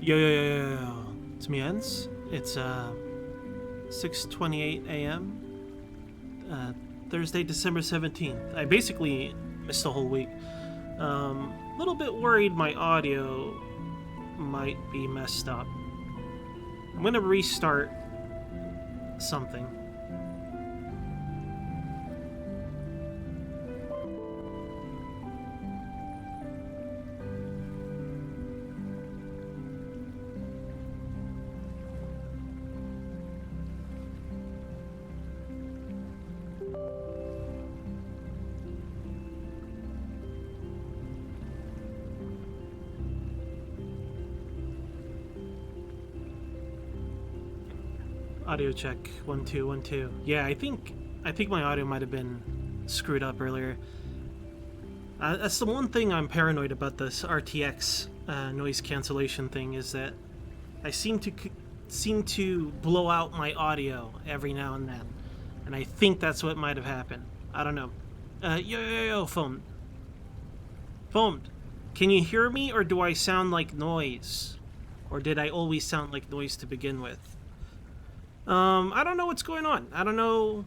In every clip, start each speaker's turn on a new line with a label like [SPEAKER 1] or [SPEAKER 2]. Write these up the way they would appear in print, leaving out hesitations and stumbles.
[SPEAKER 1] Yo. It's me, Ens. It's 6:28 a.m. Thursday, December 17th. I basically missed the whole week. A little bit worried my audio might be messed up. I'm gonna restart something. Audio check 1 2 1 2. Yeah, I think my audio might have been screwed up earlier. That's the one thing I'm paranoid about this RTX noise cancellation thing, is that I seem to blow out my audio every now and then, and I think that's what might have happened. I don't know. Yo, phone. Can you hear me, or do I sound like noise, or did I always sound like noise to begin with? I don't know what's going on. I don't know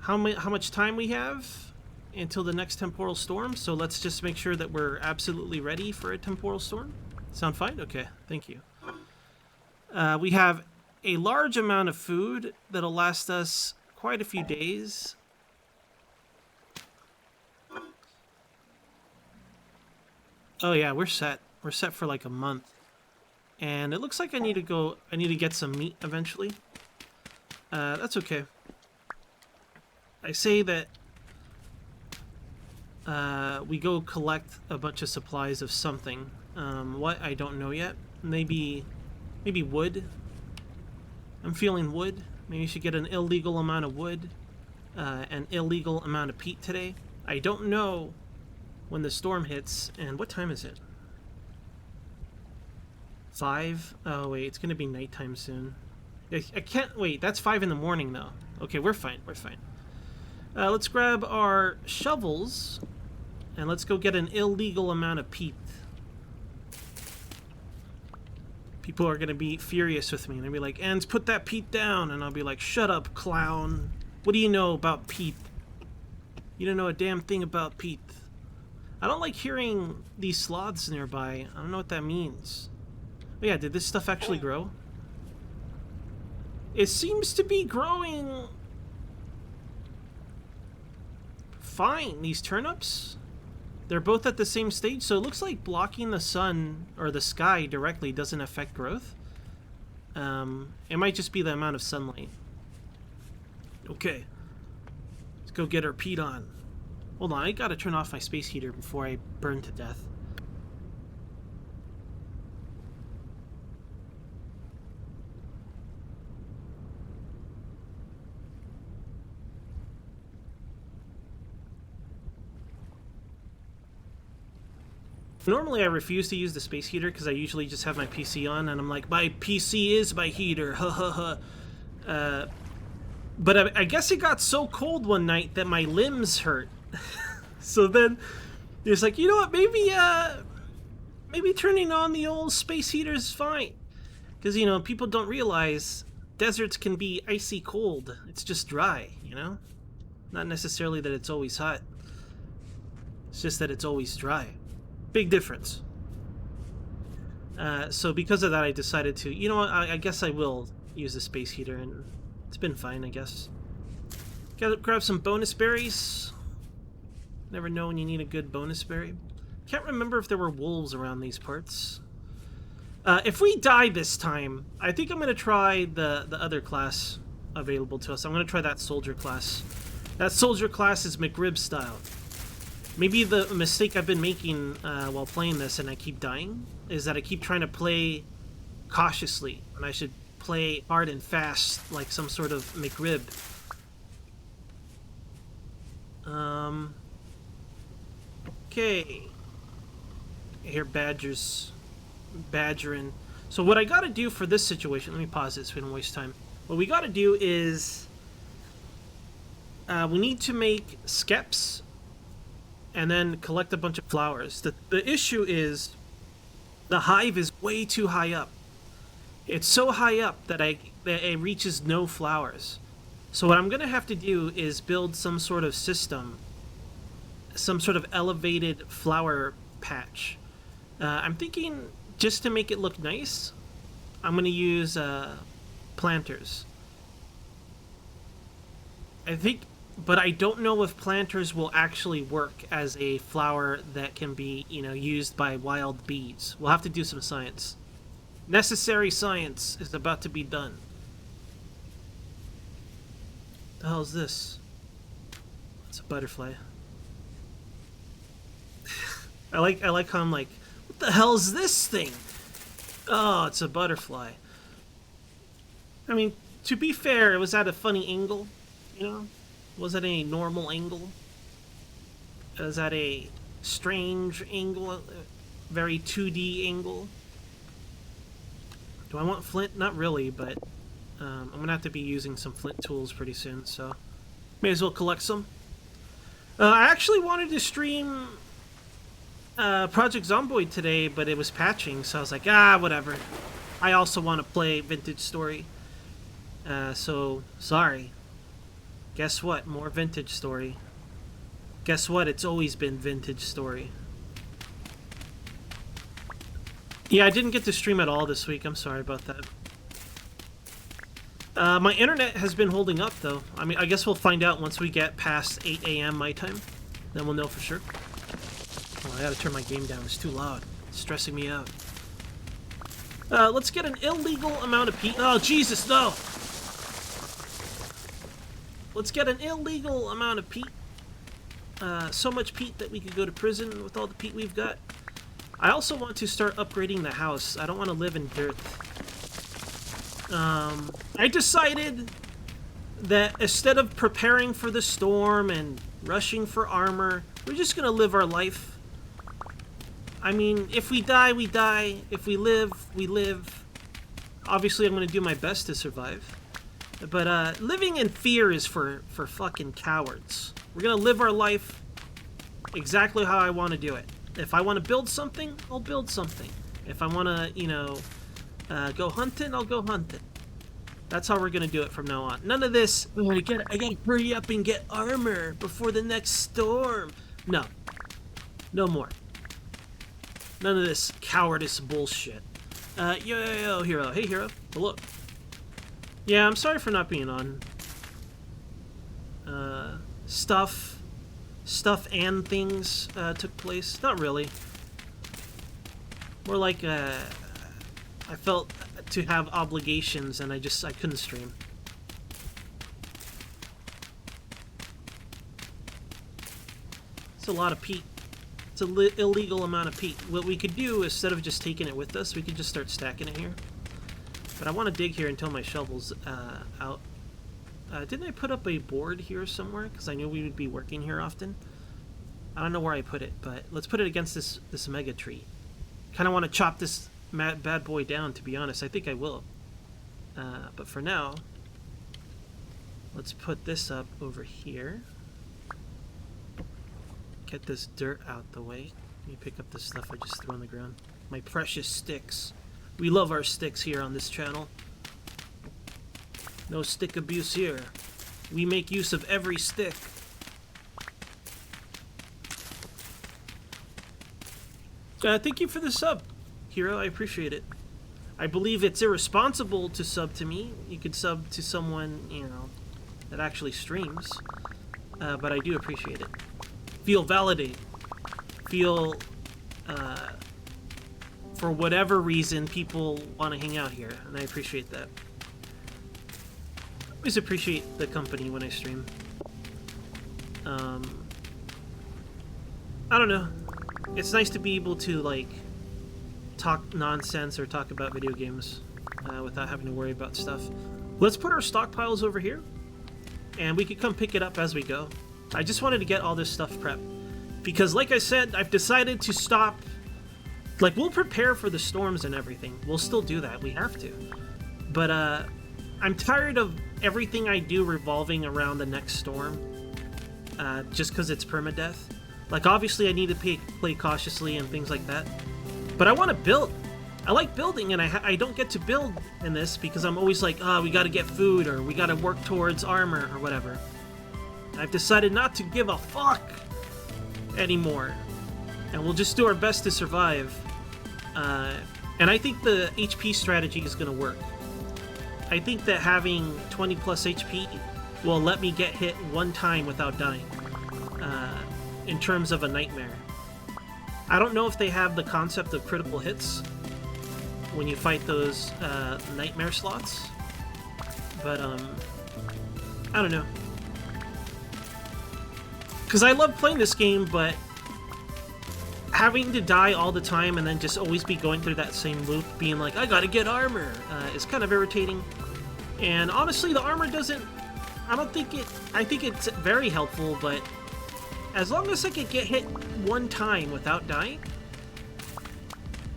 [SPEAKER 1] how much time we have until the next temporal storm, so let's just make sure that we're absolutely ready for a temporal storm. Sound fine? Okay, thank you. We have a large amount of food that'll last us quite a few days. Oh yeah, we're set. We're set for like a month. And it looks like I need to get some meat eventually. That's okay. I say that we go collect a bunch of supplies of something. What? I don't know yet. Maybe wood. I'm feeling wood. Maybe we should get an illegal amount of wood, an illegal amount of peat today. I don't know when the storm hits, and what time is it? 5? Oh wait, it's gonna be nighttime soon. I can't wait. That's 5 in the morning though. Okay, we're fine. Let's grab our shovels and let's go get an illegal amount of peat. People are gonna be furious with me. They'll be like, "Ans, put that peat down," and I'll be like, "Shut up, clown. What do you know about peat? You don't know a damn thing about peat." I don't like hearing these sloths nearby. I don't know what that means. But yeah, did this stuff actually grow? It seems to be growing fine. These turnips, they're both at the same stage, so it looks like blocking the sun or the sky directly doesn't affect growth. It might just be the amount of sunlight. Okay, let's go get our peat on. Hold on, I gotta turn off my space heater before I burn to death. Normally I refuse to use the space heater because I usually just have my PC on and I'm like, my PC is my heater, ha ha ha. But I guess it got so cold one night that my limbs hurt. So then it's like, you know what, maybe turning on the old space heater is fine. Because, you know, people don't realize deserts can be icy cold. It's just dry, you know? Not necessarily that it's always hot. It's just that it's always dry. Big difference. So because of that, I decided to, you know what, I guess I will use the space heater, and it's been fine, I guess. Gotta grab some bonus berries. Never know when you need a good bonus berry. Can't remember if there were wolves around these parts. If we die this time, I think I'm gonna try the other class available to us. I'm gonna try that soldier class. That soldier class is McRib style. Maybe the mistake I've been making while playing this and I keep dying is that I keep trying to play cautiously, and I should play hard and fast like some sort of McRib. Okay. I hear badgers badgering. So what I gotta do for this situation, let me pause this so we don't waste time. What we gotta do is we need to make skeps and then collect a bunch of flowers. The issue is the hive is way too high up. It's so high up that it reaches no flowers. So what I'm gonna have to do is build some sort of system, some sort of elevated flower patch. I'm thinking just to make it look nice, I'm gonna use planters. I think, but I don't know if planters will actually work as a flower that can be, used by wild bees. We'll have to do some science. Necessary science is about to be done. The hell is this? It's a butterfly. I like how I'm like, what the hell is this thing? Oh, it's a butterfly. I mean, to be fair, it was at a funny angle, Was it a normal angle? Was that a strange angle? Very 2D angle? Do I want flint? Not really, but I'm gonna have to be using some flint tools pretty soon, so may as well collect some. I actually wanted to stream Project Zomboid today, but it was patching, so I was like, whatever. I also want to play Vintage Story. So, sorry. Guess what? More Vintage Story. Guess what? It's always been Vintage Story. Yeah, I didn't get to stream at all this week. I'm sorry about that. My internet has been holding up, though. I mean, I guess we'll find out once we get past 8 a.m. my time. Then we'll know for sure. Oh, I gotta turn my game down. It's too loud. It's stressing me out. Let's get an illegal amount of peat. Oh, Jesus, no! Let's get an illegal amount of peat. So much peat that we could go to prison with all the peat we've got. I also want to start upgrading the house. I don't want to live in dirt. I decided that instead of preparing for the storm and rushing for armor, we're just gonna live our life. I mean, if we die, we die. If we live, we live. Obviously, I'm gonna do my best to survive. But living in fear is for fucking cowards. We're gonna live our life exactly how I want to do it. If I want to build something, I'll build something. If I want to, go hunting, I'll go hunting. That's how we're gonna do it from now on. None of this, I gotta hurry up and get armor before the next storm. No. No more. None of this cowardice bullshit. Yo, Hero. Hey, Hero. Hello. Yeah, I'm sorry for not being on. Stuff and things took place. Not really. More like I felt to have obligations and I couldn't stream. It's a lot of peat. It's an illegal amount of peat. What we could do, instead of just taking it with us, we could just start stacking it here. But I want to dig here until my shovel's out. Didn't I put up a board here somewhere? Because I knew we would be working here often. I don't know where I put it, but let's put it against this mega tree. Kind of want to chop this bad boy down, to be honest. I think I will. But for now, let's put this up over here. Get this dirt out the way. Let me pick up this stuff I just threw on the ground. My precious sticks. We love our sticks here on this channel. No stick abuse here. We make use of every stick. Thank you for the sub, Hero. I appreciate it. I believe it's irresponsible to sub to me. You could sub to someone, that actually streams. But I do appreciate it. Feel validated. Feel, for whatever reason, people want to hang out here, and I appreciate that. I always appreciate the company when I stream. I don't know. It's nice to be able to, like, talk nonsense or talk about video games without having to worry about stuff. Let's put our stockpiles over here, and we could come pick it up as we go. I just wanted to get all this stuff prepped. Because, like I said, I've decided to stop. Like, we'll prepare for the storms and everything. We'll still do that. We have to. But, I'm tired of everything I do revolving around the next storm. Just because it's permadeath. Like, obviously, I need to play cautiously and things like that. But I want to build. I like building, and I don't get to build in this because I'm always like, we gotta get food, or we gotta work towards armor, or whatever. I've decided not to give a fuck anymore, and we'll just do our best to survive. And I think the HP strategy is gonna work. I think that having 20 plus HP will let me get hit one time without dying, in terms of a nightmare. I don't know if they have the concept of critical hits when you fight those nightmare slots, but I don't know. Because I love playing this game, but having to die all the time and then just always be going through that same loop, being like, I gotta get armor, is kind of irritating. And honestly, the armor doesn't... I think it's very helpful, but as long as I can get hit one time without dying,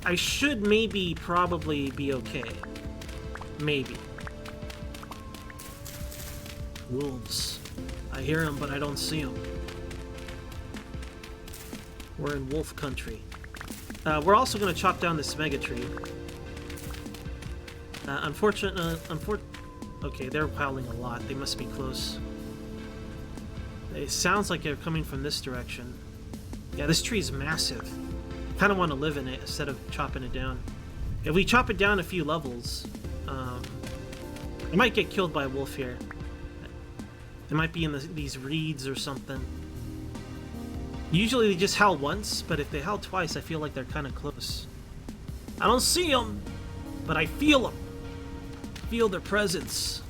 [SPEAKER 1] I should probably be okay. Maybe. Wolves. I hear them, but I don't see them. We're in wolf country. We're also going to chop down this mega tree. Okay, they're howling a lot. They must be close. It sounds like they're coming from this direction. Yeah, this tree is massive. I kind of want to live in it instead of chopping it down. If we chop it down a few levels, I might get killed by a wolf here. They might be in these reeds or something. Usually they just howl once, but if they howl twice, I feel like they're kind of close. I don't see them, but I feel them. Feel their presence.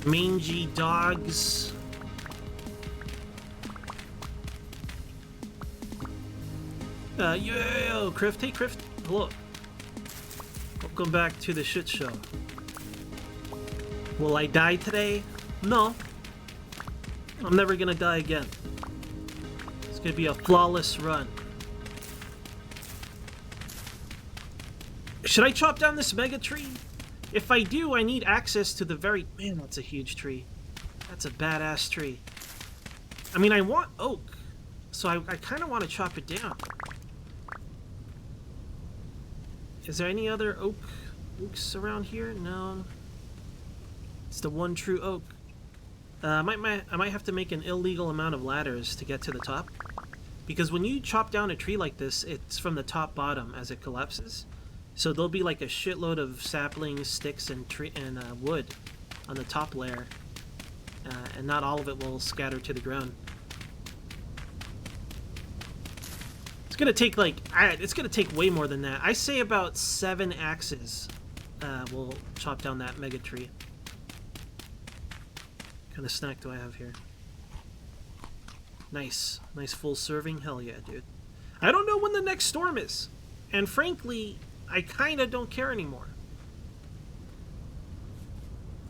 [SPEAKER 1] Mangy dogs. Yo, Crift. Hey, Crift. Hello. Welcome back to the shit show. Will I die today? No. I'm never gonna die again. It's gonna be a flawless run. Should I chop down this mega tree? If I do, I need access to the very... Man, that's a huge tree. That's a badass tree. I mean, I want oak, so I kind of want to chop it down. Is there any other oaks around here? No. It's the one true oak. I might have to make an illegal amount of ladders to get to the top. Because when you chop down a tree like this, it's from the top bottom as it collapses. So there'll be like a shitload of saplings, sticks, and wood on the top layer. And not all of it will scatter to the ground. It's gonna take it's gonna take way more than that. I say about 7 axes will chop down that mega tree. What kind of snack do I have here? Nice full serving. Hell yeah, dude. I don't know when the next storm is, and frankly, I kind of don't care anymore.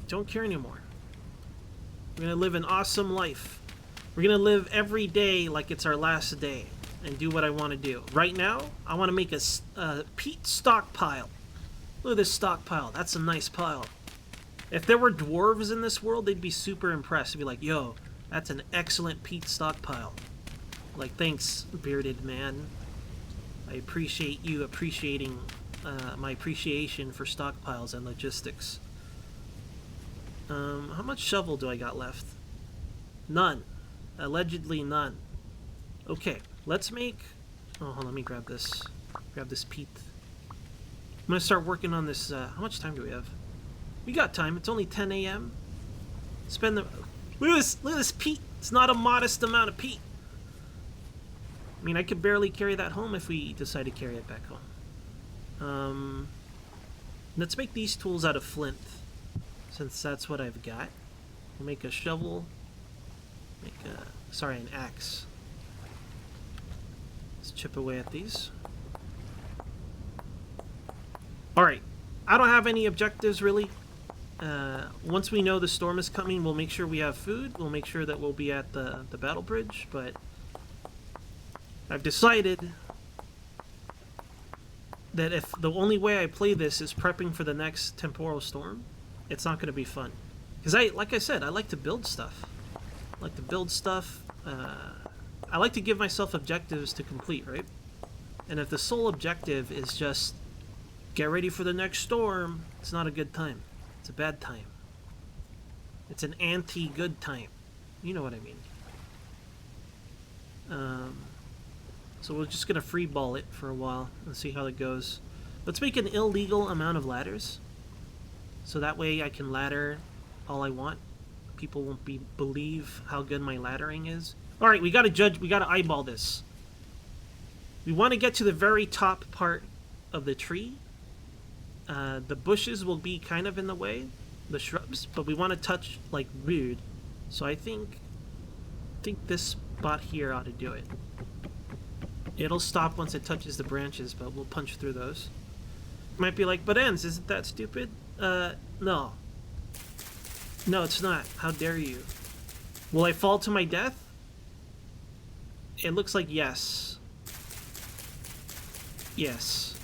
[SPEAKER 1] Don't care anymore. We're gonna live an awesome life. We're gonna live every day like it's our last day and do what I want to do. Right now, I want to make a peat stockpile. Look at this stockpile. That's a nice pile. If there were dwarves in this world, they'd be super impressed. They'd be like, yo, that's an excellent peat stockpile. Like, thanks, bearded man. I appreciate you appreciating my appreciation for stockpiles and logistics. How much shovel do I got left? None. Allegedly none. Okay, let's make... Oh, hold on, let me grab this. Grab this peat. I'm gonna start working on this. How much time do we have? We got time. It's only 10 a.m. Spend the... Look at this peat. It's not a modest amount of peat. I mean, I could barely carry that home if we decide to carry it back home. Let's make these tools out of flint, since that's what I've got. We'll make a shovel. Sorry, an axe. Let's chip away at these. Alright. I don't have any objectives, really. Once we know the storm is coming, we'll make sure we have food. We'll make sure that we'll be at the battle bridge, but I've decided that if the only way I play this is prepping for the next temporal storm, it's not going to be fun. Because like I said, I like to build stuff. I like to build stuff. I like to give myself objectives to complete, right? And if the sole objective is just get ready for the next storm, it's not a good time. It's a bad time. It's an anti-good time. You know what I mean. So we're just gonna free ball it for a while and see how it goes. Let's make an illegal amount of ladders, so that way I can ladder all I want. People won't believe how good my laddering is. All right, we gotta judge. We gotta eyeball this. We want to get to the very top part of the tree. The bushes will be kind of in the way, the shrubs, but we want to touch like weird. So I think this spot here ought to do it. It'll stop once it touches the branches, but we'll punch through those. Might be like, but ends, isn't that stupid? No. No, it's not. How dare you? Will I fall to my death? It looks like yes. Yes.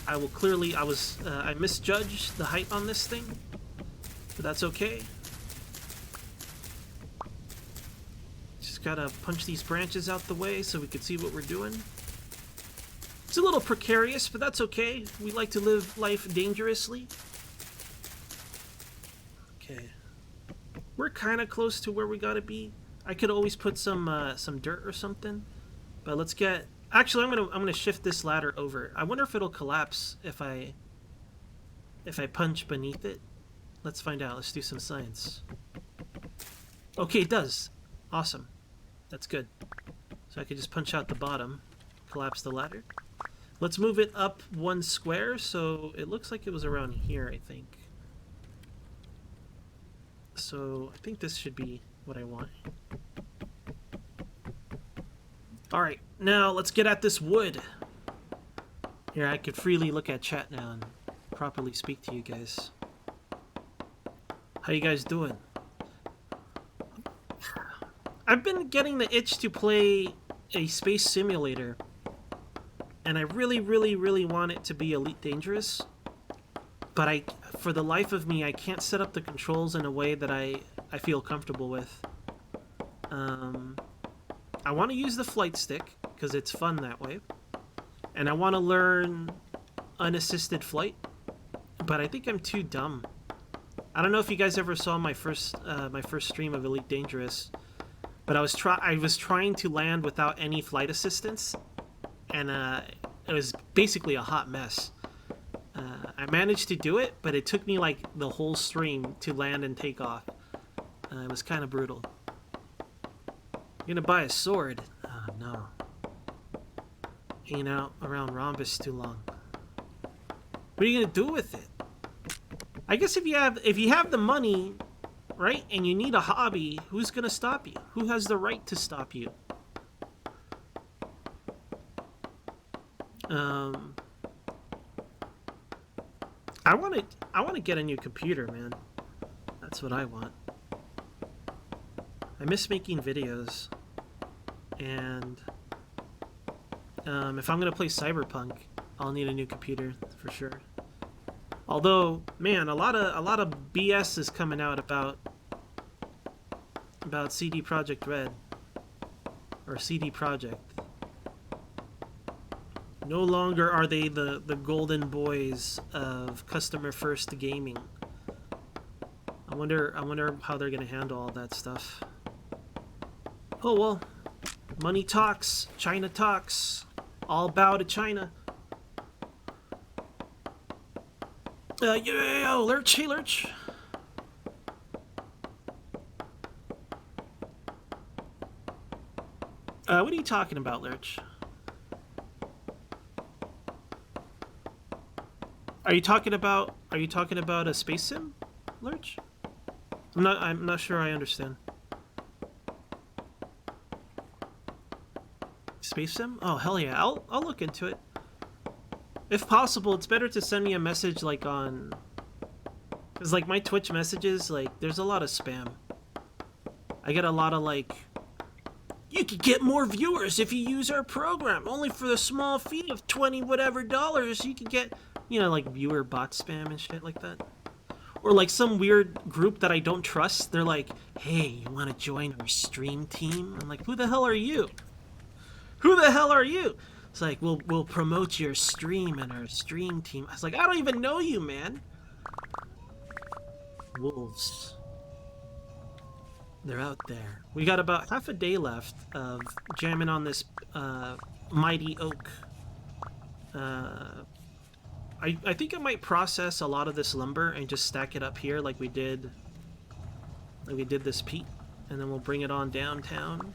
[SPEAKER 1] I will clearly, I misjudged the height on this thing, but that's okay. Just gotta punch these branches out the way so we can see what we're doing. It's a little precarious, but that's okay. We like to live life dangerously. Okay. We're kind of close to where we gotta be. I could always put some dirt or something, but let's get. Actually, I'm gonna shift this ladder over. I wonder if it'll collapse if I punch beneath it. Let's find out. Let's do some science. Okay, it does. Awesome. That's good. So I could just punch out the bottom, collapse the ladder. Let's move it up 1 square, so it looks like it was around here, I think. So I think this should be what I want. Alright, now let's get at this wood. Here, I could freely look at chat now and properly speak to you guys. How you guys doing? I've been getting the itch to play a space simulator, and I really, really, really want it to be Elite Dangerous, but for the life of me, I can't set up the controls in a way that I feel comfortable with. I want to use the flight stick, because it's fun that way, and I want to learn unassisted flight, but I think I'm too dumb. I don't know if you guys ever saw my first stream of Elite Dangerous, but I was trying to land without any flight assistance, and it was basically a hot mess. I managed to do it, but it took me like the whole stream to land and take off. It was kind of brutal. You're gonna buy a sword? Oh no. Hanging out around Rhombus too long. What are you gonna do with it? I guess if you have the money, right, and you need a hobby, who's gonna stop you? Who has the right to stop you? I want to get a new computer, man. That's what I want. I miss making videos, and if I'm gonna play Cyberpunk, I'll need a new computer for sure. Although, man, a lot of BS is coming out about CD Projekt Red or CD Projekt. No longer are they the golden boys of customer first gaming. I wonder how they're gonna handle all that stuff. Oh well, money talks, China talks. All bow to China. Yo, Lurch, hey Lurch. What are you talking about, Lurch? Are you talking about a space sim, Lurch? I'm not sure I understand. Space sim? Oh hell yeah, I'll look into it. If possible, it's better to send me a message like on, cause like my Twitch messages, like there's a lot of spam. I get a lot of like, you could get more viewers if you use our program. Only for the small fee of $20 whatever you could get, you know, like viewer bot spam and shit like that. Or like some weird group that I don't trust. They're like, hey, you want to join our stream team? I'm like, who the hell are you? Who the hell are you? It's like, we'll promote your stream and our stream team. I was like, I don't even know you, man. Wolves. They're out there. We got about half a day left of jamming on this mighty oak. I think I might process a lot of this lumber and just stack it up here like we did this peat, and then we'll bring it on downtown.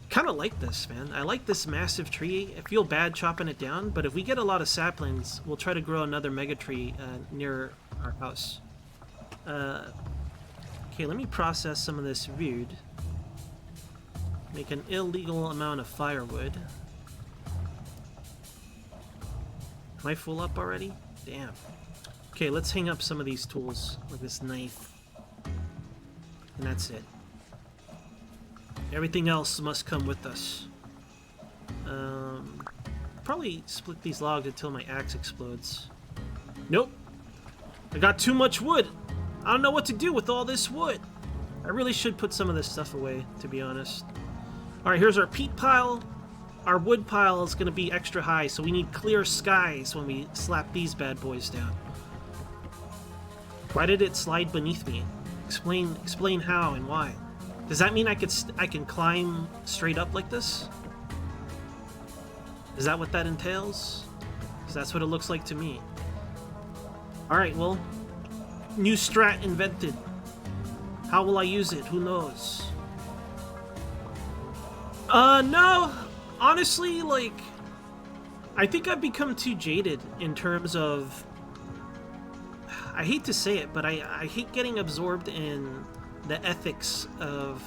[SPEAKER 1] Kind of like this, man. I like this massive tree. I feel bad chopping it down, but if we get a lot of saplings, we'll try to grow another mega tree near our house. Okay, let me process some of this wood. Make an illegal amount of firewood. Am I full up already? Damn. Okay, let's hang up some of these tools, like this knife. And that's it. Everything else must come with us. Probably split these logs until my axe explodes. Nope. I got too much wood. I don't know what to do with all this wood. I really should put some of this stuff away, to be honest. Alright, here's our peat pile. Our wood pile is going to be extra high, so we need clear skies when we slap these bad boys down. Why did it slide beneath me? Explain how and why. Does that mean I can climb straight up like this? Is that what that entails? Because that's what it looks like to me. Alright, well, new strat invented. How will I use it? Who knows? No! Honestly, like, I think I've become too jaded in terms of... I hate to say it, but I hate getting absorbed in the ethics of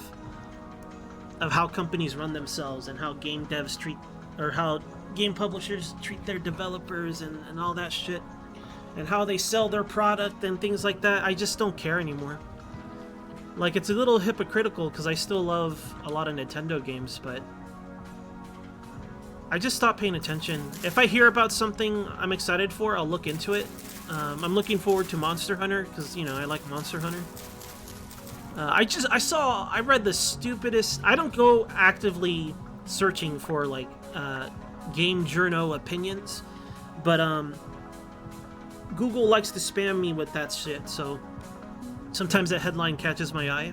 [SPEAKER 1] how companies run themselves and how game devs treat, or how game publishers treat their developers and all that shit, and how they sell their product and things like that. I just don't care anymore. Like, it's a little hypocritical because I still love a lot of Nintendo games, but I just stopped paying attention. If I hear about something I'm excited for, I'll look into it. I'm looking forward to Monster Hunter because, you know, I like Monster Hunter. I read the stupidest... I don't go actively searching for, like, game journo opinions, but, Google likes to spam me with that shit, so sometimes that headline catches my eye.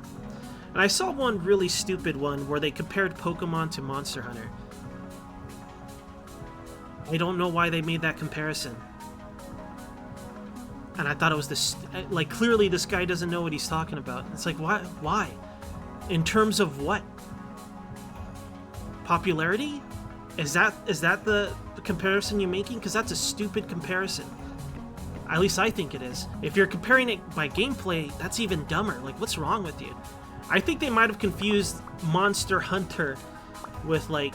[SPEAKER 1] And I saw one really stupid one where they compared Pokemon to Monster Hunter. I don't know why they made that comparison. And I thought it was this, like, clearly this guy doesn't know what he's talking about. It's like, why? Why? In terms of what? Popularity? Is that the comparison you're making? Because that's a stupid comparison. At least I think it is. If you're comparing it by gameplay, that's even dumber. Like, what's wrong with you? I think they might have confused Monster Hunter with, like,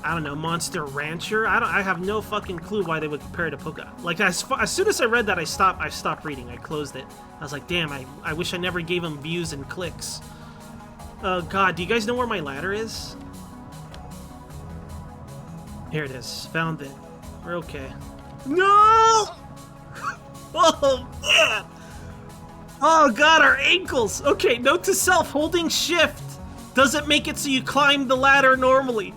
[SPEAKER 1] I don't know, Monster Rancher. I have no fucking clue why they would compare it to Pokemon. Like, as soon as I read that, I stopped reading. I closed it. I was like, damn, I wish I never gave them views and clicks. Oh god, do you guys know where my ladder is? Here it is. Found it. We're okay. No! Oh, man! Oh, God, our ankles! Okay, note to self, holding shift doesn't make it so you climb the ladder normally.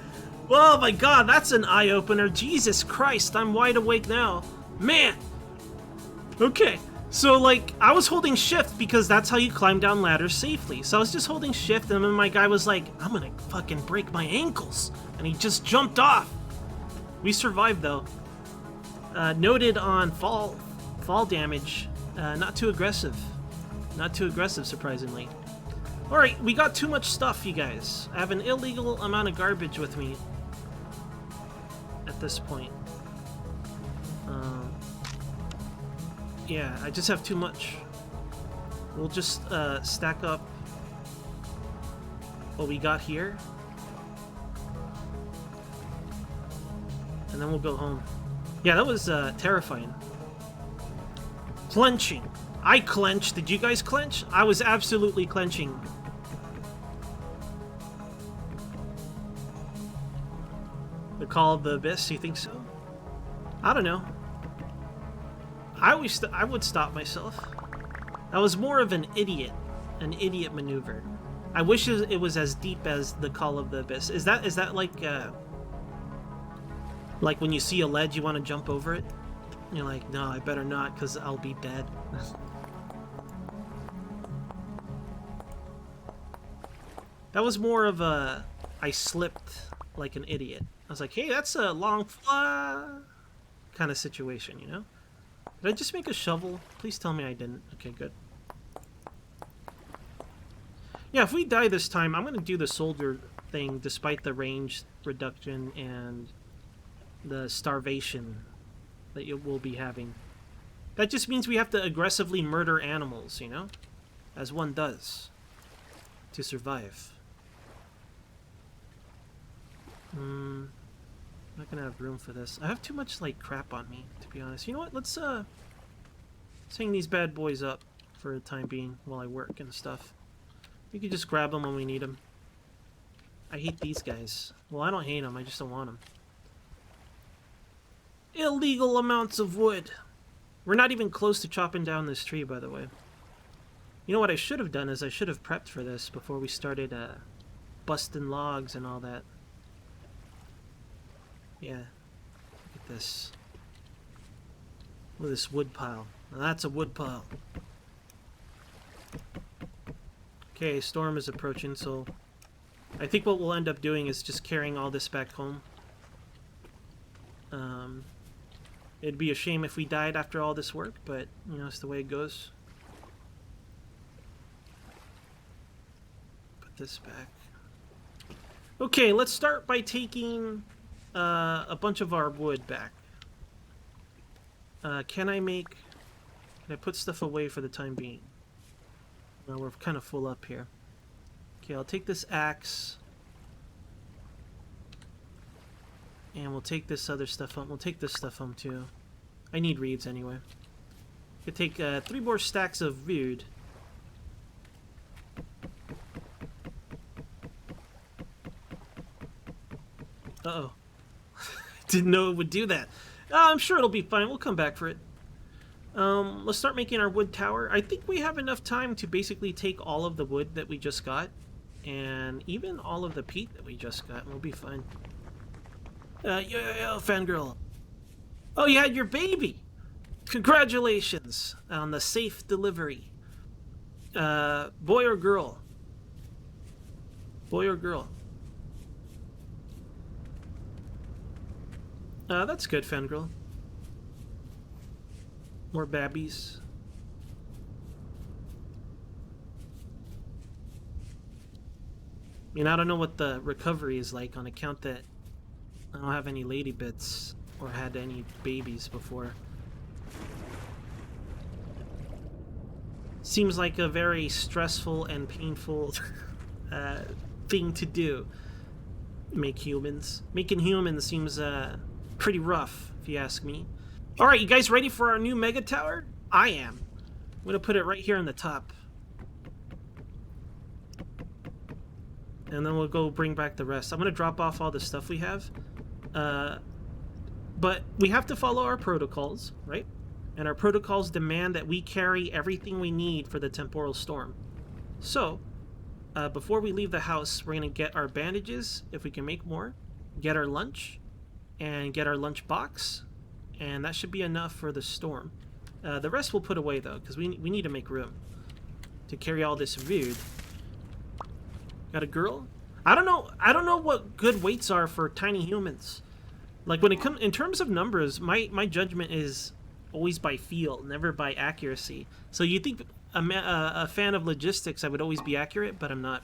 [SPEAKER 1] Oh, my God, that's an eye-opener. Jesus Christ, I'm wide awake now. Man! Okay, so, like, I was holding shift because that's how you climb down ladders safely. So I was just holding shift, and then my guy was like, I'm gonna fucking break my ankles. And he just jumped off. We survived, though. Noted on fall damage. Not too aggressive. Not too aggressive, surprisingly. Alright, we got too much stuff, you guys. I have an illegal amount of garbage with me at this point. Yeah, I just have too much. We'll just stack up what we got here. And then we'll go home. Yeah, that was terrifying. Clenching. I clenched. Did you guys clench? I was absolutely clenching. The Call of the Abyss, you think so? I don't know. I would stop myself. That was more of an idiot maneuver. I wish it was as deep as the Call of the Abyss. Is that like when you see a ledge, you want to jump over it? You're like, no, I better not, because I'll be dead. That was more of a, I slipped like an idiot. I was like, hey, that's a long fly kind of situation, you know? Did I just make a shovel? Please tell me I didn't. Okay, good. Yeah, if we die this time, I'm going to do the soldier thing despite the range reduction and the starvation that you will be having. That just means we have to aggressively murder animals, you know? As one does. To survive. Not gonna have room for this. I have too much, like, crap on me, to be honest. You know what? Let's hang these bad boys up for the time being while I work and stuff. We could just grab them when we need them. I hate these guys. Well, I don't hate them. I just don't want them. Illegal amounts of wood. We're not even close to chopping down this tree, by the way. You know what I should have done is I should have prepped for this before we started busting logs and all that. Yeah. Look at this. Look at this wood pile. Now that's a wood pile. Okay, storm is approaching, so I think what we'll end up doing is just carrying all this back home. It'd be a shame if we died after all this work, but, you know, it's the way it goes. Put this back. Okay, let's start by taking a bunch of our wood back. Can I put stuff away for the time being? Well, we're kind of full up here. Okay, I'll take this axe. And we'll take this other stuff home. We'll take this stuff home too. I need reeds anyway. Could take 3 more stacks of wood. Uh-oh. Didn't know it would do that. I'm sure it'll be fine. We'll come back for it. Let's start making our wood tower. I think we have enough time to basically take all of the wood that we just got. And even all of the peat that we just got. And we'll be fine. Yo, fangirl. Oh, you had your baby. Congratulations on the safe delivery. Boy or girl? Boy or girl? That's good, fangirl. More babbies. I mean, I don't know what the recovery is like on account that I don't have any lady bits or had any babies before. Seems like a very stressful and painful thing to do. Making humans seems pretty rough, if you ask me. Alright, you guys ready for our new mega tower? I am. I'm gonna put it right here on the top. And then we'll go bring back the rest. I'm gonna drop off all the stuff we have. But we have to follow our protocols, right? And our protocols demand that we carry everything we need for the temporal storm. So, before we leave the house, we're going to get our bandages, if we can make more, get our lunch, and get our lunch box, and that should be enough for the storm. The rest we'll put away, though, because we need to make room to carry all this food. Got a girl? I don't know what good weights are for tiny humans. Like, when it comes in terms of numbers, my judgment is always by feel, never by accuracy. So you think a fan of logistics, I would always be accurate, but I'm not.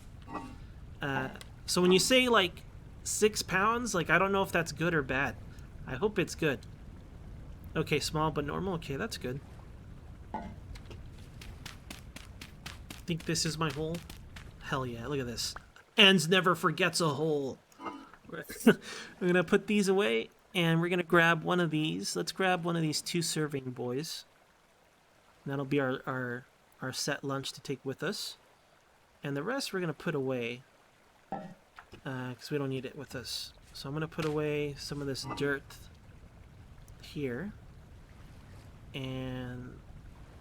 [SPEAKER 1] So when you say like 6 pounds, like I don't know if that's good or bad. I hope it's good. Okay, small but normal. Okay, that's good. Think this is my hole? Hell yeah! Look at this. Ends never forgets a hole. We're gonna put these away, and we're gonna grab one of these. Let's grab one of these 2 serving boys. That'll be our set lunch to take with us. And the rest we're gonna put away, because we don't need it with us. So I'm gonna put away some of this dirt here, and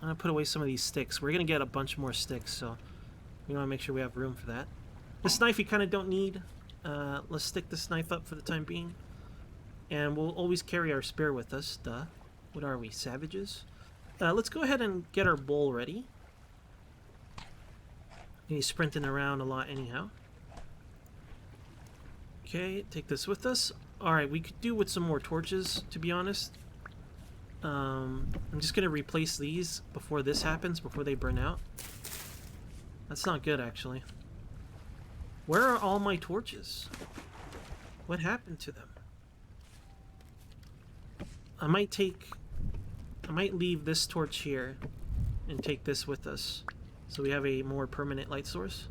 [SPEAKER 1] I'm gonna put away some of these sticks. We're gonna get a bunch more sticks, so We want to make sure we have room for that. This knife you kind of don't need. Let's stick this knife up for the time being. And we'll always carry our spear with us. Duh. What are we, savages? Let's go ahead and get our bowl ready. He's sprinting around a lot anyhow. Okay, take this with us. Alright, we could do with some more torches, to be honest. I'm just going to replace these before this happens, before they burn out. That's not good, actually. Where are all my torches? What happened to them? I might leave this torch here and take this with us, so we have a more permanent light source.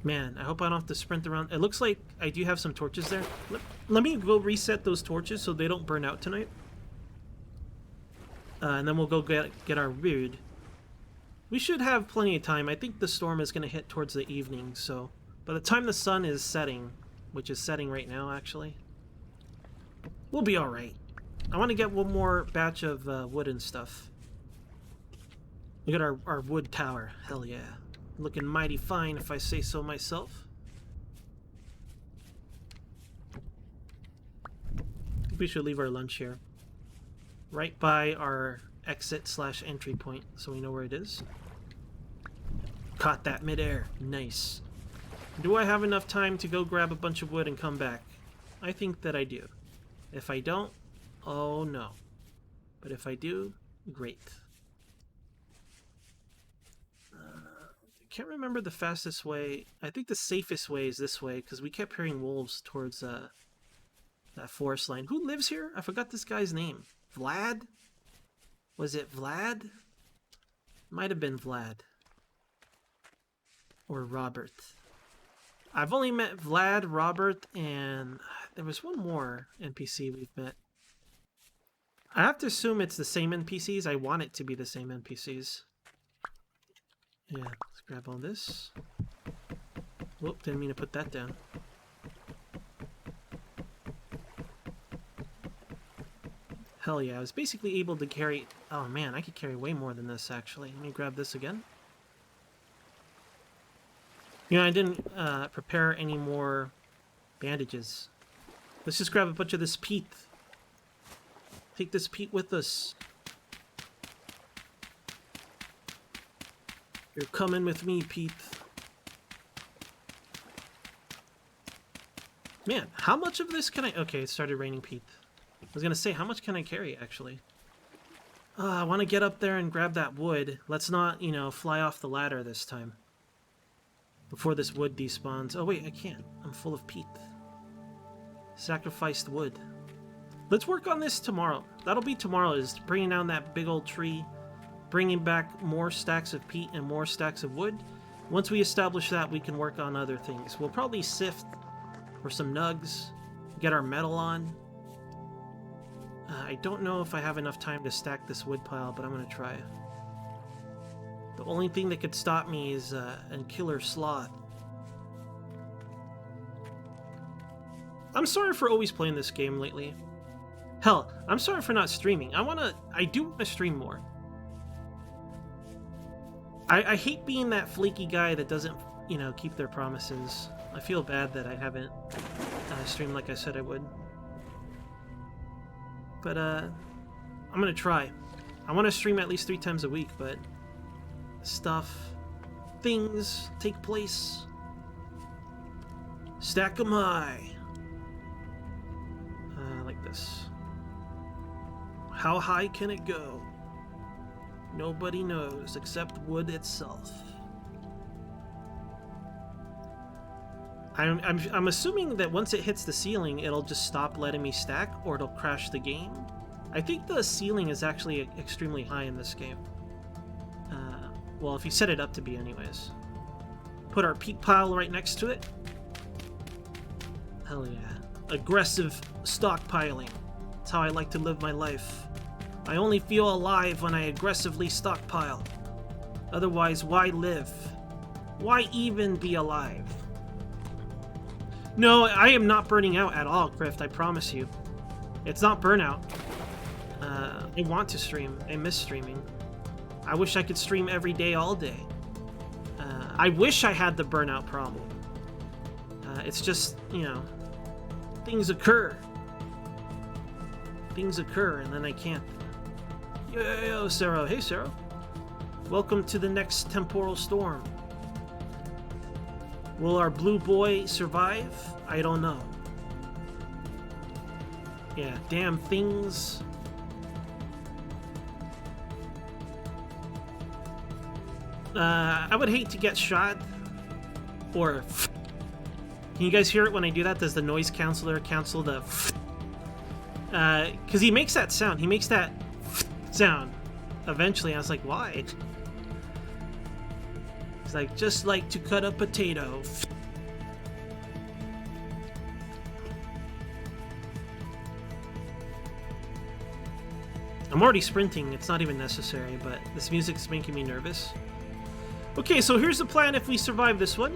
[SPEAKER 1] Man, I hope I don't have to sprint around. It looks like I do have some torches there. Let me go reset those torches so they don't burn out tonight. And then we'll go get our wood. We should have plenty of time. I think the storm is going to hit towards the evening, so by the time the sun is setting, which is setting right now, actually, we'll be alright. I want to get one more batch of wood and stuff. Look at our wood tower. Hell yeah. Looking mighty fine, if I say so myself. We should leave our lunch here. Right by our exit/entry point, so we know where it is. Caught that midair. Nice. Do I have enough time to go grab a bunch of wood and come back? I think that I do. If I don't, oh no. But if I do, great. I can't remember the fastest way. I think the safest way is this way, because we kept hearing wolves towards that forest line. Who lives here? I forgot this guy's name. Vlad? Was it Vlad? Might have been Vlad. Or Robert. I've only met Vlad, Robert, and there was one more NPC we've met. I have to assume it's the same NPCs. I want it to be the same NPCs. Yeah, let's grab all this. Whoop, didn't mean to put that down. Hell yeah, I was basically able to carry... Oh man, I could carry way more than this, actually. Let me grab this again. You know, I didn't prepare any more bandages. Let's just grab a bunch of this peat. Take this peat with us. You're coming with me, Pete. Man, how much of this can I... Okay, it started raining peat. I was going to say, how much can I carry, actually? I want to get up there and grab that wood. Let's not, you know, fly off the ladder this time. Before this wood despawns. Oh, wait, I can't. I'm full of peat. Sacrificed wood. Let's work on this tomorrow. That'll be tomorrow, is bringing down that big old tree. Bringing back more stacks of peat and more stacks of wood. Once we establish that, we can work on other things. We'll probably sift for some nugs, get our metal on. I don't know if I have enough time to stack this wood pile, but I'm going to try. The only thing that could stop me is a killer sloth. I'm sorry for always playing this game lately. Hell, I'm sorry for not streaming. I do want to stream more. I hate being that flaky guy that doesn't, you know, keep their promises. I feel bad that I haven't streamed like I said I would. But, I'm gonna try. I want to stream at least 3 times a week, but things take place. Stack 'em high. Like this. How high can it go? Nobody knows except wood itself. I'm assuming that once it hits the ceiling, it'll just stop letting me stack, or it'll crash the game. I think the ceiling is actually extremely high in this game. Well, if you set it up to be anyways. Put our peat pile right next to it. Hell yeah. Aggressive stockpiling. That's how I like to live my life. I only feel alive when I aggressively stockpile. Otherwise, why live? Why even be alive? No, I am not burning out at all, Grift, I promise you. It's not burnout. I want to stream. I miss streaming. I wish I could stream every day, all day. I wish I had the burnout problem. It's just, you know, things occur. Things occur, and then I can't. Yo, Sarah. Hey, Sarah. Welcome to the next temporal storm. Will our blue boy survive? I don't know. Yeah, damn things. I would hate to get shot. Or... Can you guys hear it when I do that? Does the noise counselor cancel the... Because he makes that sound. He makes that sound. Eventually, I was like, why? It's like, just like to cut a potato. I'm already sprinting. It's not even necessary, but this music's making me nervous. Okay, so here's the plan if we survive this one.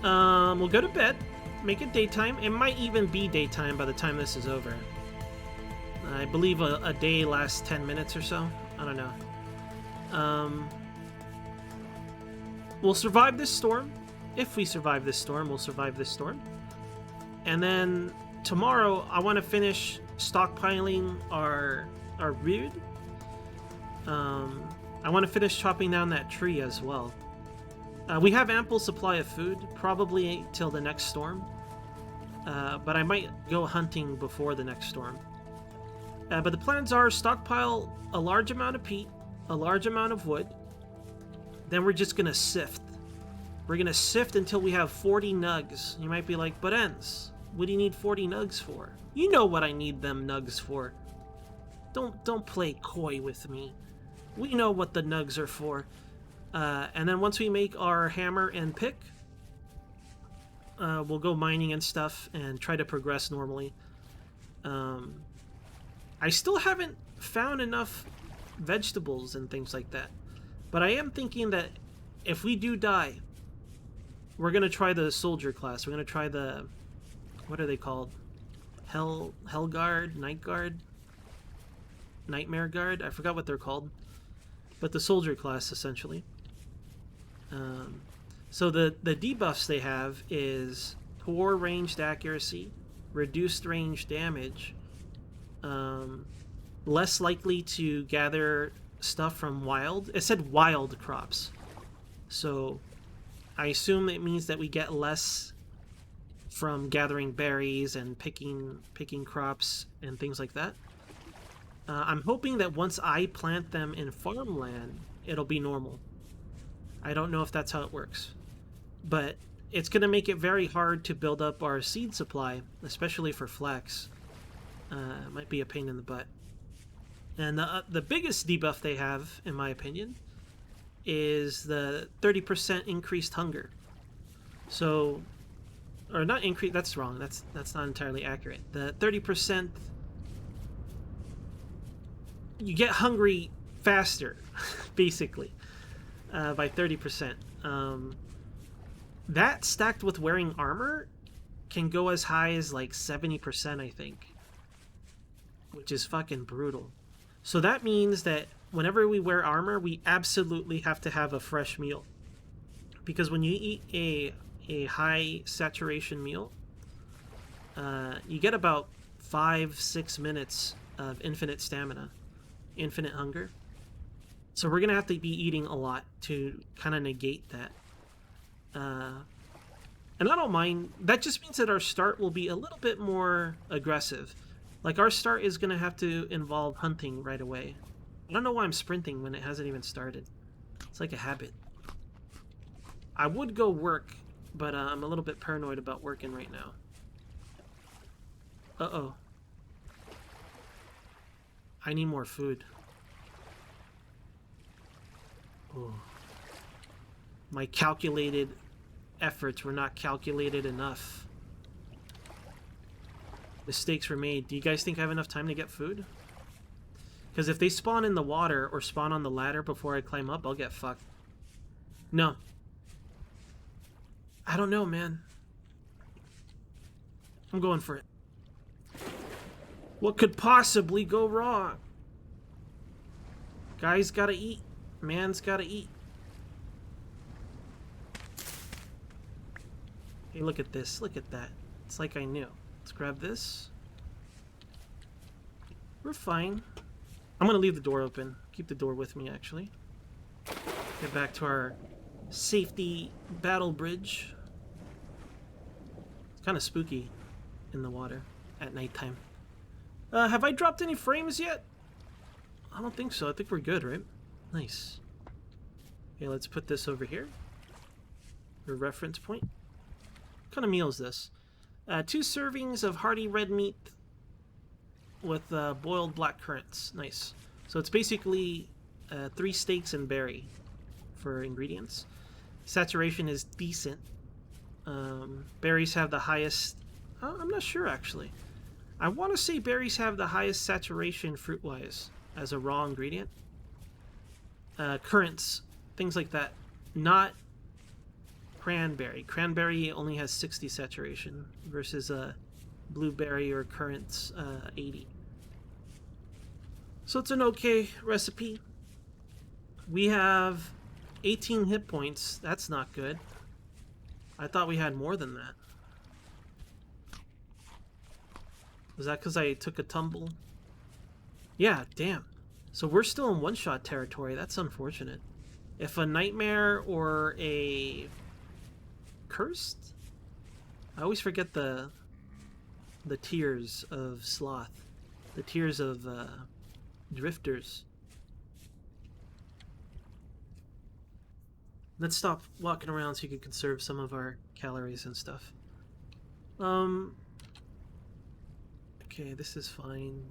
[SPEAKER 1] We'll go to bed, make it daytime. It might even be daytime by the time this is over. I believe a day lasts 10 minutes or so. I don't know. We'll survive this storm. If we survive this storm, we'll survive this storm. And then tomorrow, I want to finish stockpiling our wood. I want to finish chopping down that tree as well. We have ample supply of food, probably till the next storm. But I might go hunting before the next storm. But the plans are stockpile a large amount of peat, a large amount of wood. Then we're just going to sift. We're going to sift until we have 40 nugs. You might be like, but Enz, what do you need 40 nugs for? You know what I need them nugs for. Don't play coy with me. We know what the nugs are for. And then once we make our hammer and pick, we'll go mining and stuff and try to progress normally. I still haven't found enough vegetables and things like that. But I am thinking that if we do die, we're going to try the soldier class. We're going to try the... What are they called? Hell Guard? Night Guard? Nightmare Guard? I forgot what they're called. But the soldier class, essentially. So the debuffs they have is poor ranged accuracy, reduced range damage, less likely to gather stuff from wild. It said wild crops. So I assume it means that we get less from gathering berries and picking crops and things like that. I'm hoping that once I plant them in farmland, it'll be normal. I don't know if that's how it works. But it's going to make it very hard to build up our seed supply, especially for flax. It might be a pain in the butt. And the biggest debuff they have, in my opinion, is the 30% increased hunger. So, or not increase, that's wrong. That's not entirely accurate. The 30%, you get hungry faster, basically, by 30%. That stacked with wearing armor can go as high as like 70%, I think, which is fucking brutal. So that means that whenever we wear armor, we absolutely have to have a fresh meal. Because when you eat a high saturation meal, you get about 5-6 minutes of infinite stamina, infinite hunger. So we're going to have to be eating a lot to kind of negate that. And I don't mind. That just means that our start will be a little bit more aggressive. Like, our start is going to have to involve hunting right away. I don't know why I'm sprinting when it hasn't even started. It's like a habit. I would go work, but I'm a little bit paranoid about working right now. Uh-oh. I need more food. Oh. My calculated efforts were not calculated enough. Mistakes were made. Do you guys think I have enough time to get food? Because if they spawn in the water or spawn on the ladder before I climb up, I'll get fucked. No. I don't know, man. I'm going for it. What could possibly go wrong? Guys gotta eat. Man's gotta eat. Hey, look at this. Look at that. It's like I knew. Let's grab this. We're fine. I'm gonna leave the door open. Keep the door with me, actually. Get back to our safety battle bridge. It's kind of spooky in the water at nighttime. Have I dropped any frames yet? I don't think so. I think we're good, right? Nice. Okay, let's put this over here. For reference point. What kind of meal is this? 2 servings of hearty red meat with boiled black currants. Nice. So it's basically 3 steaks and berry for ingredients. Saturation is decent. Berries have the highest... I'm not sure, actually. I want to say berries have the highest saturation fruit-wise as a raw ingredient. Currants, things like that. Not cranberry. Cranberry only has 60 saturation versus blueberry or currants 80. So it's an okay recipe. We have 18 hit points. That's not good. I thought we had more than that. Was that because I took a tumble? Yeah, damn. So we're still in one-shot territory. That's unfortunate. If a nightmare or a cursed? I always forget the tears of sloth. The tears of drifters. Let's stop walking around so you can conserve some of our calories and stuff. Okay, this is fine.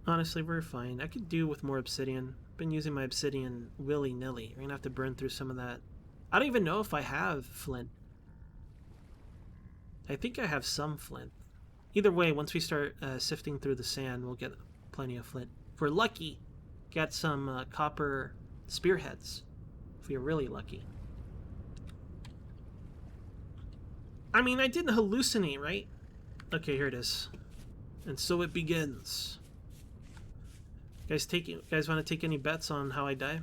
[SPEAKER 1] Honestly, we're fine. I could do with more obsidian. Been using my obsidian willy-nilly. We're gonna have to burn through some of that. I don't even know if I have flint. I think I have some flint. Either way, once we start sifting through the sand, we'll get plenty of flint. If we're lucky, get some copper spearheads. If we're really lucky. I mean, I didn't hallucinate, right? Okay, here it is. And so it begins. Guys, want to take any bets on how I die?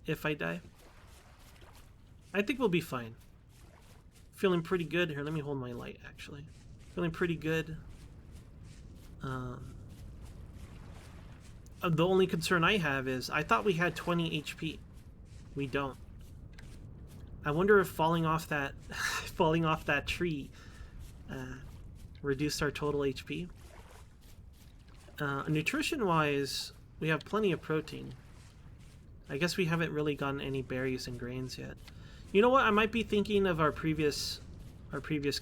[SPEAKER 1] If I die? I think we'll be fine. Feeling pretty good. Here, let me hold my light, actually. Feeling pretty good. The only concern I have is, I thought we had 20 HP. We don't. I wonder if falling off that tree reduced our total HP. Nutrition-wise, we have plenty of protein. I guess we haven't really gotten any berries and grains yet. You know what? I might be thinking of our previous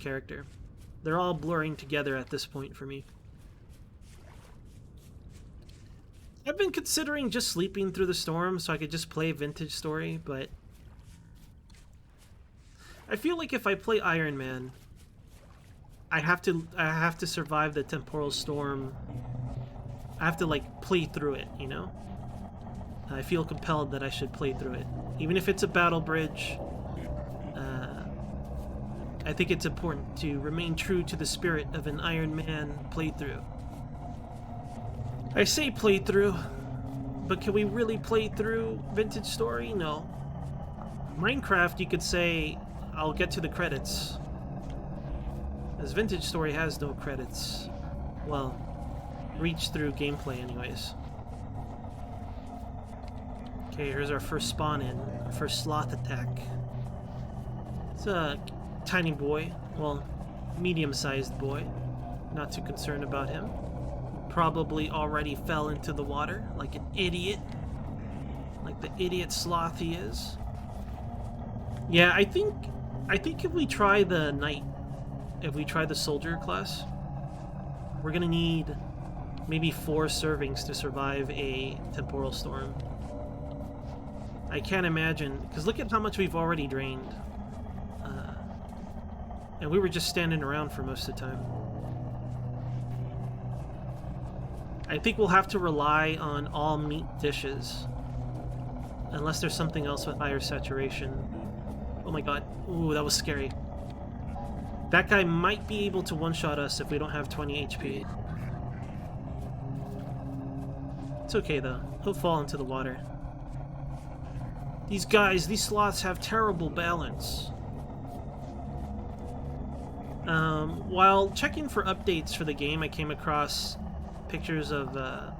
[SPEAKER 1] character. They're all blurring together at this point for me. I've been considering just sleeping through the storm so I could just play Vintage Story, but I feel like if I play Iron Man, I have to survive the temporal storm. I have to like play through it, you know? I feel compelled that I should play through it. Even if it's a battle bridge, I think it's important to remain true to the spirit of an Iron Man playthrough. I say playthrough, but can we really play through Vintage Story? No. Minecraft, you could say, I'll get to the credits. As Vintage Story has no credits. Well, reach through gameplay anyways. Okay, here's our first spawn in. Our first sloth attack. It's a tiny boy. Well, medium-sized boy. Not too concerned about him. Probably already fell into the water like an idiot. Like the idiot sloth he is. Yeah, I think if we try the knight, if we try the soldier class, we're gonna need maybe 4 servings to survive a temporal storm. I can't imagine, because look at how much we've already drained. And we were just standing around for most of the time. I think we'll have to rely on all meat dishes. Unless there's something else with higher saturation. Oh my god. Ooh, that was scary. That guy might be able to one-shot us if we don't have 20 HP. It's okay though. He'll fall into the water. These sloths have terrible balance. While checking for updates for the game, I came across pictures of the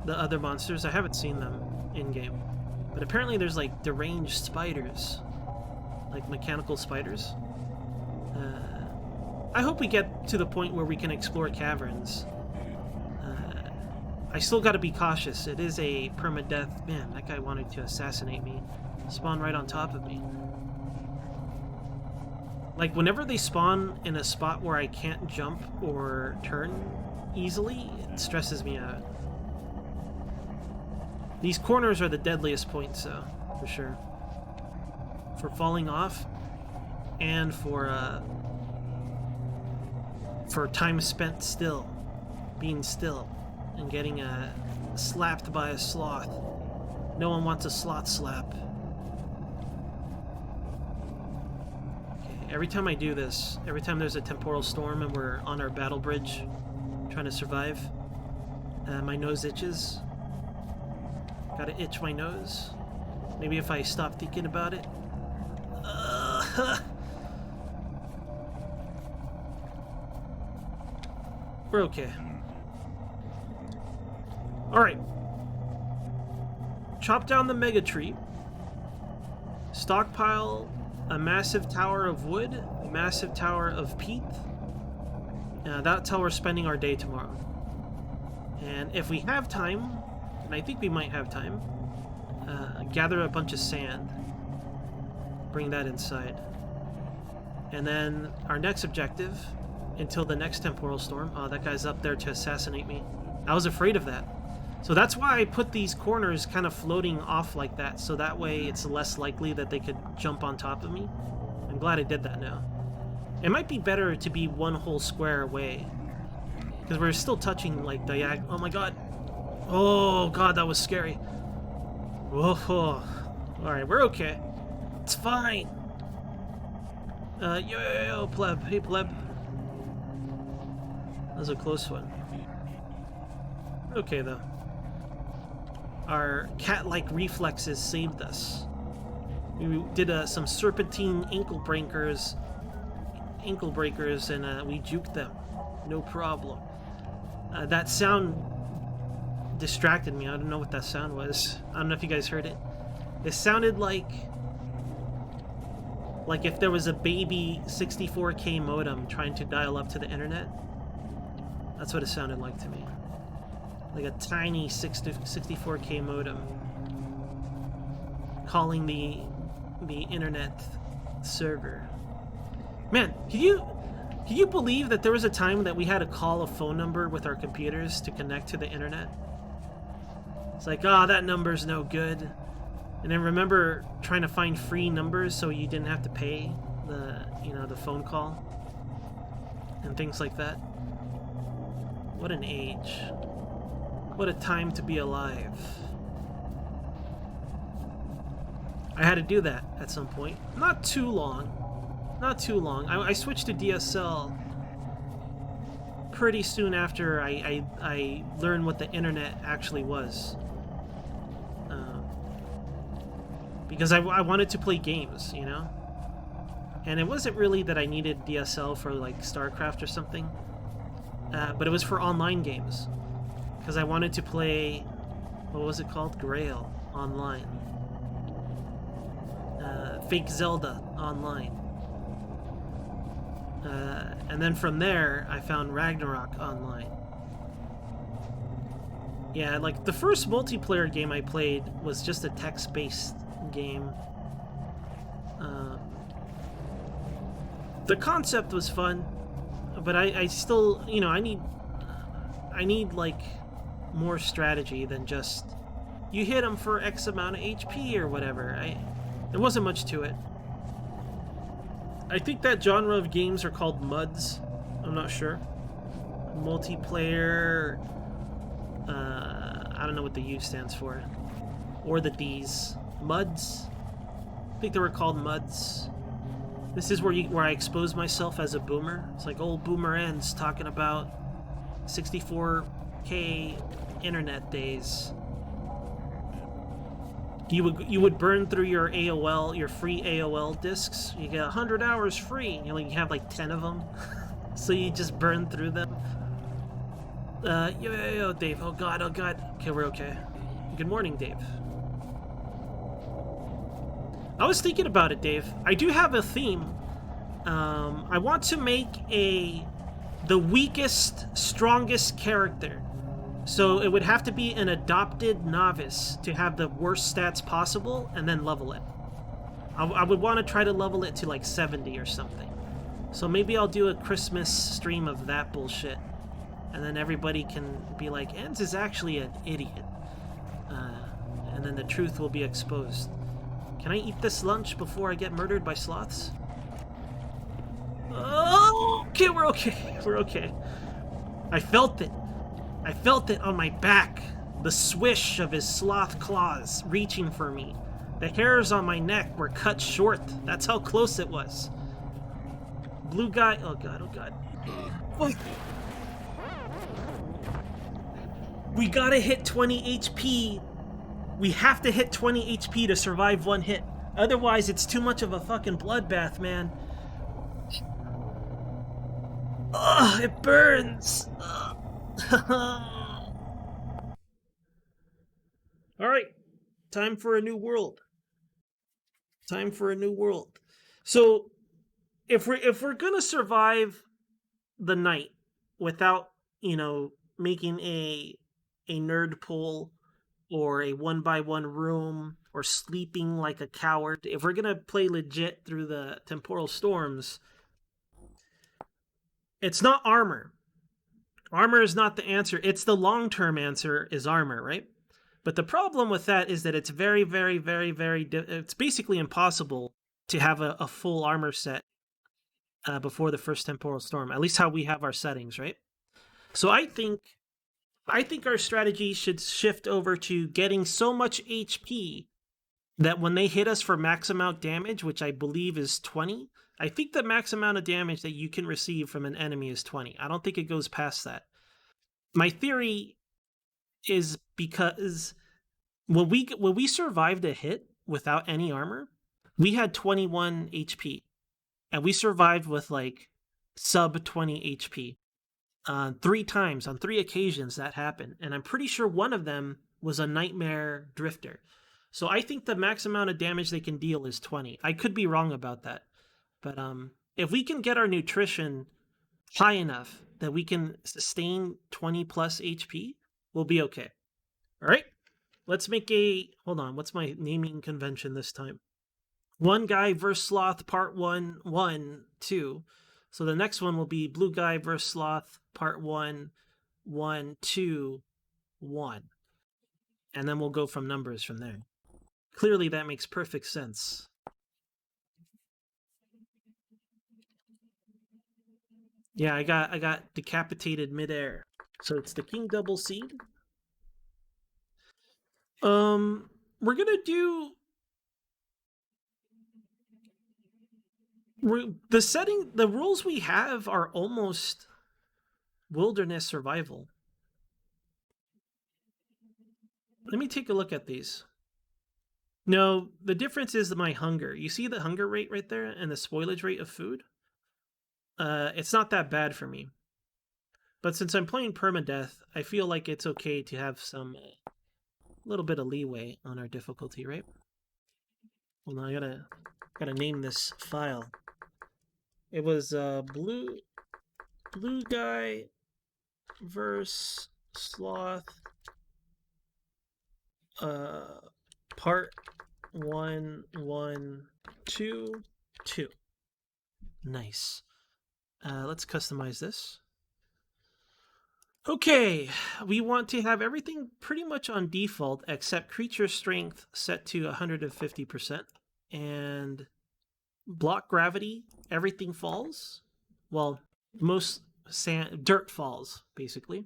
[SPEAKER 1] other monsters. I haven't seen them in-game. But apparently there's like deranged spiders. Like mechanical spiders. I hope we get to the point where we can explore caverns. I still gotta be cautious. It is a permadeath. Man, that guy wanted to assassinate me. Spawn right on top of me. Like, whenever they spawn in a spot where I can't jump or turn easily, it stresses me out. These corners are the deadliest points, though, for sure. For falling off, and for time spent still. Being still. And getting slapped by a sloth. No one wants a sloth slap. Okay, every time I do this, every time there's a temporal storm and we're on our battle bridge trying to survive, my nose itches. Gotta itch my nose. Maybe if I stop thinking about it. We're okay. Alright. Chop down the mega tree. Stockpile a massive tower of wood, a massive tower of peat. That's how we're spending our day tomorrow. And if we have time, and I think we might have time, gather a bunch of sand. Bring that inside. And then our next objective, until the next temporal storm. Oh, that guy's up there to assassinate me. I was afraid of that. So that's why I put these corners kind of floating off like that, so that way it's less likely that they could jump on top of me. I'm glad I did that now. It might be better to be one whole square away, because we're still touching, like, diagonal. Oh my god. Oh god, that was scary. Whoa. Alright, we're okay. It's fine. Yo, pleb. Hey, pleb. That was a close one. Okay, though. Our cat-like reflexes saved us. We did some serpentine ankle breakers, and we juked them. No problem. That sound distracted me. I don't know what that sound was. I don't know if you guys heard it. It sounded like if there was a baby 64K modem trying to dial up to the internet. That's what it sounded like to me. Like a tiny 64K modem calling the internet server. Man, can you believe that there was a time that we had to call a phone number with our computers to connect to the internet? It's like, oh, that number's no good. And then remember trying to find free numbers so you didn't have to pay the phone call and things like that. What an age. What a time to be alive. I had to do that at some point. Not too long. I switched to DSL pretty soon after I learned what the internet actually was. Because I wanted to play games, you know? And it wasn't really that I needed DSL for, like, StarCraft or something. But it was for online games. Because I wanted to play, what was it called? Grail online. Fake Zelda online. And then from there, I found Ragnarok online. Yeah, like, the first multiplayer game I played was just a text-based game. The concept was fun, but I still, you know, I need like more strategy than just you hit them for X amount of HP or whatever. There wasn't much to it. I think that genre of games are called MUDs. I'm not sure. Multiplayer. I don't know what the U stands for, or the D's. MUDs. I think they were called MUDs. This is where I expose myself as a boomer. It's like old boomer ends talking about 64K internet days. You would burn through your AOL, your free AOL discs. You get 100 hours free. You have like 10 of them, so you just burn through them. Yo, Dave. Oh god, oh god. Okay, we're okay. Good morning, Dave. I was thinking about it, Dave. I do have a theme. I want to make the weakest, strongest character. So it would have to be an adopted novice to have the worst stats possible, and then level it. I would want to try to level it to like 70 or something. So maybe I'll do a Christmas stream of that bullshit, and then everybody can be like, Enz is actually an idiot. And then the truth will be exposed. Can I eat this lunch before I get murdered by sloths? Oh, okay, we're okay. We're okay. I felt it. I felt it on my back. The swish of his sloth claws reaching for me. The hairs on my neck were cut short. That's how close it was. Blue guy. Oh god, oh god. Fuck. We gotta hit 20 HP. We have to hit 20 HP to survive one hit. Otherwise, it's too much of a fucking bloodbath, man. Ugh, it burns. Alright. Time for a new world. Time for a new world. So, if we're gonna survive the night without, making a nerd pool or a 1x1 room or sleeping like a coward, if we're gonna play legit through the temporal storms, it's not armor. Armor is not the answer. It's the long-term answer is armor, right? But the problem with that is that it's very, very, very, very... it's basically impossible to have a full armor set before the first temporal storm. At least how we have our settings, right? So I think our strategy should shift over to getting so much HP that when they hit us for max amount damage, which I believe is 20, I think the max amount of damage that you can receive from an enemy is 20. I don't think it goes past that. My theory is because when we survived a hit without any armor, we had 21 HP, and we survived with like sub 20 HP. 3 times on 3 occasions that happened, and I'm pretty sure one of them was a nightmare drifter. So I think the max amount of damage they can deal is 20. I could be wrong about that, but if we can get our nutrition high enough that we can sustain 20 plus HP, we'll be okay. All right, let's make hold on, what's my naming convention this time? One Guy vs. Sloth Part 1, 1, 2. So the next one will be Blue Guy vs. Sloth Part 1, 1, 2, 1. And then we'll go from numbers from there. Clearly that makes perfect sense. Yeah, I got decapitated midair. So it's the King Double Seed. We're gonna do the rules we have are almost wilderness survival. Let me take a look at these. No, the difference is my hunger. You see the hunger rate right there and the spoilage rate of food? It's not that bad for me. But since I'm playing Permadeath, I feel like it's okay to have some little bit of leeway on our difficulty, right? Well, now I gotta name this file. It was blue guy versus sloth part 1, 1, 2, 2. Nice. Let's customize this. Okay, we want to have everything pretty much on default except creature strength set to 150%, and block gravity, everything falls. Well, most dirt falls, basically.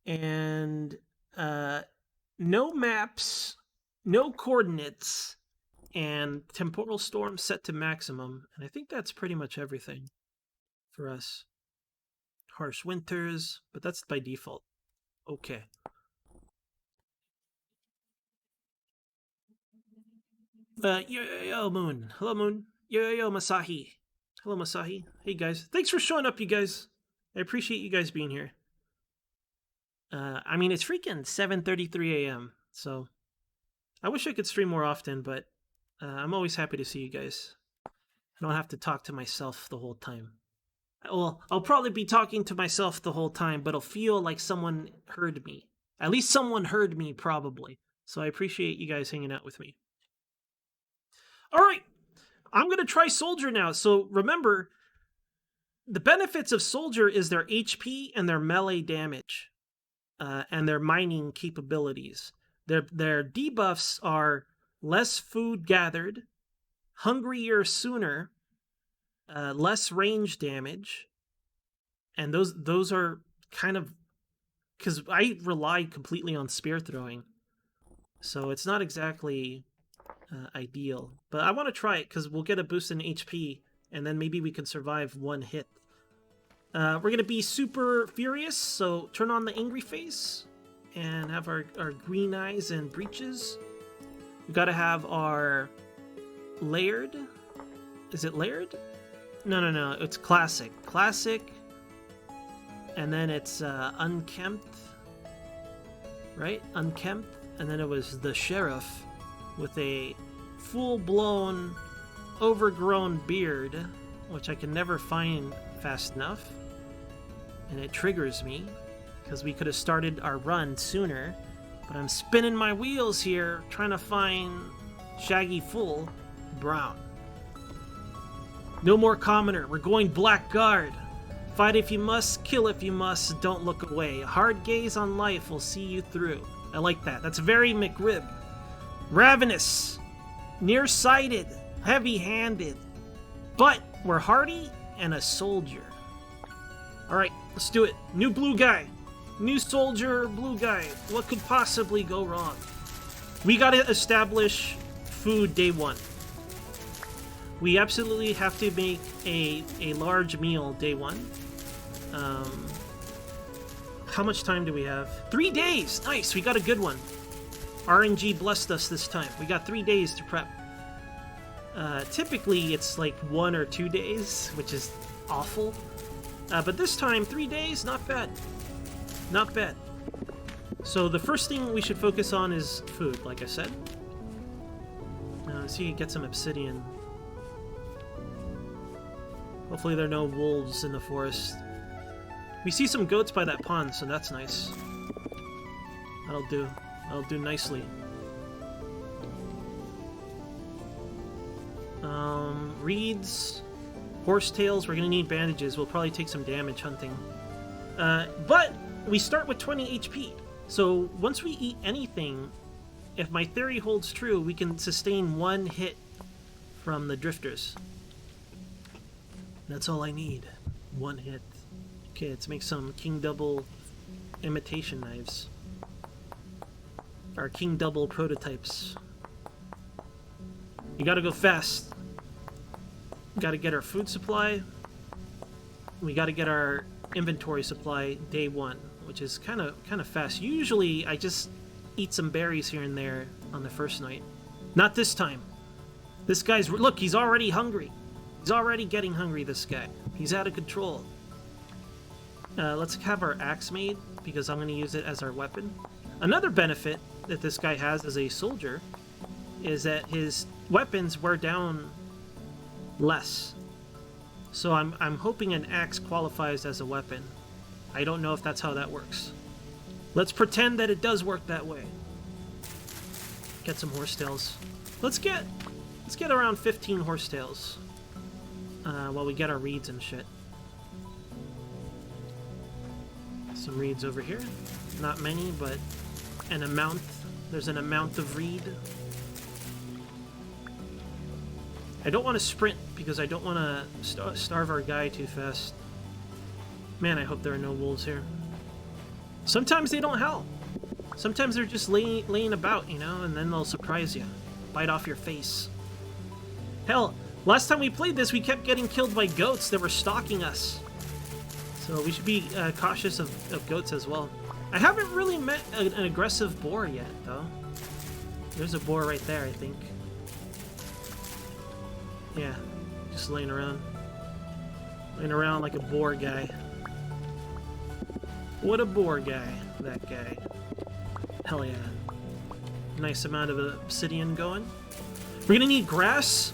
[SPEAKER 1] And no maps, no coordinates, and temporal storm set to maximum. And I think that's pretty much everything for us. Harsh winters, but that's by default. Okay. Yo, Moon. Hello, Moon. Yo, Masahi. Hello, Masahi. Hey, guys. Thanks for showing up, you guys. I appreciate you guys being here. I mean, it's freaking 7:33 a.m., so I wish I could stream more often, but I'm always happy to see you guys. I don't have to talk to myself the whole time. Well, I'll probably be talking to myself the whole time, but it'll feel like someone heard me. At least someone heard me, probably. So I appreciate you guys hanging out with me. All right, I'm going to try Soldier now. So remember, the benefits of Soldier is their HP and their melee damage, and their mining capabilities. Their debuffs are less food gathered, hungrier sooner, less range damage, and those are kind of, because I rely completely on spear throwing, so it's not exactly ideal. But I want to try it because we'll get a boost in HP, and then maybe we can survive one hit. We're gonna be super furious, so turn on the angry face and have our green eyes and breeches. We gotta have our layered. Is it layered? No. It's classic. Classic. And then it's unkempt. Right? Unkempt. And then it was the sheriff with a full-blown, overgrown beard, which I can never find fast enough. And it triggers me, because we could have started our run sooner. But I'm spinning my wheels here, trying to find Shaggy Full Brown. No more commoner, we're going blackguard. Fight if you must, kill if you must, don't look away. A hard gaze on life will see you through. I like that. That's very McRib. Ravenous, nearsighted, heavy-handed. But we're hardy and a soldier. Alright, let's do it. New blue guy. New soldier, blue guy. What could possibly go wrong? We gotta establish food day one. We absolutely have to make a large meal day one. How much time do we have? 3 days! Nice, we got a good one. RNG blessed us this time. We got 3 days to prep. Typically, it's like 1 or 2 days, which is awful. But this time, 3 days, not bad. Not bad. So the first thing we should focus on is food, like I said. So you can get some obsidian. Hopefully there are no wolves in the forest. We see some goats by that pond, so that's nice. That'll do. That'll do nicely. Reeds, horsetails. We're gonna need bandages. We'll probably take some damage hunting. But we start with 20 HP. So once we eat anything, if my theory holds true, we can sustain 1 hit from the drifters. That's all I need. 1 hit. Okay, let's make some King Double imitation knives. Our King Double prototypes. You gotta go fast. We gotta get our food supply. We gotta get our inventory supply day one, which is kind of fast. Usually, I just eat some berries here and there on the first night. Not this time. This guy's... Look, he's already hungry. He's already getting hungry, this guy. He's out of control. Let's have our axe made, because I'm going to use it as our weapon. Another benefit that this guy has as a soldier is that his weapons wear down less. So I'm hoping an axe qualifies as a weapon. I don't know if that's how that works. Let's pretend that it does work that way. Get some horsetails. Let's get around 15 horsetails. While we get our reeds and shit. Some reeds over here. Not many, but an amount. There's an amount of reed. I don't want to sprint because I don't want to starve our guy too fast. Man, I hope there are no wolves here. Sometimes they don't howl. Sometimes they're just laying about, you know, and then they'll surprise you. Bite off your face. Hell, last time we played this, we kept getting killed by goats that were stalking us. So we should be cautious of goats as well. I haven't really met an aggressive boar yet, though. There's a boar right there, I think. Yeah, just laying around. Laying around like a boar guy. What a boar guy, that guy. Hell yeah. Nice amount of obsidian going. We're gonna need grass.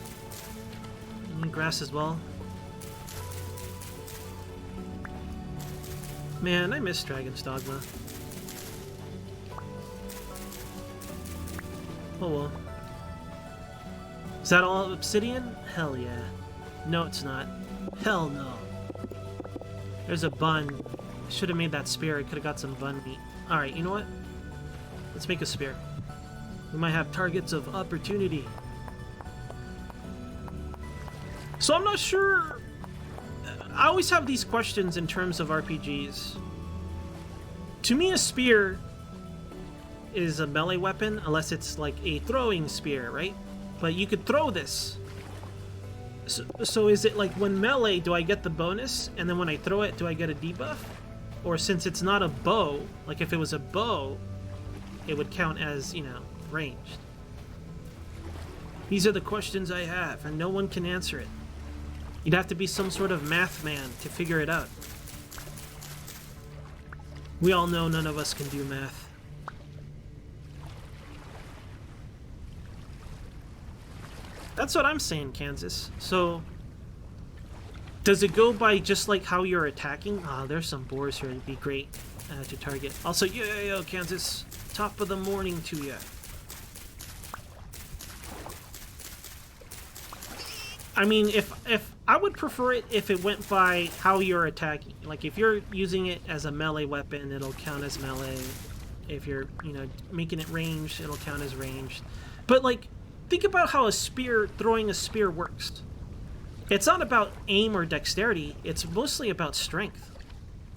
[SPEAKER 1] We need grass as well. Man, I miss Dragon's Dogma. Oh well. Is that all obsidian? Hell yeah. No, it's not. Hell no. There's a bun. I should have made that spear. I could have got some bun meat. Alright, you know what? Let's make a spear. We might have targets of opportunity. So I'm not sure... I always have these questions in terms of RPGs. To me, a spear is a melee weapon, unless it's like a throwing spear, right? But you could throw this. So is it like when melee, do I get the bonus? And then when I throw it, do I get a debuff? Or since it's not a bow, like if it was a bow, it would count as, you know, ranged. These are the questions I have, and no one can answer it. You'd have to be some sort of math man to figure it out. We all know none of us can do math. That's what I'm saying, Kansas. So, does it go by just like how you're attacking? Ah, there's some boars here. It'd be great to target. Also, yo, Kansas. Top of the morning to ya. I mean, if I would prefer it if it went by how you're attacking. Like, if you're using it as a melee weapon, it'll count as melee. If you're, you know, making it ranged, it'll count as ranged. But, like, think about how throwing a spear works. It's not about aim or dexterity. It's mostly about strength.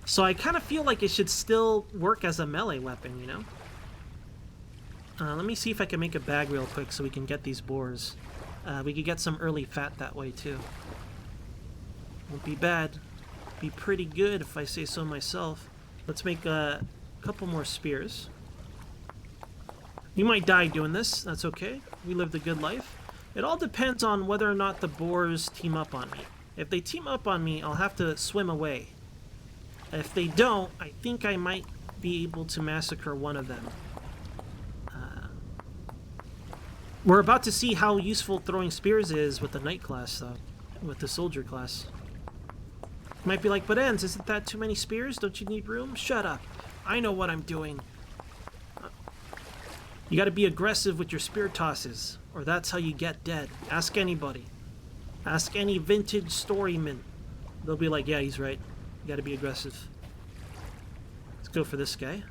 [SPEAKER 1] So I kind of feel like it should still work as a melee weapon, you know? Let me see if I can make a bag real quick so we can get these boars. We could get some early fat that way, too. Won't be bad. Be pretty good, if I say so myself. Let's make a couple more spears. You might die doing this. That's okay. We lived a good life. It all depends on whether or not the boars team up on me. If they team up on me, I'll have to swim away. If they don't, I think I might be able to massacre one of them. We're about to see how useful throwing spears is with the knight class, though. With the soldier class. You might be like, but Enz, isn't that too many spears? Don't you need room? Shut up. I know what I'm doing. You gotta be aggressive with your spear tosses, or that's how you get dead. Ask anybody. Ask any vintage storyman. They'll be like, yeah, he's right. You gotta be aggressive. Let's go for this guy.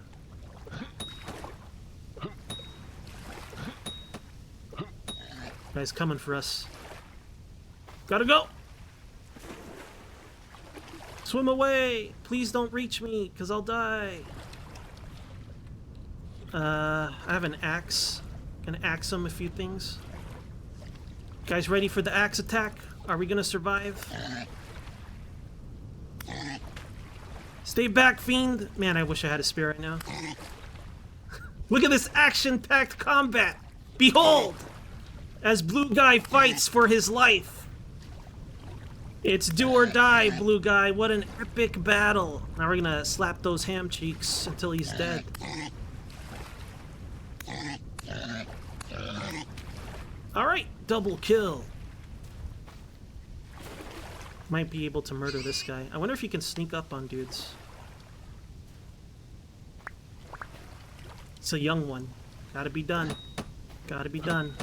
[SPEAKER 1] Guy's coming for us. Gotta go! Swim away! Please don't reach me, because I'll die. I have an axe. Gonna axe him a few things. Guys ready for the axe attack? Are we gonna survive? Stay back, fiend! Man, I wish I had a spear right now. Look at this action-packed combat! Behold! As Blue Guy fights for his life. It's do or die, Blue Guy. What an epic battle. Now we're gonna slap those ham cheeks until he's dead. Alright, double kill. Might be able to murder this guy. I wonder if he can sneak up on dudes. It's a young one. Gotta be done. Gotta be done.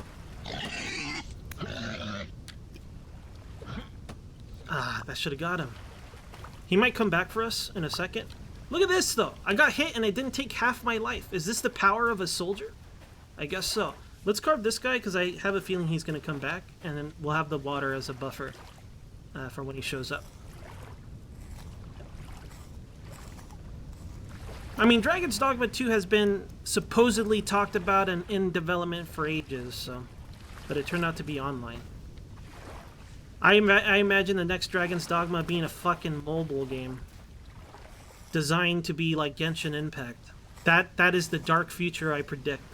[SPEAKER 1] Ah, that should have got him. He might come back for us in a second. Look at this, though. I got hit and I didn't take half my life. Is this the power of a soldier? I guess so. Let's carve this guy because I have a feeling he's going to come back. And then we'll have the water as a buffer for when he shows up. I mean, Dragon's Dogma 2 has been supposedly talked about and in development for ages, so... But it turned out to be online. I imagine the next Dragon's Dogma being a fucking mobile game. Designed to be like Genshin Impact. That is the dark future I predict.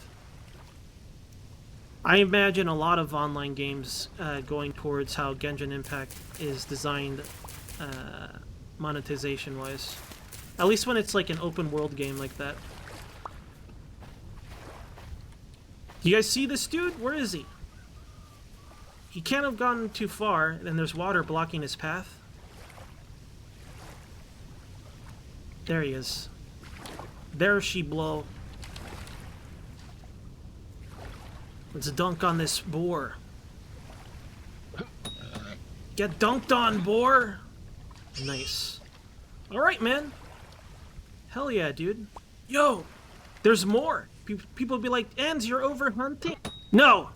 [SPEAKER 1] I imagine a lot of online games going towards how Genshin Impact is designed monetization-wise. At least when it's like an open-world game like that. Do you guys see this dude? Where is he? He can't have gone too far, and there's water blocking his path. There he is. There she blow. Let's dunk on this boar. Get dunked on, boar! Nice. Alright, man. Hell yeah, dude. Yo! There's more! People be like, "Ans, you're over hunting?" No!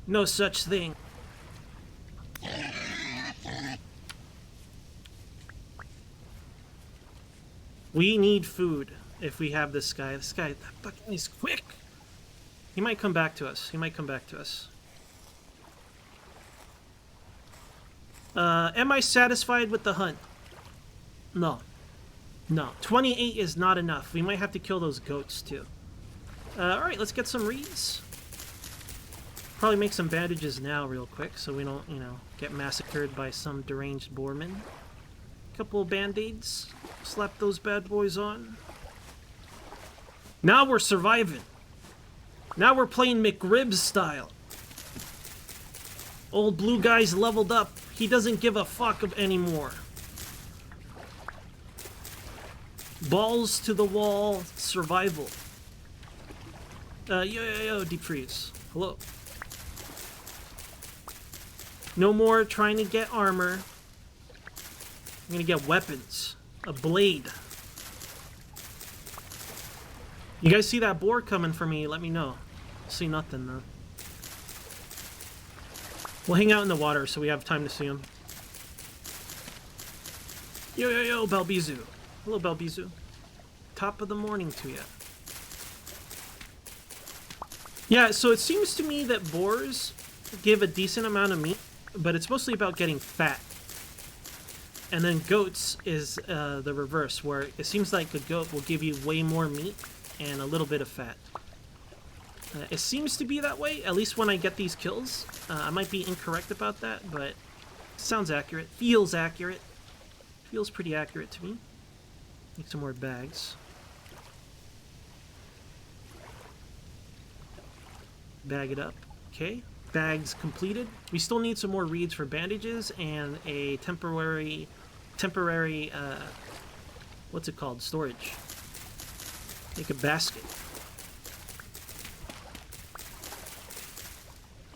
[SPEAKER 1] No such thing. We need food if we have this guy. This guy, that fucking is quick! He might come back to us. He might come back to us. Am I satisfied with the hunt? No. No. 28 is not enough. We might have to kill those goats, too. Alright, let's get some reeds. Probably make some bandages now real quick so we don't, you know, get massacred by some deranged boarman. Couple of band-aids. Slap those bad boys on. Now we're surviving. Now we're playing McRibs style. Old blue guy's leveled up. He doesn't give a fuck anymore. Balls to the wall survival. Yo, deep freeze. Hello. No more trying to get armor. I'm gonna get weapons. A blade. You guys see that boar coming for me? Let me know. See nothing though. We'll hang out in the water so we have time to see him. Yo, Belbizu. Hello, Belbizu. Top of the morning to ya. Yeah, so it seems to me that boars give a decent amount of meat, but it's mostly about getting fat. And then goats is the reverse, where it seems like a goat will give you way more meat and a little bit of fat. It seems to be that way, at least when I get these kills. I might be incorrect about that, but sounds accurate. Feels accurate. Feels pretty accurate to me. Make some more bags. Bag it up. Okay. Bags completed. We still need some more reeds for bandages and a temporary, what's it called? Storage. Make a basket.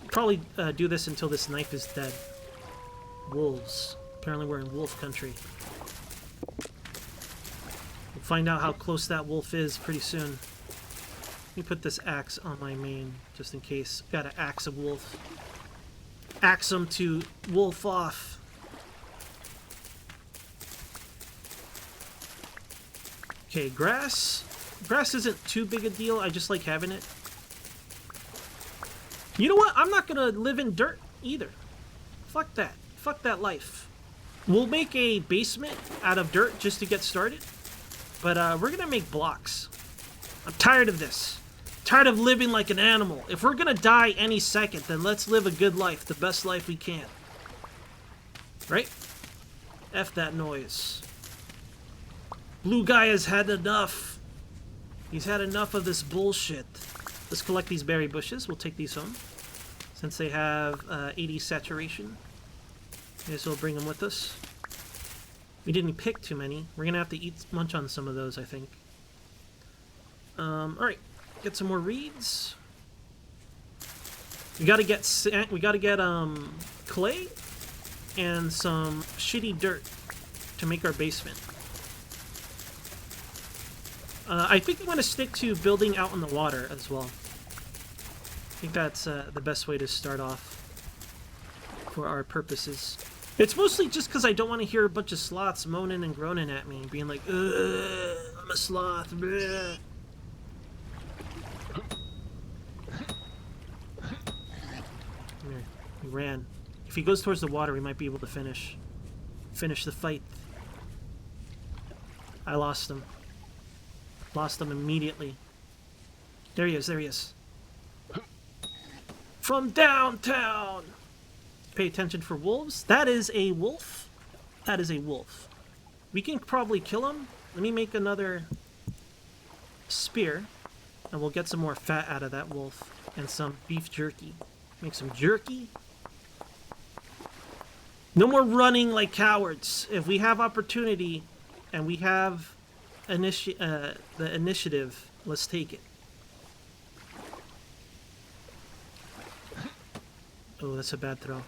[SPEAKER 1] Probably do this until this knife is dead. Wolves. Apparently we're in wolf country. We'll find out how close that wolf is pretty soon. Let me put this axe on my main, just in case. Gotta axe a wolf. Axe him to wolf off. Okay, grass. Grass isn't too big a deal, I just like having it. You know what? I'm not gonna live in dirt either. Fuck that. Fuck that life. We'll make a basement out of dirt just to get started. But we're gonna make blocks. I'm tired of this. Tired of living like an animal. If we're gonna die any second, then let's live a good life, the best life we can. Right? F that noise. Blue guy has had enough. He's had enough of this bullshit. Let's collect these berry bushes. We'll take these home. Since they have 80 saturation. Guess we'll bring them with us. We didn't pick too many. We're gonna have to munch on some of those, I think. Alright. Get some more reeds. We gotta get clay and some shitty dirt to make our basement. I think I'm gonna stick to building out in the water as well. I think that's the best way to start off for our purposes. It's mostly just because I don't want to hear a bunch of sloths moaning and groaning at me, being like, "Ugh, I'm a sloth." Bleh. Come here. He ran. If he goes towards the water, we might be able to finish the fight. I lost him. Lost him immediately. There he is, there he is. From downtown! Pay attention for wolves. That is a wolf. That is a wolf. We can probably kill him. Let me make another spear. And we'll get some more fat out of that wolf. And some beef jerky. Make some jerky. No more running like cowards. If we have opportunity and we have the initiative, let's take it. Oh, that's a bad throw.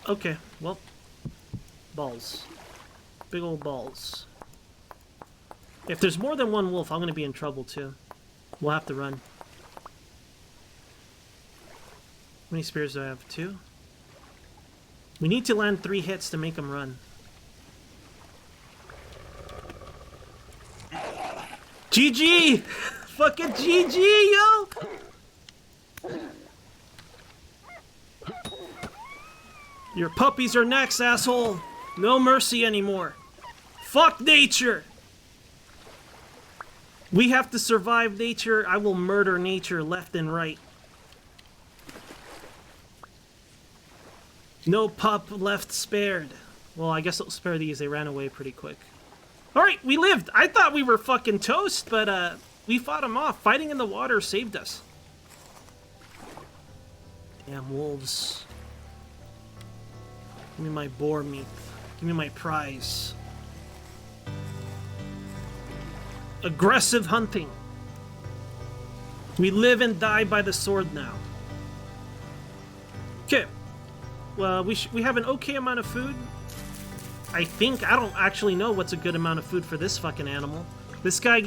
[SPEAKER 1] Okay, well, balls. Big old balls. If there's more than one wolf, I'm going to be in trouble too. We'll have to run. How many spears do I have? 2? We need to land 3 hits to make them run. GG! Fucking GG, yo! Your puppies are next, asshole! No mercy anymore. Fuck nature! We have to survive nature. I will murder nature left and right. No pup left spared. Well, I guess I'll spare these. They ran away pretty quick. Alright, we lived. I thought we were fucking toast, but we fought them off. Fighting in the water saved us. Damn wolves. Give me my boar meat. Give me my prize. Aggressive hunting. We live and die by the sword now. Okay. Well, we have an okay amount of food. I think. I don't actually know what's a good amount of food for this fucking animal. This guy...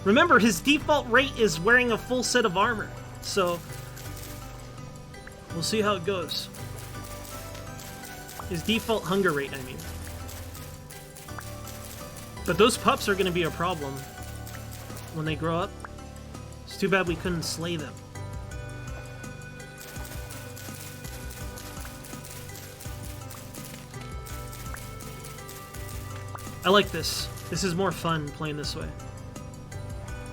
[SPEAKER 1] Remember, his default rate is wearing a full set of armor. So... we'll see how it goes. His default hunger rate, I mean. But those pups are going to be a problem when they grow up. It's too bad we couldn't slay them. I like this. This is more fun playing this way.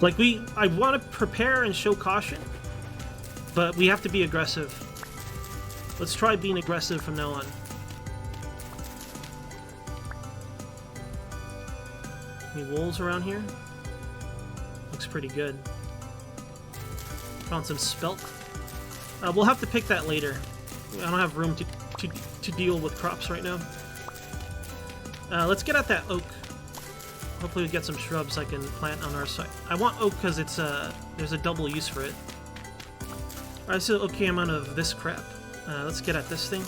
[SPEAKER 1] Like, I want to prepare and show caution, but we have to be aggressive. Let's try being aggressive from now on. Any wolves around here? Looks pretty good. Found some spelt. We'll have to pick that later. I don't have room to deal with crops right now. Let's get at that oak. Hopefully we get some shrubs I can plant on our side. I want oak because it's there's a double use for it. Alright, so okay amount of this crap. Let's get at this thing.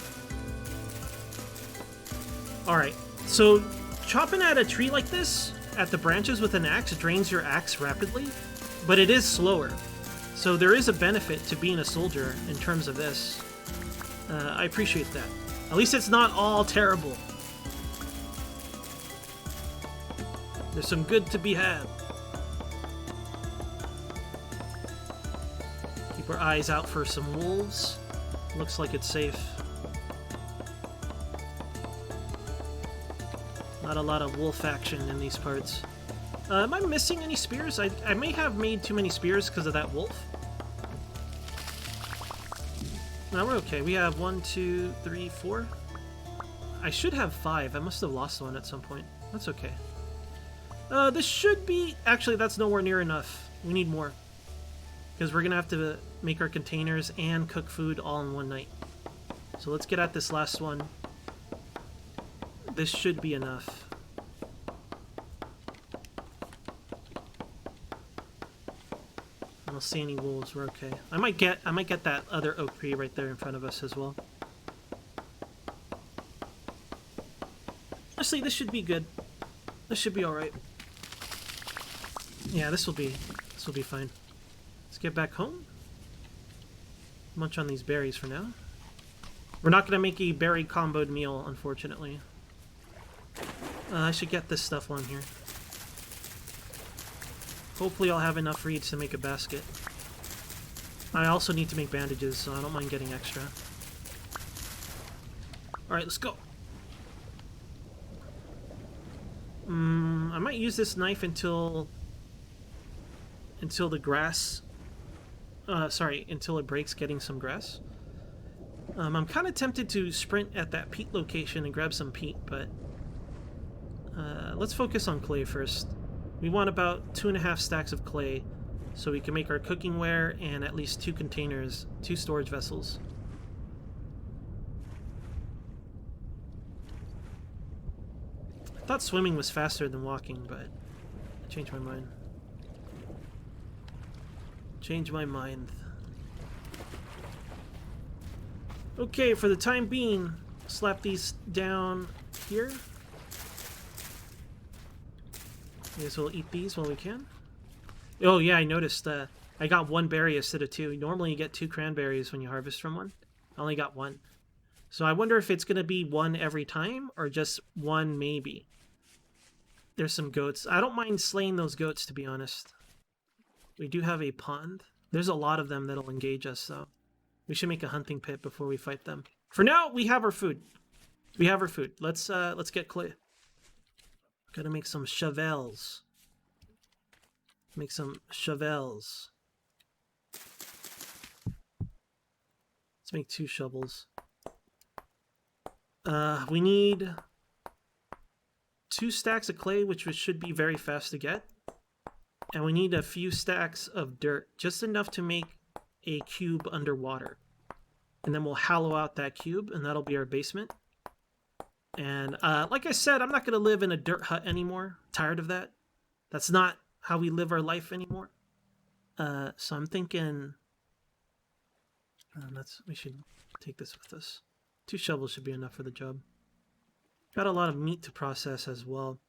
[SPEAKER 1] Alright, so chopping at a tree like this, at the branches with an axe, drains your axe rapidly, but it is slower. So there is a benefit to being a soldier in terms of this. I appreciate that. At least it's not all terrible. There's some good to be had. Keep our eyes out for some wolves. Looks like it's safe. Not a lot of wolf action in these parts. Am I missing any spears? I may have made too many spears because of that wolf. No, we're okay. We have 1, 2, 3, 4. I should have 5. I must have lost one at some point. That's okay. This should be... Actually, that's nowhere near enough. We need more. Because we're going to have to make our containers and cook food all in one night. So let's get at this last one. This should be enough. I don't see any wolves. We're okay. I might get that other oak tree right there in front of us as well. Honestly, this should be good. This should be all right. Yeah, this will be fine. Let's get back home. Munch on these berries for now. We're not going to make a berry comboed meal, unfortunately. I should get this stuff on here. Hopefully I'll have enough reeds to make a basket. I also need to make bandages, so I don't mind getting extra. Alright, let's go. I might use this knife until the grass Sorry, until it breaks, getting some grass. I'm kind of tempted to sprint at that peat location and grab some peat, but let's focus on clay first. We want about 2.5 stacks of clay so we can make our cooking ware and at least 2 containers, 2 storage vessels. I thought swimming was faster than walking, but I changed my mind. Change my mind. Okay, for the time being, slap these down here. I guess we'll eat these while we can. Oh yeah, I noticed I got 1 berry instead of 2. Normally you get 2 cranberries when you harvest from one. I only got 1. So I wonder if it's going to be 1 every time or just 1 maybe. There's some goats. I don't mind slaying those goats, to be honest. We do have a pond. There's a lot of them that'll engage us, though. We should make a hunting pit before we fight them. For now, we have our food. We have our food. Let's get clay. Gotta make some shovels. Make some shovels. Let's make 2 shovels. We need 2 stacks of clay, which should be very fast to get. And we need a few stacks of dirt, just enough to make a cube underwater. And then we'll hollow out that cube, and that'll be our basement. And like I said, I'm not going to live in a dirt hut anymore. Tired of that. That's not how we live our life anymore. So I'm thinking we should take this with us. 2 shovels should be enough for the job. Got a lot of meat to process as well.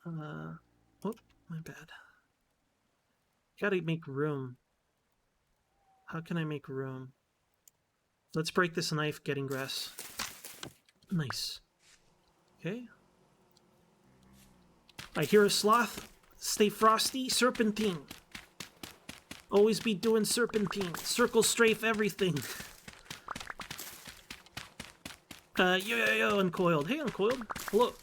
[SPEAKER 1] Oh, my bad. Gotta make room. How can I make room? Let's break this knife getting grass. Nice. Okay. I hear a sloth. Stay frosty. Serpentine. Always be doing serpentine. Circle strafe everything. Yo, Uncoiled. Hey, Uncoiled. Hello.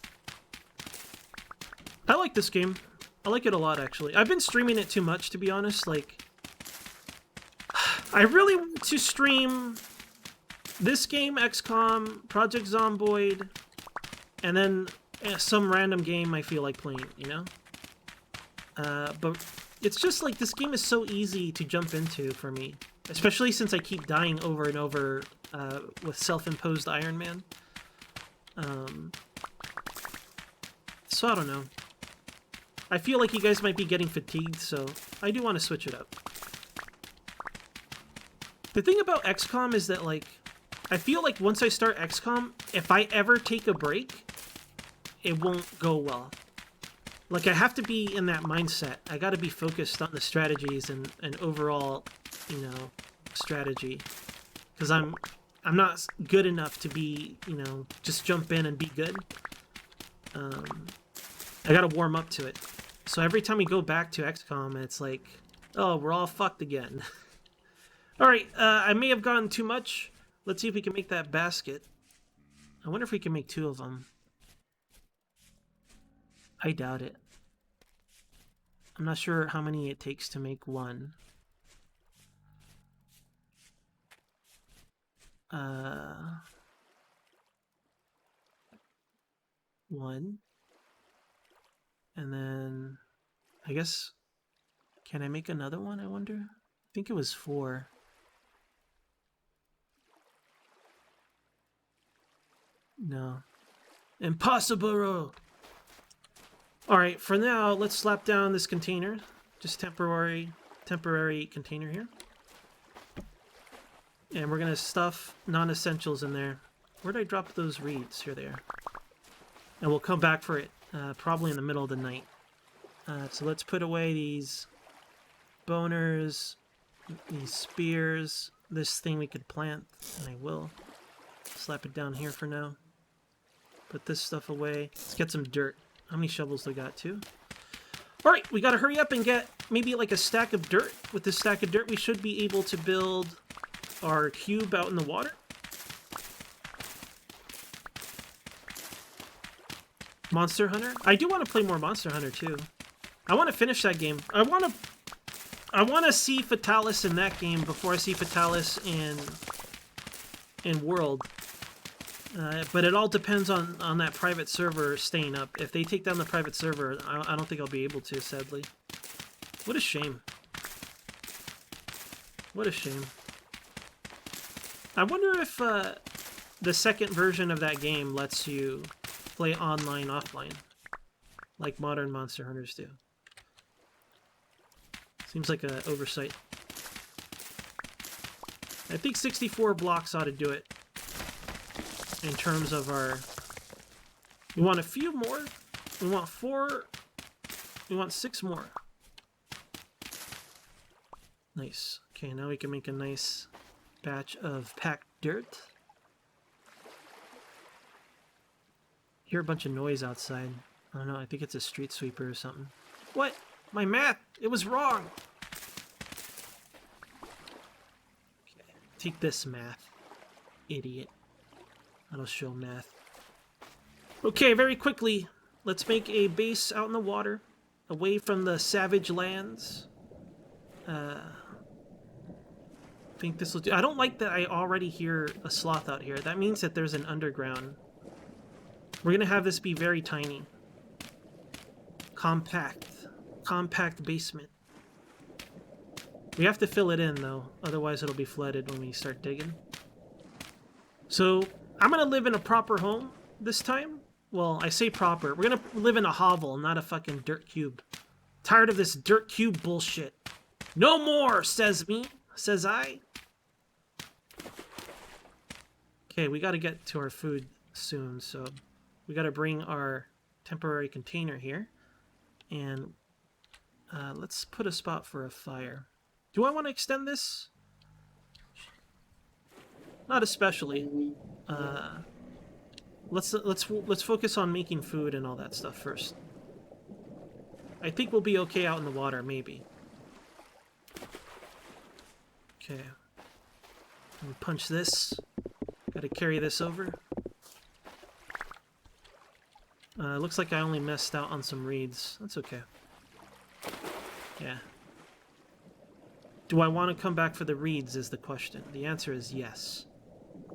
[SPEAKER 1] I like this game. I like it a lot, actually. I've been streaming it too much, to be honest. Like, I really want to stream this game, XCOM, Project Zomboid, and then some random game I feel like playing, you know? But it's just like, this game is so easy to jump into for me. Especially since I keep dying over and over with self-imposed Iron Man. So I don't know. I feel like you guys might be getting fatigued, so I do want to switch it up. The thing about XCOM is that, like, I feel like once I start XCOM, if I ever take a break, it won't go well. Like, I have to be in that mindset. I gotta be focused on the strategies and overall, you know, strategy. Because I'm not good enough to be, you know, just jump in and be good. I gotta warm up to it. So every time we go back to XCOM, it's like, oh, we're all fucked again. Alright, I may have gone too much. Let's see if we can make that basket. I wonder if we can make 2 of them. I doubt it. I'm not sure how many it takes to make 1. One. And then, I guess, can I make another one, I wonder? I think it was 4. No. Impossible! Alright, for now, let's slap down this container. Just temporary container here. And we're gonna stuff non-essentials in there. Where'd I drop those reeds? Here they are. And we'll come back for it, probably in the middle of the night. So let's put away these boners, these spears, this thing we could plant, and I will. Slap it down here for now. Put this stuff away. Let's get some dirt. How many shovels do we got? 2? Alright, we gotta hurry up and get maybe like a stack of dirt. With this stack of dirt, we should be able to build our cube out in the water. Monster Hunter? I do want to play more Monster Hunter too. I want to finish that game. I want I want to see Fatalis in that game before I see Fatalis in World. But it all depends on that private server staying up. If they take down the private server, I don't think I'll be able to, sadly. What a shame. What a shame. I wonder if the second version of that game lets you play online, offline, like modern Monster Hunters do. Seems like an oversight. I think 64 blocks ought to do it. In terms of our... We want a few more. We want 4. We want 6 more. Nice. Okay, now we can make a nice batch of packed dirt. Hear a bunch of noise outside. I don't know, I think it's a street sweeper or something. What? My math! It was wrong! Okay, take this, math. Idiot. That'll show math. Okay, very quickly, let's make a base out in the water, away from the savage lands. I think this will do. I don't like that I already hear a sloth out here. That means that there's an underground. We're gonna have this be very tiny. Compact. Compact basement. We have to fill it in, though. Otherwise, it'll be flooded when we start digging. So... I'm gonna live in a proper home this time. Well, I say proper. We're gonna live in a hovel, not a fucking dirt cube. Tired of this dirt cube bullshit. No more, says me. Says I. Okay, we gotta get to our food soon, so we gotta bring our temporary container here. And let's put a spot for a fire. Do I want to extend this? Not especially. Let's focus on making food and all that stuff first. I think we'll be okay out in the water, maybe. Okay. Let me punch this. Gotta carry this over. Looks like I only messed out on some reeds. That's okay. Yeah. Do I want to come back for the reeds is the question. The answer is yes.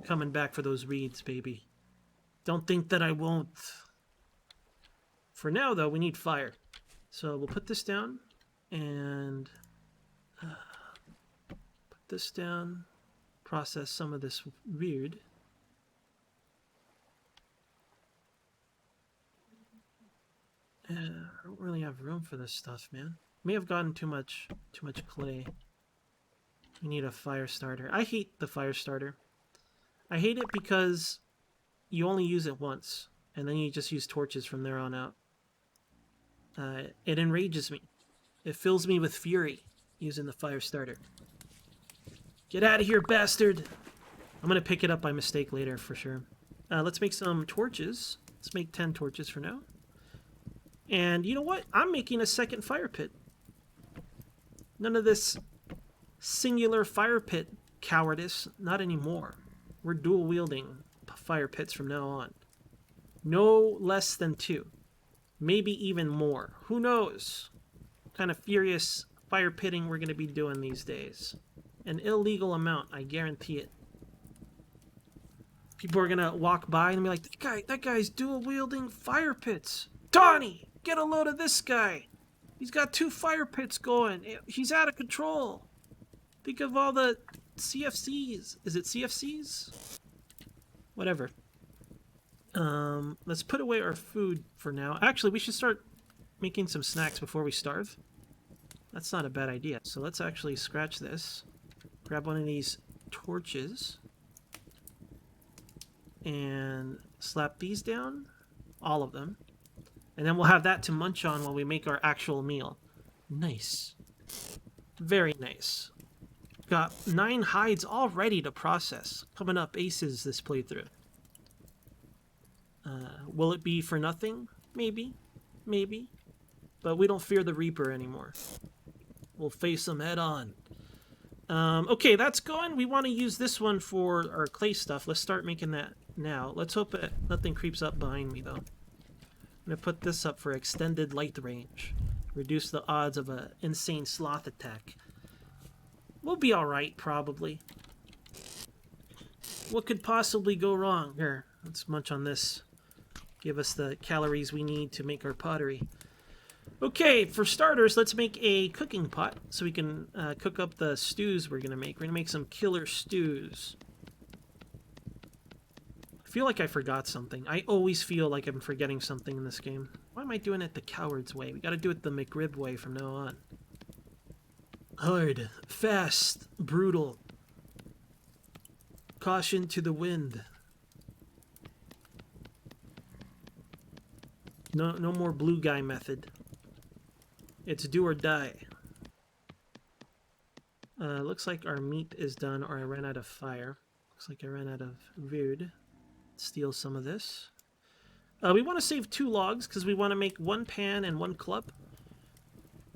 [SPEAKER 1] Coming back for those reeds, baby. Don't think that I won't. For now, though, we need fire. So we'll put this down and put this down. Process some of this weird. I don't really have room for this stuff, man. May have gotten too much clay. We need a fire starter. I hate the fire starter. I hate it because you only use it once, and then you just use torches from there on out. It enrages me. It fills me with fury, using the fire starter. Get out of here, bastard! I'm gonna pick it up by mistake later, for sure. Let's make some torches. Let's make 10 torches for now. And you know what? I'm making a second fire pit. None of this singular fire pit cowardice. Not anymore. We're dual-wielding fire pits from now on. No less than 2. Maybe even more. Who knows? What kind of furious fire pitting we're going to be doing these days. An illegal amount, I guarantee it. People are going to walk by and be like, that guy's dual-wielding fire pits. Donnie, get a load of this guy. He's got 2 fire pits going. He's out of control. Think of all the CFCs. Is it CFCs? Whatever. Let's put away our food for now. Actually, we should start making some snacks before we starve. That's not a bad idea. So let's actually scratch this. Grab one of these torches. And slap these down. All of them. And then we'll have that to munch on while we make our actual meal. Nice. Very nice. Got 9 hides all ready to process. Coming up aces this playthrough. Will it be for nothing? Maybe. Maybe. But we don't fear the Reaper anymore. We'll face him head on. Okay, that's going. We want to use this one for our clay stuff. Let's start making that now. Let's hope that nothing creeps up behind me, though. I'm going to put this up for extended light range. Reduce the odds of an insane sloth attack. We'll be alright, probably. What could possibly go wrong? Here, let's munch on this. Give us the calories we need to make our pottery. Okay, for starters, let's make a cooking pot so we can cook up the stews we're going to make. We're going to make some killer stews. I feel like I forgot something. I always feel like I'm forgetting something in this game. Why am I doing it the coward's way? We got to do it the McRib way from now on. Hard, fast, brutal. Caution to the wind. No more blue guy method. It's do or die. Looks like our meat is done, or I ran out of fire. Looks like I ran out of wood. Steal some of this. We want to save 2 logs because we want to make 1 pan and 1 club.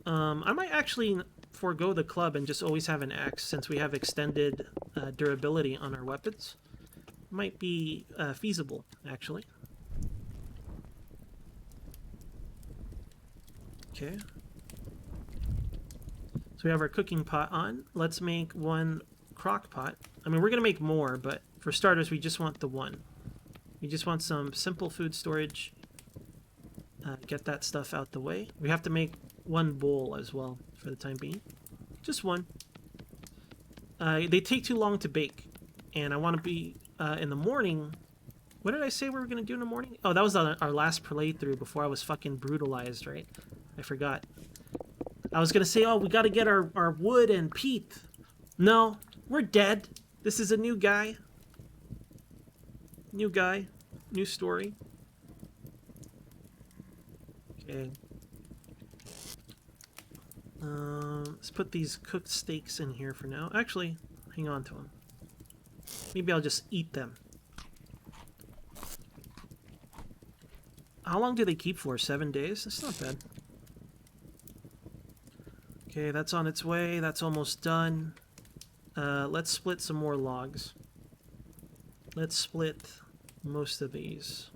[SPEAKER 1] I might actually forego the club and just always have an axe since we have extended durability on our weapons. Might be feasible, actually. Okay. So we have our cooking pot on. Let's make 1 crock pot. I mean, we're going to make more, but for starters, we just want the 1. We just want some simple food storage. Get that stuff out the way. We have to make 1 bowl as well for the time being. Just 1. They take too long to bake. And I want to be in the morning. What did I say we were going to do in the morning? Oh, that was our last playthrough before I was fucking brutalized, right? I forgot. I was going to say, oh, we got to get our wood and peat. No, we're dead. This is a new guy. New guy. New story. Okay. Let's put these cooked steaks in here for now. Actually, hang on to them. Maybe I'll just eat them. How long do they keep for? 7 days? That's not bad. Okay, that's on its way. That's almost done. Let's split some more logs. Let's split most of these.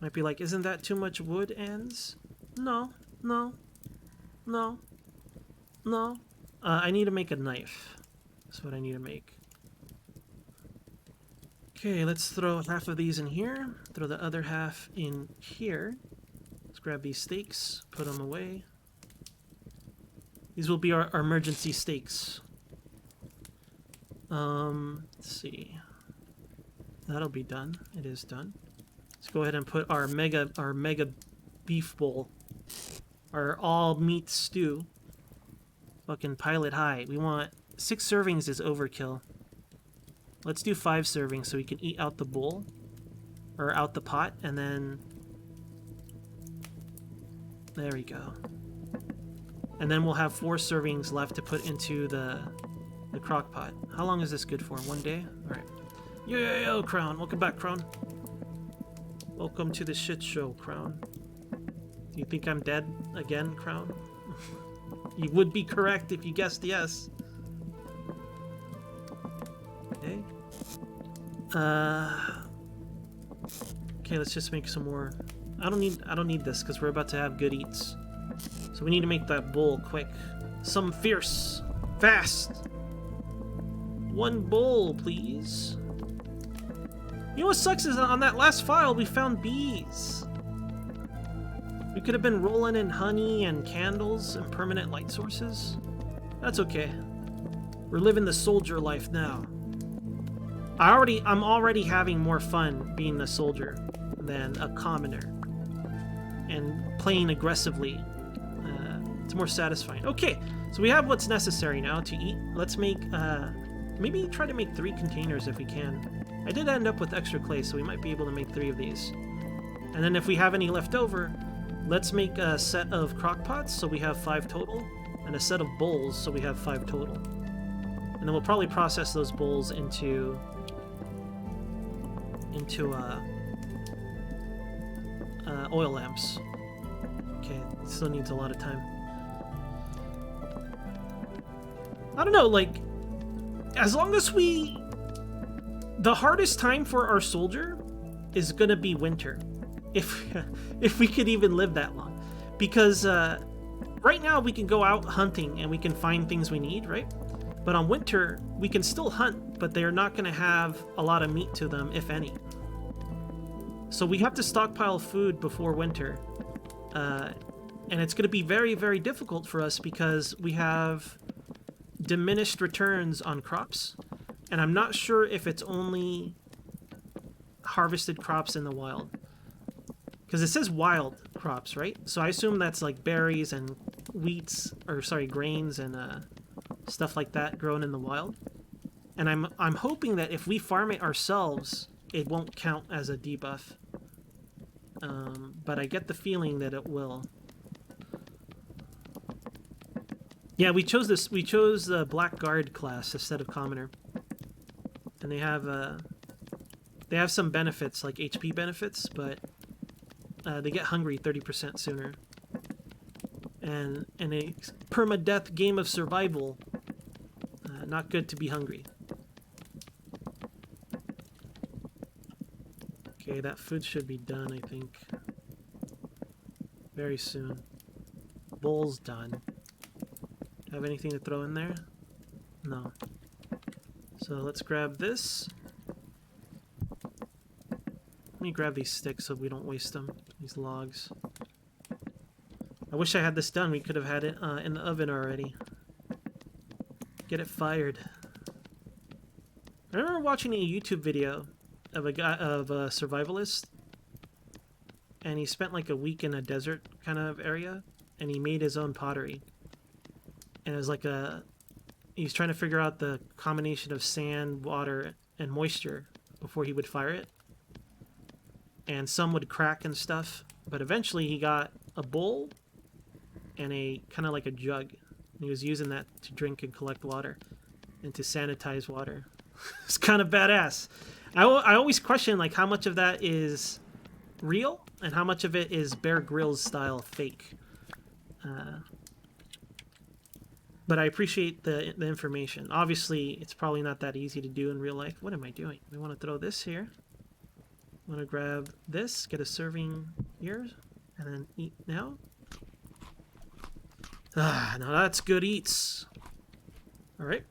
[SPEAKER 1] Might be like, isn't that too much wood, ends? No, no, no, no. I need to make a knife. That's what I need to make. Okay, let's throw half of these in here. Throw the other half in here. Let's grab these steaks, put them away. These will be our emergency steaks. Let's see. That'll be done. It is done. Let's go ahead and put our mega beef bowl. Our all meat stew. Fucking pile it high. We want 6 servings is overkill. Let's do 5 servings so we can eat out the bowl. Or out the pot, and then... There we go. And then we'll have 4 servings left to put into the crock pot. How long is this good for? 1 day? Alright. Yo, Crown. Welcome back, Crown. Welcome to the shit show, Crown. Do you think I'm dead again, Crown? You would be correct if you guessed yes. Okay. Okay, let's just make some more. I don't need this because we're about to have good eats. So we need to make that bowl quick. Some fierce. Fast. 1 bowl, please. You know what sucks is on that last file we found bees. We could have been rolling in honey and candles and permanent light sources. That's okay. We're living the soldier life now. I'm already having more fun being a soldier than a commoner. And playing aggressively. It's more satisfying. Okay, so we have what's necessary now to eat. Let's make, maybe try to make 3 containers if we can. I did end up with extra clay, so we might be able to make 3 of these. And then if we have any left over, let's make a set of crock pots, so we have 5 total, and a set of bowls, so we have 5 total. And then we'll probably process those bowls into oil lamps. Okay, it still needs a lot of time. I don't know, like, as long as the hardest time for our soldier is gonna be winter. If we could even live that long. Because right now we can go out hunting and we can find things we need, right? But on winter, we can still hunt, but they're not going to have a lot of meat to them, if any. So we have to stockpile food before winter. And it's going to be very, very difficult for us because we have diminished returns on crops. And I'm not sure if it's only harvested crops in the wild. Because it says wild crops, right? So I assume that's like berries and grains and stuff like that grown in the wild. And I'm hoping that if we farm it ourselves, it won't count as a debuff. But I get the feeling that it will. Yeah, we chose this. We chose the Blackguard class instead of Commoner, and they have some benefits like HP benefits, but they get hungry 30% sooner. And in a permadeath game of survival, not good to be hungry. Okay, that food should be done, I think. Very soon. Bowl's done. Have anything to throw in there? No. So let's grab this. Let me grab these sticks so we don't waste them. These logs. I wish I had this done. We could have had it in the oven already. Get it fired. I remember watching a YouTube video of a survivalist, and he spent like a week in a desert kind of area, and he made his own pottery. And it was like he's trying to figure out the combination of sand, water, and moisture before he would fire it. And some would crack and stuff, but eventually he got a bowl and a kind of like a jug. And he was using that to drink and collect water and to sanitize water. It's kind of badass. I always question like how much of that is real and how much of it is Bear Grylls style fake. But I appreciate the information. Obviously, it's probably not that easy to do in real life. What am I doing? We want to throw this here. I want to grab this, get a serving here, and then eat now. Ah, now that's good eats. All right.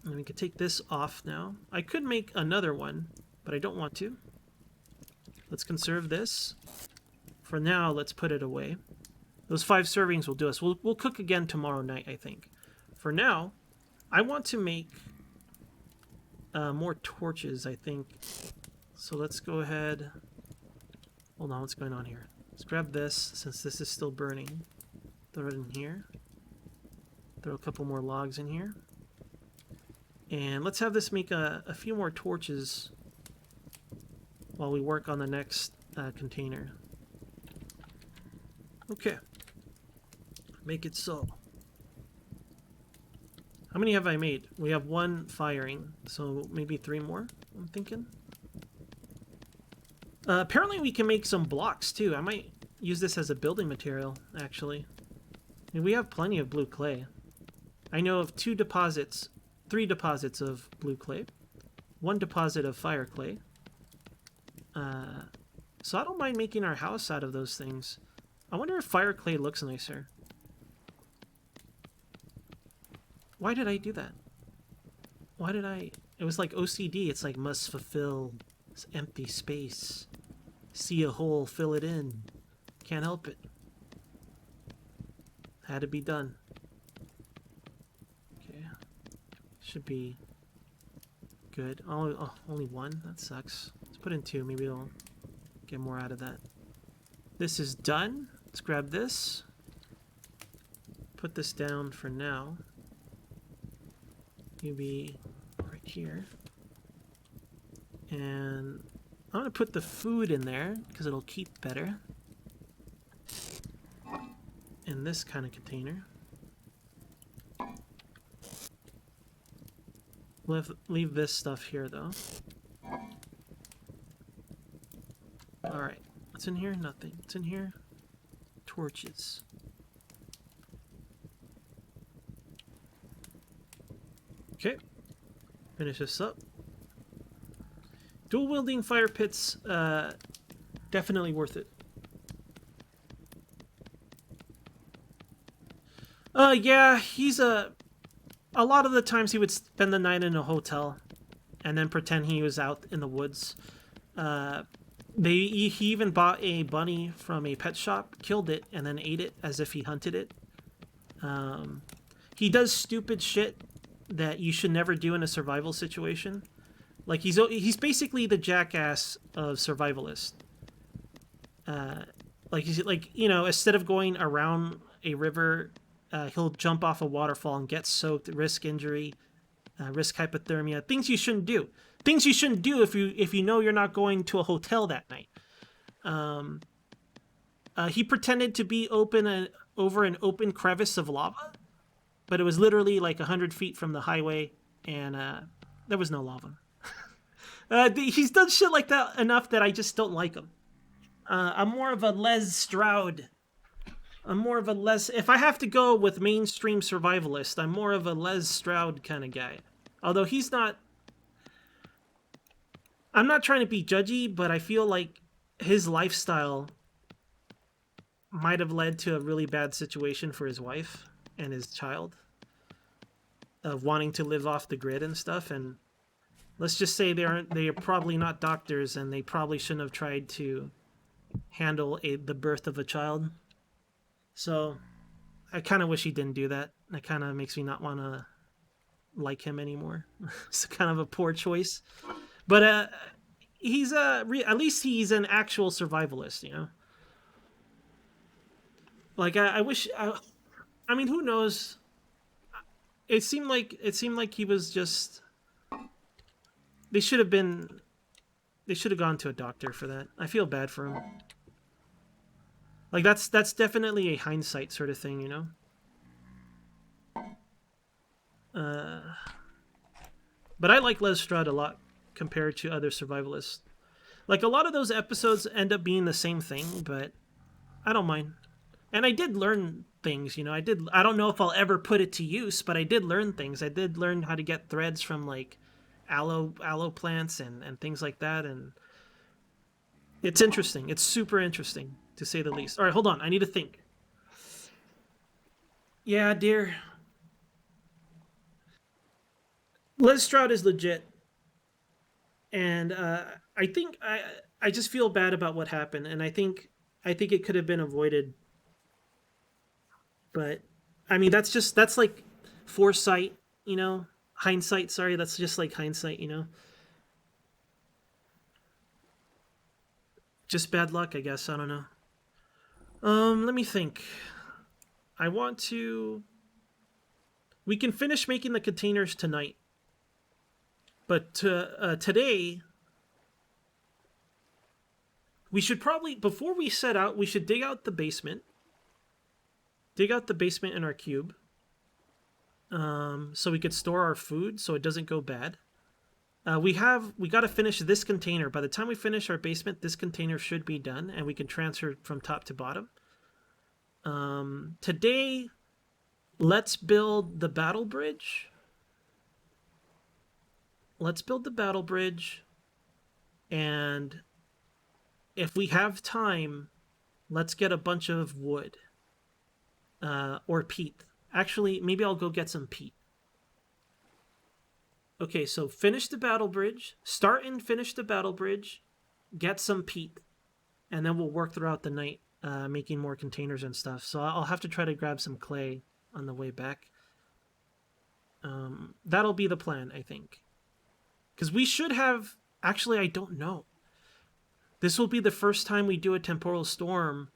[SPEAKER 1] And we can take this off now. I could make another one, but I don't want to. Let's conserve this. For now, let's put it away. Those 5 servings will do us. We'll cook again tomorrow night, I think. For now, I want to make more torches, I think. So let's go ahead. Hold on, what's going on here? Let's grab this, since this is still burning. Throw it in here. Throw a couple more logs in here. And let's have this make a few more torches while we work on the next container. Okay. Make it so. How many have I made? We have 1 firing, so maybe 3 more, I'm thinking. Apparently we can make some blocks too. I might use this as a building material, actually. I mean, we have plenty of blue clay. I know of 3 deposits of blue clay, 1 deposit of fire clay. So I don't mind making our house out of those things. I wonder if fire clay looks nicer. Why did I do that? Why did I... It was like OCD. It's like, must fulfill this empty space. See a hole, fill it in. Can't help it. Had to be done. Okay. Should be good. Oh, only 1? That sucks. Let's put in 2. Maybe we'll get more out of that. This is done. Let's grab this. Put this down for now. Maybe right here. And I'm going to put the food in there because it'll keep better. In this kind of container. Leave this stuff here though. Alright. What's in here? Nothing. What's in here? Torches. Okay. Finish this up. Dual wielding fire pits, definitely worth it. Yeah, he's a lot of the times he would spend the night in a hotel and then pretend he was out in the woods. Uh, he even bought a bunny from a pet shop, killed it, and then ate it as if he hunted it. Um, he does stupid shit that you should never do in a survival situation. Like he's basically the jackass of survivalist. Uh, like he's like, you know, instead of going around a river, he'll jump off a waterfall and get soaked, risk injury, risk hypothermia. Things you shouldn't do. Things you shouldn't do if you know you're not going to a hotel that night. Um, he pretended to be over an open crevice of lava, but it was literally like 100 feet from the highway, and there was no lava. He's done shit like that enough that I just don't like him. I'm more of a Les Stroud. I'm more of a Les. If I have to go with mainstream survivalist, I'm more of a Les Stroud kind of guy. Although he's not. I'm not trying to be judgy, but I feel like his lifestyle might have led to a really bad situation for his wife and his child of wanting to live off the grid and stuff. And let's just say they are probably not doctors, and they probably shouldn't have tried to handle the birth of a child. So I kind of wish he didn't do that. That kind of makes me not want to like him anymore. It's kind of a poor choice. But he's at least he's an actual survivalist, you know. Like I wish. I mean, who knows? It seemed like he was just. They should have been. They should have gone to a doctor for that. I feel bad for him. Like that's definitely a hindsight sort of thing, you know. But I like Les Stroud a lot compared to other survivalists. Like a lot of those episodes end up being the same thing, but I don't mind. And I did learn things, you know. I don't know if I'll ever put it to use, but I did learn things. I did learn how to get threads from like aloe plants and things like that, and it's interesting. It's super interesting, to say the least. All right, hold on. I need to think. Yeah, dear. Les Stroud is legit, and I just feel bad about what happened, and I think it could have been avoided. But I mean, that's like foresight, you know, hindsight. Sorry, that's just like hindsight, you know. Just bad luck, I guess. I don't know. Let me think. I want to. We can finish making the containers tonight, but today we should probably, before we set out, we should dig out the basement. Dig out the basement in our cube, so we could store our food so it doesn't go bad. We got to finish this container. By the time we finish our basement, this container should be done, and we can transfer from top to bottom. Today, let's build the battle bridge. Let's build the battle bridge, and if we have time, let's get a bunch of wood. Or peat. Actually, maybe I'll go get some peat. Okay, so finish the battle bridge. Start and finish the battle bridge. Get some peat. And then we'll work throughout the night making more containers and stuff. So I'll have to try to grab some clay on the way back. That'll be the plan, I think. Because we should have... Actually, I don't know. This will be the first time we do a temporal storm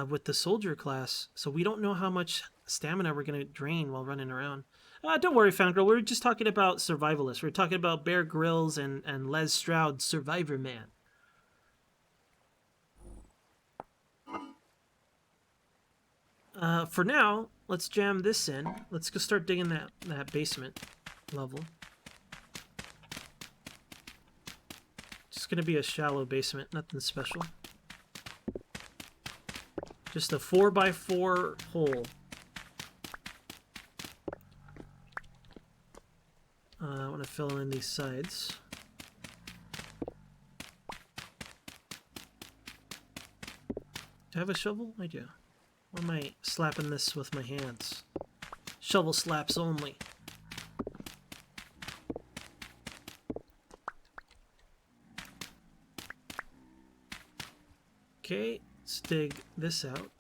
[SPEAKER 1] with the soldier class, so we don't know how much stamina we're going to drain while running around. Don't worry, Fangirl, we're just talking about survivalists. We're talking about Bear Grylls and Les Stroud, Survivor Man. For now, let's jam this in. Let's go start digging that basement level. Just going to be a shallow basement, nothing special. Just a 4x4 hole. I want to fill in these sides. Do I have a shovel? I do. Why am I slapping this with my hands? Shovel slaps only. Okay, let's dig this out.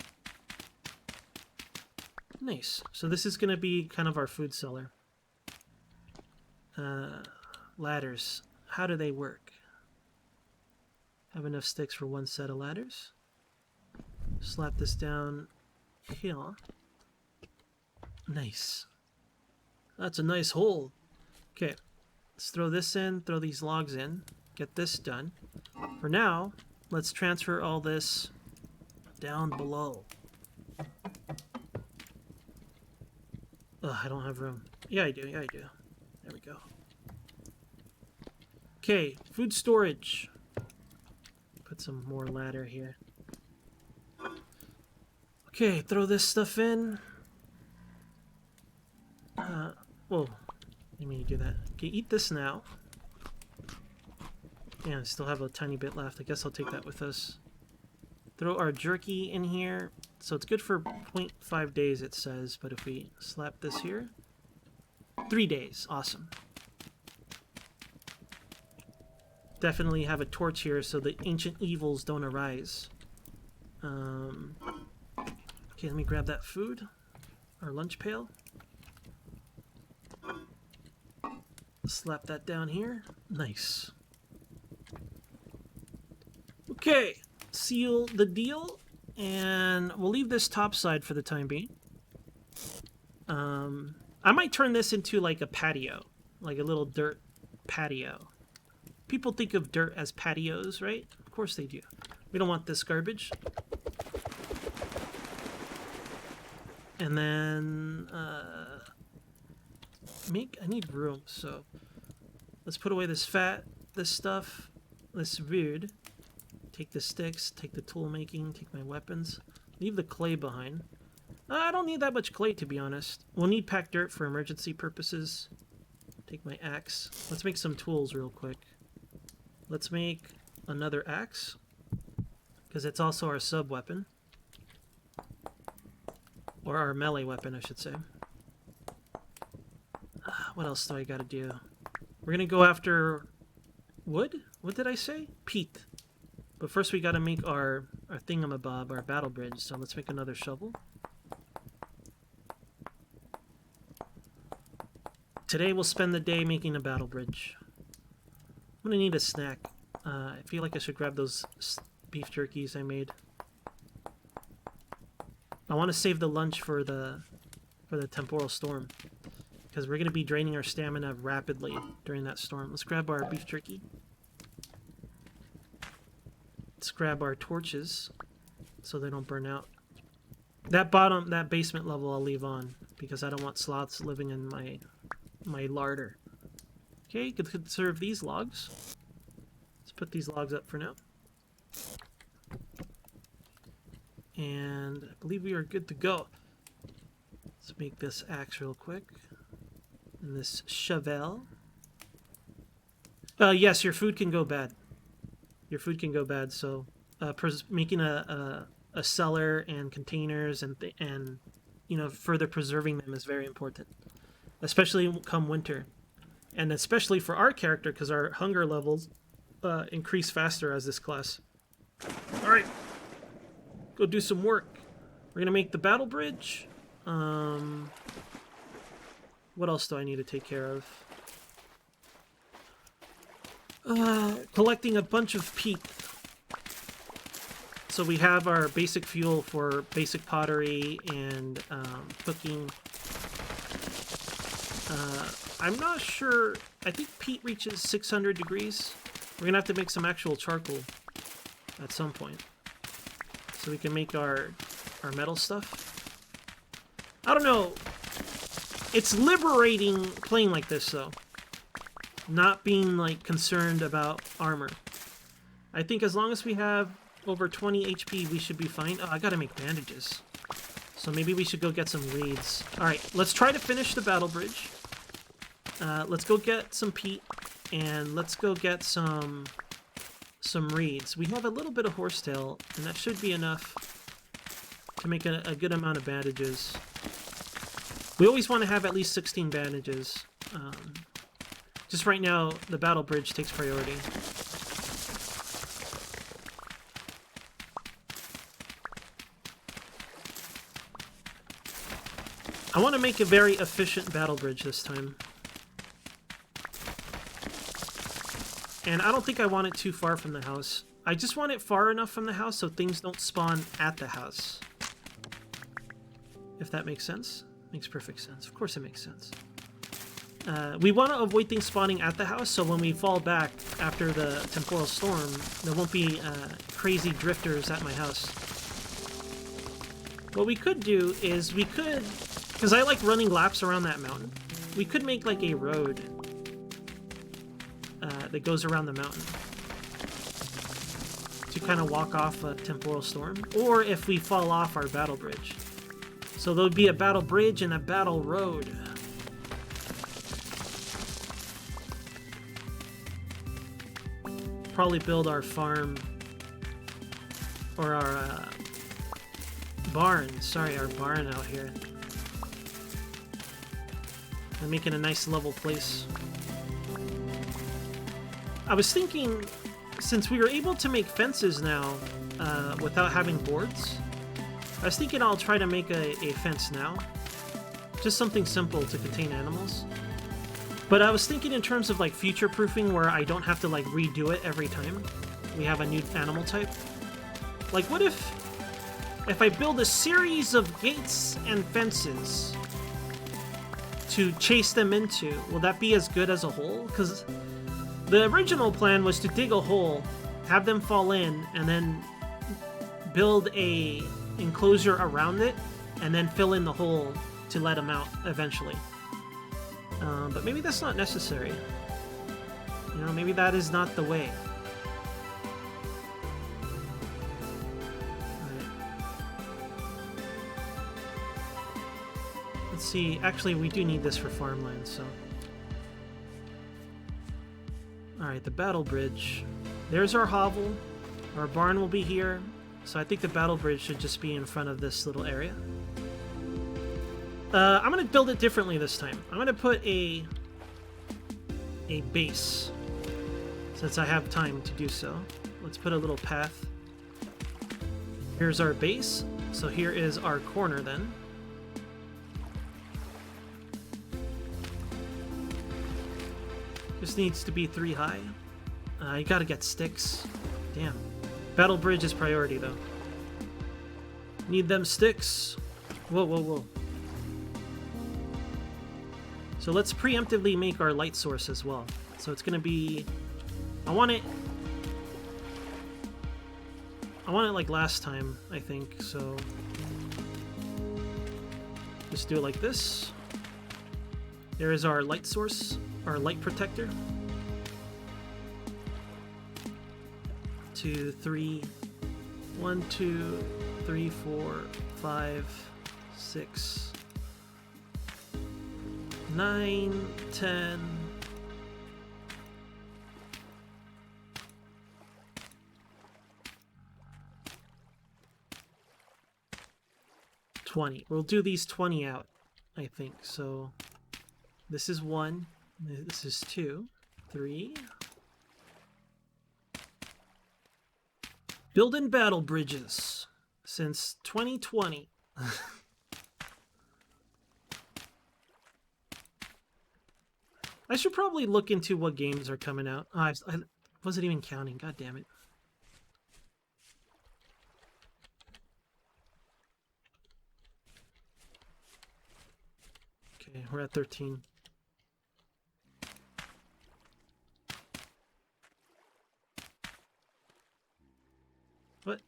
[SPEAKER 1] Nice. So this is going to be kind of our food cellar. Ladders. How do they work? Have enough sticks for one set of ladders. Slap this down here. Nice. That's a nice hole. Okay, let's throw this in, throw these logs in, get this done. For now, let's transfer all this down below. Ugh, I don't have room. Yeah, I do. Yeah, I do. There we go. Okay, food storage. Put some more ladder here. Okay, throw this stuff in. Whoa. Didn't mean to do that. Okay, eat this now. Yeah, I still have a tiny bit left. I guess I'll take that with us. Throw our jerky in here. So it's good for 0.5 days, it says. But if we slap this here... 3 days. Awesome. Definitely have a torch here so the ancient evils don't arise. Okay, let me grab that food. Our lunch pail. Slap that down here. Nice. Okay, seal the deal, and we'll leave this top side for the time being. I might turn this into like a patio, like a little dirt patio. People think of dirt as patios, right? Of course they do. We don't want this garbage. And then I need room, so let's put away this fat, this stuff, this wood. Take the sticks, take the tool making, take my weapons. Leave the clay behind. I don't need that much clay, to be honest. We'll need packed dirt for emergency purposes. Take my axe. Let's make some tools real quick. Let's make another axe, because it's also our sub-weapon. Or our melee weapon, I should say. What else do I gotta do? We're gonna go after wood? What did I say? Peat. But first we gotta make our thingamabob, our battle bridge. So let's make another shovel. Today we'll spend the day making a battle bridge. I'm gonna need a snack. I feel like I should grab those beef jerkies I made. I want to save the lunch for the temporal storm, because we're going to be draining our stamina rapidly during that storm. Let's grab our beef jerky. Let's grab our torches so they don't burn out. That basement level I'll leave on, because I don't want sloths living in my larder. Okay, could conserve these logs. Let's put these logs up for now. And I believe we are good to go. Let's make this axe real quick. And this shovel. Yes, your food can go bad. Your food can go bad, so making a cellar and containers and you know, further preserving them is very important. Especially come winter. And especially for our character, because our hunger levels increase faster as this class. Alright. Go do some work. We're gonna make the battle bridge. What else do I need to take care of? Collecting a bunch of peat. So we have our basic fuel for basic pottery and cooking. I'm not sure. I think peat reaches 600 degrees. We're gonna have to make some actual charcoal at some point, so we can make our metal stuff. I don't know. It's liberating playing like this, though. Not being, like, concerned about armor. I think as long as we have over 20 HP, we should be fine. Oh, I gotta make bandages. So maybe we should go get some reeds. Alright, let's try to finish the battle bridge. Let's go get some peat, and let's go get some reeds. We have a little bit of horsetail, and that should be enough to make a good amount of bandages. We always want to have at least 16 bandages. Just right now, the battle bridge takes priority. I want to make a very efficient battle bridge this time. And I don't think I want it too far from the house. I just want it far enough from the house so things don't spawn at the house. If that makes sense. Makes perfect sense. Of course it makes sense. We want to avoid things spawning at the house, so when we fall back after the temporal storm, there won't be crazy drifters at my house. What we could do is we could, because I like running laps around that mountain, we could make like a road that goes around the mountain to kind of walk off a temporal storm, or if we fall off our battle bridge. So there'll be a battle bridge and a battle road. Probably build our farm, or our barn. Sorry, our barn out here. And make it a nice level place. I was thinking, since we were able to make fences now without having boards, I was thinking I'll try to make a fence now. Just something simple to contain animals. But I was thinking in terms of like future-proofing, where I don't have to like redo it every time we have a new animal type. Like, what if I build a series of gates and fences to chase them into? Will that be as good as a hole? Because the original plan was to dig a hole, have them fall in, and then build a enclosure around it, and then fill in the hole to let them out eventually. But maybe that's not necessary. You know, maybe that is not the way. Alright. Let's see. Actually, we do need this for farmland, so... Alright, the battle bridge. There's our hovel. Our barn will be here. So I think the battle bridge should just be in front of this little area. I'm going to build it differently this time. I'm going to put a base, since I have time to do so. Let's put a little path. Here's our base. So here is our corner then. This needs to be 3 high. You gotta get sticks. Damn. Battle bridge is priority though. Need them sticks. Whoa, whoa, whoa. So let's preemptively make our light source as well. So it's gonna be... I want it like last time, I think, so... Just do it like this. There is our light source, our light protector. 2, 3... 1, 2, 3, 4, 5, 6... 9, 10... 20. We'll do these 20 out, I think. So this is 1, this is 2, 3. Building battle bridges since 2020. I should probably look into what games are coming out. Oh, I wasn't even counting. God damn it. Okay, we're at 13. What?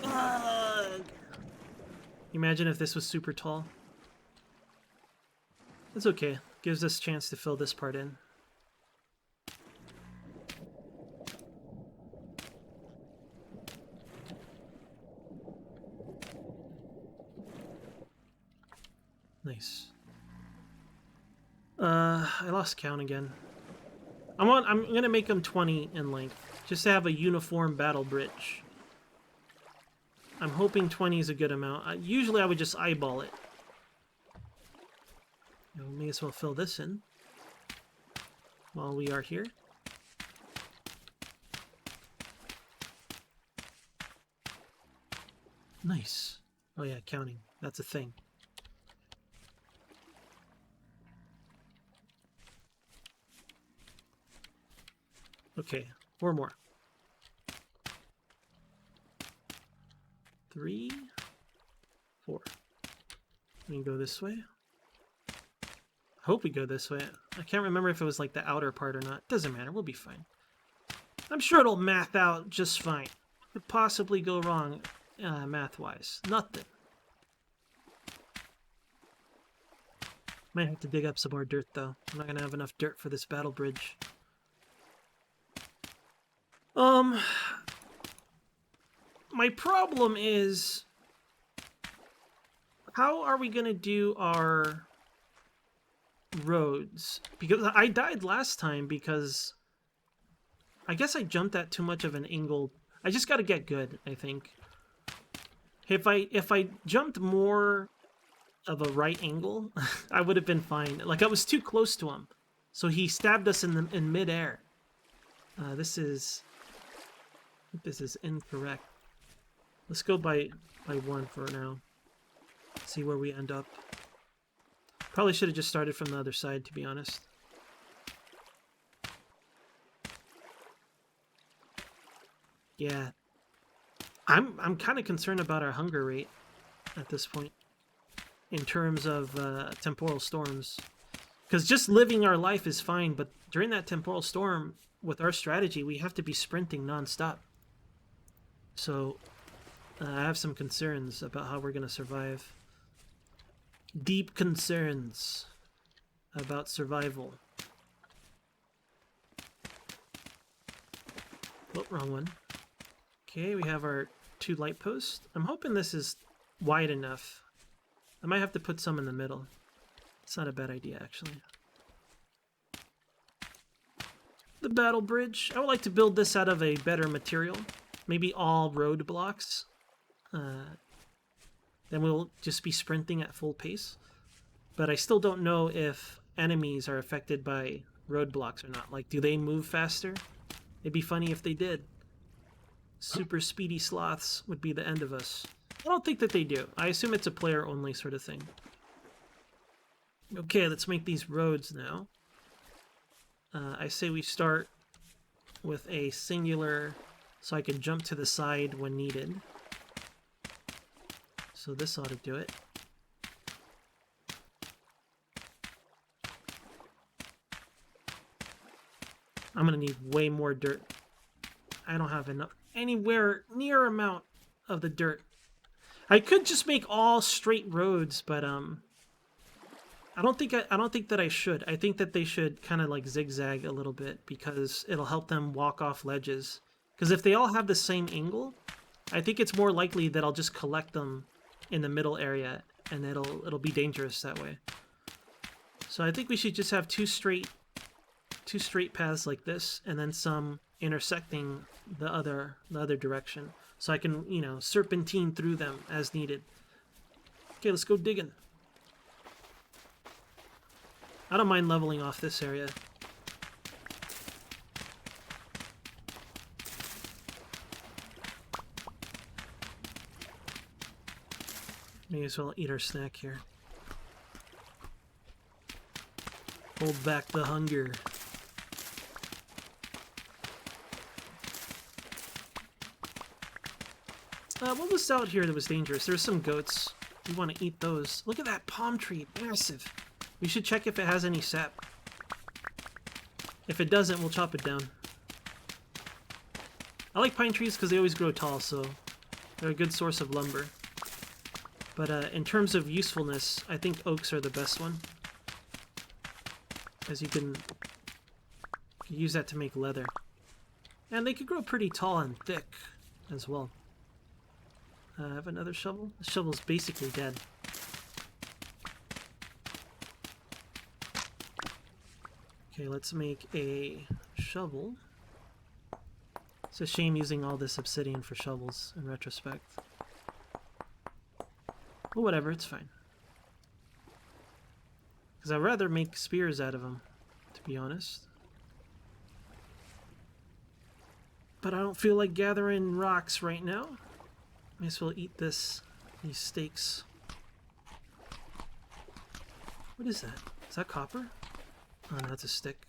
[SPEAKER 1] Ugh. Imagine if this was super tall. It's okay. Gives us a chance to fill this part in. Nice. I lost count again. I'm gonna make them 20 in length, just to have a uniform battle bridge. I'm hoping 20 is a good amount. Usually I would just eyeball it. May as well fill this in while we are here. Nice. Oh yeah, counting. That's a thing. Okay, 4 more. 3, 4. We can go this way. I hope we go this way. I can't remember if it was like the outer part or not. Doesn't matter, we'll be fine. I'm sure it'll math out just fine. What could possibly go wrong math-wise? Nothing. Might have to dig up some more dirt though. I'm not gonna have enough dirt for this battle bridge. My problem is, how are we gonna do our roads? Because I died last time because I guess I jumped at too much of an angle. I just gotta get good, I think. If I jumped more of a right angle, I would have been fine. Like, I was too close to him, so he stabbed us in midair. This is incorrect. Let's go by 1 for now. See where we end up. Probably should have just started from the other side, to be honest. Yeah. I'm kind of concerned about our hunger rate at this point in terms of temporal storms. Because just living our life is fine, but during that temporal storm, with our strategy, we have to be sprinting non-stop. So I have some concerns about how we're going to survive. Deep concerns about survival. Oh, wrong one. Okay, we have our 2 light posts. I'm hoping this is wide enough. I might have to put some in the middle. It's not a bad idea, actually. The battle bridge. I would like to build this out of a better material. Maybe all road blocks. Then we'll just be sprinting at full pace. But I still don't know if enemies are affected by roadblocks or not. Like, do they move faster? It'd be funny if they did. Super speedy sloths would be the end of us. I don't think that they do. I assume it's a player-only sort of thing. Okay, let's make these roads now. I say we start with a singular, so I can jump to the side when needed. So this ought to do it. I'm gonna need way more dirt. I don't have enough, anywhere near amount of the dirt. I could just make all straight roads, but I don't think that I should. I think that they should kind of like zigzag a little bit because it'll help them walk off ledges. Because if they all have the same angle, I think it's more likely that I'll just collect them in the middle area, and it'll be dangerous that way. So I think we should just have two straight paths like this, and then some intersecting the other direction, so I can, you know, serpentine through them as needed. Okay, let's go digging. I don't mind leveling off this area. May as well eat our snack here. Hold back the hunger. What was out here that was dangerous? There's some goats. We want to eat those. Look at that palm tree. Massive. We should check if it has any sap. If it doesn't, we'll chop it down. I like pine trees because they always grow tall, so they're a good source of lumber. But in terms of usefulness, I think oaks are the best one. Because you can use that to make leather. And they could grow pretty tall and thick as well. I have another shovel. The shovel's basically dead. Okay, let's make a shovel. It's a shame using all this obsidian for shovels in retrospect. Well, whatever, it's fine. Because I'd rather make spears out of them, to be honest. But I don't feel like gathering rocks right now. Might as well eat these steaks. What is that? Is that copper? Oh, no, that's a stick.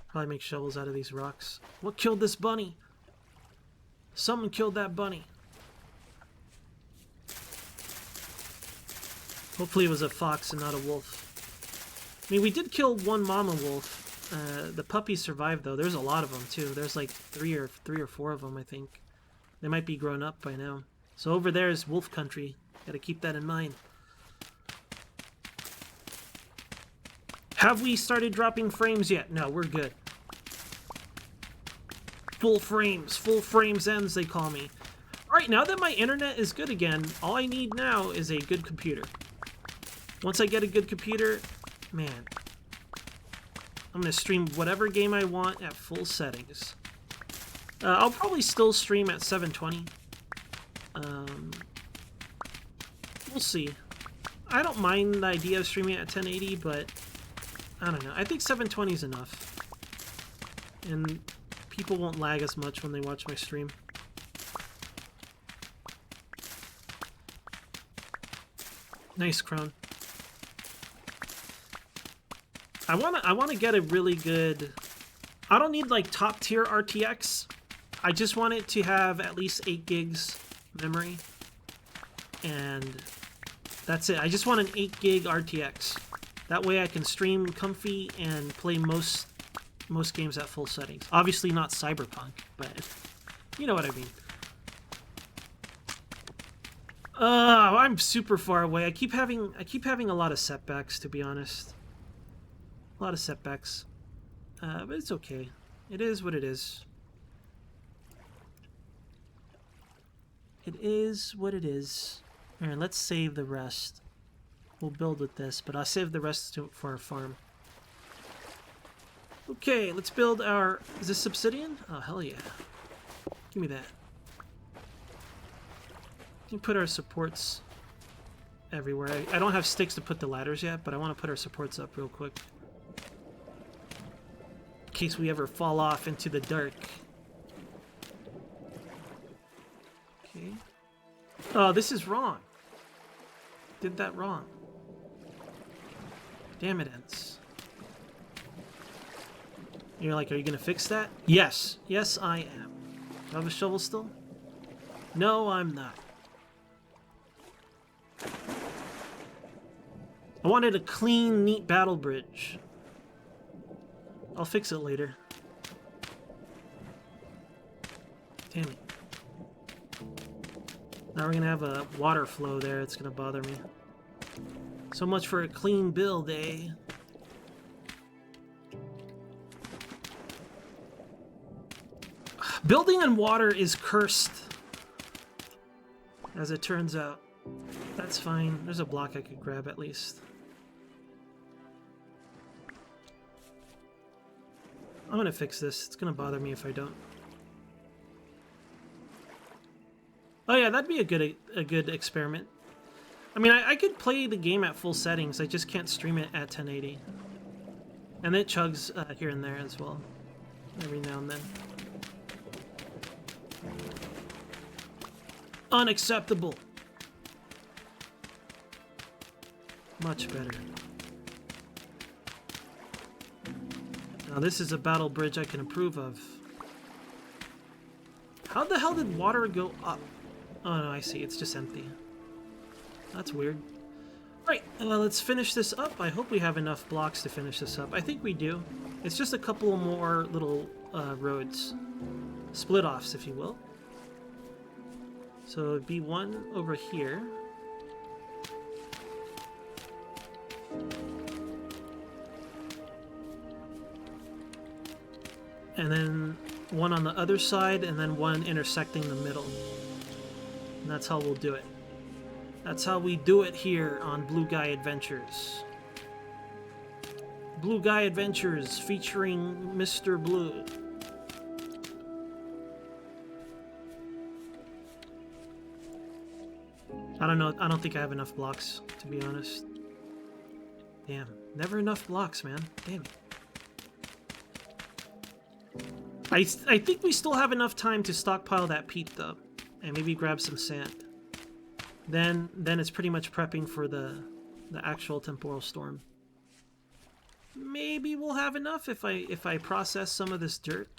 [SPEAKER 1] Probably make shovels out of these rocks. What killed this bunny? Someone killed that bunny. Hopefully it was a fox and not a wolf. I mean, we did kill one mama wolf. The puppies survived, though. There's a lot of them, too. There's like three or four of them, I think. They might be grown up by now. So over there is wolf country. Gotta keep that in mind. Have we started dropping frames yet? No, we're good. Full frames ends, they call me. Alright, now that my internet is good again, all I need now is a good computer. Once I get a good computer, man, I'm going to stream whatever game I want at full settings. I'll probably still stream at 720. We'll see. I don't mind the idea of streaming at 1080, but I don't know. I think 720 is enough. And people won't lag as much when they watch my stream. Nice crown. I wanna get a really good. I don't need like top tier RTX. I just want it to have at least 8 gigs memory, and that's it. I just want an 8 gig RTX. That way I can stream comfy and play most games at full settings. Obviously not Cyberpunk, but you know what I mean. I'm super far away. I keep having a lot of setbacks, to be honest. A lot of setbacks. But it's okay. It is what it is. It is what it is. Alright, let's save the rest. We'll build with this, but I'll save the rest for our farm. Okay, let's build our... Is this obsidian? Oh, hell yeah. Give me that. We can put our supports everywhere. I don't have sticks to put the ladders yet, but I want to put our supports up real quick. In case we ever fall off into the dark. Okay. Oh, this is wrong. Did that wrong. Damn it, Ents. You're like, are you going to fix that? Yes. Yes, I am. Do I have a shovel still? No, I'm not. I wanted a clean, neat battle bridge. I'll fix it later. Damn it. Now we're going to have a water flow there. It's going to bother me. So much for a clean build, eh? Building in water is cursed, as it turns out. That's fine. There's a block I could grab at least. I'm gonna fix this. It's gonna bother me if I don't. Oh yeah, that'd be a good experiment. I mean, I could play the game at full settings. I just can't stream it at 1080. And it chugs here and there as well, every now and then. Unacceptable. Much better. Now this is a battle bridge I can approve of. How the hell did water go up? Oh no, I see. It's just empty. That's weird. Right, let's finish this up. I hope we have enough blocks to finish this up. I think we do. It's just a couple more little roads. Split-offs, if you will. So it'd be one over here. And then one on the other side, and then one intersecting the middle. And that's how we'll do it. That's how we do it here on Blue Guy Adventures. Blue Guy Adventures featuring Mr. Blue. I don't know. I don't think I have enough blocks, to be honest. Damn. Never enough blocks, man. Damn it. I think we still have enough time to stockpile that peat, though. And maybe grab some sand. Then it's pretty much prepping for the actual temporal storm. Maybe we'll have enough if I process some of this dirt.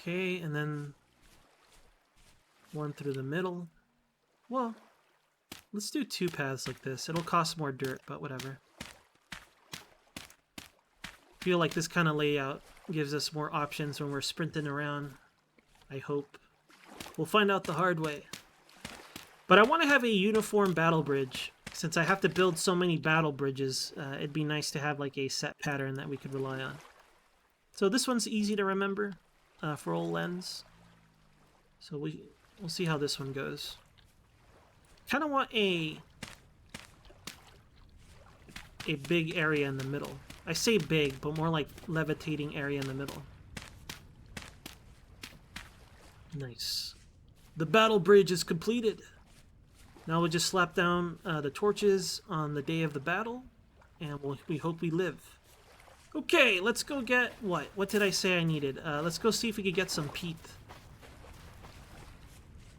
[SPEAKER 1] Okay, and then one through the middle. Well, let's do 2 paths like this. It'll cost more dirt, but whatever. Feel like this kind of layout gives us more options when we're sprinting around. I hope. We'll find out the hard way. But I want to have a uniform battle bridge. Since I have to build so many battle bridges, it'd be nice to have like a set pattern that we could rely on. So this one's easy to remember for old lens. So we'll see how this one goes. Kind of want a big area in the middle. I say big, but more like levitating area in the middle. Nice. The battle bridge is completed. Now we'll just slap down the torches on the day of the battle, and we hope we live. Okay, let's go get what? What did I say I needed? Let's go see if we could get some peat.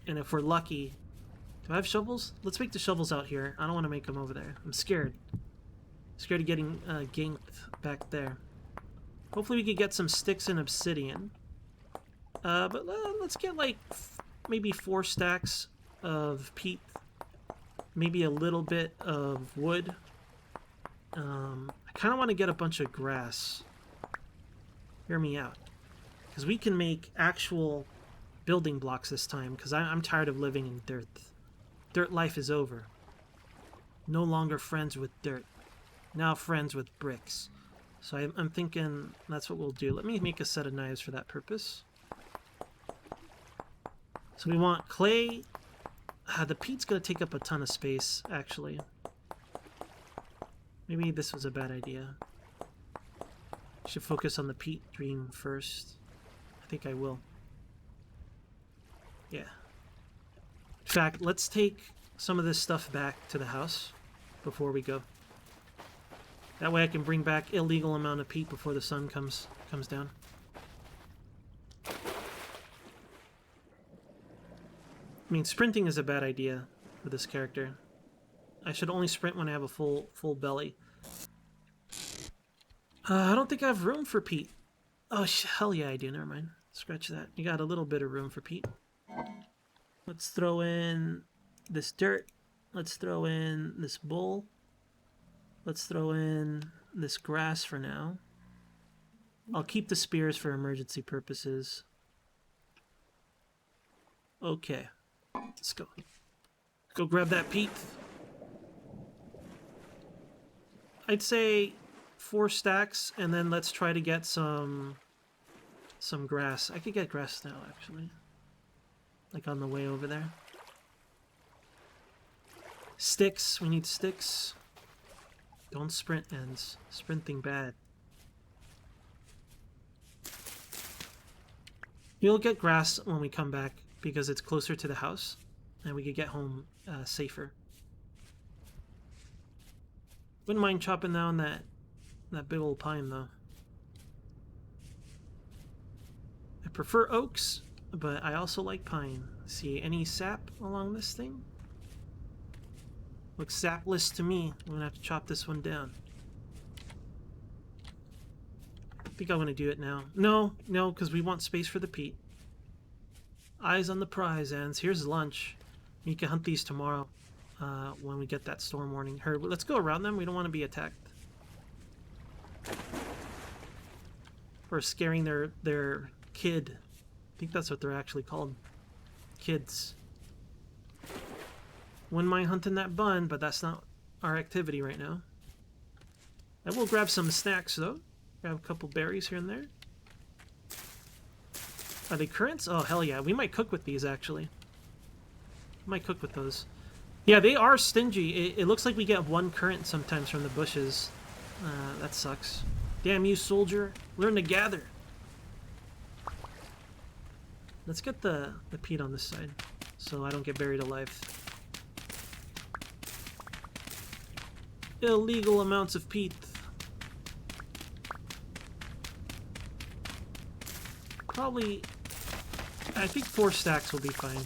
[SPEAKER 1] And if we're lucky... Do I have shovels? Let's make the shovels out here. I don't want to make them over there. I'm scared. Scared of getting ganked back there. Hopefully we could get some sticks and obsidian. But let's get like maybe 4 stacks of peat. Maybe a little bit of wood. I kind of want to get a bunch of grass. Hear me out. Because we can make actual building blocks this time. Because I'm tired of living in dirt. Dirt life is over. No longer friends with dirt. Now friends with bricks. So I'm thinking that's what we'll do. Let me make a set of knives for that purpose. So we want clay. The peat's going to take up a ton of space, actually. Maybe this was a bad idea. Should focus on the peat dream first. I think I will. Yeah. In fact, let's take some of this stuff back to the house before we go. That way I can bring back illegal amount of peat before the sun comes down. I mean, sprinting is a bad idea for this character. I should only sprint when I have a full belly. I don't think I have room for peat. Oh, hell yeah, I do. Never mind. Scratch that. You got a little bit of room for peat. Let's throw in this dirt. Let's throw in this bull. Let's throw in this grass for now. I'll keep the spears for emergency purposes. Okay. Let's go. Go grab that peat. I'd say 4 stacks, and then let's try to get some grass. I could get grass now, actually. Like on the way over there. Sticks. We need sticks. Don't sprint, ends. Sprinting bad. You'll get grass when we come back because it's closer to the house and we could get home safer. Wouldn't mind chopping down that big old pine though. I prefer oaks, but I also like pine. See any sap along this thing? Looks sapless to me. I'm gonna have to chop this one down. I think I'm gonna do it now. No, because we want space for the peat. Eyes on the prize, ends. Here's lunch. You can hunt these tomorrow when we get that storm warning. Heard. Let's go around them. We don't want to be attacked. Or scaring their kid. I think that's what they're actually called. Kids. Wouldn't mind hunting that bun, but that's not our activity right now. I will grab some snacks, though. Grab a couple berries here and there. Are they currants? Oh, hell yeah. We might cook with these, actually. Might cook with those. Yeah, they are stingy. It looks like we get one current sometimes from the bushes. That sucks. Damn you, soldier. Learn to gather. Let's get the peat on this side so I don't get buried alive. Illegal amounts of peat. Probably, I think 4 stacks will be fine.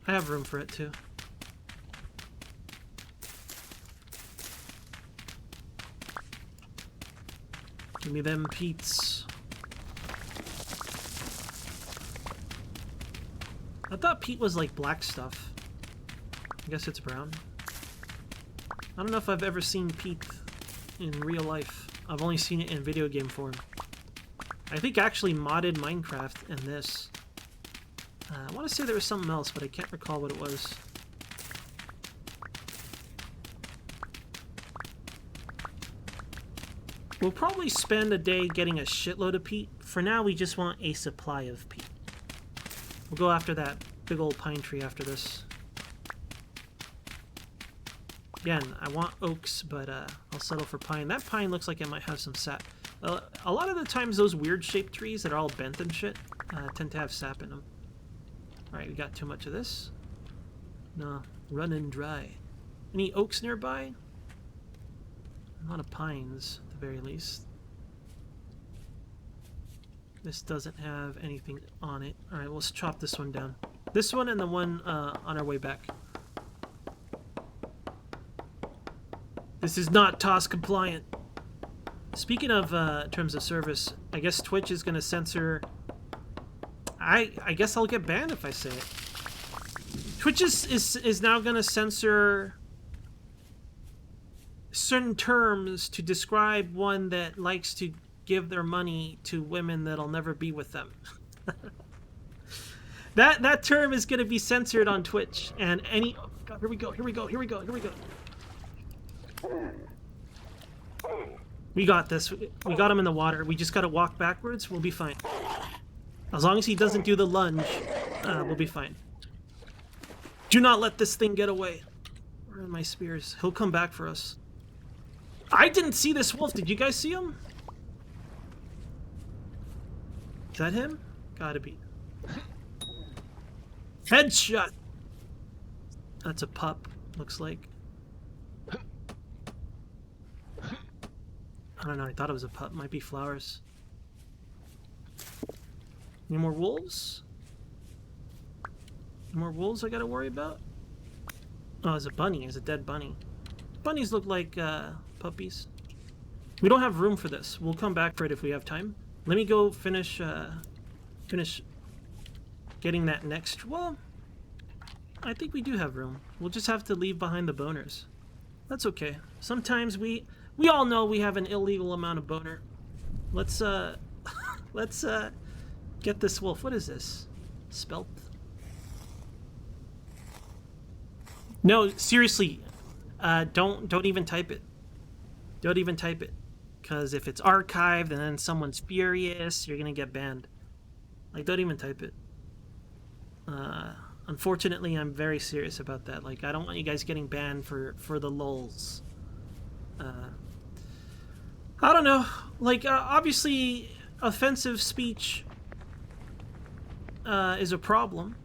[SPEAKER 1] I have room for it too. Give me them peats. I thought peat was like black stuff. I guess it's brown. I don't know if I've ever seen peat in real life. I've only seen it in video game form. I think I actually modded Minecraft and this. I want to say there was something else, but I can't recall what it was. We'll probably spend a day getting a shitload of peat. For now, we just want a supply of peat. We'll go after that big old pine tree after this. Again, I want oaks, but I'll settle for pine. That pine looks like it might have some sap. A lot of the times, those weird-shaped trees that are all bent and shit tend to have sap in them. Alright, we got too much of this. No, running dry. Any oaks nearby? A lot of pines, at the very least. This doesn't have anything on it. Alright, let's chop this one down. This one and the one on our way back. This is not TOS compliant. Speaking of terms of service, I guess Twitch is going to censor... I guess I'll get banned if I say it. Twitch is now going to censor certain terms to describe one that likes to give their money to women that'll never be with them. That term is going to be censored on Twitch, and any... Oh God, here we go, here we go, here we go, here we go. We got this. We got him in the water. We just got to walk backwards. We'll be fine. As long as he doesn't do the lunge, we'll be fine. Do not let this thing get away. Where are my spears? He'll come back for us. I didn't see this wolf. Did you guys see him? Is that him? Gotta be. Headshot! That's a pup, looks like. I don't know, I thought it was a pup. Might be flowers. Any more wolves? Any more wolves I gotta worry about? Oh, it's a bunny. It's a dead bunny. Bunnies look like puppies. We don't have room for this. We'll come back for it if we have time. Let me go finish getting that next... Well, I think we do have room. We'll just have to leave behind the boners. That's okay. Sometimes we all know we have an illegal amount of boner. Let's let's get this wolf. What is this? Spelt? No, seriously. Don't even type it. Don't even type it. Because if it's archived and then someone's furious, you're gonna get banned. Like, don't even type it. Unfortunately, I'm very serious about that. Like, I don't want you guys getting banned for the lulz. I don't know. Like, obviously, offensive speech is a problem,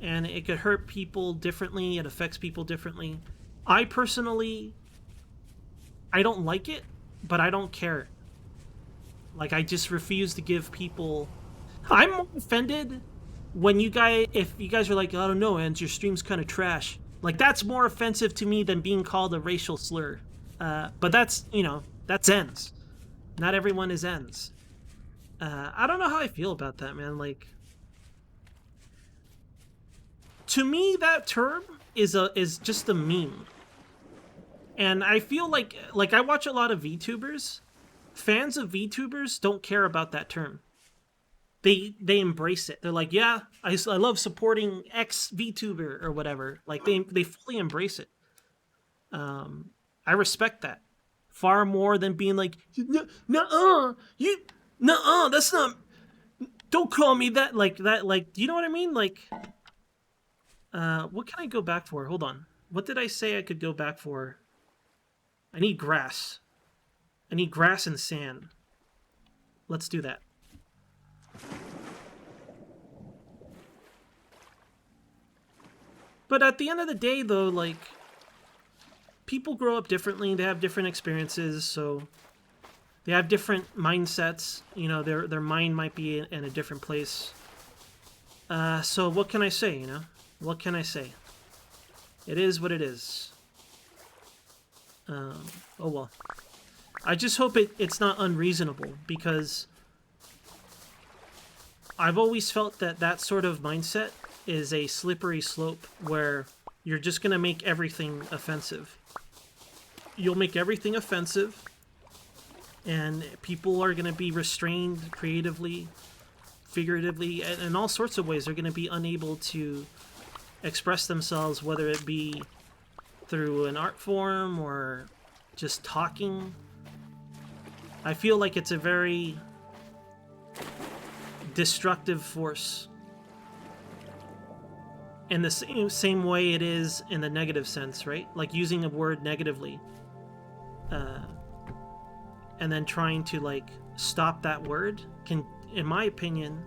[SPEAKER 1] and it could hurt people differently. It affects people differently. I personally, I don't like it, but I don't care. Like, I just refuse to give people... I'm more offended when you guys, if you guys are like, I don't know, Ends, your stream's kind of trash. Like, that's more offensive to me than being called a racial slur. But that's, you know, that's Ends. Not everyone is Ends. I don't know how I feel about that, man. Like, to me, that term is just a meme. And I feel like I watch a lot of VTubers. Fans of VTubers don't care about that term. They embrace it. They're like, yeah, I love supporting X VTuber or whatever. Like, they fully embrace it. I respect that far more than being like, nuh-uh, that's not. Don't call me that. Like that. Like, do you know what I mean? Like, what can I go back for? Hold on. What did I say I could go back for? I need grass. I need grass and sand. Let's do that. But at the end of the day, though, like, people grow up differently. They have different experiences, so they have different mindsets. You know, their mind might be in a different place. So what can I say, you know? What can I say? It is what it is. Oh well. I just hope it's not unreasonable, because I've always felt that that sort of mindset is a slippery slope where you're just going to make everything offensive. You'll make everything offensive, and people are going to be restrained creatively, figuratively, and in all sorts of ways. They're going to be unable to express themselves, whether it be through an art form or just talking. I feel like it's a very destructive force in the same way it is in the negative sense, right? Like using a word negatively, and then trying to like stop that word can, in my opinion,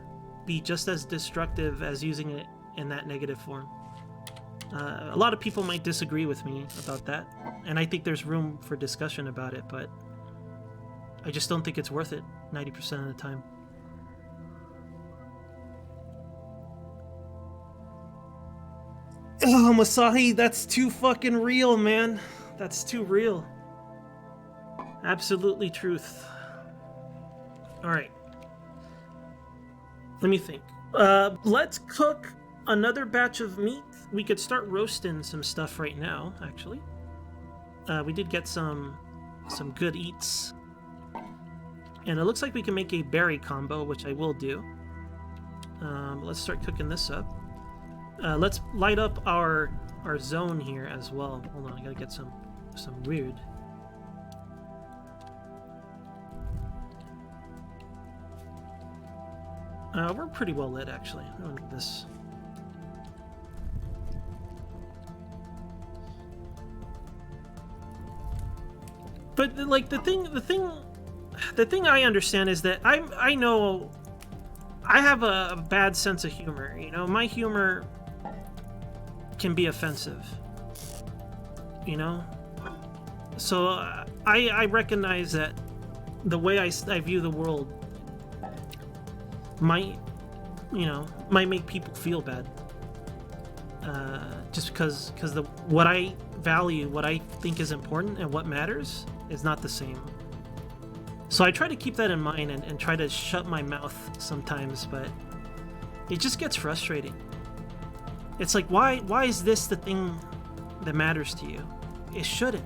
[SPEAKER 1] be just as destructive as using it in that negative form. A lot of people might disagree with me about that, and I think there's room for discussion about it, but I just don't think it's worth it 90% of the time. Oh, Masahi, that's too fucking real, man. That's too real. Absolutely truth. Alright. Let me think. Let's cook another batch of meat. We could start roasting some stuff right now, actually. We did get some good eats. And it looks like we can make a berry combo, which I will do. Let's start cooking this up. Let's light up our zone here as well. Hold on, I gotta get some wood. We're pretty well lit, actually. I don't need this. But like the thing I understand is that I know I have a bad sense of humor. You know, my humor can be offensive. You know, so I recognize that the way I view the world might make people feel bad. Just because what I value, what I think is important, and what matters is not the same. So I try to keep that in mind and try to shut my mouth sometimes, but it just gets frustrating. It's like, why is this the thing that matters to you? It shouldn't.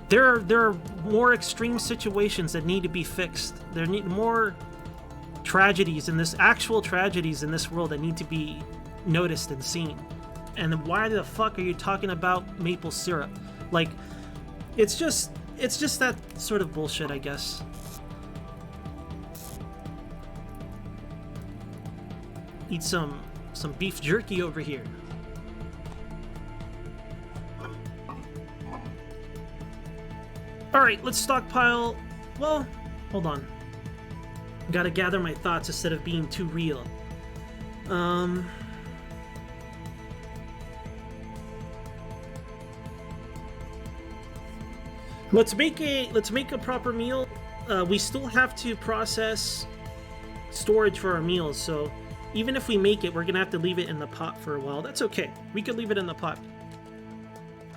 [SPEAKER 1] There are more extreme situations that need to be fixed. There need more tragedies in this, actual tragedies in this world that need to be noticed and seen. And why the fuck are you talking about maple syrup? Like, it's just that sort of bullshit, I guess. Eat some beef jerky over here. Alright, let's stockpile. Well, hold on. Gotta gather my thoughts instead of being too real. Let's make a proper meal. We still have to process storage for our meals, so even if we make it, we're gonna have to leave it in the pot for a while. That's okay. We could leave it in the pot.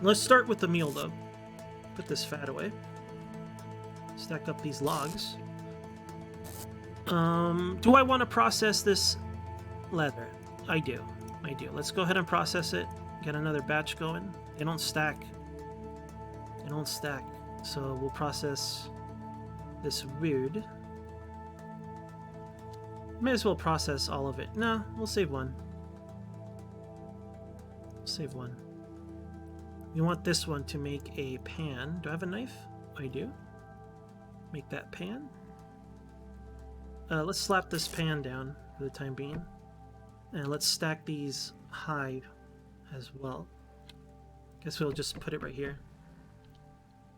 [SPEAKER 1] Let's start with the meal, though. Put this fat away. Stack up these logs. Do I want to process this leather? I do. Let's go ahead and process it. Get another batch going. They don't stack. So we'll process this wood. May as well process all of it. No, we'll save one. We want this one to make a pan. Do I have a knife? I do. Make that pan. Let's slap this pan down for the time being. And let's stack these high as well. Guess we'll just put it right here.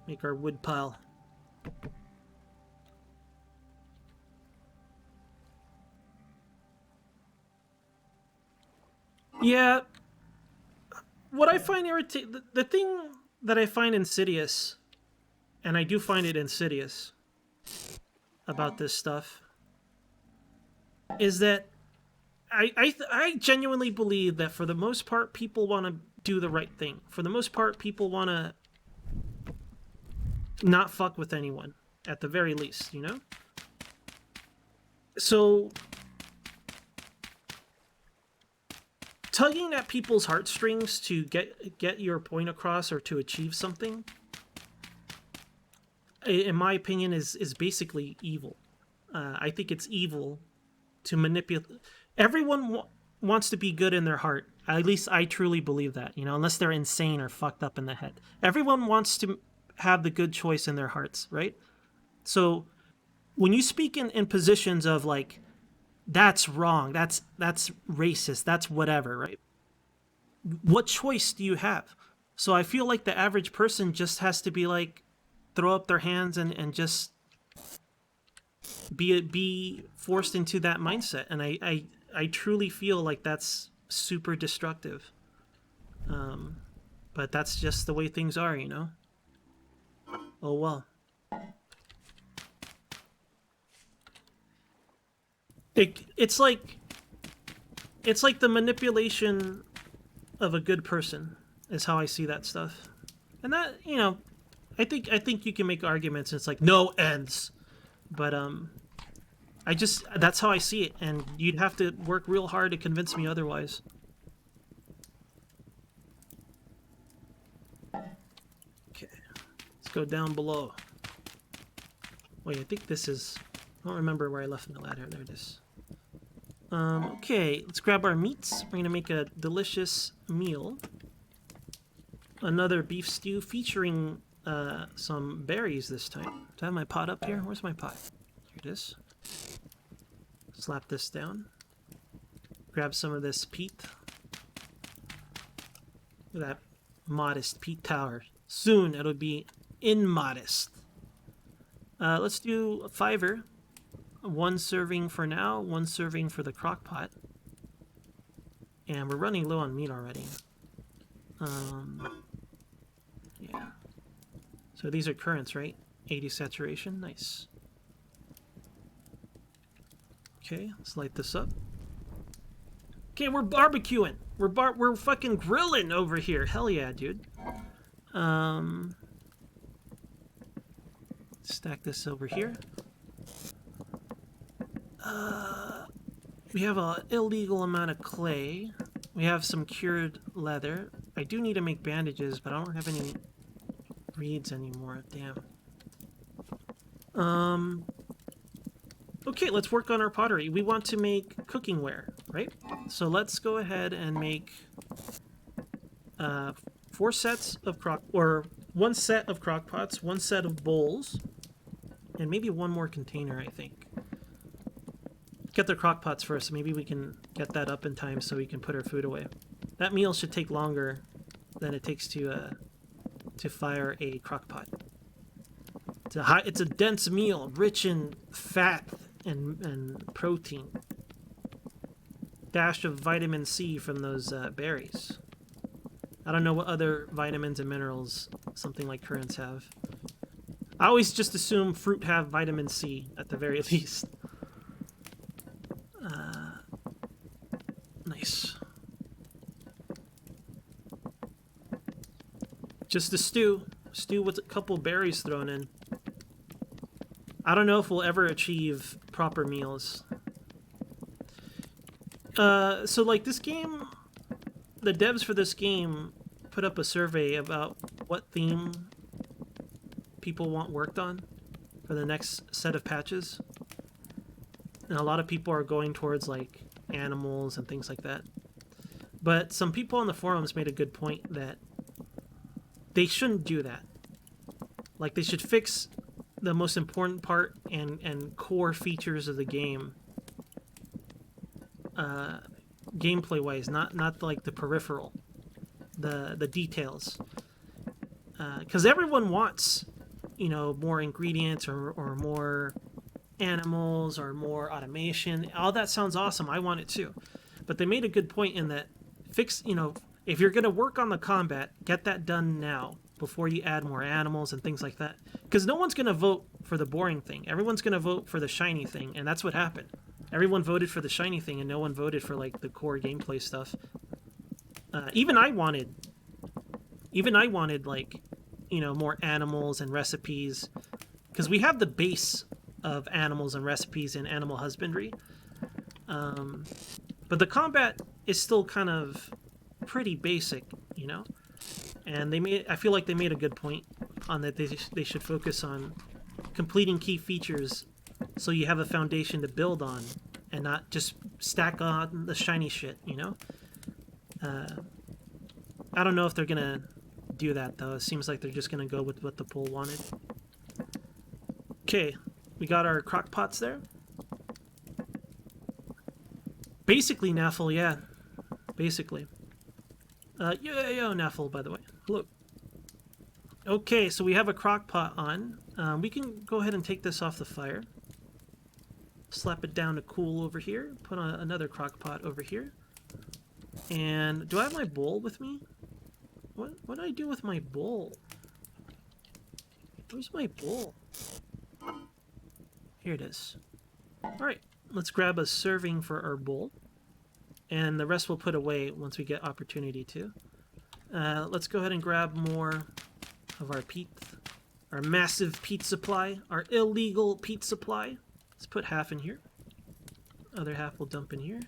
[SPEAKER 1] Make our wood pile. Yeah. What I find irritating... The thing that I find insidious, and I do find it insidious about this stuff, is that I genuinely believe that for the most part, people want to do the right thing. For the most part, people want to not fuck with anyone, at the very least, you know? So, tugging at people's heartstrings to get your point across or to achieve something, in my opinion, is basically evil. I think it's evil to manipulate. Everyone wants to be good in their heart. At least I truly believe that, you know, unless they're insane or fucked up in the head. Everyone wants to have the good choice in their hearts, right? So when you speak in positions of like, that's wrong, that's racist, that's whatever, right? What choice do you have? So I feel like the average person just has to be like, throw up their hands and just be forced into that mindset. And I truly feel like that's super destructive. But that's just the way things are, you know? Oh well. It's like the manipulation of a good person is how I see that stuff. And that, you know, I think you can make arguments. It's like no ends. But that's how I see it, and you'd have to work real hard to convince me otherwise. Okay, let's go down below. Wait, I think this is... I don't remember where I left my ladder. There it is. Okay, let's grab our meats. We're gonna make a delicious meal. Another beef stew featuring some berries this time. Do I have my pot up here? Where's my pot? Here it is. Slap this down. Grab some of this peat. Look at that modest peat tower. Soon it'll be immodest. Let's do a 5-er. 1 serving for now, 1 serving for the crock pot. And we're running low on meat already. Yeah. So these are currents, right? 80 saturation, nice. Okay, let's light this up. Okay, we're barbecuing. We're fucking grilling over here. Hell yeah, dude. Stack this over here. We have an illegal amount of clay. We have some cured leather. I do need to make bandages, but I don't have any reeds anymore. Damn. Okay, let's work on our pottery. We want to make cooking ware, right? So let's go ahead and make 4 sets of one set of crock pots, 1 set of bowls, and maybe 1 more container, I think. Get the crock pots first. Maybe we can get that up in time so we can put our food away. That meal should take longer than it takes to fire a crock pot. It's a dense meal, rich in fat and protein. Dash of vitamin C from those berries. I don't know what other vitamins and minerals something like currants have. I always just assume fruit have vitamin C at the very least. Nice. Just a stew. Stew with a couple berries thrown in. I don't know if we'll ever achieve proper meals. So like this game, the devs for this game put up a survey about what theme people want worked on for the next set of patches. And a lot of people are going towards like animals and things like that. But some people on the forums made a good point that they shouldn't do that. Like they should fix the most important part and core features of the game, gameplay wise, not like the peripheral, the details, because everyone wants, you know, more ingredients or more animals or more automation. All that sounds awesome. I want it too. But they made a good point in that if you're going to work on the combat, get that done now before you add more animals and things like that. Because no one's going to vote for the boring thing. Everyone's going to vote for the shiny thing, and that's what happened. Everyone voted for the shiny thing, and no one voted for like the core gameplay stuff. Even I wanted like, you know, more animals and recipes, because we have the base of animals and recipes in animal husbandry. But the combat is still kind of pretty basic, you know? And I feel like they made a good point on that they should focus on completing key features so you have a foundation to build on and not just stack on the shiny shit, you know? I don't know if they're gonna do that, though. It seems like they're just gonna go with what the poll wanted. Okay, we got our crock pots there. Basically, Naffle, yeah. Basically. Yo, Naffle, by the way. Look. Okay, so we have a crock pot on. We can go ahead and take this off the fire. Slap it down to cool over here. Put on another crock pot over here. And do I have my bowl with me? What do I do with my bowl? Where's my bowl? Here it is. Alright, let's grab a serving for our bowl. And the rest we'll put away once we get opportunity to. Let's go ahead and grab more of our peat. Our massive peat supply. Our illegal peat supply. Let's put half in here. Other half we'll dump in here.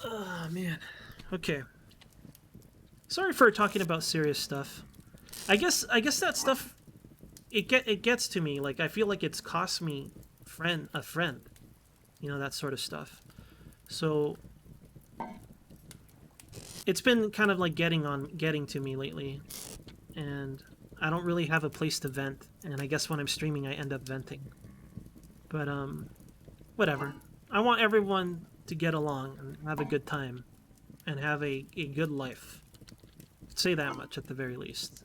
[SPEAKER 1] Oh, man. Okay. Sorry for talking about serious stuff. I guess that stuff, it gets to me. Like, I feel like it's cost me a friend. You know, that sort of stuff. So it's been kind of like getting to me lately. And I don't really have a place to vent. And I guess when I'm streaming, I end up venting. But, whatever. I want everyone to get along and have a good time. And have a good life. Say that much at the very least.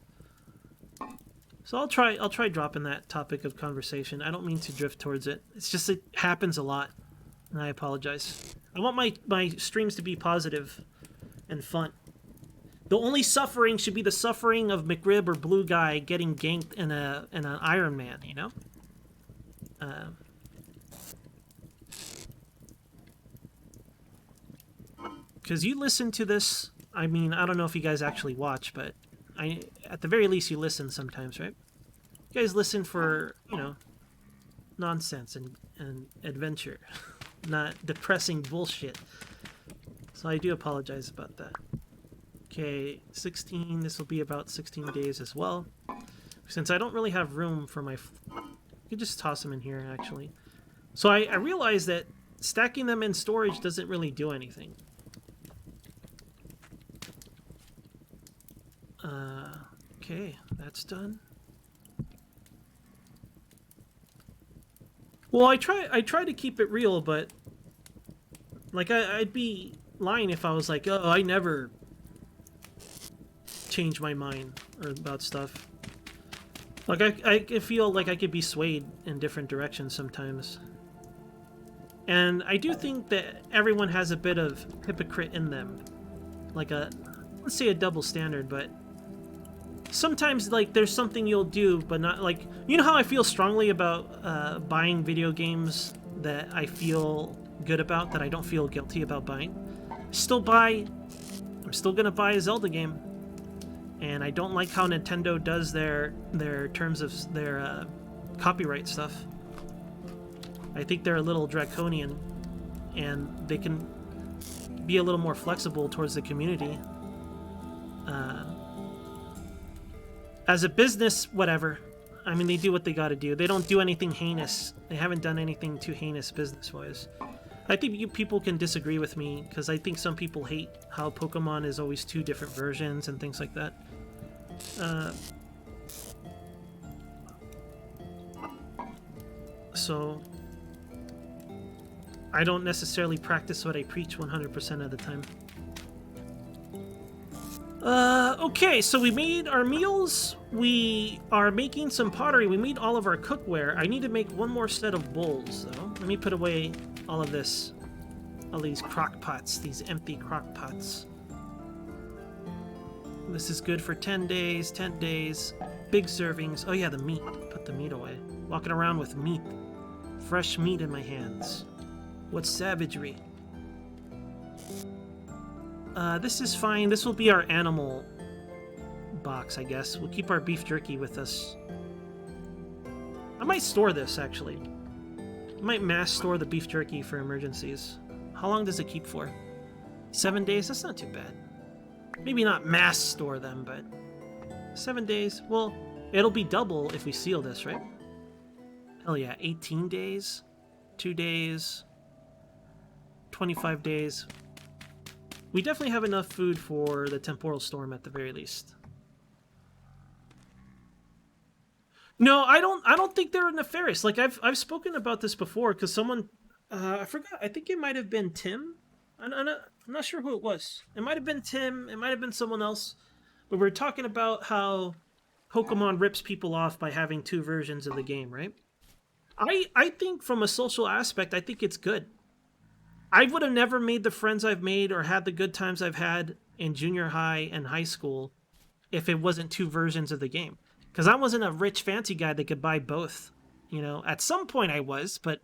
[SPEAKER 1] So I'll try dropping that topic of conversation. I don't mean to drift towards it. It's just it happens a lot. And I apologize. I want my streams to be positive and fun. The only suffering should be the suffering of McRib or Blue Guy getting ganked in an Iron Man, you know? Because you listen to this, I mean, I don't know if you guys actually watch, but at the very least you listen sometimes, right? You guys listen for, you know, nonsense and adventure, not depressing bullshit. So I do apologize about that. Okay, 16, this will be about 16 days as well. Since I don't really have room for my... You could just toss them in here, actually. So I realized that stacking them in storage doesn't really do anything. Okay, that's done. Well, I try to keep it real, but like I'd be lying if I was like, oh, I never change my mind or about stuff. Like I feel like I could be swayed in different directions sometimes. And I do think that everyone has a bit of hypocrite in them. Like let's say a double standard, but sometimes, like, there's something you'll do, but not, like... You know how I feel strongly about buying video games that I feel good about, that I don't feel guilty about buying? I'm still gonna buy a Zelda game. And I don't like how Nintendo does their terms of their copyright stuff. I think they're a little draconian, and they can be a little more flexible towards the community. As a business, whatever. I mean, they do what they gotta do. They don't do anything heinous. They haven't done anything too heinous business-wise. I think people can disagree with me because I think some people hate how Pokemon is always 2 different versions and things like that. So I don't necessarily practice what I preach 100% of the time. Okay, so we made our meals. We are making some pottery. We made all of our cookware. I need to make one more set of bowls, though. Let me put away all of this. All these crock pots, these empty crock pots. This is good for 10 days, 10 days. Big servings. Oh yeah, the meat. Put the meat away. Walking around with meat. Fresh meat in my hands. What savagery. This is fine. This will be our animal box, I guess. We'll keep our beef jerky with us. I might store this, actually. I might mass store the beef jerky for emergencies. How long does it keep for? 7 days? That's not too bad. Maybe not mass store them, but 7 days? Well, it'll be double if we seal this, right? Hell yeah, 18 days? 2 days? 25 days? We definitely have enough food for the temporal storm at the very least. No, I don't think they're nefarious. Like I've spoken about this before because someone I forgot. I think it might have been Tim. I'm not sure who it was. It might have been Tim. It might have been someone else. But we were talking about how Pokemon rips people off by having 2 versions of the game, right? I think from a social aspect, I think it's good. I would have never made the friends I've made or had the good times I've had in junior high and high school if it wasn't 2 versions of the game. Because I wasn't a rich, fancy guy that could buy both. You know, at some point I was, but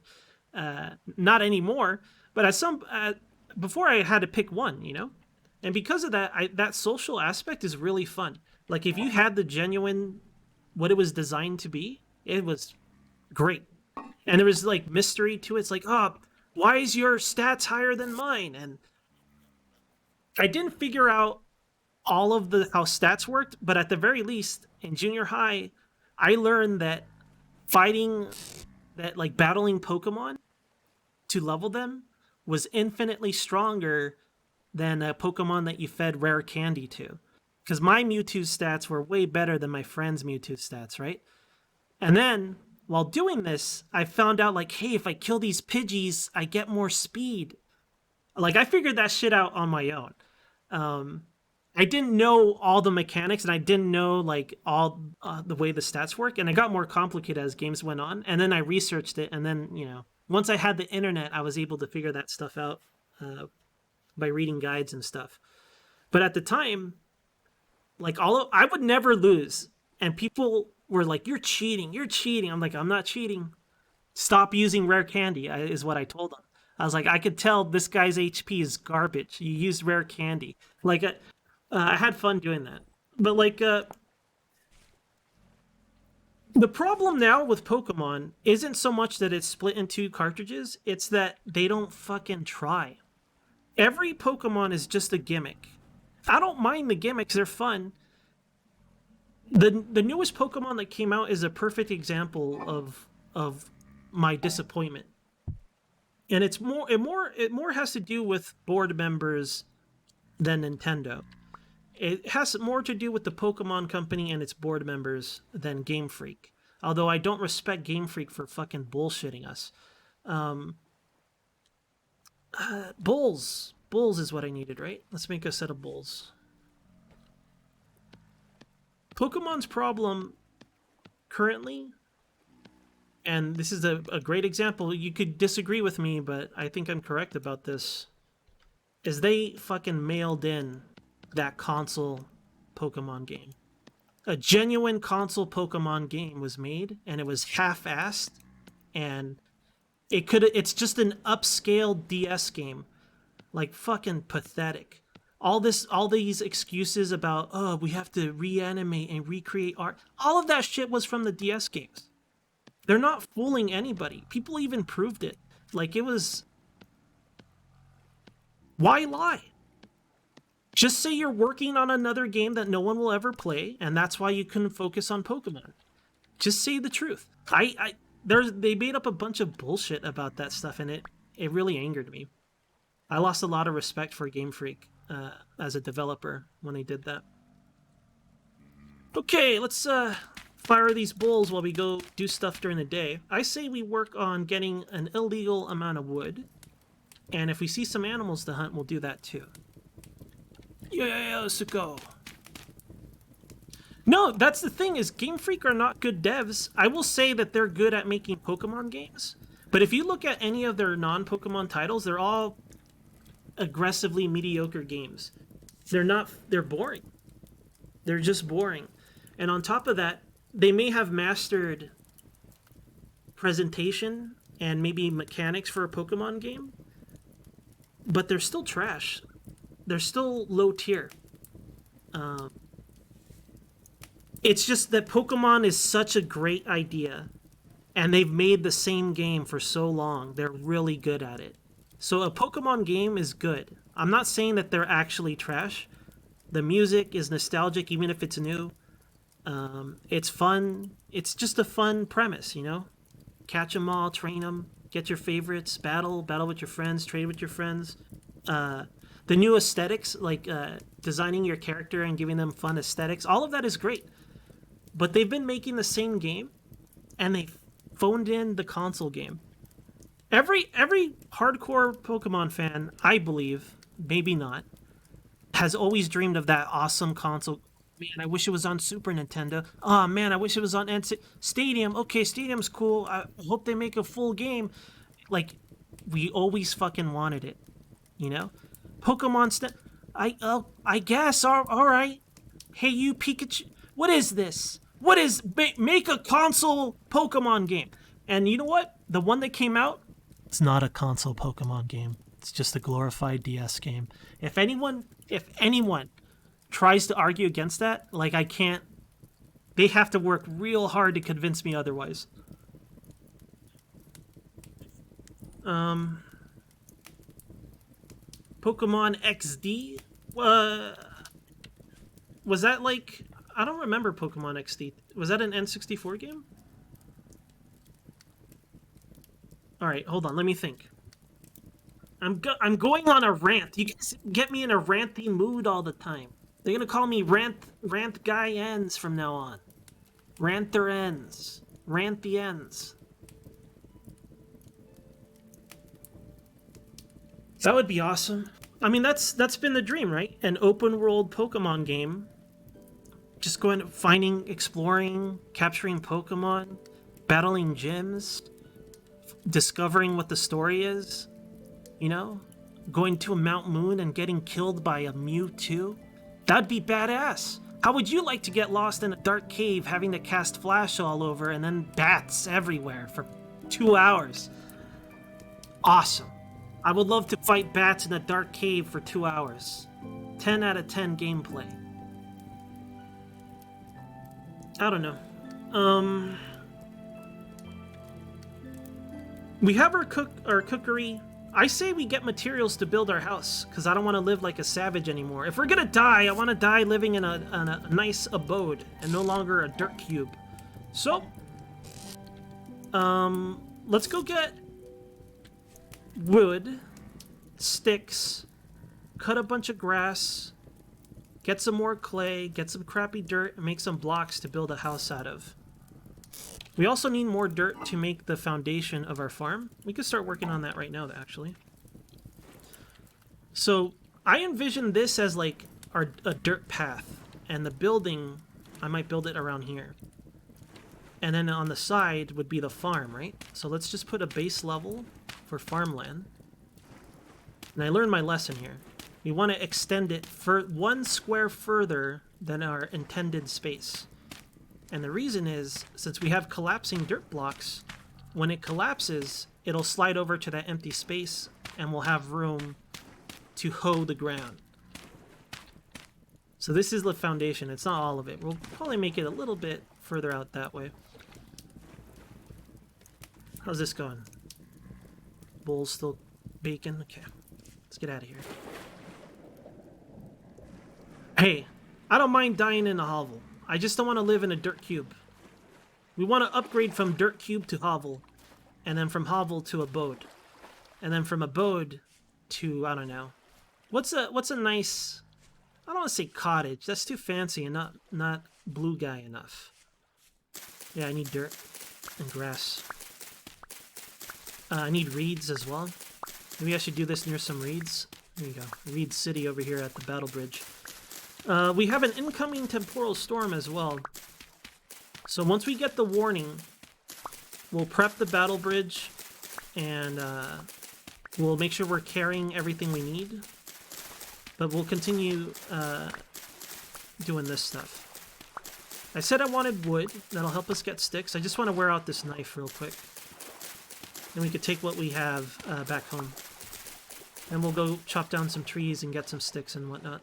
[SPEAKER 1] not anymore. But at some before I had to pick one, you know? And because of that, that social aspect is really fun. Like, if you had the genuine, what it was designed to be, it was great. And there was, like, mystery to it. It's like, oh, why is your stats higher than mine? And I didn't figure out all of how stats worked, but at the very least, in junior high, I learned that battling Pokemon to level them was infinitely stronger than a Pokemon that you fed rare candy to. Because my Mewtwo's stats were way better than my friend's Mewtwo stats, right? And then, while doing this, I found out, like, hey, if I kill these Pidgeys, I get more speed. Like, I figured that shit out on my own. I didn't know all the mechanics, and I didn't know, like, all the way the stats work, and it got more complicated as games went on, and then I researched it, and then, you know, once I had the internet, I was able to figure that stuff out by reading guides and stuff. But at the time, like, I would never lose, and people were like, you're cheating. I'm like, I'm not cheating. Stop using rare candy, is what I told them. I was like, I could tell this guy's HP is garbage. You used rare candy. Like, I had fun doing that. But, like, the problem now with Pokemon isn't so much that it's split in 2 cartridges, it's that they don't fucking try. Every Pokemon is just a gimmick. I don't mind the gimmicks, they're fun. The newest Pokemon that came out is a perfect example of my disappointment. And it more has to do with board members than Nintendo. It has more to do with the Pokemon Company and its board members than Game Freak. Although I don't respect Game Freak for fucking bullshitting us. Bowls. Bowls is what I needed, right? Let's make a set of bowls. Pokemon's problem currently, and this is a great example, you could disagree with me, but I think I'm correct about this, is they fucking mailed in that console Pokemon game. A genuine console Pokemon game was made, and it was half-assed, and it's just an upscale DS game. Like, fucking pathetic. All these excuses about, oh, we have to reanimate and recreate art. All of that shit was from the DS games. They're not fooling anybody. People even proved it. Like, it was... Why lie? Just say you're working on another game that no one will ever play, and that's why you couldn't focus on Pokemon. Just say the truth. They made up a bunch of bullshit about that stuff, and it really angered me. I lost a lot of respect for Game Freak as a developer when they did that. Okay, let's fire these bulls while we go do stuff during the day. I say we work on getting an illegal amount of wood, and if we see some animals to hunt, we'll do that too. Yeah, let's go. No, that's the thing, is Game Freak are not good devs. I will say that they're good at making Pokemon games, but if you look at any of their non-Pokemon titles, they're all aggressively mediocre games. They're boring. They're just boring. And on top of that, they may have mastered presentation and maybe mechanics for a Pokemon game, but they're still trash. They're still low tier. It's just that Pokemon is such a great idea, and they've made the same game for so long. They're really good at it. So a Pokemon game is good. I'm not saying that they're actually trash. The music is nostalgic, even if it's new. It's fun. It's just a fun premise, you know? Catch them all, train them, get your favorites, battle with your friends, trade with your friends. The new aesthetics, like designing your character and giving them fun aesthetics, all of that is great. But they've been making the same game, and they phoned in the console game. Every hardcore Pokemon fan, I believe, maybe not, has always dreamed of that awesome console. Man, I wish it was on Super Nintendo. Oh man, I wish it was on Stadium. Okay, Stadium's cool. I hope they make a full game. Like, we always fucking wanted it, you know? Pokemon I guess. All right. Hey, you Pikachu. What is this? What is make a console Pokemon game? And you know what? The one that came out, it's not a console Pokemon game. It's just a glorified DS game. If anyone tries to argue against that, like, I can't. They have to work real hard to convince me otherwise. Pokemon XD? Was that like... I don't remember Pokemon XD. Was that an N64 game? Alright, hold on, let me think. I'm going on a rant. You guys get me in a ranty mood all the time. They're gonna call me Rant Guy Ends from now on. Ranter Ends. Rant the Ends. That would be awesome. I mean, that's been the dream, right? An open world Pokemon game. Just going, finding, exploring, capturing Pokemon, battling gyms, discovering what the story is, you know? Going to a Mount Moon and getting killed by a Mewtwo. That'd be badass. How would you like to get lost in a dark cave having to cast flash all over and then bats everywhere for 2 hours? Awesome. I would love to fight bats in a dark cave for 2 hours. 10 out of 10 gameplay. I don't know. We have our cookery. I say we get materials to build our house, because I don't want to live like a savage anymore. If we're gonna die, I want to die living in a nice abode, and no longer a dirt cube. So, let's go get wood, sticks, cut a bunch of grass, get some more clay, get some crappy dirt, and make some blocks to build a house out of. We also need more dirt to make the foundation of our farm. We could start working on that right now, actually. So, I envision this as like a dirt path, and the building, I might build it around here. And then on the side would be the farm, right? So let's just put a base level for farmland. And I learned my lesson here. We want to extend it for 1 square further than our intended space. And the reason is, since we have collapsing dirt blocks, when it collapses, it'll slide over to that empty space, and we'll have room to hoe the ground. So this is the foundation. It's not all of it. We'll probably make it a little bit further out that way. How's this going? Bull's still baking? Okay. Let's get out of here. Hey, I don't mind dying in a hovel. I just don't want to live in a dirt cube. We want to upgrade from dirt cube to hovel, and then from hovel to abode. and then from abode to, I don't know. What's a nice, I don't want to say cottage. That's too fancy and not blue guy enough. Yeah, I need dirt and grass. I need reeds as well. Maybe I should do this near some reeds. There you go. Reed City over here at the battle bridge. We have an incoming temporal storm as well. So once we get the warning, we'll prep the battle bridge and we'll make sure we're carrying everything we need. But we'll continue doing this stuff. I said I wanted wood. That'll help us get sticks. I just want to wear out this knife real quick. Then we could take what we have back home. And we'll go chop down some trees and get some sticks and whatnot.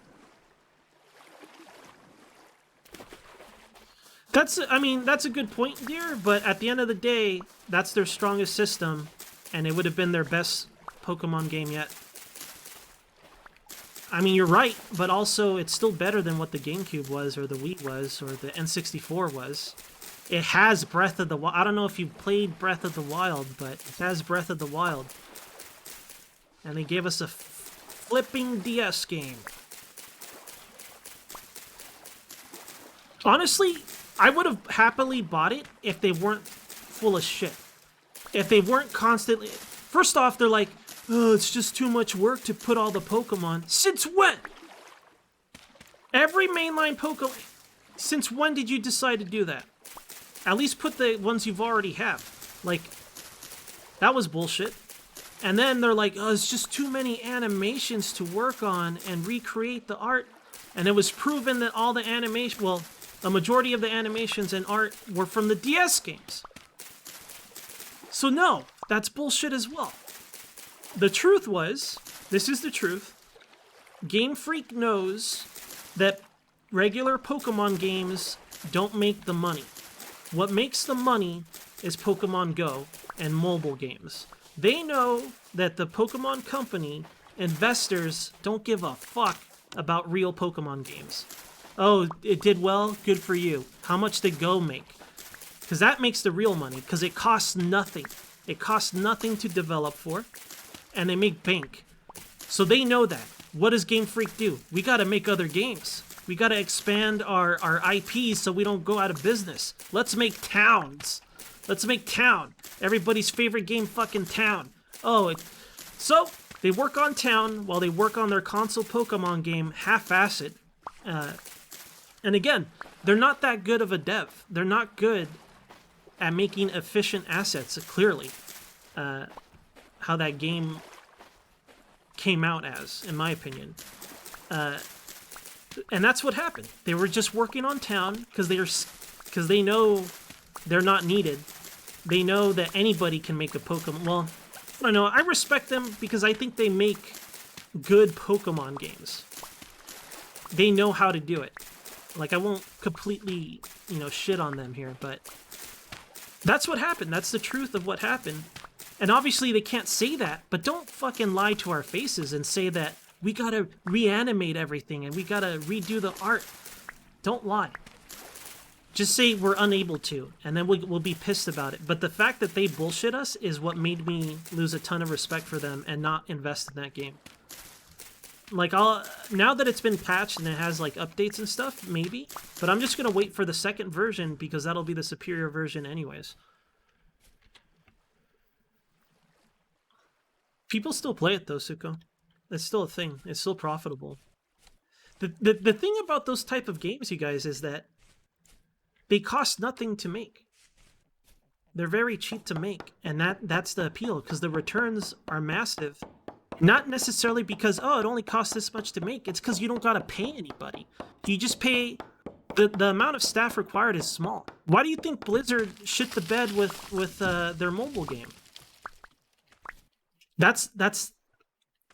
[SPEAKER 1] I mean, that's a good point, dear, but at the end of the day, that's their strongest system, and it would have been their best Pokemon game yet. I mean, you're right, but also it's still better than what the GameCube was, or the Wii was, or the N64 was. It has Breath of the Wild. I don't know if you played Breath of the Wild, but it has Breath of the Wild. And they gave us a flipping DS game. Honestly, I would have happily bought it if they weren't full of shit. If they weren't constantly... First off, they're like, oh, it's just too much work to put all the Pokemon. Since when? Every mainline Pokemon... Since when did you decide to do that? At least put the ones you've already have. Like, that was bullshit. And then they're like, oh, it's just too many animations to work on and recreate the art. And it was proven that all the animation... Well, a majority of the animations and art were from the DS games. So no, that's bullshit as well. The truth was, this is the truth, Game Freak knows that regular Pokemon games don't make the money. What makes the money is Pokemon Go and mobile games. They know that the Pokemon Company, investors, don't give a fuck about real Pokemon games. Oh, it did well? Good for you. How much did Go make? Because that makes the real money, because it costs nothing. It costs nothing to develop for, and they make bank. So they know that. What does Game Freak do? We gotta make other games. We gotta expand our IPs so we don't go out of business. Let's make towns. Let's make Town. Everybody's favorite game, fucking Town. So they work on Town while they work on their console Pokemon game, half-assed. And again, they're not that good of a dev. They're not good at making efficient assets, clearly. How that game came out as, in my opinion. And that's what happened. They were just working on Town because they know they're not needed. They know that anybody can make a Pokemon. Well, I don't know. I respect them because I think they make good Pokemon games. They know how to do it. Like, I won't completely, shit on them here, but that's what happened. That's the truth of what happened. And obviously they can't say that, but don't fucking lie to our faces and say that we gotta reanimate everything and we gotta redo the art. Don't lie. Just say we're unable to, and then we'll be pissed about it. But the fact that they bullshit us is what made me lose a ton of respect for them and not invest in that game. Like, now that it's been patched and it has, like, updates and stuff, maybe. But I'm just gonna wait for the second version because that'll be the superior version anyways. People still play it, though, Suko. It's still a thing. It's still profitable. The thing about those type of games, you guys, is that they cost nothing to make. They're very cheap to make. And that's the appeal, because the returns are massive. Not necessarily because, it only costs this much to make. It's because you don't gotta pay anybody. You just pay... The amount of staff required is small. Why do you think Blizzard shit the bed with their mobile game? That's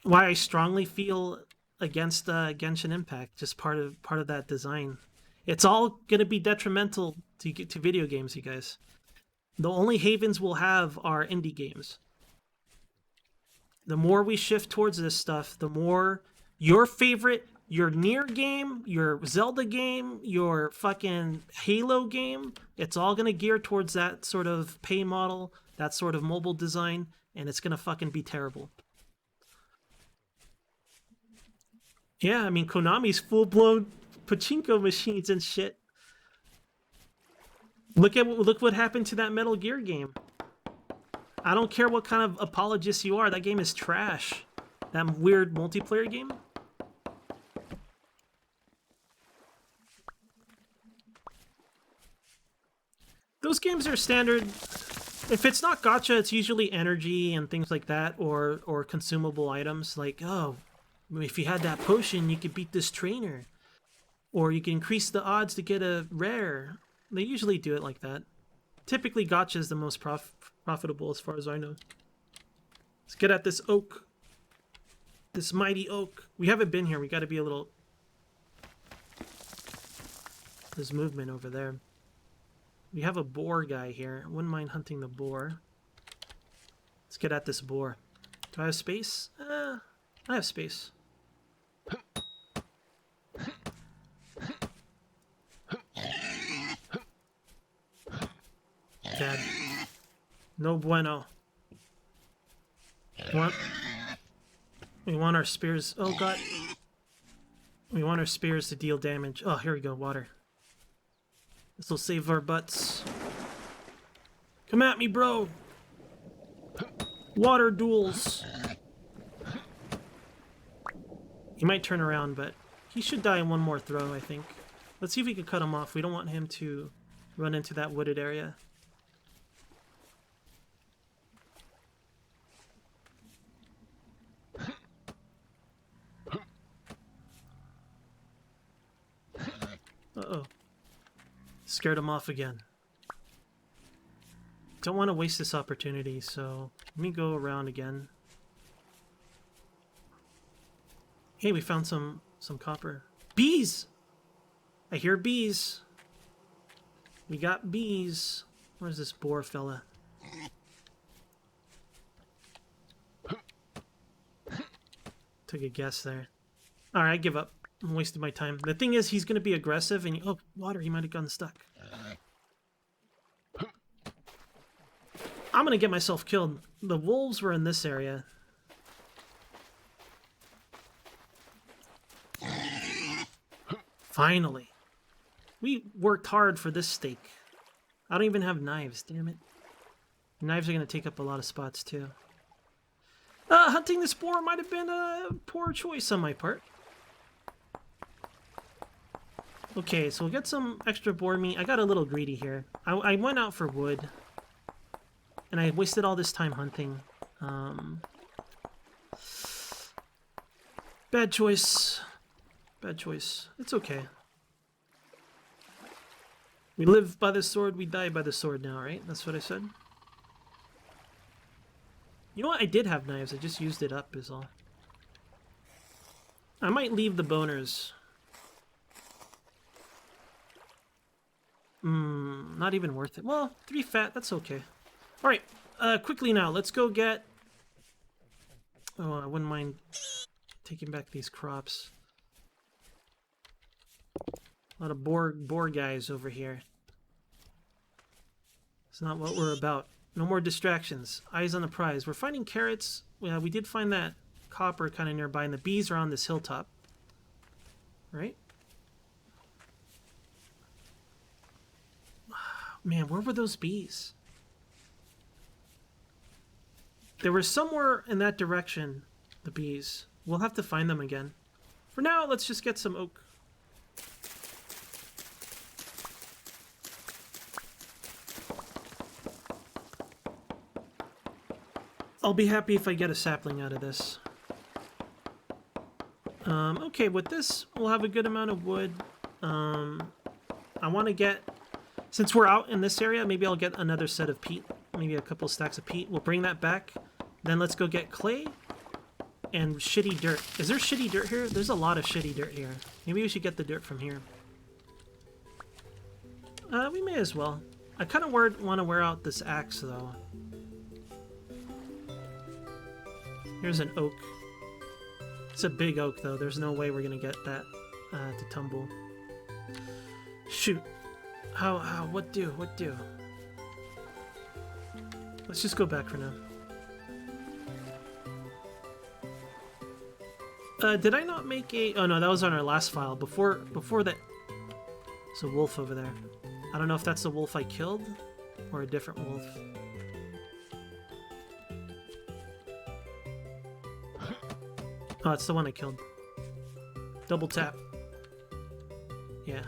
[SPEAKER 1] why I strongly feel against Genshin Impact. Just part of that design. It's all gonna be detrimental to video games, you guys. The only havens we'll have are indie games. The more we shift towards this stuff, the more your favorite your Nier game, your Zelda game, your fucking Halo game, it's all gonna gear towards that sort of pay model, that sort of mobile design, and it's gonna fucking be terrible. Yeah, I mean, Konami's full-blown pachinko machines and shit. Look what happened to that Metal Gear game. I don't care what kind of apologist you are, that game is trash. That weird multiplayer game. Those games are standard. If it's not gacha, it's usually energy and things like that, or consumable items. Like, oh, if you had that potion, you could beat this trainer. Or you can increase the odds to get a rare. They usually do it like that. Typically, gacha is the most profitable as far as I know. Let's get at this oak. This mighty oak. We haven't been here. We got to be a little... There's movement over there. We have a boar guy here. I wouldn't mind hunting the boar. Let's get at this boar. Do I have space? I have space. Dad. No bueno. We want our spears. Oh god. We want our spears to deal damage. Oh, here we go. Water. This will save our butts. Come at me, bro. Water duels. He might turn around, but he should die in one more throw, I think. Let's see if we can cut him off. We don't want him to run into that wooded area. Uh-oh. Scared him off again. Don't want to waste this opportunity, so let me go around again. Hey, we found some copper. Bees! I hear bees. We got bees. Where's this boar fella? Took a guess there. Alright, I give up. I'm wasting my time. The thing is, he's going to be aggressive, and oh, water, he might have gotten stuck. I'm going to get myself killed. The wolves were in this area. Finally. We worked hard for this steak. I don't even have knives, damn it. Knives are going to take up a lot of spots, too. Hunting this boar might have been a poor choice on my part. Okay, so we'll get some extra boar meat. I got a little greedy here. I went out for wood. And I wasted all this time hunting. Bad choice. Bad choice. It's okay. We live by the sword, we die by the sword now, right? That's what I said. You know what? I did have knives. I just used it up is all. I might leave the boners. Not even worth it. Well, 3 fat, that's okay. Alright, quickly now, let's go get... Oh, I wouldn't mind taking back these crops. A lot of boar guys over here. It's not what we're about. No more distractions. Eyes on the prize. We're finding carrots. Yeah, we did find that copper kind of nearby, and the bees are on this hilltop. Right? Man, where were those bees? They were somewhere in that direction, the bees. We'll have to find them again. For now, let's just get some oak. I'll be happy if I get a sapling out of this. Okay, with this, we'll have a good amount of wood. I want to get... Since we're out in this area, maybe I'll get another set of peat. Maybe a couple stacks of peat. We'll bring that back. Then let's go get clay and shitty dirt. Is there shitty dirt here? There's a lot of shitty dirt here. Maybe we should get the dirt from here. We may as well. I kind of want to wear out this axe, though. Here's an oak. It's a big oak, though. There's no way we're gonna get that to tumble. Shoot. What do? Let's just go back for now. Did I not make a... Oh, no, that was on our last file. Before that... There's a wolf over there. I don't know if that's the wolf I killed or a different wolf. Oh, it's the one I killed. Double tap. Yeah.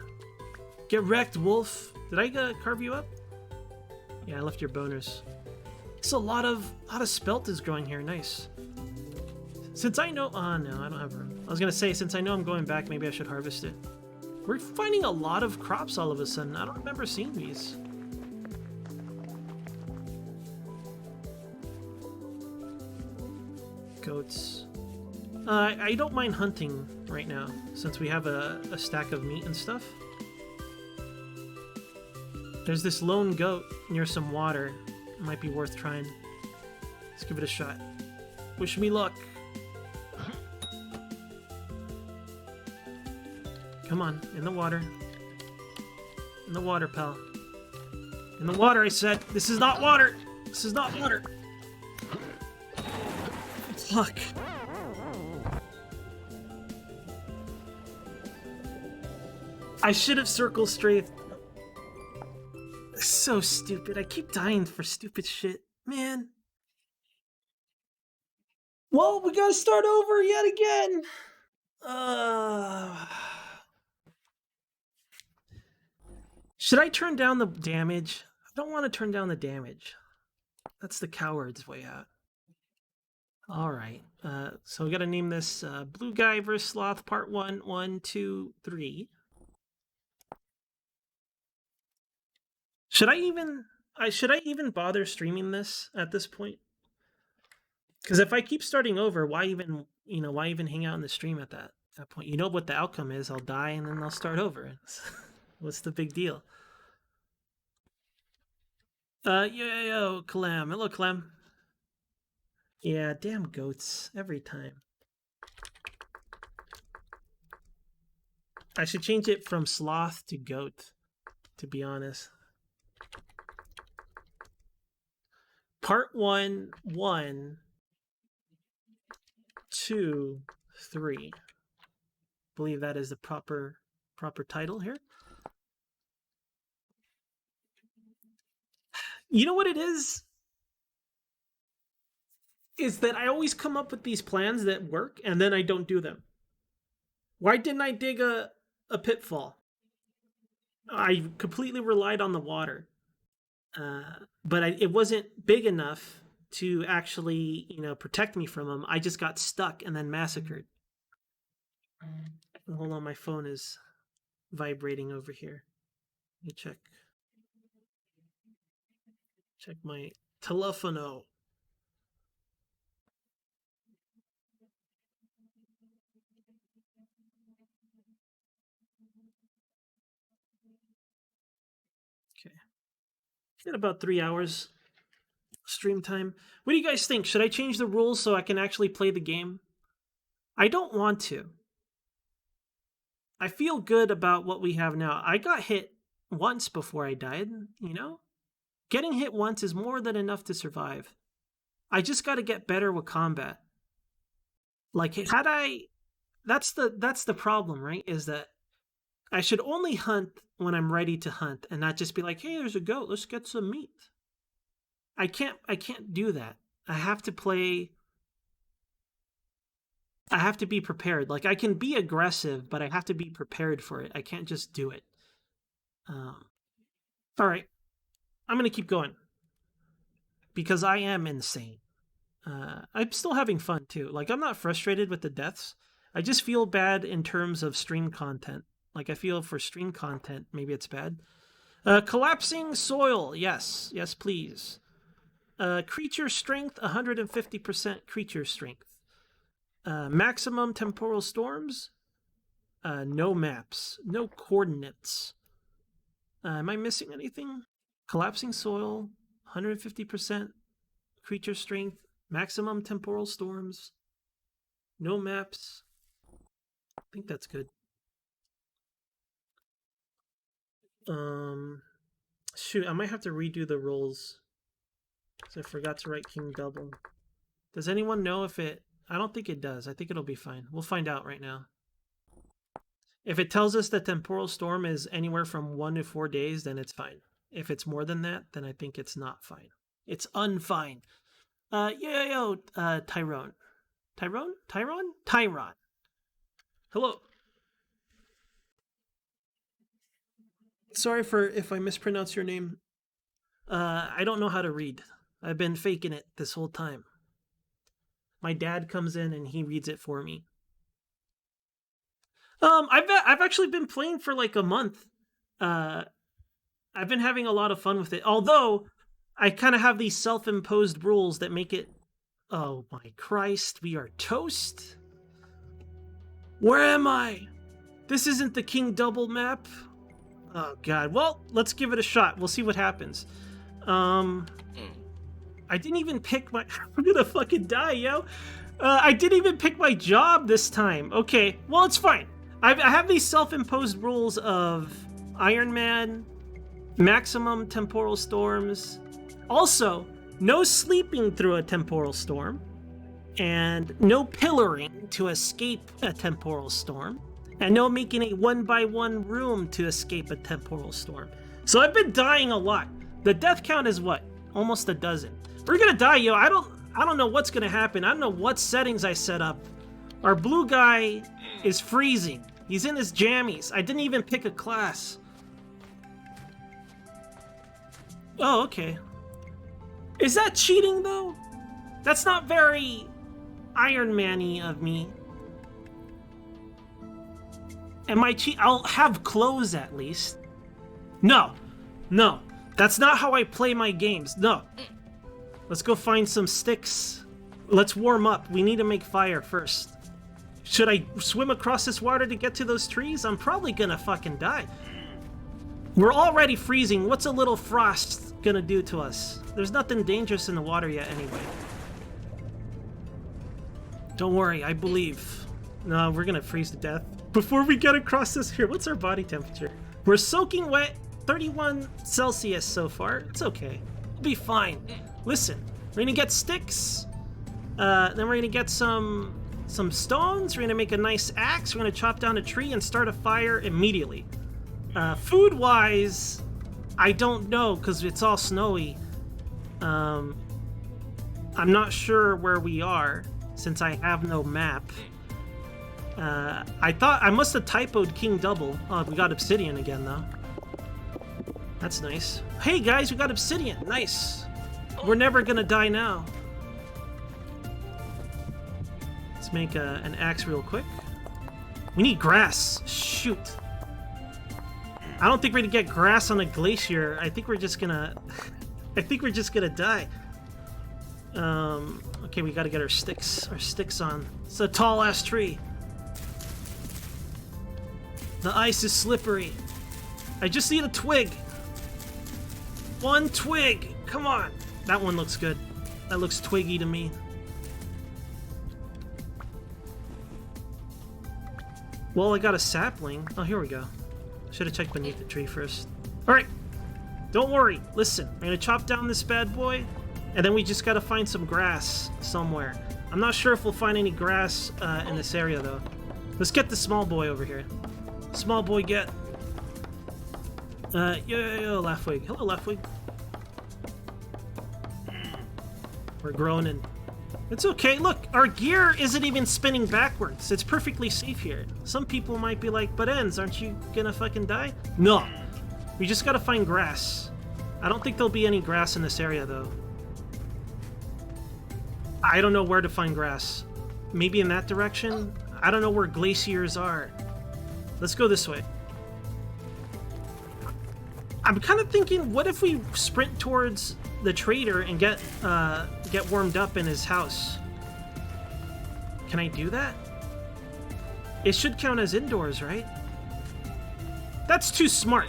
[SPEAKER 1] Get wrecked, wolf. Did I carve you up? Yeah, I left your boners. It's a lot of spelt is growing here. Nice. Since I know... Oh, no, I don't have room. I was going to say, since I know I'm going back, maybe I should harvest it. We're finding a lot of crops all of a sudden. I don't remember seeing these. Goats. I don't mind hunting right now, since we have a stack of meat and stuff. There's this lone goat near some water. It might be worth trying. Let's give it a shot. Wish me luck. Come on, in the water. In the water, pal. In the water, I said. This is not water. This is not water. Fuck. I should have circled straight. So stupid. I keep dying for stupid shit. Man. Well, we gotta start over yet again. Should I turn down the damage? I don't want to turn down the damage. That's the coward's way out. Alright. So we gotta name this Blue Guy vs. Sloth Part 1, 1, 2, 3. Should I even bother streaming this at this point? Because if I keep starting over, why even hang out in the stream at that point? You know what the outcome is. I'll die and then I'll start over. What's the big deal? Yo, Clam. Hello, Clam. Yeah, damn goats. Every time. I should change it from sloth to goat, to be honest. Part 1, 1, 2, 3. I believe that is the proper title here. You know what it is? Is that I always come up with these plans that work, and then I don't do them. Why didn't I dig a pitfall? I completely relied on the water. But it wasn't big enough to actually, protect me from them. I just got stuck and then massacred. Hold on, my phone is vibrating over here. Let me check. Check my telefono. Okay. Got about 3 hours stream time. What do you guys think? Should I change the rules so I can actually play the game? I don't want to. I feel good about what we have now. I got hit once before I died, Getting hit once is more than enough to survive. I just got to get better with combat. Like, that's the problem, right? Is that I should only hunt when I'm ready to hunt and not just be like, hey, there's a goat, let's get some meat. I can't do that. I have to be prepared. Like, I can be aggressive, but I have to be prepared for it. I can't just do it. All right. I'm going to keep going. Because I am insane. I'm still having fun, too. Like, I'm not frustrated with the deaths. I just feel bad in terms of stream content. Like, I feel for stream content, maybe it's bad. Collapsing soil. Yes. Yes, please. Creature strength, 150% creature strength. Maximum temporal storms. No maps. No coordinates. Am I missing anything? Collapsing soil, 150% creature strength, maximum temporal storms. No maps. I think that's good. Shoot, I might have to redo the rolls. Because I forgot to write King Double. Does anyone know if it... I don't think it does. I think it'll be fine. We'll find out right now. If it tells us that temporal storm is anywhere from 1 to 4 days, then it's fine. If it's more than that, then I think it's not fine. It's unfine. Tyrone. Tyron. Hello. Sorry for if I mispronounce your name. I don't know how to read. I've been faking it this whole time. My dad comes in and he reads it for me. I've actually been playing for like a month. I've been having a lot of fun with it. Although I kind of have these self-imposed rules that make it... Oh my Christ, we are toast. Where am I? This isn't the King Double map. Oh god. Well, let's give it a shot. We'll see what happens. I didn't even pick my... I'm gonna fucking die, yo. I didn't even pick my job this time. Okay, well, it's fine. I have these self-imposed rules of Iron Man, maximum temporal storms, also no sleeping through a temporal storm, and no pillaring to escape a temporal storm, and no making a 1-by-1 room to escape a temporal storm. So I've been dying a lot. The death count is what? Almost a dozen. We're gonna die, yo. I don't know what's gonna happen. I don't know what settings I set up. Our blue guy is freezing. He's in his jammies. I didn't even pick a class. Oh, okay. Is that cheating, though? That's not very Iron Man-y of me. Am I cheat? I'll have clothes at least. No. That's not how I play my games. No. Let's go find some sticks. Let's warm up. We need to make fire first. Should I swim across this water to get to those trees? I'm probably gonna fucking die. We're already freezing. What's a little frost gonna do to us? There's nothing dangerous in the water yet anyway. Don't worry, I believe. No, we're gonna freeze to death. Before we get across this here, what's our body temperature? We're soaking wet, 31 Celsius so far. It's okay. We'll be fine. Listen, we're gonna get sticks. Then we're gonna get some stones. We're gonna make a nice axe. We're gonna chop down a tree and start a fire immediately. Food-wise, I don't know because it's all snowy. I'm not sure where we are since I have no map. I thought I must have typoed King Double. Oh, we got obsidian again though. That's nice. Hey guys, we got obsidian. Nice. We're never gonna die now. Let's make an axe real quick. We need grass. Shoot. I don't think we're gonna get grass on a glacier. I think we're just gonna... I think we're just gonna die. Okay, we gotta get our sticks on. It's a tall-ass tree. The ice is slippery. I just need a twig. One twig. Come on. That one looks good. That looks twiggy to me. Well, I got a sapling. Oh, here we go. Should have checked beneath the tree first. Alright. Don't worry. Listen. We're going to chop down this bad boy. And then we just got to find some grass somewhere. I'm not sure if we'll find any grass in this area, though. Let's get the small boy over here. Small boy, get. Yo, Laughwig. Hello, Laughwig. We're groaning. It's okay. Look, our gear isn't even spinning backwards. It's perfectly safe here. Some people might be like, but Enz, aren't you gonna fucking die? No. We just gotta find grass. I don't think there'll be any grass in this area, though. I don't know where to find grass. Maybe in that direction? I don't know where glaciers are. Let's go this way. I'm kind of thinking, what if we sprint towards the trader and get warmed up in his house? Can I do that? It should count as indoors, right? That's too smart.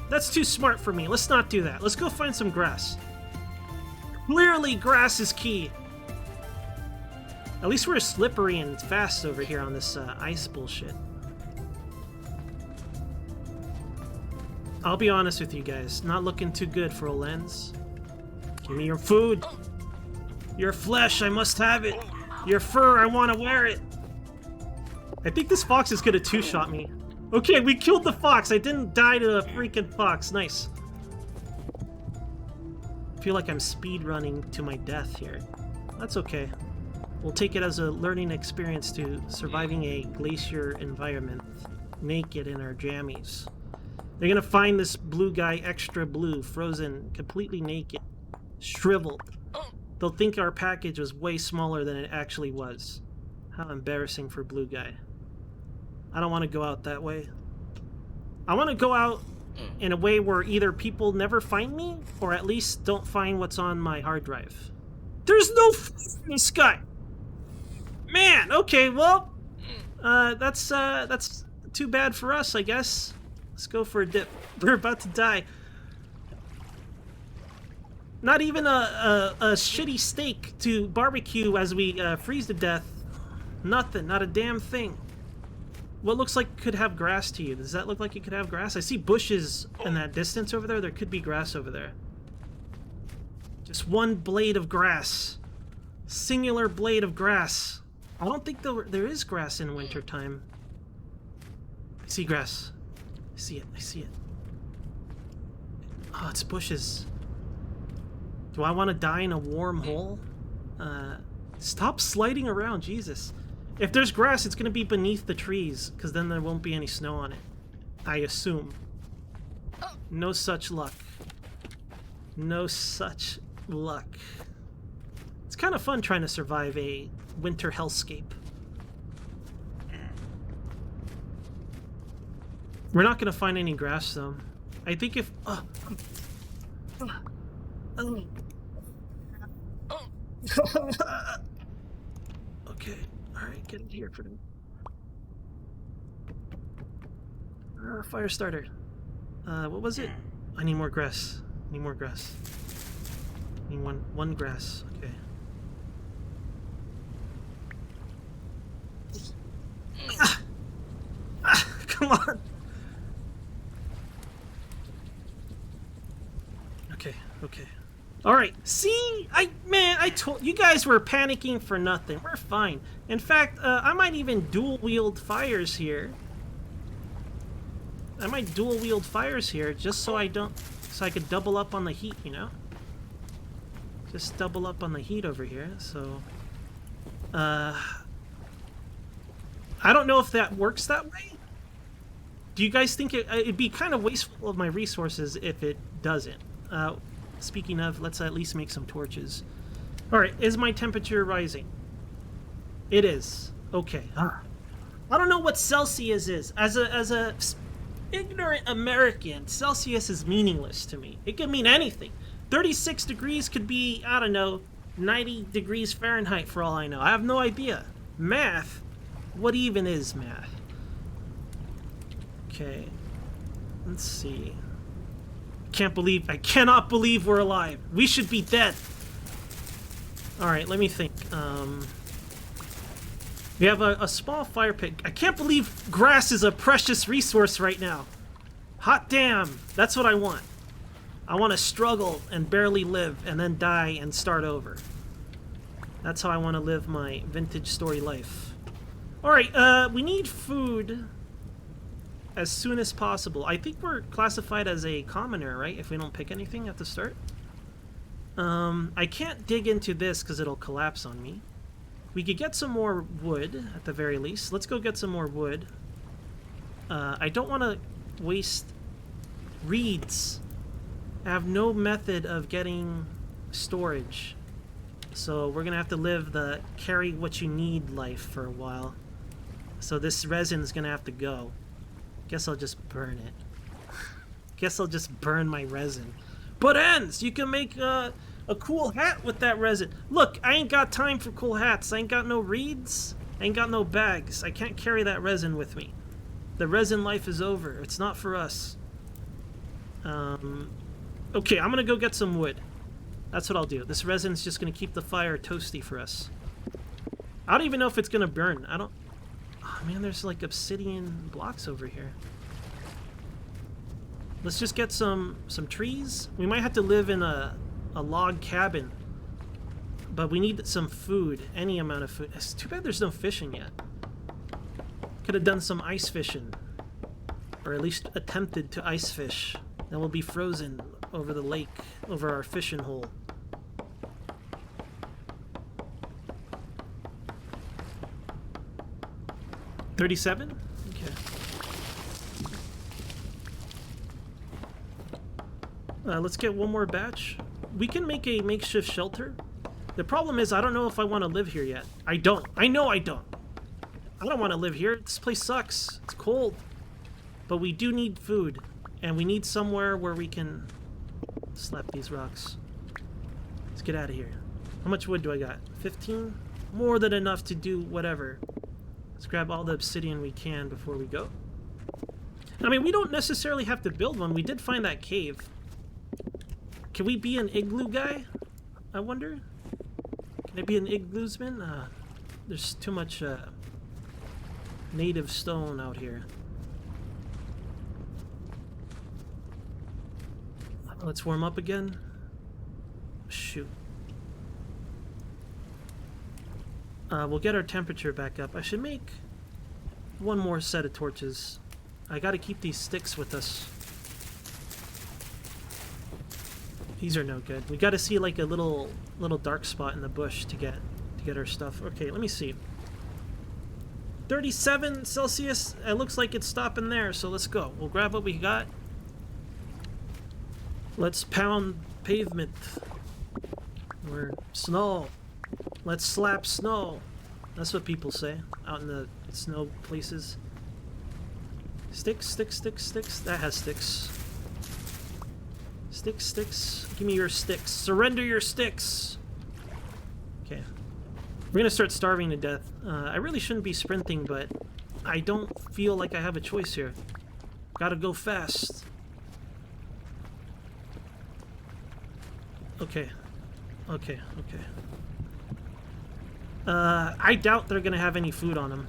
[SPEAKER 1] That's too smart for me. Let's not do that. Let's go find some grass. Clearly, grass is key. At least we're slippery and fast over here on this ice bullshit. I'll be honest with you guys, not looking too good for a lens. Give me your food. Your flesh, I must have it. Your fur, I want to wear it. I think this fox is gonna two-shot me. Okay, we killed the fox. I didn't die to a freaking fox. Nice. I feel like I'm speed running to my death here. That's okay. We'll take it as a learning experience to surviving a glacier environment, naked in our jammies. They're gonna find this blue guy extra blue, frozen, completely naked, shriveled. They'll think our package was way smaller than it actually was. How embarrassing for blue guy. I don't want to go out that way. I want to go out in a way where either people never find me, or at least don't find what's on my hard drive. There's no in the sky! Man, okay, well, that's too bad for us, I guess. Let's go for a dip. We're about to die. Not even a shitty steak to barbecue as we freeze to death. Nothing, not a damn thing. What looks like could have grass to you? Does that look like it could have grass? I see bushes in that distance over there. There could be grass over there. Just one blade of grass. Singular blade of grass. I don't think there is grass in wintertime. I see grass. I see it. I see it. Oh, it's bushes. Do I want to die in a warm hole? Stop sliding around, Jesus. If there's grass, it's going to be beneath the trees, because then there won't be any snow on it. I assume. No such luck. No such luck. It's kind of fun trying to survive a winter hellscape. We're not going to find any grass, though. I think if... Okay, alright, get in here for them. Fire starter. What was it? I need more grass. I need more grass. I need one grass. Okay. Come on! Okay, okay. Alright, see? I told you guys were panicking for nothing. We're fine. In fact, I might even dual-wield fires here. I might dual-wield fires here just so I could double up on the heat, you know? Just double up on the heat over here, so... I don't know if that works that way. Do you guys think it'd be kind of wasteful of my resources if it doesn't? Speaking of, let's at least make some torches. Alright, is my temperature rising? It is. Okay. I don't know what Celsius is. As a ignorant American, Celsius is meaningless to me. It could mean anything. 36 degrees could be, I don't know, 90 degrees Fahrenheit for all I know. I have no idea. Math? What even is math? Okay. Let's see. I cannot believe we're alive. We should be dead. Alright, let me think. We have a small fire pit. I can't believe grass is a precious resource right now. Hot damn. That's what I want. I want to struggle and barely live and then die and start over. That's how I want to live my vintage story life. Alright, we need food as soon as possible. I think we're classified as a commoner, right? If we don't pick anything at the start. I can't dig into this because it'll collapse on me. We could get some more wood, at the very least. Let's go get some more wood. I don't want to waste reeds. I have no method of getting storage. So we're going to have to live the carry what you need life for a while. So this resin is going to have to go. Guess I'll just burn it. Guess I'll just burn my resin. But ends! You can make a cool hat with that resin. Look, I ain't got time for cool hats. I ain't got no reeds. I ain't got no bags. I can't carry that resin with me. The resin life is over. It's not for us. Okay, I'm gonna go get some wood. That's what I'll do. This resin's just gonna keep the fire toasty for us. I don't even know if it's gonna burn. I don't... Oh man, there's like obsidian blocks over here. Let's just get some trees. We might have to live in a log cabin. But we need some food. Any amount of food. It's too bad there's no fishing yet. Could have done some ice fishing. Or at least attempted to ice fish. Then we'll be frozen over the lake. Over our fishing hole. $37? Okay. Let's get one more batch. We can make a makeshift shelter. The problem is I don't know if I want to live here yet. I don't. I know I don't. I don't want to live here. This place sucks. It's cold. But we do need food. And we need somewhere where we can slap these rocks. Let's get out of here. How much wood do I got? 15? More than enough to do whatever. Let's grab all the obsidian we can before we go. I mean, we don't necessarily have to build one. We did find that cave. Can we be an igloo guy? I wonder? Can I be an igloosman? There's too much native stone out here. Let's warm up again. Shoot. We'll get our temperature back up. I should make one more set of torches. I gotta keep these sticks with us. These are no good. We gotta see like a little dark spot in the bush to get our stuff. Okay, let me see. 37 Celsius. It looks like it's stopping there, so let's go. We'll grab what we got. Let's pound pavement. Or snow. Let's slap snow. That's what people say out in the snow places. Sticks, sticks, sticks, sticks. That has sticks. Sticks, sticks. Give me your sticks. Surrender your sticks. Okay. We're gonna start starving to death. I really shouldn't be sprinting, but I don't feel like I have a choice here. Gotta go fast. Okay. Okay, okay. I doubt they're gonna have any food on them.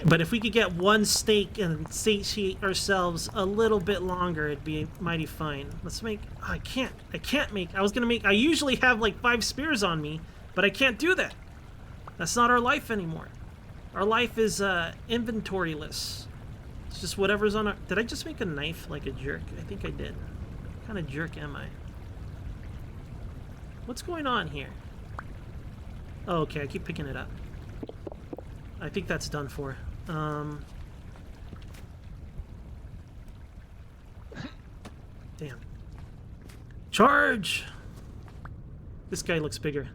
[SPEAKER 1] But if we could get one steak and satiate ourselves a little bit longer, it'd be mighty fine. Let's make... I can't make... I was gonna make... I usually have like 5 spears on me, but I can't do that. That's not our life anymore. Our life is inventoryless. It's just whatever's on our... Did I just make a knife like a jerk? I think I did. What kind of jerk am I? What's going on here? Oh, okay, I keep picking it up. I think that's done for. Damn. Charge! This guy looks bigger.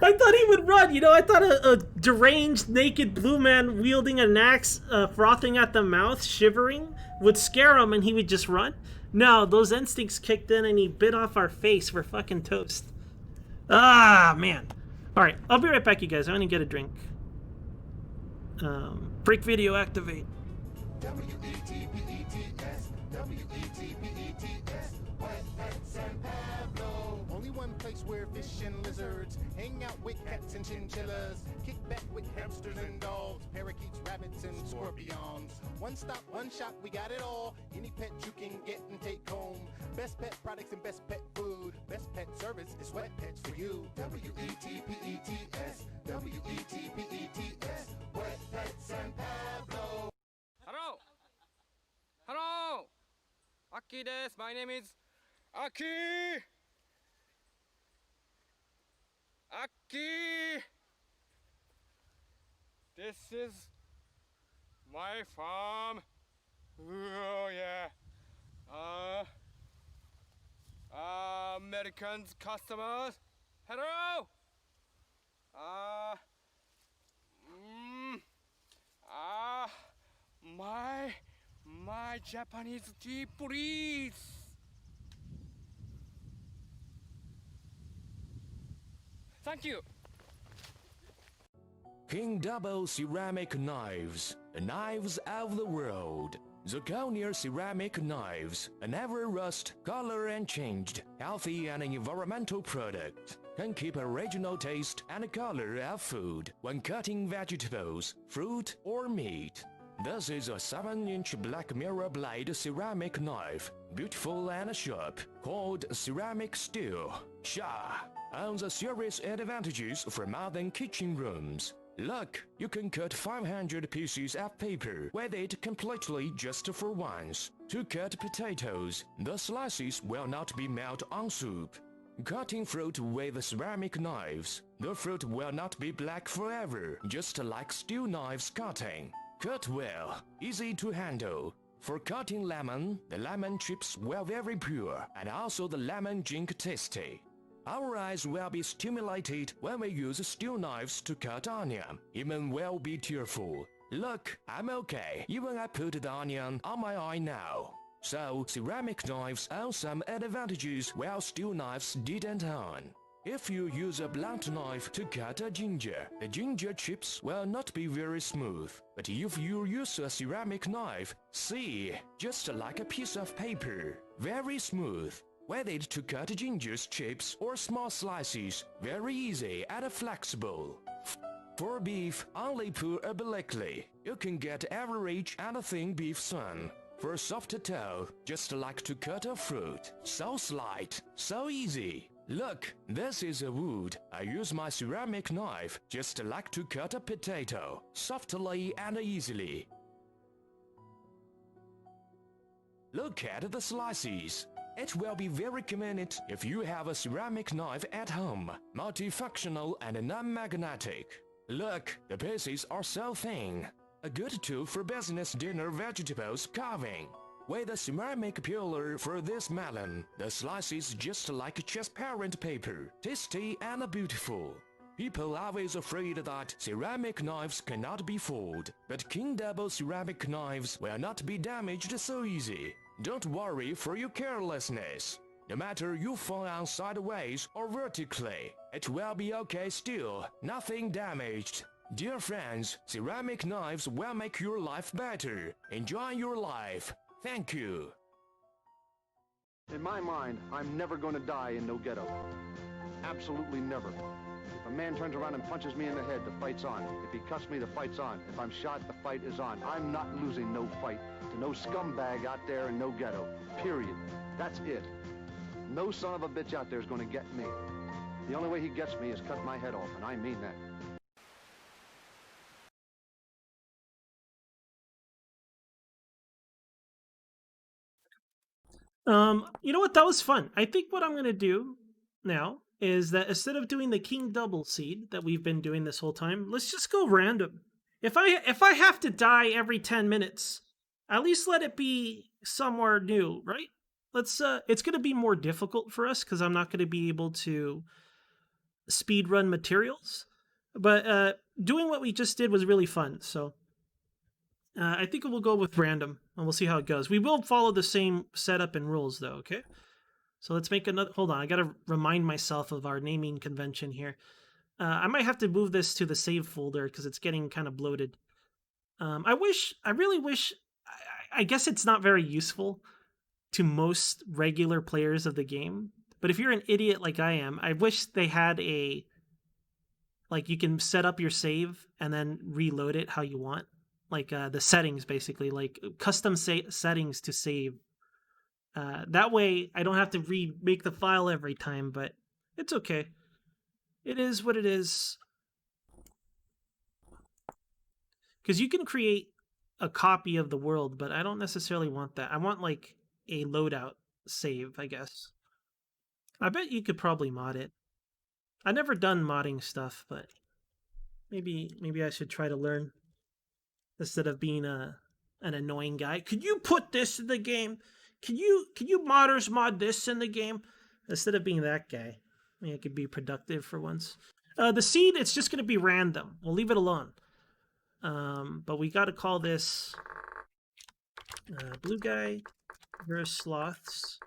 [SPEAKER 1] I thought he would run, you know, I thought a deranged, naked blue man wielding an axe, frothing at the mouth, shivering, would scare him and he would just run. No, those instincts kicked in and he bit off our face. We're fucking toast. Ah, man. Alright, I'll be right back, you guys. I'm gonna get a drink. Break video activate. W-E-T-P-E-T-S, W-E-T-P-E-T-S, wet pets and Pablo. Only one place where fish and lizards hang out with cats and chinchillas, kick back with hamsters and dogs, parakeets, rabbits, and scorpions. One stop, one shop, we got it all. Any pet you can get and take home. Best pet products and best pet food. Best pet service is Wet Pets for you. W-E-T-P-E-T-S, W-E-T-P-E-T-S, Wet Pets and Pablo.
[SPEAKER 2] Hello! Hello! Aki desu. My name is Aki! Aki! This is my farm. Oh yeah. Americans customers. Hello. My Japanese tea, please. Thank you.
[SPEAKER 3] King Double ceramic knives, the knives of the world. Zirconia ceramic knives, a never rust, color and changed, healthy and environmental product. Can keep original taste and color of food when cutting vegetables, fruit or meat. This is a 7-inch black mirror blade ceramic knife, beautiful and sharp, called ceramic steel. Sha! Owns a serious advantages for modern kitchen rooms. Look, you can cut 500 pieces of paper with it completely just for once. To cut potatoes, the slices will not be melt on soup. Cutting fruit with ceramic knives, the fruit will not be black forever, just like steel knives cutting. Cut well, easy to handle. For cutting lemon, the lemon chips will very pure, and also the lemon drink tasty. Our eyes will be stimulated when we use steel knives to cut onion, even will be tearful. Look, I'm okay, even I put the onion on my eye now. So, ceramic knives own some advantages while steel knives didn't own. If you use a blunt knife to cut a ginger, the ginger chips will not be very smooth. But if you use a ceramic knife, see, just like a piece of paper, very smooth. With it to cut ginger's chips or small slices, very easy and flexible. For beef, only poor obliquely. You can get average and thin beef soon. For soft toe, just like to cut a fruit. So slight, so easy. Look, this is a wood. I use my ceramic knife, just like to cut a potato, softly and easily. Look at the slices. It will be very convenient if you have a ceramic knife at home, multifunctional and non-magnetic. Look, the pieces are so thin. A good tool for business dinner vegetables carving. With a ceramic peeler for this melon, the slices just like transparent paper, tasty and beautiful. People are always afraid that ceramic knives cannot be fooled, but King Double ceramic knives will not be damaged so easy. Don't worry for your carelessness. No matter you fall on sideways or vertically, it will be okay still, nothing damaged. Dear friends, ceramic knives will make your life better. Enjoy your life. Thank you.
[SPEAKER 4] In my mind, I'm never going to die in no ghetto. Absolutely never. If a man turns around and punches me in the head, the fight's on. If he cuts me, the fight's on. If I'm shot, the fight is on. I'm not losing no fight to no scumbag out there in no ghetto. Period. That's it. No son of a bitch out there is going to get me. The only way he gets me is cut my head off, and I mean that.
[SPEAKER 1] You know what? That was fun. I think what I'm gonna do now is that instead of doing the king double seed that we've been doing this whole time, let's just go random. If I have to die every 10 minutes, at least let it be somewhere new, right? Let's it's gonna be more difficult for us because I'm not gonna be able to speed run materials. But doing what we just did was really fun, so I think we'll go with random, and we'll see how it goes. We will follow the same setup and rules, though, okay? So let's make another... Hold on, I gotta remind myself of our naming convention here. I might have to move this to the save folder, because it's getting kind of bloated. I really wish... I guess it's not very useful to most regular players of the game, but if you're an idiot like I am, I wish they had a... Like, you can set up your save and then reload it how you want. Like the settings, basically, like custom settings to save. That way, I don't have to remake the file every time, but it's okay. It is what it is. Because you can create a copy of the world, but I don't necessarily want that. I want, like, a loadout save, I guess. I bet you could probably mod it. I've never done modding stuff, but maybe I should try to learn. Instead of being an annoying guy. Could you put this in the game? Can you modders mod this in the game? Instead of being that guy. I mean, I could be productive for once. The seed, it's just going to be random. We'll leave it alone. But we got to call this Blue Guy vs. Sloths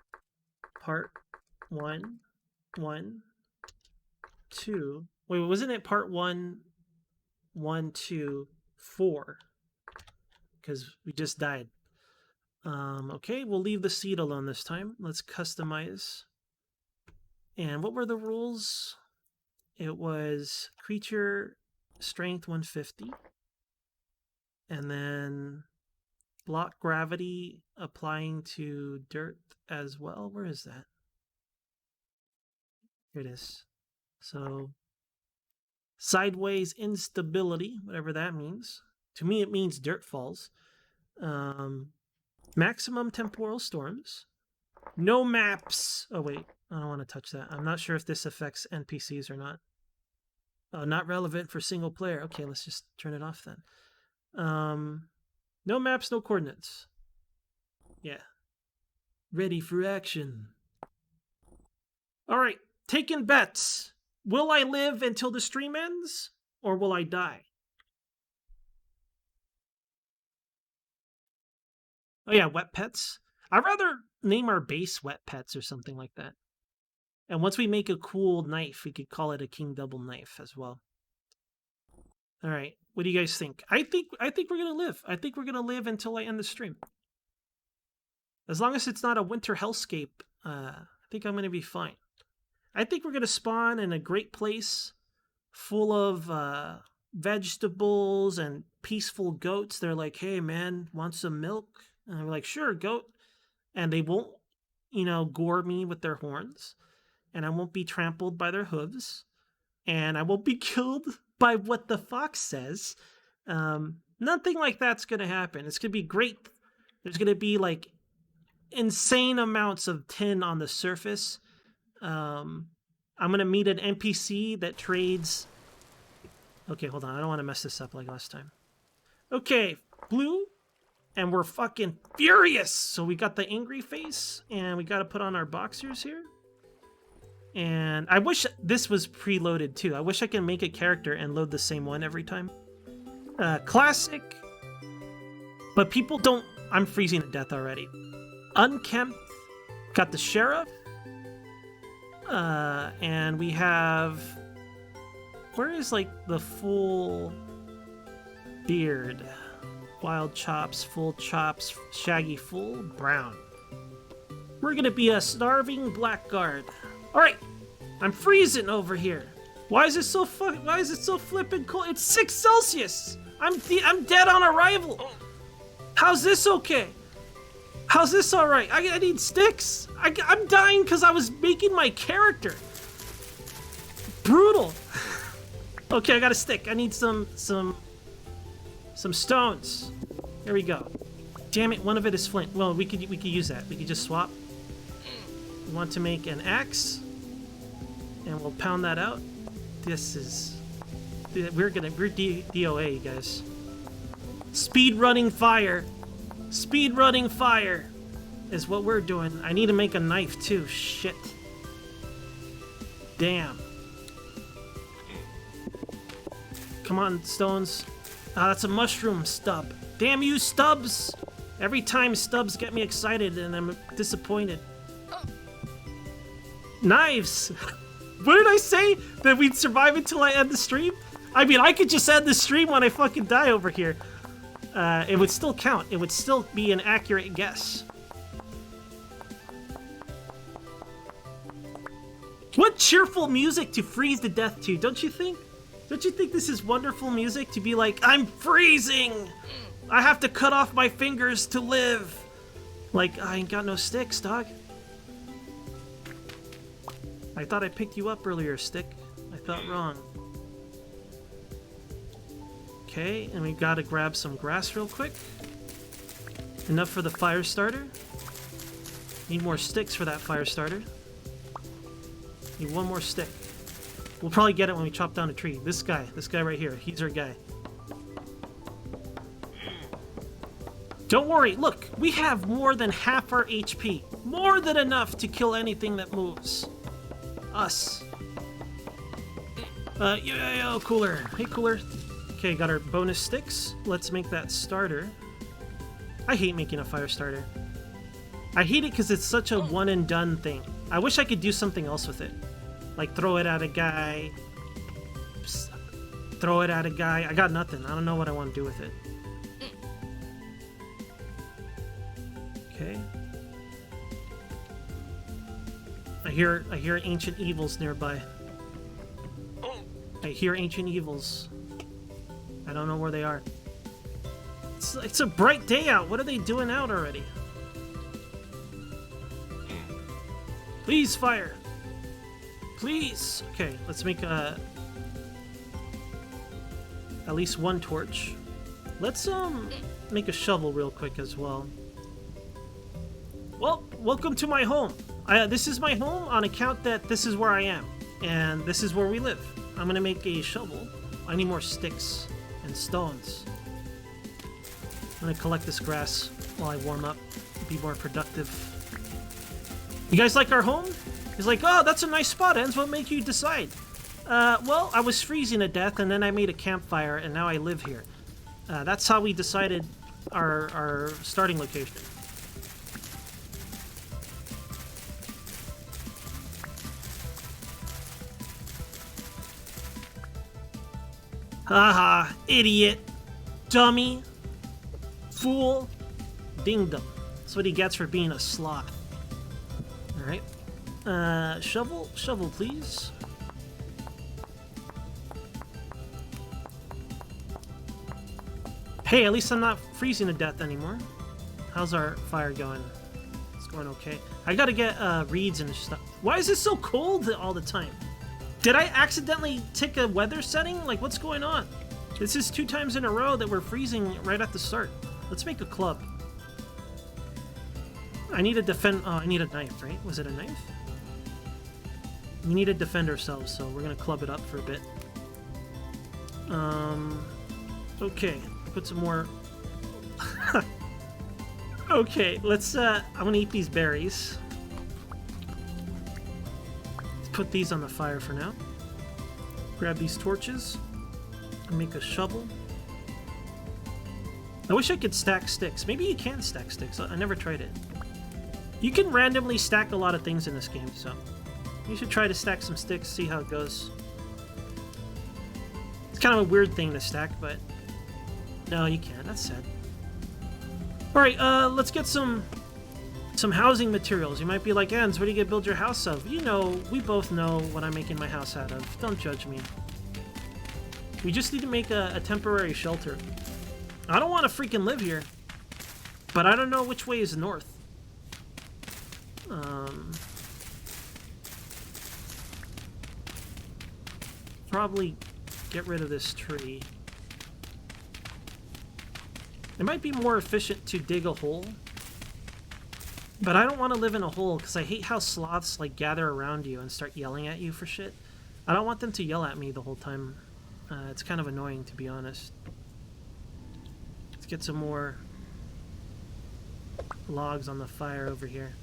[SPEAKER 1] Part 1, 1, 2. Wait, wasn't it Part 1, 1, 2, 4? Because we just died. Okay, we'll leave the seed alone this time. Let's customize. And what were the rules? It was creature strength 150. And then block gravity applying to dirt as well. Where is that? Here it is. So sideways instability, whatever that means. To me, it means dirt falls. Maximum temporal storms. No maps. Oh, wait. I don't want to touch that. I'm not sure if this affects NPCs or not. Oh, not relevant for single player. Okay, let's just turn it off then. No maps, no coordinates. Yeah. Ready for action. All right. Taking bets. Will I live until the stream ends, or will I die? Oh yeah, wet pets. I'd rather name our base wet pets or something like that. And once we make a cool knife, we could call it a king double knife as well. All right, what do you guys think? I think we're gonna live. I think we're gonna live until I end the stream. As long as it's not a winter hellscape, I think I'm gonna be fine. I think we're gonna spawn in a great place, full of vegetables and peaceful goats. They're like, "Hey man, want some milk?" And I'm like, "Sure, goat." And they won't, gore me with their horns, and I won't be trampled by their hooves, and I won't be killed by what the fox says. Nothing like that's gonna happen. It's gonna be great. There's gonna be like insane amounts of tin on the surface. I'm gonna meet an NPC that trades. Okay, hold on. I don't want to mess this up like last time. Okay, blue, and we're fucking furious. So we got the angry face, and we got to put on our boxers here. And I wish this was preloaded too. I wish I could make a character and load the same one every time. Classic, but people don't. I'm freezing to death already. Unkempt, got the sheriff, and we have. Where is like the full beard? Wild chops, full chops, shaggy full, brown. We're gonna be a starving blackguard. All right, I'm freezing over here. Why is it so flippin' cold? It's 6 Celsius. I'm dead on arrival. How's this okay? How's this all right? I need sticks. I'm dying because I was making my character. Brutal. Okay, I got a stick. I need some stones. Here we go. Damn it, one of it is flint. Well, we could use that. We could just swap. We want to make an axe, and we'll pound that out. This is we're DOA, you guys. Speed running fire. Speed running fire is what we're doing. I need to make a knife too. Shit. Damn. Come on, stones. Ah, that's a mushroom stub. Damn you, stubs! Every time stubs get me excited and I'm disappointed. Knives! What did I say? That we'd survive until I end the stream? I mean, I could just end the stream when I fucking die over here. It would still count. It would still be an accurate guess. What cheerful music to freeze to death to, don't you think? Don't you think this is wonderful music to be like, I'm freezing! I have to cut off my fingers to live! Like, I ain't got no sticks, dog. I thought I picked you up earlier, stick. I thought wrong. Okay, and we gotta grab some grass real quick. Enough for the fire starter. Need more sticks for that fire starter. Need one more stick. We'll probably get it when we chop down a tree. This guy right here, he's our guy. Don't worry, look, we have more than half our HP. More than enough to kill anything that moves. Us. Yo, Cooler. Hey, Cooler. Okay, got our bonus sticks. Let's make that starter. I hate making a fire starter. I hate it because it's such a one and done thing. I wish I could do something else with it. Like throw it at a guy. Throw it at a guy. I got nothing. I don't know what I want to do with it. Okay. I hear ancient evils nearby. I hear ancient evils. I don't know where they are. It's a bright day out. What are they doing out already? Please fire. Please. Okay, let's make at least one torch. Let's make a shovel real quick as well. Well, welcome to my home. This is my home on account that this is where I am, and this is where we live. I'm gonna make a shovel. I need more sticks and stones. I'm gonna collect this grass while I warm up, be more productive. You guys like our home? He's like, oh, that's a nice spot, Enz. What made you decide? Well, I was freezing to death, and then I made a campfire, and now I live here. That's how we decided our starting location. Haha, idiot, dummy, fool, ding-dum. That's what he gets for being a sloth. Alright. Shovel, please. Hey, at least I'm not freezing to death anymore. How's our fire going? It's going okay. I gotta get reeds and stuff. Why is it so cold all the time? Did I accidentally tick a weather setting? Like, what's going on? This is 2 times in a row that we're freezing right at the start. Let's make a club. I need to defend... Oh, I need a knife, right? Was it a knife? We need to defend ourselves, so we're gonna club it up for a bit. Okay. Put some more... Okay, let's... I'm gonna eat these berries. Put these on the fire for now. Grab these torches and make a shovel. I wish I could stack sticks. Maybe you can stack sticks. I never tried it. You can randomly stack a lot of things in this game, so you should try to stack some sticks, see how it goes. It's kind of a weird thing to stack, but no, you can't. That's sad. All right, let's get some housing materials. You might be like, Enz, what are you gonna build your house of? You know, we both know what I'm making my house out of. Don't judge me. We just need to make a temporary shelter. I don't want to freaking live here, but I don't know which way is north. Probably get rid of this tree. It might be more efficient to dig a hole. But I don't want to live in a hole, because I hate how sloths, like, gather around you and start yelling at you for shit. I don't want them to yell at me the whole time. It's kind of annoying, to be honest. Let's get some more logs on the fire over here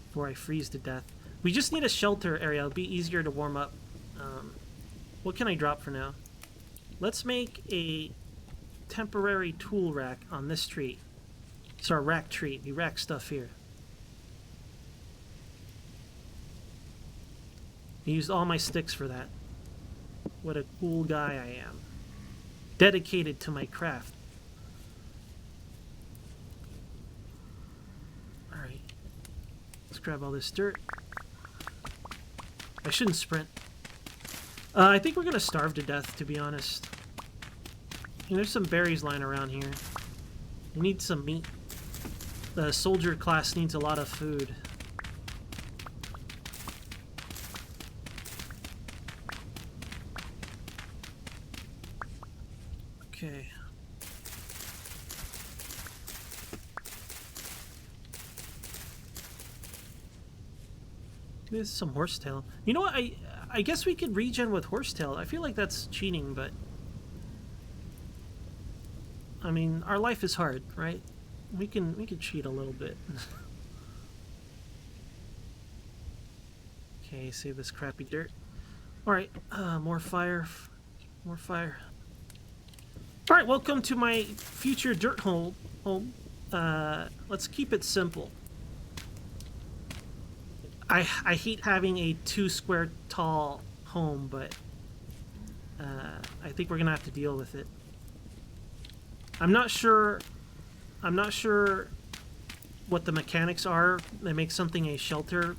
[SPEAKER 1] before I freeze to death. We just need a shelter area. It'll be easier to warm up. What can I drop for now? Let's make a temporary tool rack on this tree. It's our rack tree. We rack stuff here. I used all my sticks for that. What a cool guy I am. Dedicated to my craft. Alright. Let's grab all this dirt. I shouldn't sprint. I think we're gonna starve to death, to be honest. And there's some berries lying around here. We need some meat. The soldier class needs a lot of food. Okay. There's some horsetail. You know what? I guess we could regen with horsetail. I feel like that's cheating, but I mean, our life is hard, right? We can cheat a little bit. Okay, save this crappy dirt. All right, more fire, more fire. All right, welcome to my future dirt home. Let's keep it simple. I hate having a 2 square tall home, but I think we're gonna have to deal with it. I'm not sure what the mechanics are that make something a shelter.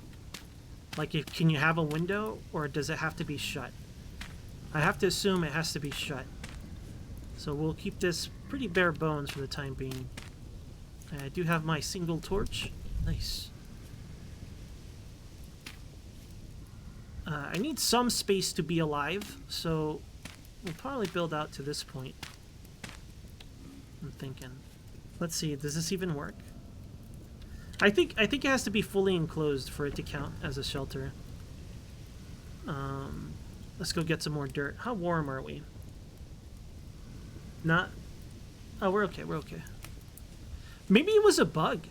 [SPEAKER 1] Like, can you have a window, or does it have to be shut? I have to assume it has to be shut. So we'll keep this pretty bare bones for the time being. And I do have my single torch. Nice. I need some space to be alive, so we'll probably build out to this point. I'm thinking. Let's see, does this even work? I think it has to be fully enclosed for it to count as a shelter. Let's go get some more dirt. How warm are we? Not... Oh, we're okay, we're okay. Maybe it was a bug.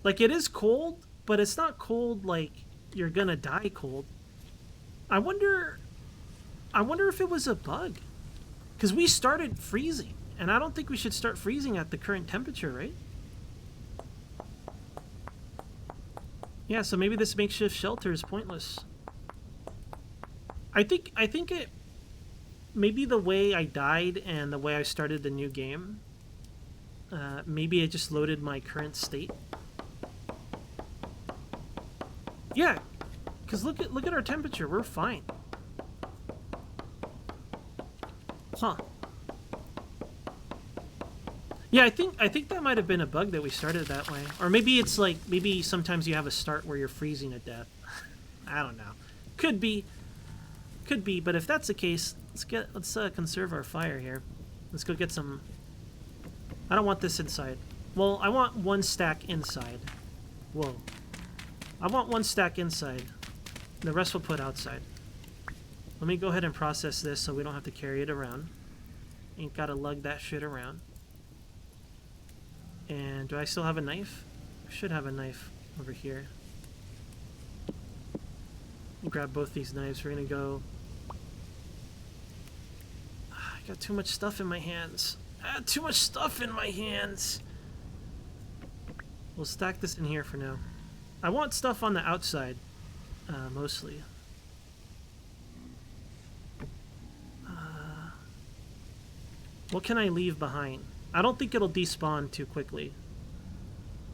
[SPEAKER 1] Like, it is cold, but it's not cold like you're gonna die cold. I wonder if it was a bug. Because we started freezing, and I don't think we should start freezing at the current temperature, right? Yeah, so maybe this makeshift shelter is pointless. I think it... Maybe the way I died and the way I started the new game, maybe it just loaded my current state. Yeah, because look at our temperature. We're fine. Huh. Yeah, I think that might have been a bug that we started that way. Or maybe it's like, maybe sometimes you have a start where you're freezing to death. I don't know. Could be. Could be, but if that's the case, let's conserve our fire here. Let's go get some... I don't want this inside. Well, I want one stack inside. Whoa. I want one stack inside. The rest we'll put outside. Let me go ahead and process this so we don't have to carry it around. Ain't gotta lug that shit around. And do I still have a knife? I should have a knife over here. Grab both these knives. We're gonna go... I got too much stuff in my hands. Too much stuff in my hands. We'll stack this in here for now. I want stuff on the outside, mostly. What can I leave behind? I don't think it'll despawn too quickly.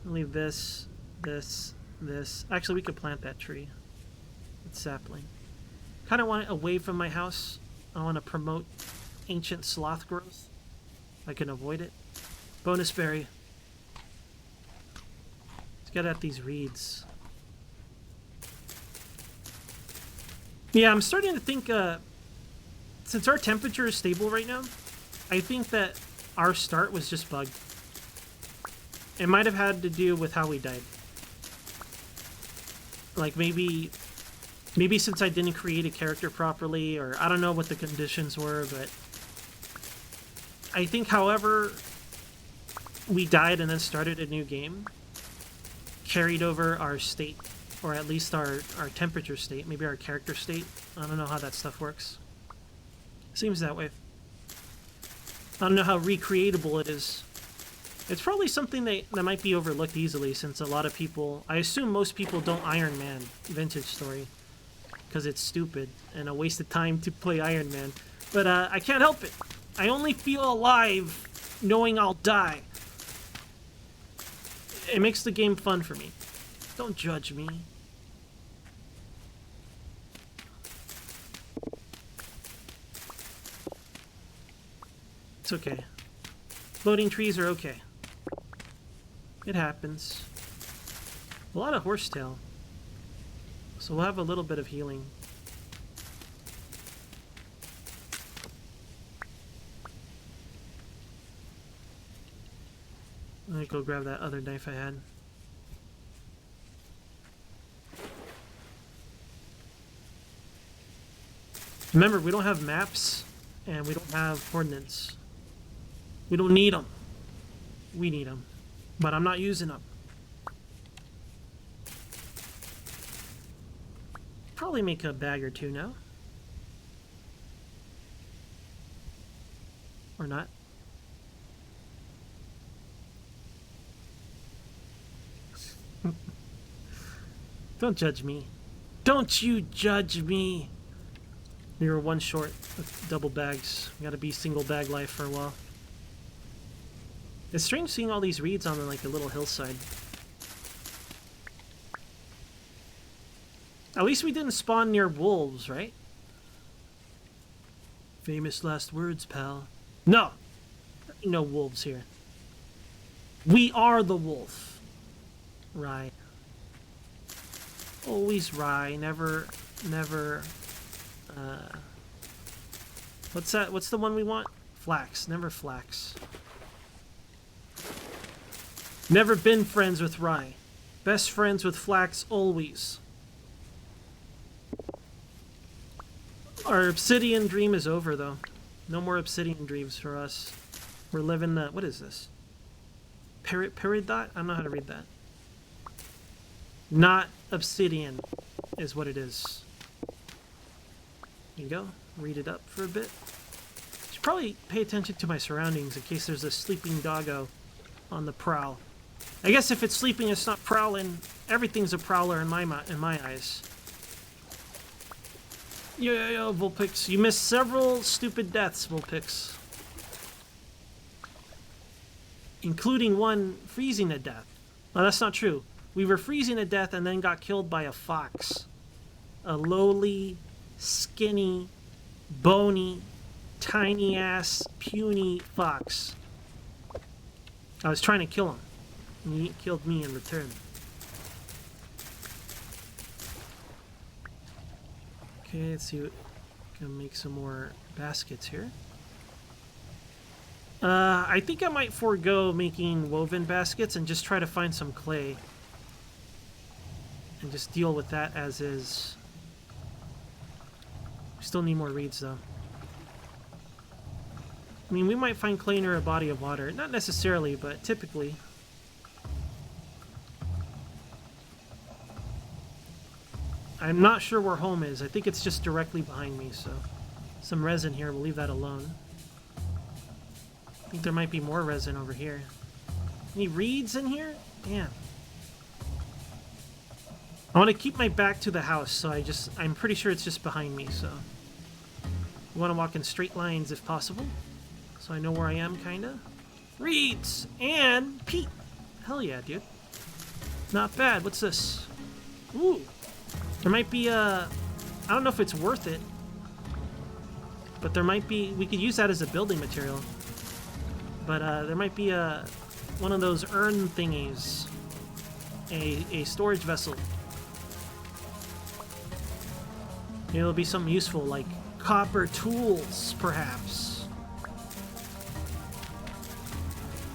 [SPEAKER 1] I'll leave this, this, this. Actually, we could plant that tree. It's sapling. Kind of want it away from my house. I want to promote ancient sloth growth. If I can avoid it. Bonus berry. Let's get at these reeds. Yeah, I'm starting to think, since our temperature is stable right now, I think that our start was just bugged. It might have had to do with how we died. Like, maybe since I didn't create a character properly, or I don't know what the conditions were, but I think however we died and then started a new game carried over our state, or at least our temperature state, maybe our character state. I don't know how that stuff works. Seems that way. I don't know how recreatable it is. It's probably something that might be overlooked easily, since a lot of people, I assume most people don't Iron Man Vintage Story, because it's stupid and a waste of time to play Iron Man. But I can't help it. I only feel alive knowing I'll die. It makes the game fun for me. Don't judge me. It's okay. Floating trees are okay. It happens. A lot of horsetail. So we'll have a little bit of healing. Let me go grab that other knife I had. Remember, we don't have maps, and we don't have coordinates. We don't need them. We need them. But I'm not using them. Probably make a bag or two now. Or not. Don't judge me. Don't you judge me. We were one short with double bags. We gotta be single bag life for a while. It's strange seeing all these reeds on like a little hillside. At least we didn't spawn near wolves, right? Famous last words, pal. No! No wolves here. We are the wolf. Rye. Always rye. Never... What's that? What's the one we want? Flax. Never flax. Never been friends with rye. Best friends with flax always. Our obsidian dream is over, though. No more obsidian dreams for us. We're living the... What is this? Peridot? I don't know how to read that. Not obsidian is what it is. There you go. Read it up for a bit. Should probably pay attention to my surroundings in case there's a sleeping doggo on the prowl. I guess if it's sleeping, it's not prowling. Everything's a prowler in my eyes. Yo, Vulpix. You missed several stupid deaths, Vulpix. Including one freezing to death. No, that's not true. We were freezing to death and then got killed by a fox. A lowly, skinny, bony, tiny-ass, puny fox. I was trying to kill him. And he killed me in return. Okay, let's see. Gonna make some more baskets here. I think I might forego making woven baskets and just try to find some clay. And just deal with that as is. We still need more reeds, though. I mean, we might find clay near a body of water. Not necessarily, but typically. I'm not sure where home is. I think it's just directly behind me, so... Some resin here. We'll leave that alone. I think there might be more resin over here. Any reeds in here? Damn. I want to keep my back to the house, so I'm pretty sure it's just behind me, so... You want to walk in straight lines if possible. So I know where I am, kinda. Reeds! And peat! Hell yeah, dude. Not bad. What's this? Ooh! There might be I don't know if it's worth it. But there might be... We could use that as a building material. But there might be one of those urn thingies. A storage vessel. Maybe it'll be something useful, like copper tools, perhaps.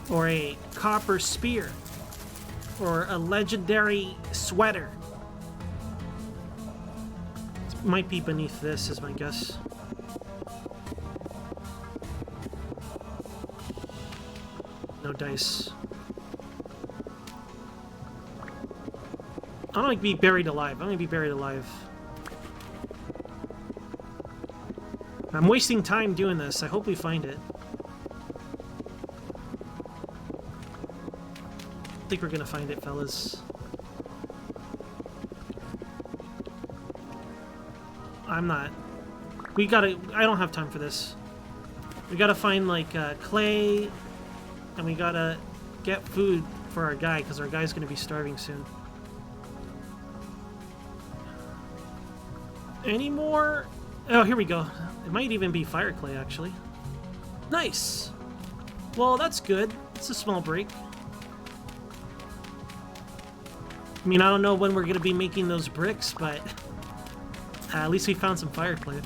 [SPEAKER 1] Or a copper spear. Or a legendary sweater. It might be beneath this, is my guess. No dice. I don't like to be buried alive. I'm gonna be buried alive. I'm wasting time doing this. I hope we find it. I think we're gonna find it, fellas. I'm not. We gotta... I don't have time for this. We gotta find, like, clay... And we gotta get food for our guy, because our guy's gonna be starving soon. Any more? Oh, here we go. It might even be fire clay, actually. Nice! Well, that's good. It's a small break. I mean, I don't know when we're gonna be making those bricks, but... at least we found some fire clay.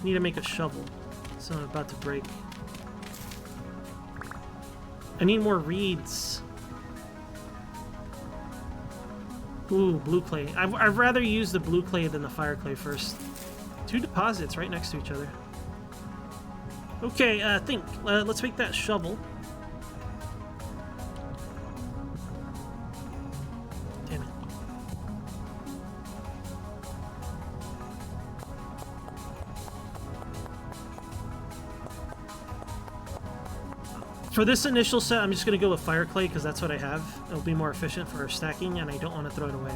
[SPEAKER 1] Need to make a shovel. So I'm about to break. I need more reeds. Ooh, blue clay. I'd rather use the blue clay than the fire clay first. Two deposits right next to each other. Okay, let's make that shovel. Damn it. For this initial set, I'm just going to go with fire clay because that's what I have. It'll be more efficient for our stacking, and I don't want to throw it away.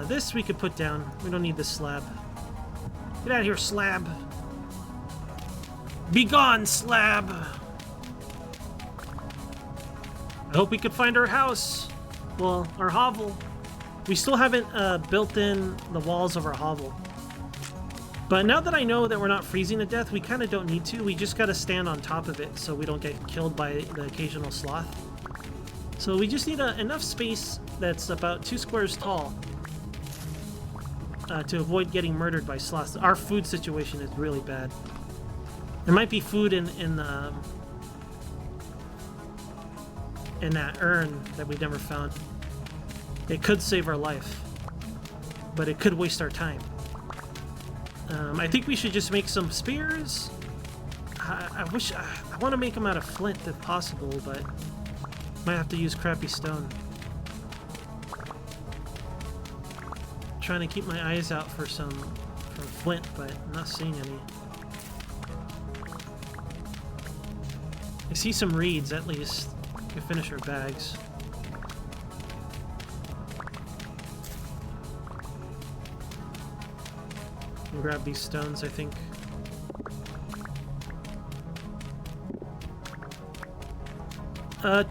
[SPEAKER 1] This we could put down. We don't need this slab. Get out of here, slab. Be gone, slab! I hope we could find our house. Well, our hovel. We still haven't built in the walls of our hovel. But now that I know that we're not freezing to death, we kind of don't need to. We just got to stand on top of it so we don't get killed by the occasional sloth. So we just need enough space that's about 2 squares tall to avoid getting murdered by sloths. Our food situation is really bad. There might be food in that urn that we never found. It could save our life, but it could waste our time. I think we should just make some spears. I want to make them out of flint if possible, but might have to use crappy stone. Trying to keep my eyes out for flint, but I'm not seeing any. I see some reeds at least. We can finish our bags. And grab these stones, I think.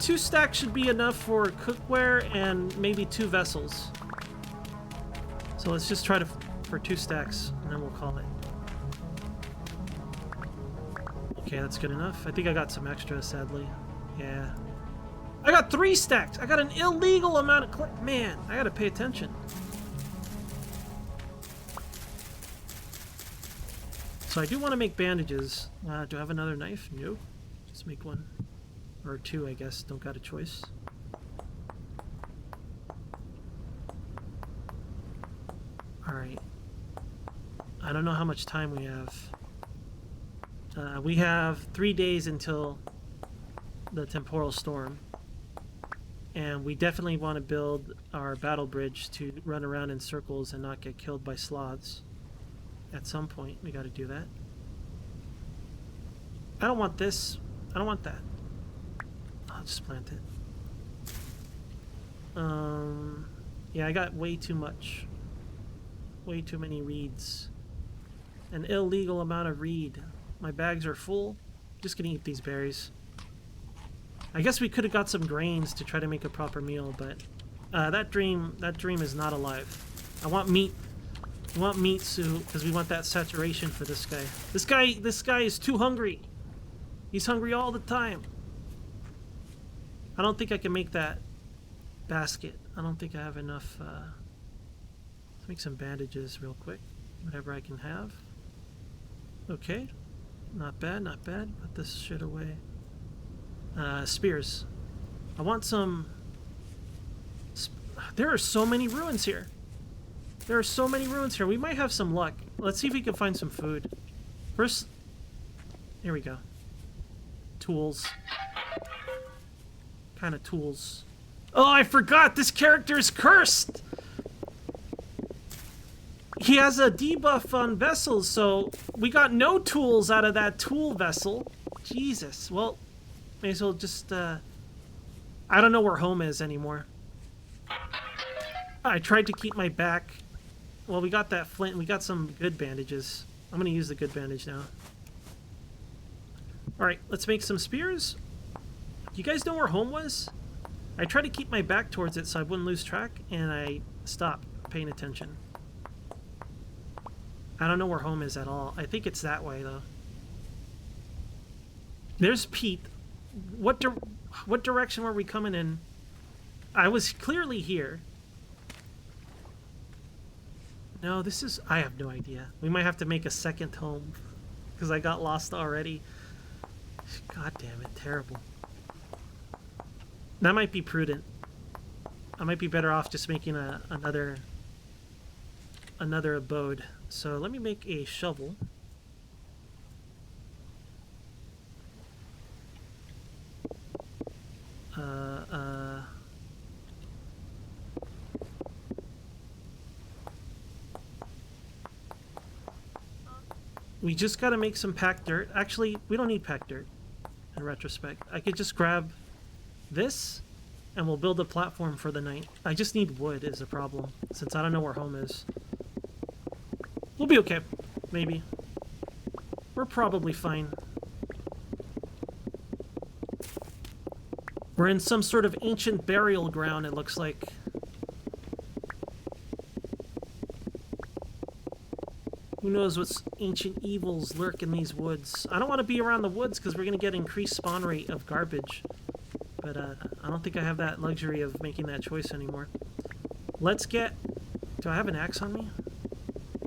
[SPEAKER 1] Two stacks should be enough for cookware and maybe 2 vessels. So let's just try for 2 stacks, and then we'll call it. Okay, that's good enough. I think I got some extra, sadly. Yeah. I got 3 stacks! I got an illegal amount of man, I gotta pay attention. So I do want to make bandages. Do I have another knife? No. Just make 1. Or 2, I guess. Don't got a choice. Alright. I don't know how much time we have. We have 3 days until the temporal storm. And we definitely want to build our battle bridge to run around in circles and not get killed by sloths. At some point, we got to do that. I don't want this. I don't want that. I'll just plant it. Yeah, I got way too much. Way too many reeds. An illegal amount of reed. My bags are full. Just gonna eat these berries. I guess we could have got some grains to try to make a proper meal, but that dream is not alive. I want meat. We want meat, Sue, because we want that saturation for this guy. This guy is too hungry. He's hungry all the time. I don't think I can make that basket. I don't think I have enough. Let's make some bandages real quick. Whatever I can have. Okay. Not bad, not bad. Put this shit away. Spears. I want some... There are so many ruins here. There are so many ruins here. We might have some luck. Let's see if we can find some food. First... Here we go. Tools. Kind of tools. Oh, I forgot! This character is cursed! He has a debuff on vessels, so we got no tools out of that tool vessel. Jesus. Well, may as well just, I don't know where home is anymore. I tried to keep my back. Well, we got that flint and we got some good bandages. I'm gonna use the good bandage now. Alright, let's make some spears. You guys know where home was? I tried to keep my back towards it so I wouldn't lose track, and I stopped paying attention. I don't know where home is at all. I think it's that way, though. There's Pete. What direction were we coming in? I was clearly here. No, this is... I have no idea. We might have to make a second home, because I got lost already. God damn it, terrible. That might be prudent. I might be better off just making another abode. So let me make a shovel. We just gotta make some packed dirt. Actually, we don't need packed dirt in retrospect. I could just grab this and we'll build a platform for the night. I just need wood is a problem, since I don't know where home is. We'll be okay. Maybe. We're probably fine. We're in some sort of ancient burial ground, it looks like. Who knows what ancient evils lurk in these woods. I don't want to be around the woods because we're going to get increased spawn rate of garbage. But I don't think I have that luxury of making that choice anymore. Let's get... Do I have an axe on me?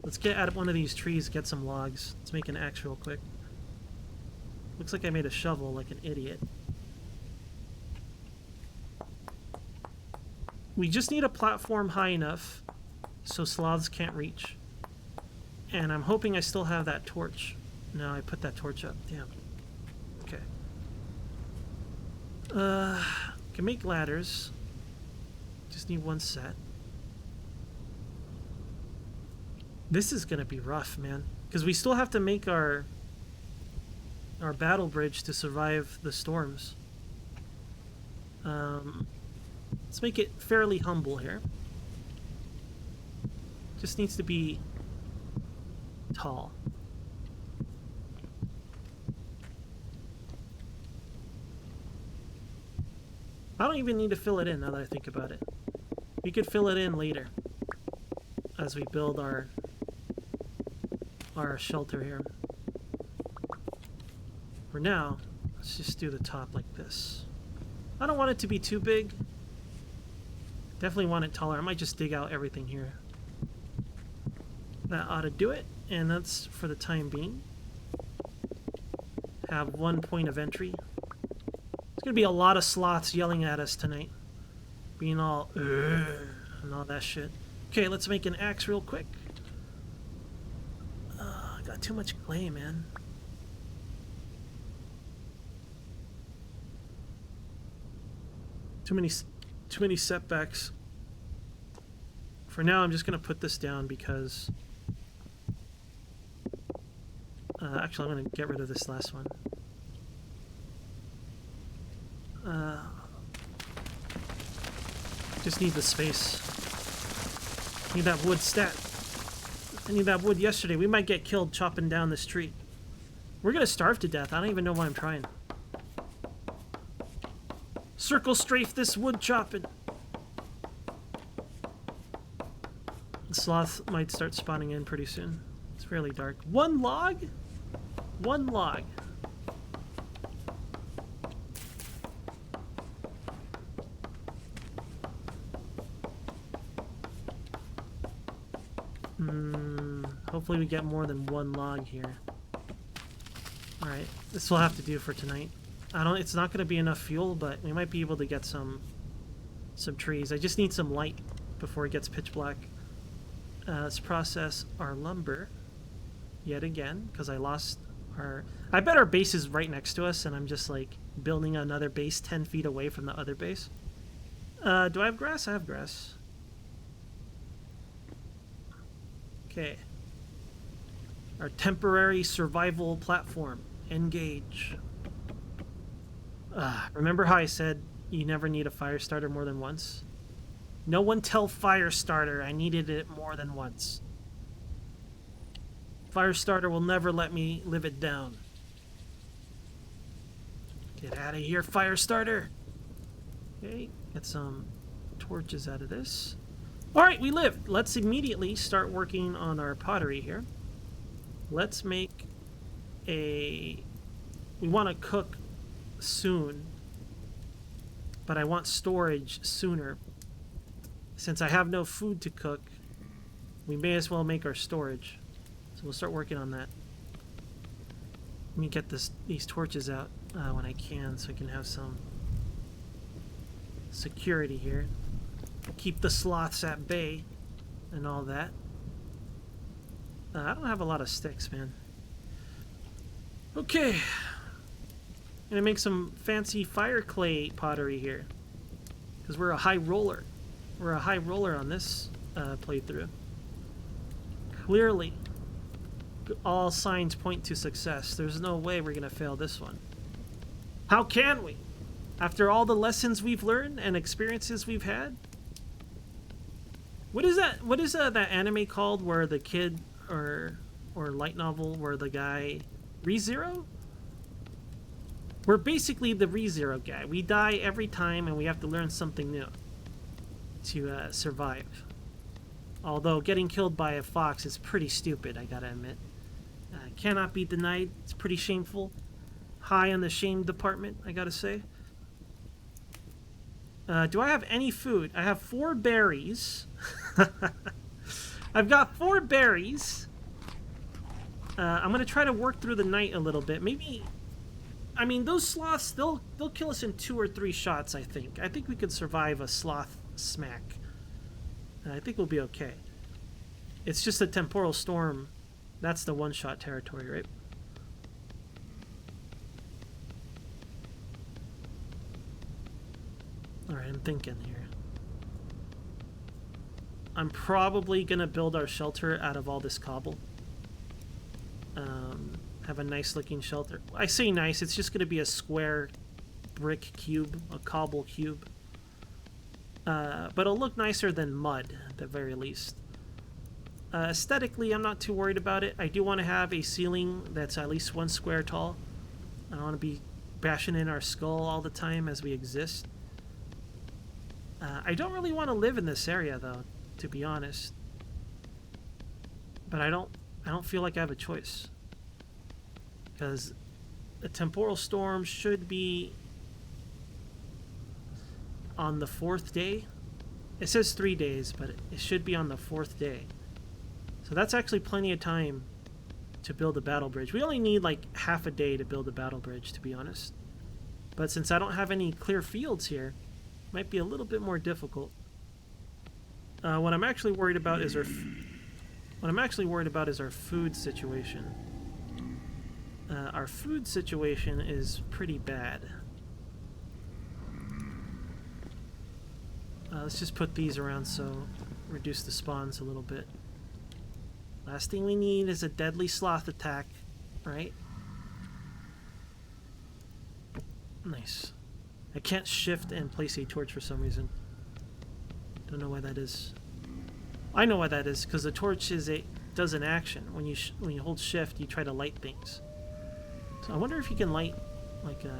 [SPEAKER 1] Let's get at one of these trees, get some logs. Let's make an axe real quick. Looks like I made a shovel like an idiot. We just need a platform high enough so sloths can't reach. And I'm hoping I still have that torch. No, I put that torch up. Damn. Okay. Can make ladders. Just need one set. This is gonna be rough, man. Because we still have to make our battle bridge to survive the storms. Let's make it fairly humble here. Just needs to be tall. I don't even need to fill it in now that I think about it. We could fill it in later as we build our shelter here. For now, let's just do the top like this. I don't want it to be too big. Definitely want it taller. I might just dig out everything here. That ought to do it, and that's for the time being. Have one point of entry. There's gonna be a lot of sloths yelling at us tonight. Being all, and all that shit. Okay, let's make an axe real quick. I got too much clay, man. Too many setbacks. For now, I'm just gonna put this down because actually I'm gonna get rid of this last one. Just need the space. Need that wood stat. I need that wood yesterday. We might get killed chopping down this tree. We're gonna starve to death. I don't even know why I'm trying. Circle strafe this wood chopping. The sloth might start spawning in pretty soon. It's fairly dark. One log? One log. Hopefully we get more than one log here. Alright, this will have to do for tonight. It's not going to be enough fuel, but we might be able to get some trees. I just need some light before it gets pitch black. Let's process our lumber yet again, because I lost our... I bet our base is right next to us, and I'm just, like, building another base 10 feet away from the other base. Do I have grass? I have grass. Okay. Our temporary survival platform. Engage. Remember how I said you never need a fire starter more than once? No one tell fire starter I needed it more than once. Fire starter will never let me live it down. Get out of here, fire starter. Okay, get some torches out of this. Alright, we lived. Let's immediately start working on our pottery here. Let's make a... We want to cook soon, but I want storage sooner. Since I have no food to cook, we may as well make our storage. So we'll start working on that. Let me get these torches out when I can, so I can have some security here. Keep the sloths at bay and all that. I don't have a lot of sticks, man. Okay. Gonna make some fancy fire clay pottery here. Because we're a high roller. We're a high roller on this playthrough. Clearly, all signs point to success. There's no way we're gonna fail this one. How can we? After all the lessons we've learned and experiences we've had? What is that? What is that anime called where the kid or light novel where the guy ReZero? We're basically the ReZero guy. We die every time and we have to learn something new to survive. Although getting killed by a fox is pretty stupid, I gotta admit. Cannot be denied. It's pretty shameful. High on the shame department, I gotta say. Do I have any food? I have 4 berries. I've got 4 berries. I'm gonna try to work through the night a little bit. Maybe, I mean, those sloths, they'll kill us in 2 or 3 shots, I think. I think we could survive a sloth smack. I think we'll be okay. It's just a temporal storm. That's the one-shot territory, right? Alright, I'm thinking here. I'm probably gonna build our shelter out of all this cobble. Have a nice looking shelter. I say nice, it's just gonna be a square brick cube, a cobble cube. But it'll look nicer than mud, at the very least. Aesthetically, I'm not too worried about it. I do want to have a ceiling that's at least 1 square tall. I don't want to be bashing in our skull all the time as we exist. I don't really want to live in this area, though, to be honest. But I don't feel like I have a choice. Because a temporal storm should be on the 4th day. It says 3 days, but it should be on the 4th day. So that's actually plenty of time to build a battle bridge. We only need like half a day to build a battle bridge, to be honest. But since I don't have any clear fields here, it might be a little bit more difficult. What I'm actually worried about is our food situation. Our food situation is pretty bad. Let's just put these around so reduce the spawns a little bit. Last thing we need is a deadly sloth attack, right? Nice. I can't shift and place a torch for some reason. Don't know why that is. I know why that is, because the torch does an action. When you hold shift, you try to light things. So I wonder if you can light, like can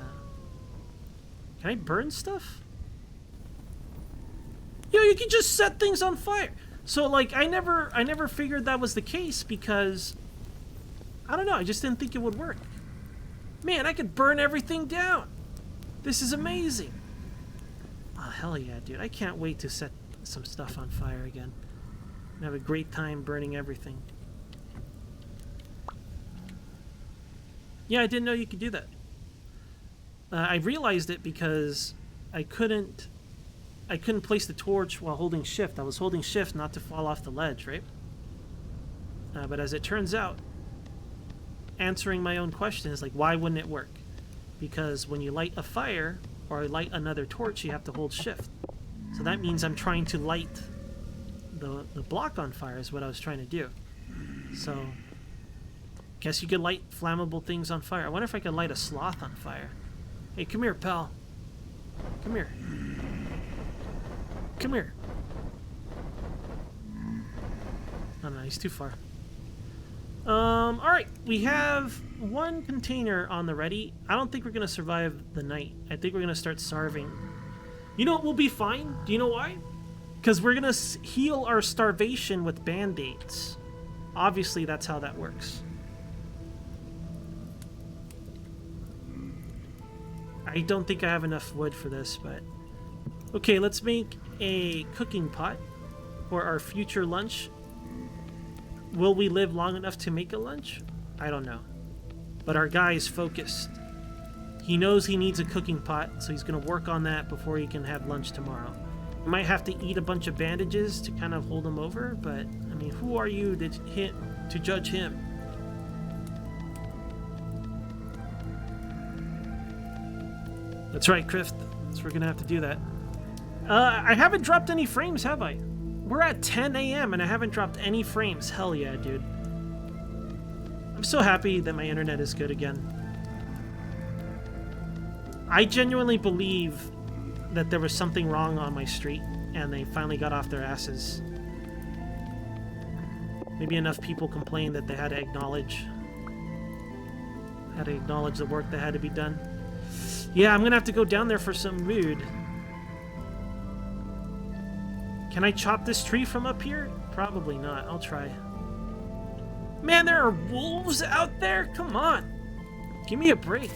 [SPEAKER 1] I burn stuff? Yo, you can just set things on fire. So like I never figured that was the case because I don't know, I just didn't think it would work. Man, I could burn everything down. This is amazing. Oh, hell yeah, dude. I can't wait to set some stuff on fire again. And have a great time burning everything. Yeah, I didn't know you could do that. I realized it because I couldn't place the torch while holding shift. I was holding shift not to fall off the ledge, right? But as it turns out, answering my own question is like, why wouldn't it work? Because when you light a fire or light another torch, you have to hold shift. So that means I'm trying to light the block on fire is what I was trying to do. So, guess you could light flammable things on fire. I wonder if I could light a sloth on fire. Hey, come here, pal. Come here. Come here. Oh no, he's too far. Alright, we have 1 container on the ready. I don't think we're gonna survive the night. I think we're gonna start starving. You know what, we'll be fine. Do you know why? Because we're gonna heal our starvation with band-aids. Obviously, that's how that works. I don't think I have enough wood for this, but... Okay, let's make a cooking pot for our future lunch. Will we live long enough to make a lunch? I don't know. But our guy is focused. He knows he needs a cooking pot, so he's going to work on that before he can have lunch tomorrow. We might have to eat a bunch of bandages to kind of hold him over, but, I mean, who are you to judge him? That's right, Crift. So we're going to have to do that. I haven't dropped any frames, have I? We're at 10 a.m. and I haven't dropped any frames. Hell yeah, dude. I'm so happy that my internet is good again. I genuinely believe that there was something wrong on my street and they finally got off their asses. Maybe enough people complained that they had to acknowledge the work that had to be done. Yeah, I'm gonna have to go down there for some wood. Can I chop this tree from up here? Probably not. I'll try. Man, there are wolves out there? Come on. Give me a break.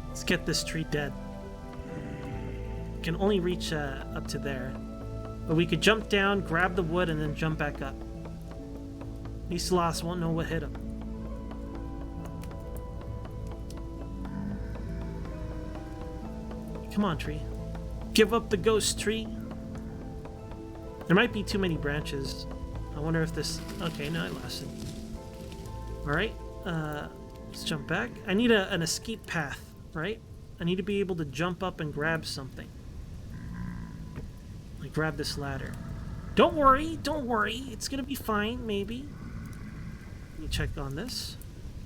[SPEAKER 1] Let's get this tree dead. Can only reach up to there. But we could jump down, grab the wood, and then jump back up. These sloths won't know what hit them. Come on, tree. Give up the ghost, tree. There might be too many branches. I wonder if this... Okay, no, it lasted. Alright, let's jump back. I need an escape path, right? I need to be able to jump up and grab something. Like grab this ladder. Don't worry, don't worry. It's gonna be fine, maybe. Let me check on this.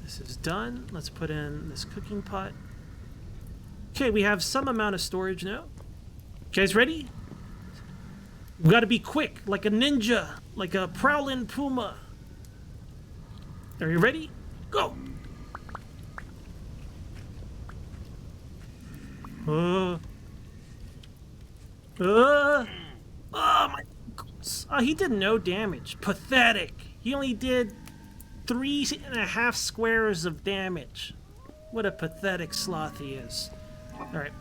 [SPEAKER 1] This is done. Let's put in this cooking pot. Okay, we have some amount of storage now. You guys ready? We gotta be quick, like a ninja, like a prowling puma. Are you ready? Go! Oh, my goodness. Oh, he did no damage. Pathetic. He only did 3.5 squares of damage. What a pathetic sloth he is. Alright.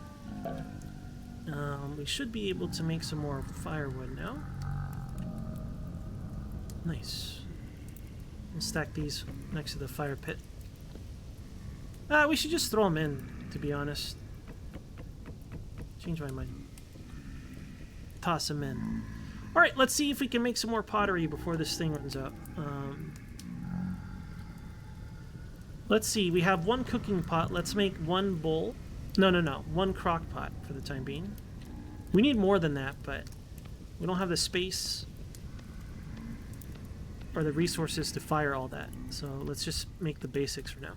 [SPEAKER 1] We should be able to make some more firewood now. Nice. We'll stack these next to the fire pit. We should just throw them in, to be honest. Change my mind. Toss them in. Alright, let's see if we can make some more pottery before this thing runs out. Let's see, we have one cooking pot. Let's make one bowl. No. One crock pot for the time being. We need more than that, but we don't have the space or the resources to fire all that. So let's just make the basics for now.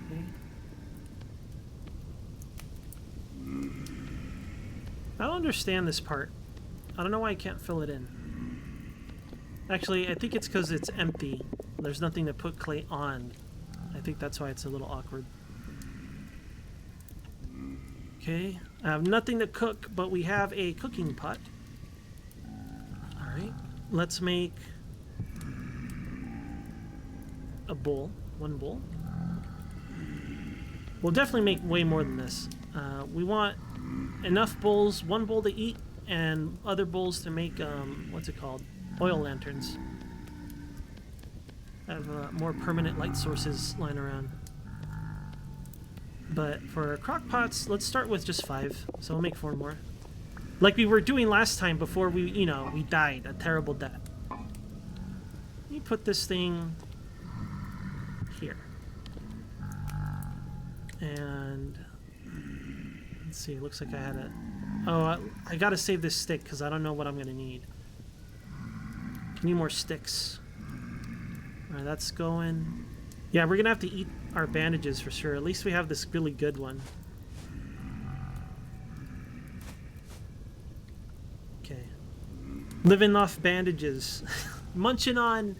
[SPEAKER 1] Okay. I don't understand this part. I don't know why I can't fill it in. Actually, I think it's because it's empty. There's nothing to put clay on. I think that's why it's a little awkward. Okay, I have nothing to cook, but we have a cooking pot. Alright, let's make a bowl. One bowl. We'll definitely make way more than this. We want enough bowls, one bowl to eat, and other bowls to make, what's it called? Oil lanterns. Have more permanent light sources lying around. But for crock pots, let's start with just 5. So we'll make 4 more. Like we were doing last time before we, we died. A terrible death. Let me put this thing here. And let's see, it looks like I had a... Oh, I gotta save this stick because I don't know what I'm gonna need. I need more sticks. Alright, that's going. Yeah, we're gonna have to eat our bandages for sure. At least we have this really good one. Okay. Living off bandages. munching on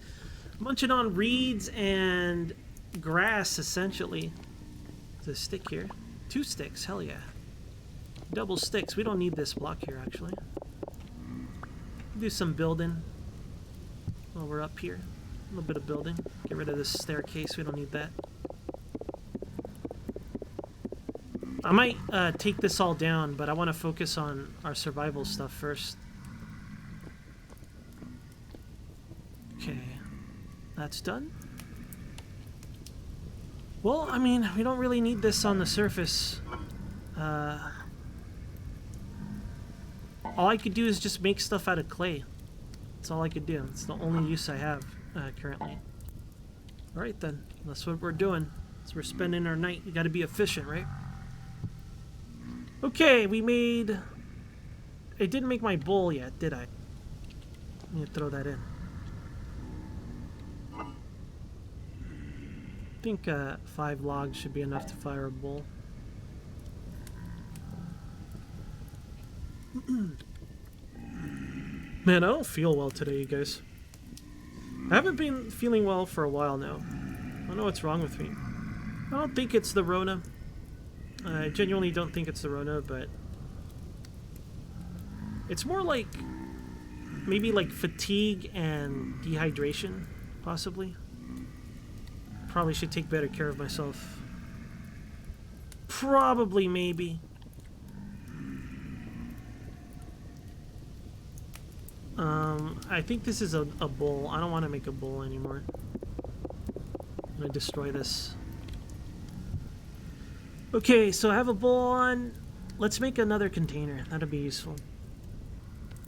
[SPEAKER 1] reeds and grass, essentially. There's a stick here. 2 sticks, hell yeah. Double sticks. We don't need this block here, actually. Do some building while we're up here. A little bit of building. Get rid of this staircase. We don't need that. I might take this all down, but I want to focus on our survival stuff first. Okay. That's done. Well, I mean, we don't really need this on the surface. All I could do is just make stuff out of clay. That's all I could do. It's the only use I have currently. Alright then, that's what we're doing. So we're spending our night. We gotta be efficient, right? Okay, we made... I didn't make my bowl yet, did I? Let me throw that in. I think 5 logs should be enough to fire a bowl. Man, I don't feel well today, you guys. I haven't been feeling well for a while now. I don't know what's wrong with me. I don't think it's the Rona. I genuinely don't think it's the Rona, but it's more like maybe like fatigue and dehydration, possibly. Probably should take better care of myself. Probably, maybe. I think this is a bowl. I don't want to make a bowl anymore. I'm gonna destroy this. Okay, so I have a bowl on. Let's make another container. That'll be useful.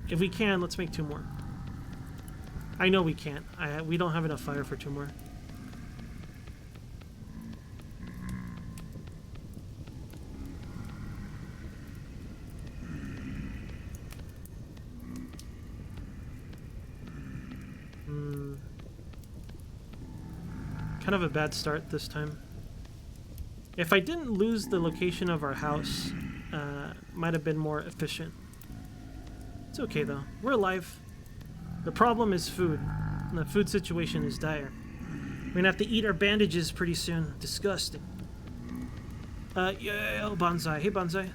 [SPEAKER 1] If we can, let's make 2 more. I know we can't. We don't have enough fire for 2 more. Kind of a bad start this time. If I didn't lose the location of our house, might have been more efficient. It's okay though. We're alive. The problem is food. And the food situation is dire. We're gonna have to eat our bandages pretty soon. Disgusting. Yeah, Bonsai. Hey, Bonsai.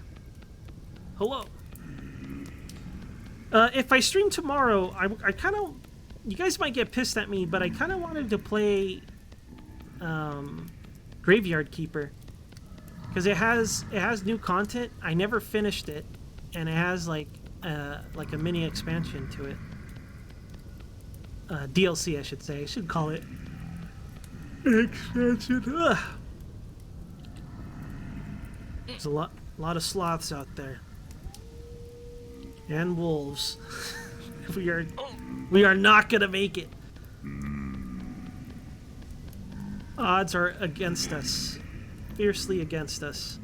[SPEAKER 1] Hello. If I stream tomorrow, I kind of... You guys might get pissed at me, but I kind of wanted to play Graveyard Keeper. Because it has new content. I never finished it. And it has like a mini expansion to it. DLC, I should say. I should call it expansion. Ugh. There's a lot of sloths out there. And wolves. We are not gonna make it. Odds are against us. Fiercely against us.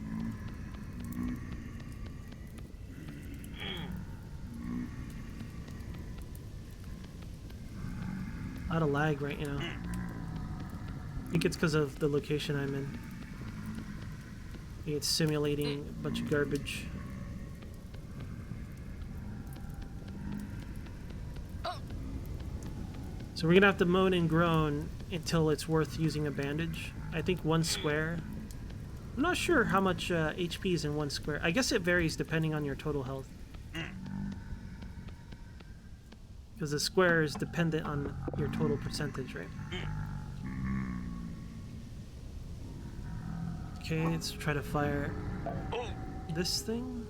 [SPEAKER 1] A lot of lag right now. I think it's because of the location I'm in. I think it's simulating a bunch of garbage. So we're gonna have to moan and groan until it's worth using a bandage. I think 1 square. I'm not sure how much HP is in 1 square. I guess it varies depending on your total health. Because the square is dependent on your total percentage, right? Okay, let's try to fire this thing.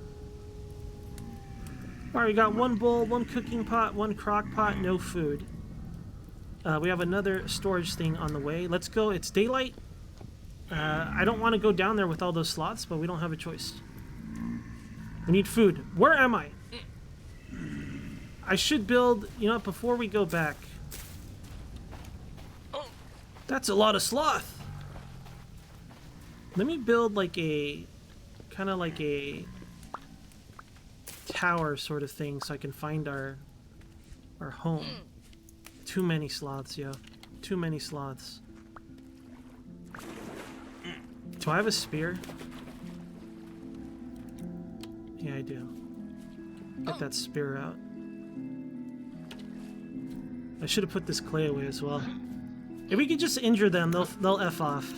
[SPEAKER 1] Alright, we got 1 bowl, 1 cooking pot, 1 crock pot, no food. We have another storage thing on the way. Let's go. It's daylight. I don't want to go down there with all those slots, but we don't have a choice. We need food. Where am I? I should build, you know, before we go back. That's a lot of sloth. Let me build like a, kind of like a tower sort of thing so I can find our home. Too many sloths, yo. Too many sloths. Do I have a spear? Yeah, I do. Get that spear out. I should have put this clay away as well. If we could just injure them, they'll F off.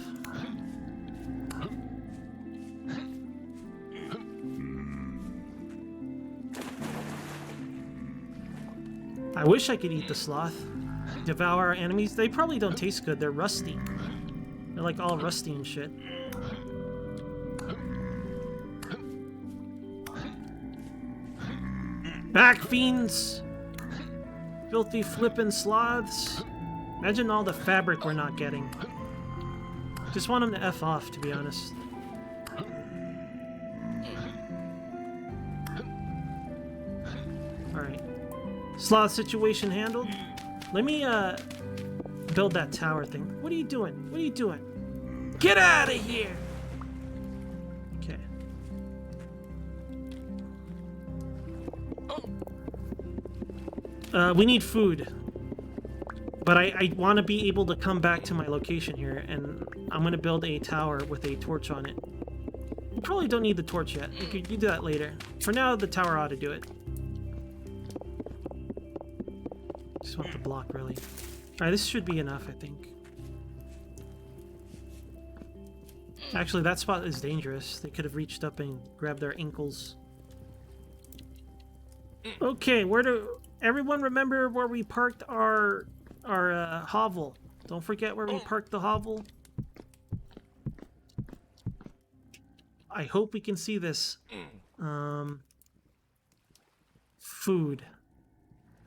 [SPEAKER 1] I wish I could eat the sloth. Devour our enemies. They probably don't taste good. They're rusty. They're like all rusty and shit. Back, fiends! Filthy flippin' sloths. Imagine all the fabric we're not getting. Just want them to F off, to be honest. Alright. Sloth situation handled. Let me, build that tower thing. What are you doing? What are you doing? Get out of here! Okay. We need food. But I want to be able to come back to my location here, and I'm going to build a tower with a torch on it. You probably don't need the torch yet. You do that later. For now, the tower ought to do it. Just want the block, really. Alright, this should be enough, I think. Actually, that spot is dangerous. They could have reached up and grabbed our ankles. Okay, where do... Everyone remember where we parked our hovel. Don't forget where we parked the hovel. I hope we can see this. Food.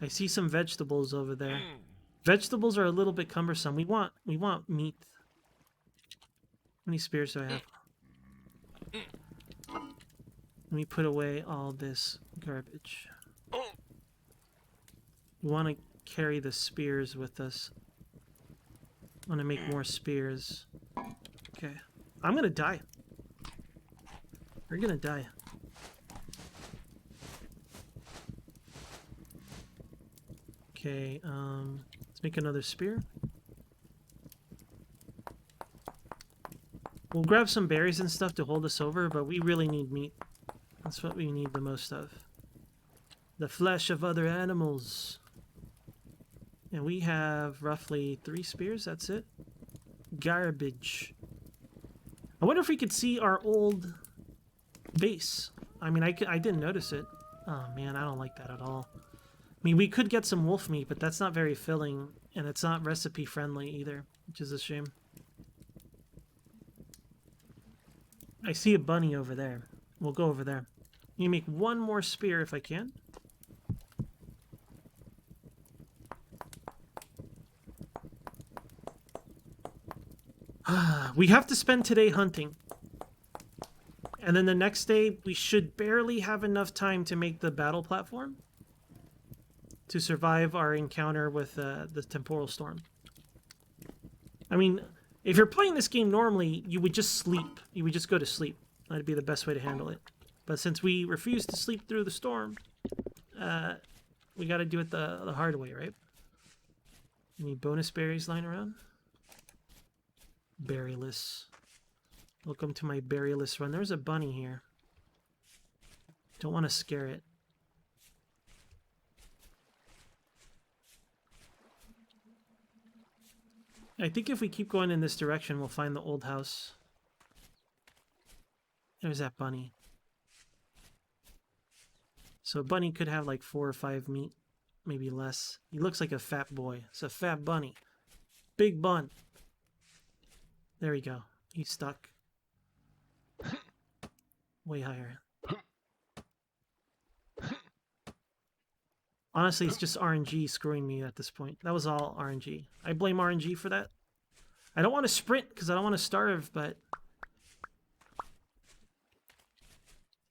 [SPEAKER 1] I see some vegetables over there. Vegetables are a little bit cumbersome. We want meat. How many spears do I have? Let me put away all this garbage. We want to carry the spears with us. I want to make more spears. Okay. I'm gonna die. We're gonna die. Okay, let's make another spear. We'll grab some berries and stuff to hold us over, but we really need meat. That's what we need the most of. The flesh of other animals. And we have roughly 3 spears, that's it. Garbage. I wonder if we could see our old base. I mean, I didn't notice it. Oh man, I don't like that at all. I mean, we could get some wolf meat, but that's not very filling, and it's not recipe friendly either, which is a shame. I see a bunny over there. We'll go over there. Let me make one more spear if I can. We have to spend today hunting. And then the next day, we should barely have enough time to make the battle platform to survive our encounter with the temporal storm. I mean, if you're playing this game normally, you would just sleep. You would just go to sleep. That'd be the best way to handle it. But since we refuse to sleep through the storm, we got to do it the hard way, right? Any bonus berries lying around? Berryless. Welcome to my berryless run. There's a bunny here. Don't want to scare it. I think if we keep going in this direction, we'll find the old house. There's that bunny. So a bunny could have like 4 or 5 meat, maybe less. He looks like a fat boy. It's a fat bunny. Big bun. There we go. He's stuck. Way higher. Honestly, it's just RNG screwing me at this point. That was all RNG. I blame RNG for that. I don't want to sprint because I don't want to starve, but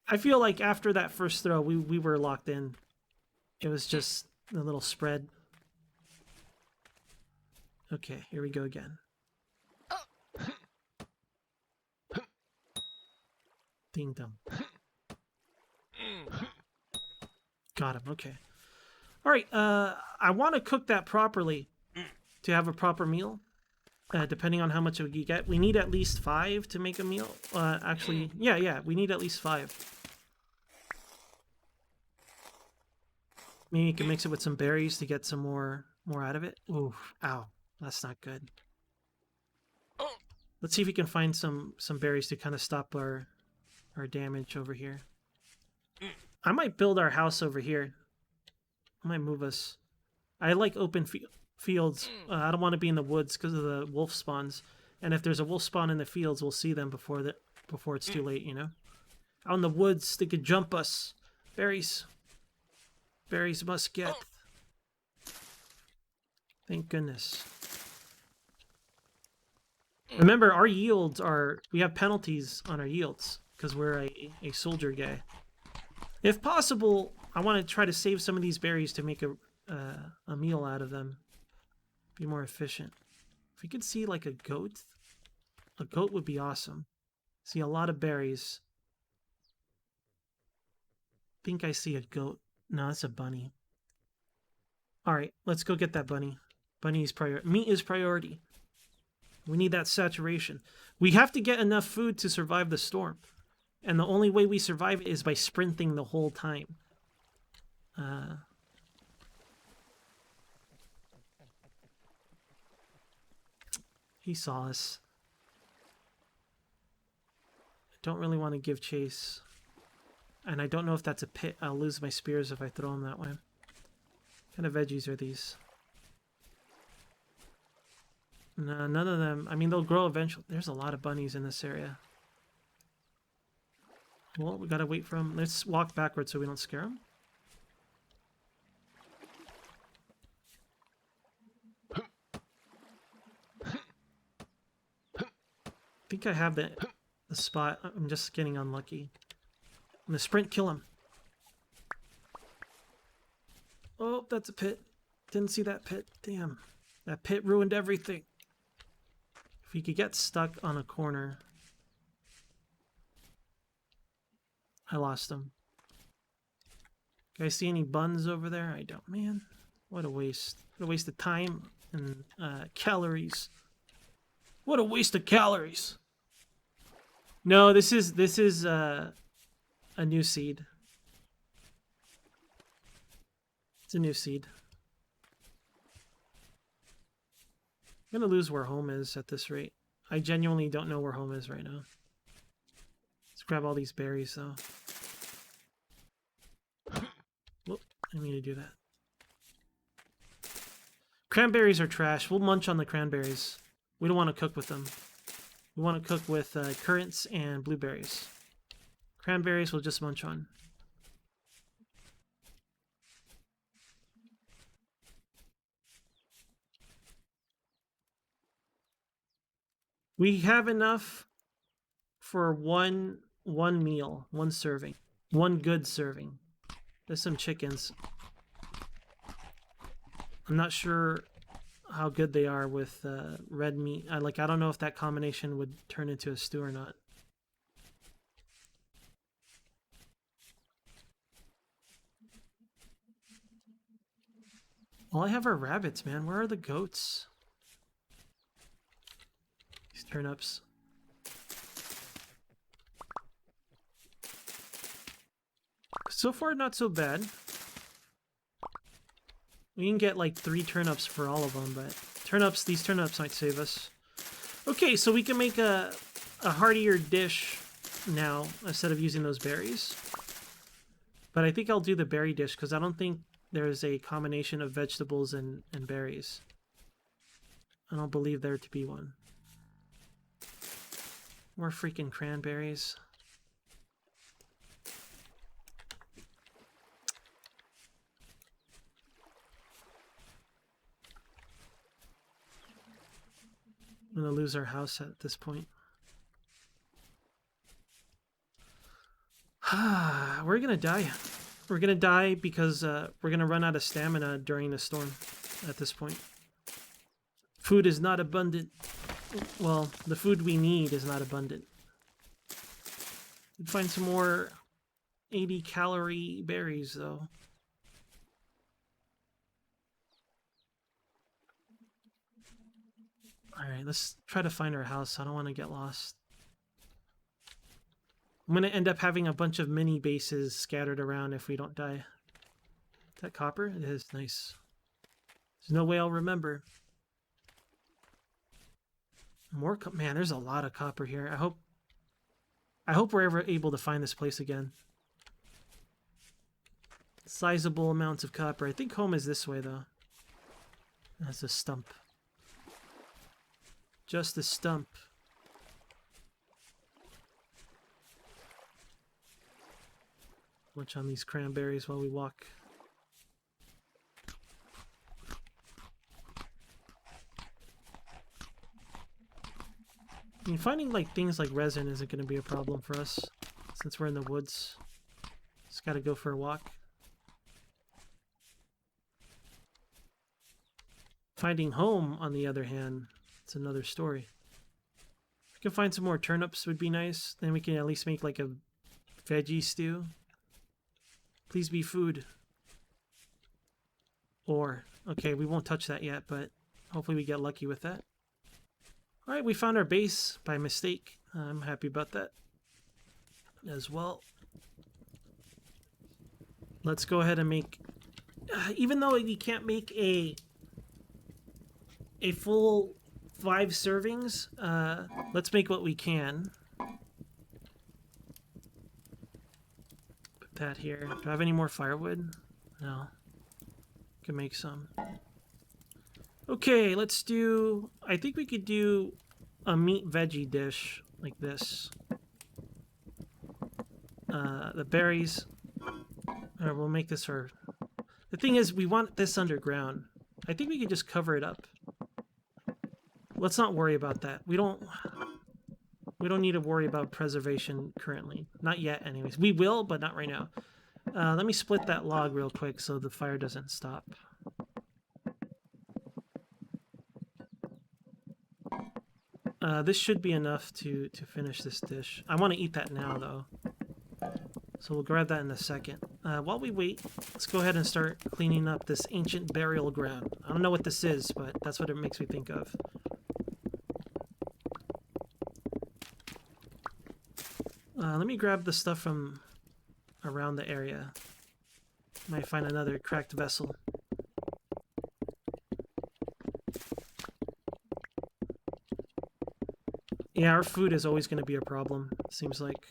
[SPEAKER 1] I feel like after that first throw, we were locked in. It was just a little spread. Okay, here we go again. Ding dong. Got him, okay. Alright, I want to cook that properly to have a proper meal. Depending on how much we get. We need at least 5 to make a meal. Actually, yeah, we need at least 5. Maybe you can mix it with some berries to get some more out of it. Ooh, ow. That's not good. Let's see if we can find some berries to kind of stop our damage over here. I might build our house over here. I might move us. I like open fields. I don't want to be in the woods because of the wolf spawns. And if there's a wolf spawn in the fields, we'll see them before it's too late, you know? Out in the woods, they could jump us. Berries. Berries must get. Thank goodness. Remember, our yields are... We have penalties on our yields because we're a soldier guy. If possible, I want to try to save some of these berries to make a meal out of them. Be more efficient. If we could see like a goat would be awesome. See a lot of berries. Think I see a goat. No, it's a bunny. Alright, let's go get that bunny. Bunny's priority. Meat is priority. We need that saturation. We have to get enough food to survive the storm. And the only way we survive is by sprinting the whole time. He saw us. I don't really want to give chase. And I don't know if that's a pit. I'll lose my spears if I throw them that way. What kind of veggies are these? No, none of them. I mean, they'll grow eventually. There's a lot of bunnies in this area. Well, we gotta wait for them. Let's walk backwards so we don't scare them. I think I have the spot. I'm just getting unlucky. I'm gonna sprint, kill him. Oh, that's a pit. Didn't see that pit. Damn. That pit ruined everything. If we could get stuck on a corner. I lost him. Guys, see any buns over there? I don't. Man, what a waste. What a waste of time and calories. What a waste of calories. No, this is a new seed. It's a new seed. I'm gonna lose where home is at this rate. I genuinely don't know where home is right now. Let's grab all these berries though. Whoop, I didn't mean to do that. Cranberries are trash. We'll munch on the cranberries. We don't want to cook with them. We want to cook with currants and blueberries. Cranberries we'll just munch on. We have enough for one meal, one serving, one good serving. There's some chickens. I'm not sure how good they are with red meat. I don't know if that combination would turn into a stew or not. All I have are rabbits, man. Where are the goats? These turnips. So far, not so bad. We can get like 3 turnips for all of them, but these turnips might save us. Okay, so we can make a heartier dish now instead of using those berries. But I think I'll do the berry dish because I don't think there's a combination of vegetables and berries. I don't believe there to be one. More freaking cranberries. I'm gonna lose our house at this point. We're gonna die. We're gonna die because we're gonna run out of stamina during the storm at this point. Food is not abundant. Well, the food we need is not abundant. We'd find some more 80-calorie berries, though. Alright, let's try to find our house. I don't want to get lost. I'm going to end up having a bunch of mini bases scattered around if we don't die. Is that copper? It is. Nice. There's no way I'll remember. More man, there's a lot of copper here. I hope we're ever able to find this place again. Sizable amounts of copper. I think home is this way, though. That's a stump. Just a stump. Munch on these cranberries while we walk. I mean, finding things like resin isn't going to be a problem for us since we're in the woods. Just got to go for a walk. Finding home, on the other hand, it's another story. If we can find some more turnips would be nice. Then we can at least make like a veggie stew. Please be food. Or, okay, we won't touch that yet, but hopefully we get lucky with that. Alright, we found our base by mistake. I'm happy about that as well. Let's go ahead and make... even though you can't make a full 5 servings. Let's make what we can. Put that here. Do I have any more firewood? No. Can make some. Okay, let's do... I think we could do a meat veggie dish like this. The berries... Or we'll make this our... The thing is, we want this underground. I think we can just cover it up. Let's not worry about that. We don't need to worry about preservation currently. Not yet, anyways. We will, but not right now. Let me split that log real quick so the fire doesn't stop. This should be enough to finish this dish. I want to eat that now, though. So we'll grab that in a second. While we wait, let's go ahead and start cleaning up this ancient burial ground. I don't know what this is, but that's what it makes me think of. Let me grab the stuff from around the area. Might find another cracked vessel. Yeah, our food is always going to be a problem, seems like.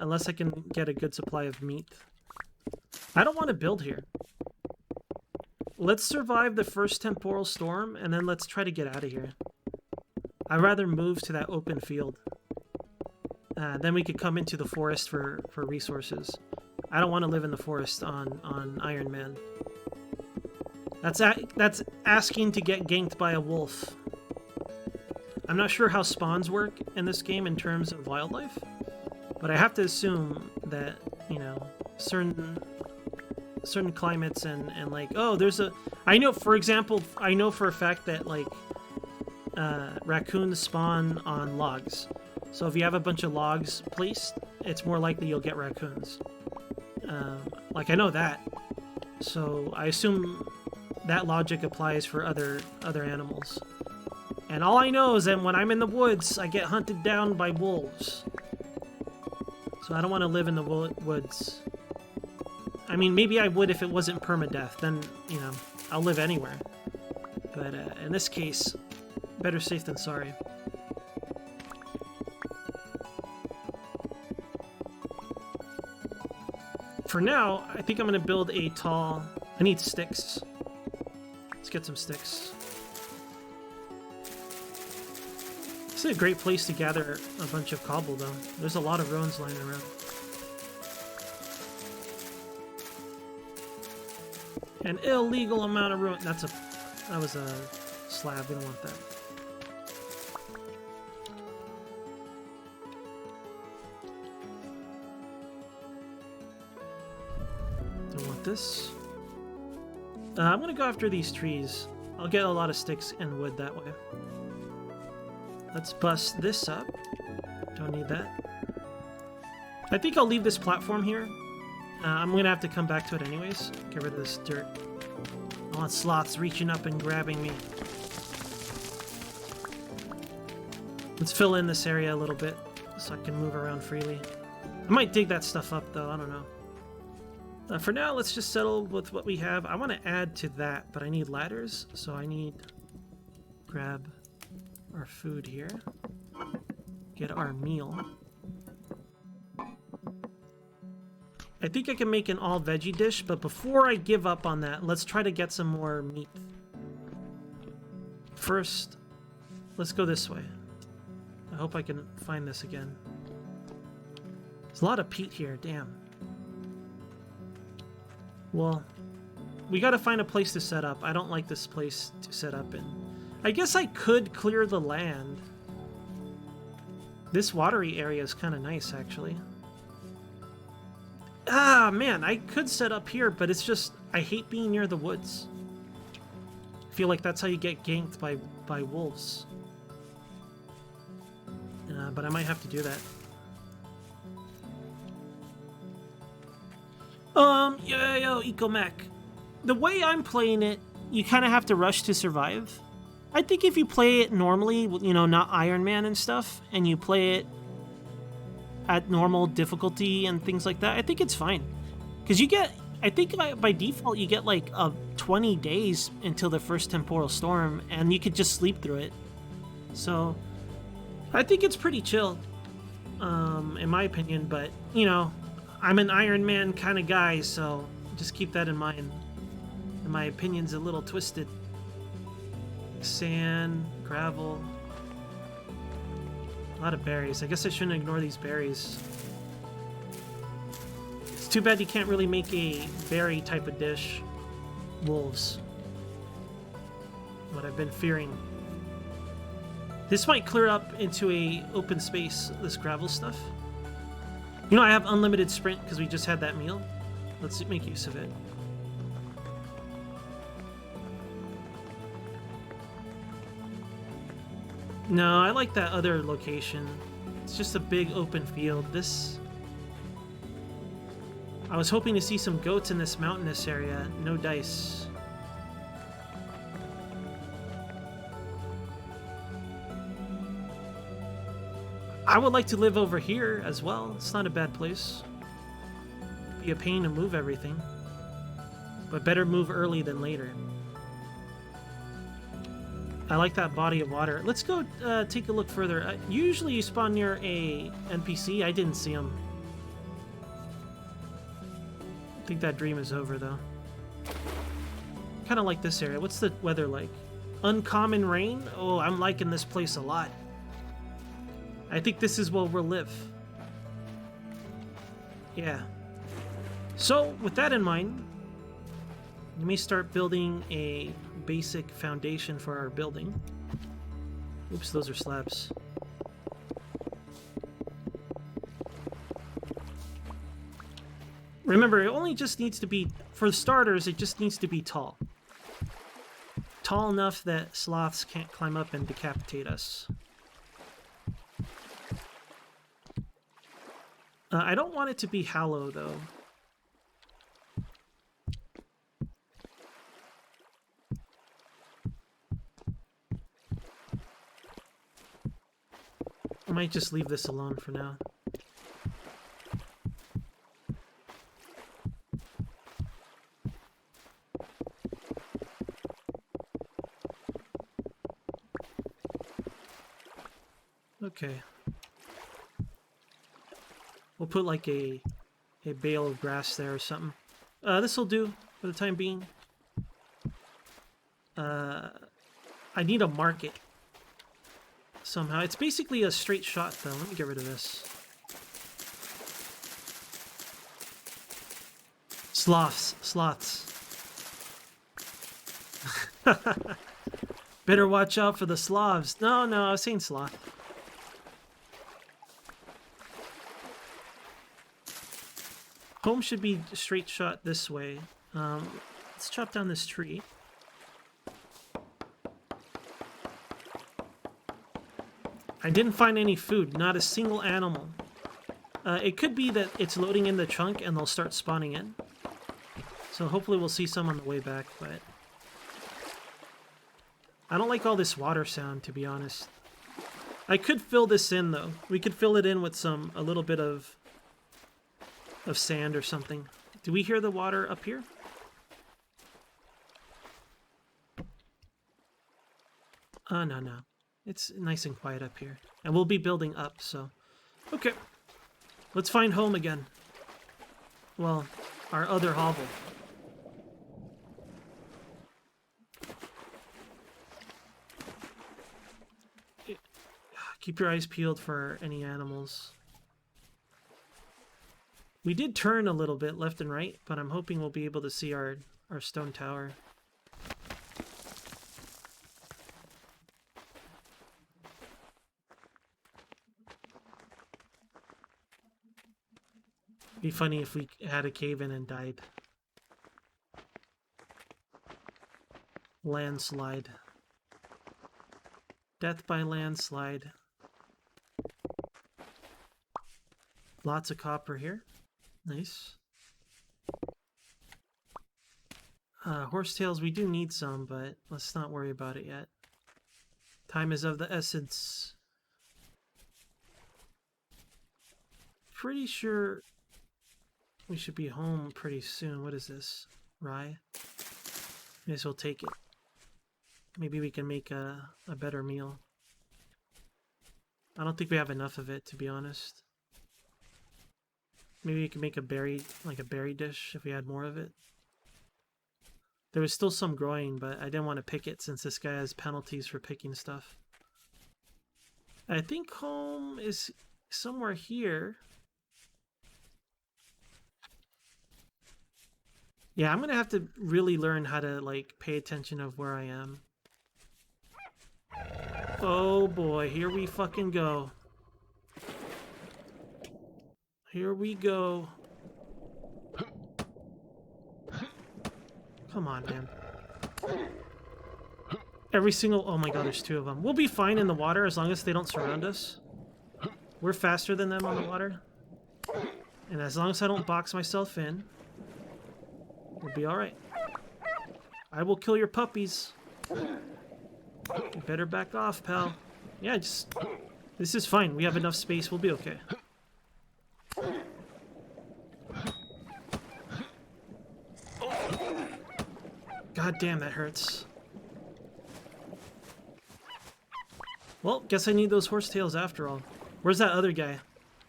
[SPEAKER 1] Unless I can get a good supply of meat. I don't want to build here. Let's survive the first temporal storm, and then let's try to get out of here. I'd rather move to that open field. Then we could come into the forest for resources. I don't want to live in the forest on Iron Man. That's asking to get ganked by a wolf. I'm not sure how spawns work in this game in terms of wildlife, but I have to assume that, you know, certain climates and like, oh, there's a... I know, for example, I know for a fact that, like, raccoons spawn on logs. So if you have a bunch of logs placed, it's more likely you'll get raccoons. Like, I know that. So I assume that logic applies for other animals. And all I know is that when I'm in the woods, I get hunted down by wolves. So I don't want to live in the woods. I mean, maybe I would if it wasn't permadeath. Then, you know, I'll live anywhere. But in this case, better safe than sorry. For now, I think I'm going to build a tall... I need sticks. Let's get some sticks. This is a great place to gather a bunch of cobble, though. There's a lot of ruins lying around. An illegal amount of ruin. That was a slab. We don't want that. Don't want this. I'm gonna go after these trees. I'll get a lot of sticks and wood that way. Let's bust this up. Don't need that. I think I'll leave this platform here. I'm gonna have to come back to it anyways. Get rid of this dirt. I want sloths reaching up and grabbing me. Let's fill in this area a little bit so I can move around freely. I might dig that stuff up though, I don't know. For now, let's just settle with what we have. I want to add to that, but I need ladders, so I need... Grab our food here. Get our meal. I think I can make an all-veggie dish, but before I give up on that, let's try to get some more meat. First, let's go this way. I hope I can find this again. There's a lot of peat here, damn. Well, we gotta find a place to set up. I don't like this place to set up in. I guess I could clear the land. This watery area is kind of nice, actually. Ah, man, I could set up here, but it's just... I hate being near the woods. I feel like that's how you get ganked by wolves. But I might have to do that. Yo, Ecomech. The way I'm playing it, you kind of have to rush to survive. I think if you play it normally, you know, not Iron Man and stuff, and you play it at normal difficulty and things like that, I think it's fine. Because you get I think by default you get like 20 days until the first temporal storm, and you could just sleep through it. So I think it's pretty chill, in my opinion. But you know, I'm an Iron Man kind of guy, so just keep that in mind. And my opinion's a little twisted. Sand, gravel, a lot of berries. I guess I shouldn't ignore these berries. It's too bad you can't really make a berry type of dish. Wolves. What I've been fearing. This might clear up into a open space, this gravel stuff. You know, I have unlimited sprint because we just had that meal. Let's make use of it. No, I like that other location. It's just a big open field. This... I was hoping to see some goats in this mountainous area. No dice. I would like to live over here as well. It's not a bad place. Be a pain to move everything. But better move early than later. I like that body of water. Let's go take a look further. Usually you spawn near a NPC. I didn't see him. I think that dream is over, though. Kind of like this area. What's the weather like? Uncommon rain? Oh, I'm liking this place a lot. I think this is where we'll live. Yeah. So, with that in mind, let me start building a basic foundation for our building. Oops, those are slabs. Remember, it only just needs to be, for starters, it just needs to be tall. Tall enough that sloths can't climb up and decapitate us. I don't want it to be hollow, though. I might just leave this alone for now. Okay. We'll put like a bale of grass there or something. This will do for the time being. I need a market somehow. It's basically a straight shot, though. Let me get rid of this. Sloths. Better watch out for the Slavs. No, I was saying sloth. Home should be straight shot this way. Let's chop down this tree. I didn't find any food, not a single animal. It could be that it's loading in the trunk and they'll start spawning in. So hopefully we'll see some on the way back, but... I don't like all this water sound, to be honest. I could fill this in, though. We could fill it in with a little bit of sand or something. Do we hear the water up here? No. It's nice and quiet up here. And we'll be building up, so... Okay. Let's find home again. Well, our other hovel. Keep your eyes peeled for any animals. We did turn a little bit left and right, but I'm hoping we'll be able to see our stone tower. Be funny if we had a cave-in and died. Landslide. Death by landslide. Lots of copper here. Nice. Horsetails, we do need some, but let's not worry about it yet. Time is of the essence. Pretty sure We should be home pretty soon. What is this? Rye? May as well take it. Maybe we can make a better meal. I don't think we have enough of it, to be honest. Maybe we can make a berry dish if we had more of it. There was still some growing, but I didn't want to pick it since this guy has penalties for picking stuff. I think home is somewhere here. Yeah, I'm gonna have to really learn how to, like, pay attention of where I am. Oh boy, here we fucking go. Here we go. Come on, man. Every single... Oh my god, there's two of them. We'll be fine in the water as long as they don't surround us. We're faster than them on the water. And as long as I don't box myself in, we'll be alright. I will kill your puppies. You better back off, pal. Yeah, just... This is fine. We have enough space. We'll be okay. God damn, that hurts. Well, guess I need those horsetails after all. Where's that other guy?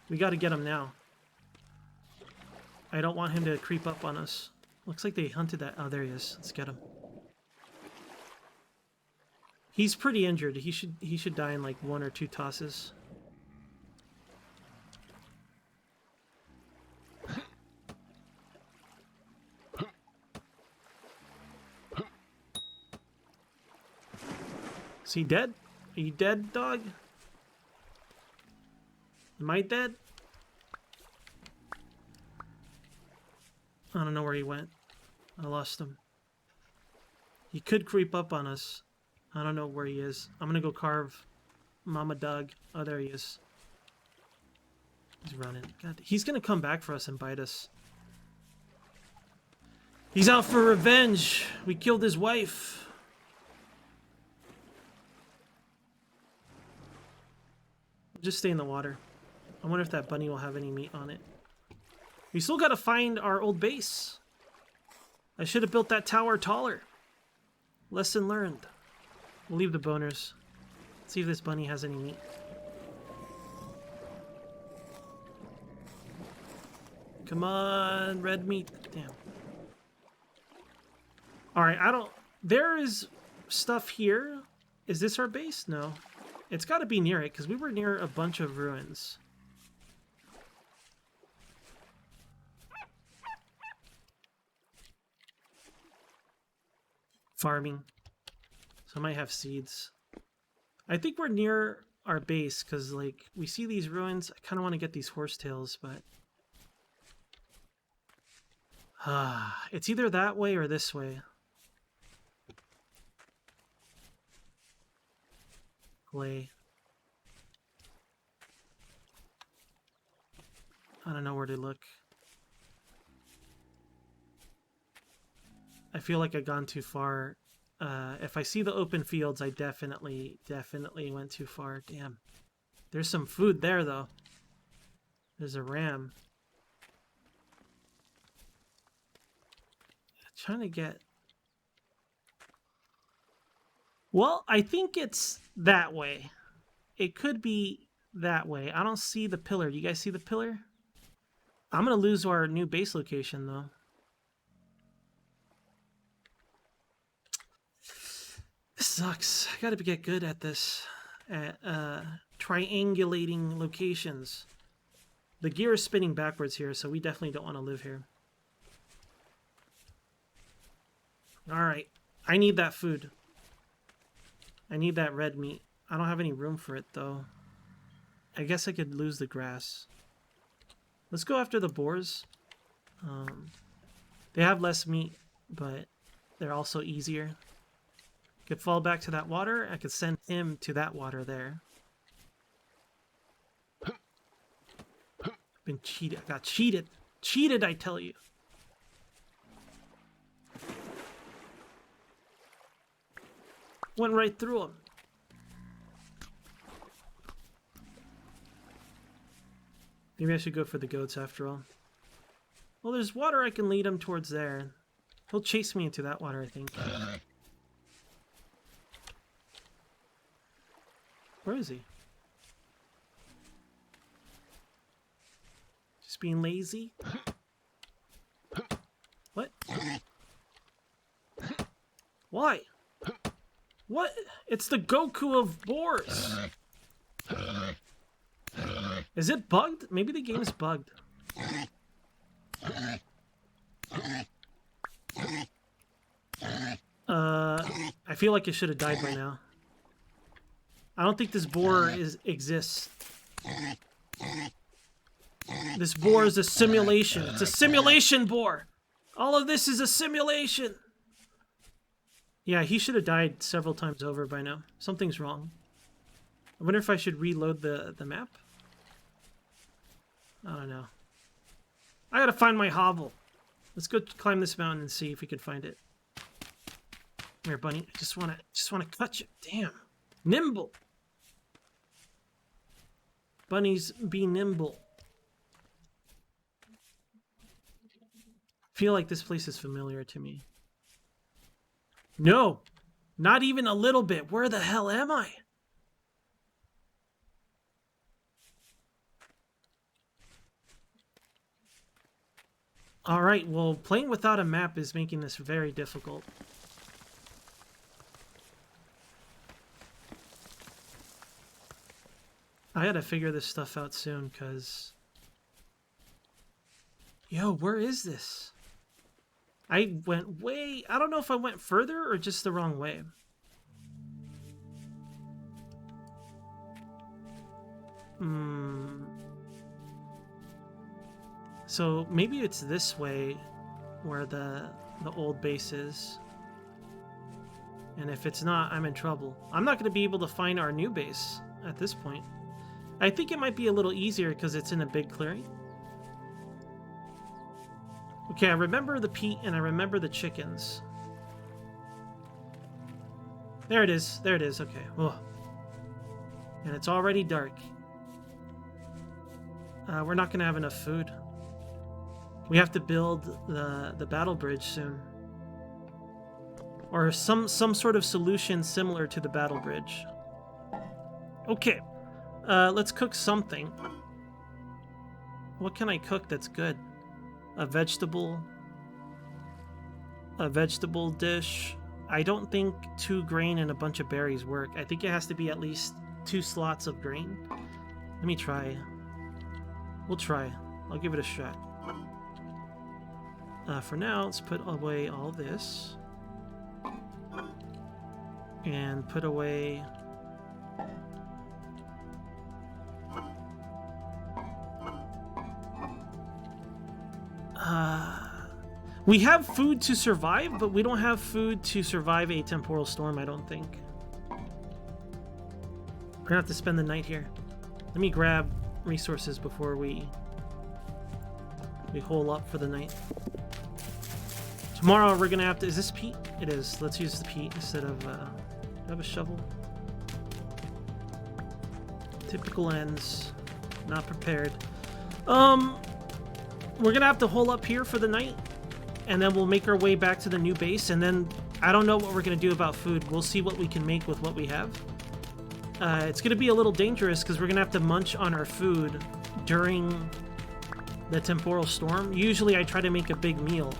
[SPEAKER 1] We gotta get him now. I don't want him to creep up on us. Looks like they hunted that... Oh, there he is. Let's get him. He's pretty injured. He should die in like 1 or 2 tosses. Is he dead? Are you dead, dog? Am I dead? I don't know where he went. I lost him. He could creep up on us. I don't know where he is. I'm gonna go carve Mama Doug. Oh, there he is. He's running. God, he's gonna come back for us and bite us. He's out for revenge. We killed his wife. Just stay in the water. I wonder if that bunny will have any meat on it. We still gotta find our old base. I should have built that tower taller. Lesson learned. We'll leave the boners. See if this bunny has any meat. Come on, red meat. Damn. Alright, I don't... There is stuff here. Is this our base? No. It's got to be near it, because we were near a bunch of ruins. Farming. So I might have seeds. I think we're near our base, because, like, we see these ruins. I kind of want to get these horsetails, but... it's either that way or this way. Clay. I don't know where to look. I feel like I've gone too far. If I see the open fields, I definitely went too far. Damn. There's some food there, though. There's a ram. I'm trying to get... Well, I think it's that way. It could be that way. I don't see the pillar. Do you guys see the pillar? I'm going to lose our new base location, though. This sucks. I got to get good at this. At triangulating locations. The gear is spinning backwards here, so we definitely don't want to live here. Alright. I need that food. I need that red meat. I don't have any room for it, though. I guess I could lose the grass. Let's go after the boars. They have less meat, but they're also easier. Could fall back to that water. I could send him to that water there. Been cheated. I got cheated. Cheated, I tell you. Went right through him. Maybe I should go for the goats after all. Well, there's water I can lead him towards there. He'll chase me into that water, I think. Where is he? Just being lazy? What? Why? What? It's the Goku of boars. Is it bugged? Maybe the game is bugged. I feel like it should have died by now. I don't think this boar exists. This boar is a simulation. It's a simulation boar. All of this is a simulation. Yeah, he should have died several times over by now. Something's wrong. I wonder if I should reload the map. I don't know. I gotta find my hovel. Let's go climb this mountain and see if we can find it. Come here, bunny. I just wanna cut you. Damn. Nimble. Bunnies, be nimble. I feel like this place is familiar to me. No, not even a little bit. Where the hell am I? All right, well, playing without a map is making this very difficult. I gotta figure this stuff out soon, because... Yo, where is this? I went way... I don't know if I went further or just the wrong way. So maybe it's this way where the old base is. And if it's not, I'm in trouble. I'm not going to be able to find our new base at this point. I think it might be a little easier because it's in a big clearing. Okay, I remember the peat and I remember the chickens. There it is. There it is. Okay. Oh. And it's already dark. We're not going to have enough food. We have to build the battle bridge soon. Or some sort of solution similar to the battle bridge. Okay. Let's cook something. What can I cook that's good? A vegetable dish. I don't think 2 grain and a bunch of berries work. I think it has to be at least 2 slots of grain. Let me try. We'll try. I'll give it a shot. For now, let's put away all this. And put away... we have food to survive, but we don't have food to survive a temporal storm, I don't think. We're gonna have to spend the night here. Let me grab resources before we hole up for the night. Tomorrow we're gonna have to... Is this peat? It is. Let's use the peat instead of... do I have a shovel? Typical ends. Not prepared. We're gonna have to hole up here for the night, and then we'll make our way back to the new base, and then I don't know what we're gonna do about food. We'll see what we can make with what we have. It's gonna be a little dangerous because we're gonna have to munch on our food during the temporal storm. Usually I try to make a big meal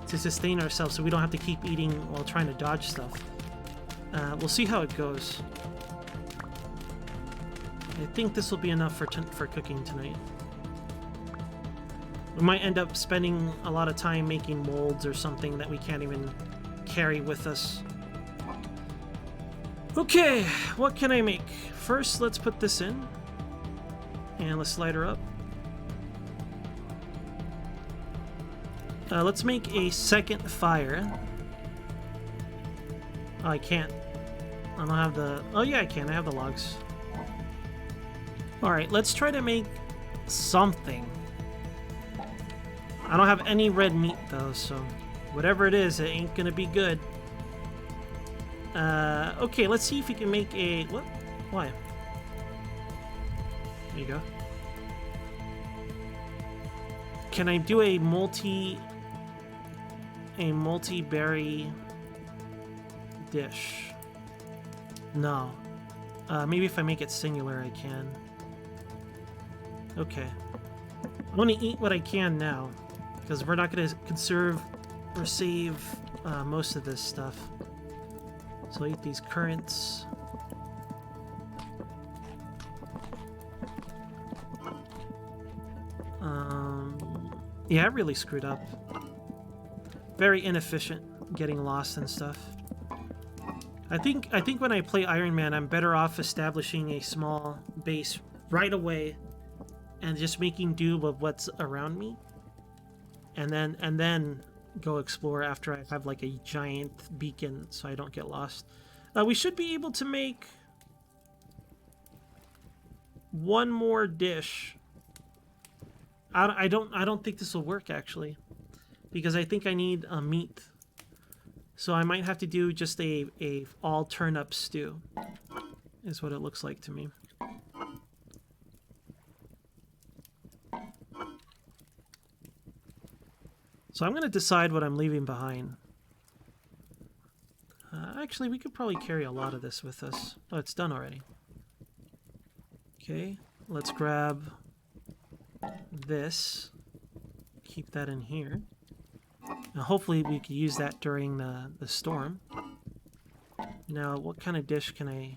[SPEAKER 1] to sustain ourselves so we don't have to keep eating while trying to dodge stuff. We'll see how it goes. I think this will be enough for cooking tonight. We might end up spending a lot of time making molds or something that we can't even carry with us. Okay, what can I make? First, let's put this in. And let's slide her up. Let's make a second fire. Oh, I can't. I don't have the... Oh, yeah, I can. I have the logs. Alright, let's try to make something. I don't have any red meat, though, so... Whatever it is, it ain't gonna be good. Okay, let's see if we can make a... What? Why? There you go. Can I do a multi-berry dish? No. Maybe if I make it singular, I can. Okay. I want to eat what I can now, because we're not going to conserve or save most of this stuff. So I'll eat these currants. Yeah, I really screwed up. Very inefficient getting lost and stuff. I think when I play Iron Man, I'm better off establishing a small base right away and just making do with what's around me. And then go explore after I have like a giant beacon so I don't get lost. We should be able to make one more dish. I don't think this will work actually, because I think I need a meat. So I might have to do just a all turnip stew, is what it looks like to me. So I'm going to decide what I'm leaving behind. Actually, we could probably carry a lot of this with us. Oh, it's done already. Okay, let's grab this. Keep that in here. Now, hopefully we can use that during the storm. Now, what kind of dish can I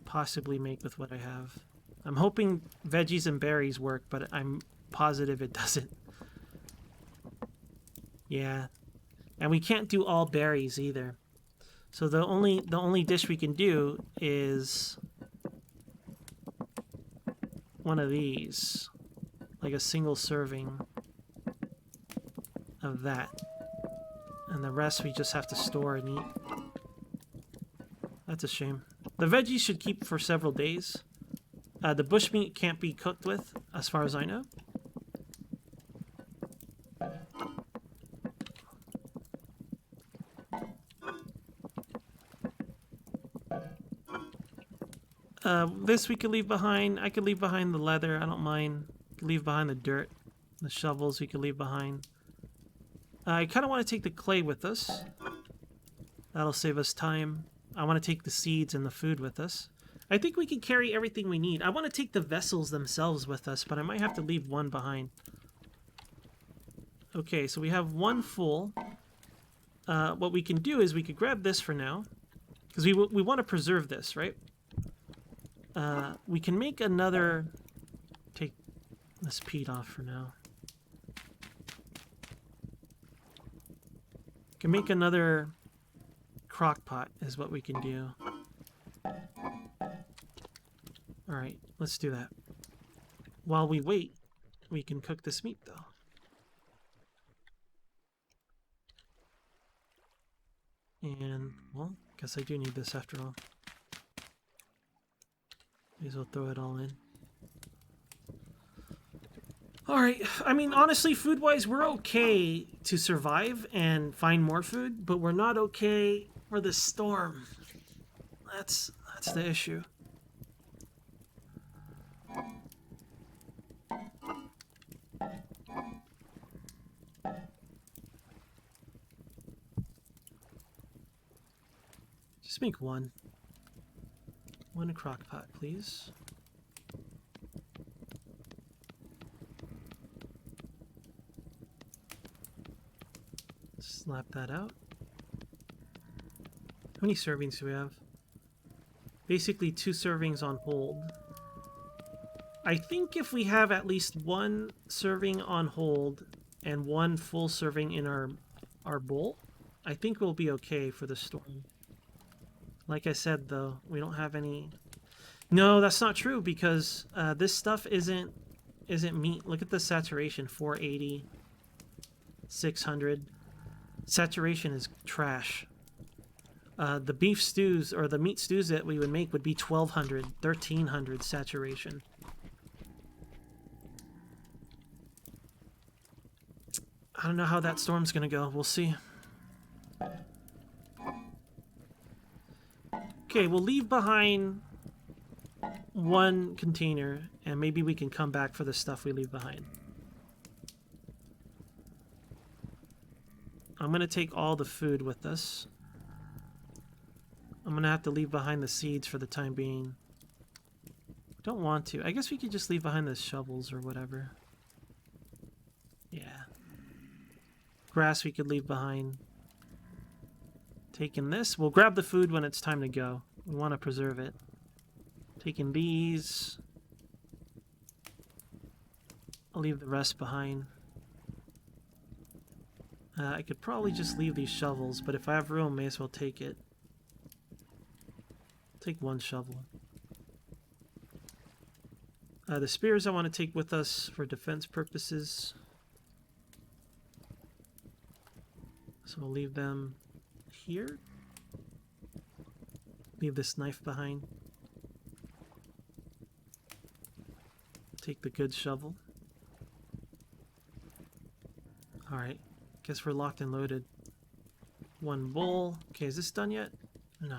[SPEAKER 1] possibly make with what I have? I'm hoping veggies and berries work, but I'm positive it doesn't. Yeah. And we can't do all berries either. So the only dish we can do is one of these. Like a single serving of that. And the rest we just have to store and eat. That's a shame. The veggies should keep for several days. The bushmeat can't be cooked with, as far as I know. This we could leave behind. I could leave behind the leather. I don't mind. Leave behind the dirt. The shovels we could leave behind. I kind of want to take the clay with us. That'll save us time. I want to take the seeds and the food with us. I think we can carry everything we need. I want to take the vessels themselves with us, but I might have to leave one behind. Okay, so we have one full. What we can do is we could grab this for now, because we want to preserve this, right? We can make another... Take this peat off for now. Can make another crock pot is what we can do. Alright, let's do that. While we wait, we can cook this meat though. And, well, guess I do need this after all. May as well throw it all in. Alright, I mean, honestly, food-wise, we're okay to survive and find more food, but we're not okay for the storm. That's the issue. Just make one. One crock pot, please. Slap that out. How many servings do we have? Basically 2 servings on hold. I think if we have at least 1 serving on hold and 1 full serving in our bowl, I think we'll be okay for the storm. Like I said, though, we don't have any... No, that's not true, because this stuff isn't meat. Look at the saturation, 480, 600. Saturation is trash. The beef stews, or the meat stews that we would make would be 1200, 1300 saturation. I don't know how that storm's gonna go. We'll see. Okay, we'll leave behind 1 container, and maybe we can come back for the stuff we leave behind. I'm going to take all the food with us. I'm going to have to leave behind the seeds for the time being. Don't want to. I guess we could just leave behind the shovels or whatever. Yeah. Grass we could leave behind. Taking this. We'll grab the food when it's time to go. We want to preserve it. Taking these. I'll leave the rest behind. I could probably just leave these shovels, but if I have room, may as well take it. Take one shovel. The spears I want to take with us for defense purposes. So we'll leave them here. Leave this knife behind. Take the good shovel. Alright. Guess we're locked and loaded. One bowl. Okay, is this done yet? No.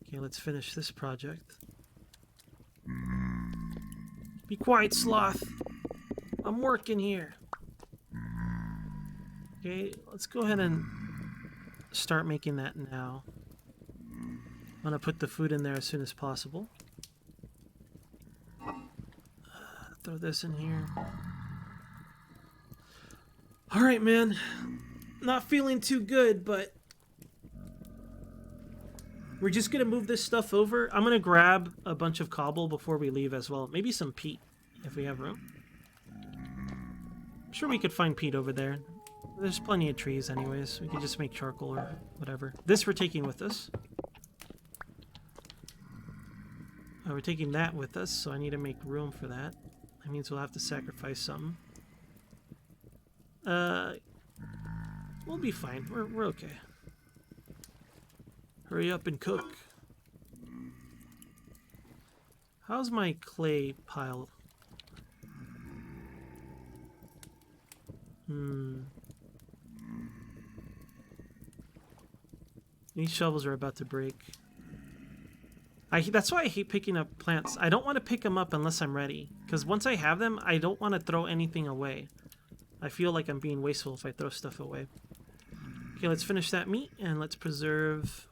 [SPEAKER 1] Okay, let's finish this project. Be quiet, sloth. I'm working here. Okay, let's go ahead and start making that now. I'm gonna put the food in there as soon as possible. Throw this in here. Alright, man. Not feeling too good, but we're just gonna move this stuff over. I'm gonna grab a bunch of cobble before we leave as well. Maybe some peat, if we have room. I'm sure we could find peat over there. There's plenty of trees anyways. We could just make charcoal or whatever. This we're taking with us. We're taking that with us, so I need to make room for that. That means we'll have to sacrifice something. We'll be fine. We're okay. Hurry up and cook. How's my clay pile? These shovels are about to break. That's why I hate picking up plants. I don't want to pick them up unless I'm ready. Because once I have them, I don't want to throw anything away. I feel like I'm being wasteful if I throw stuff away. Okay, let's finish that meat and let's preserve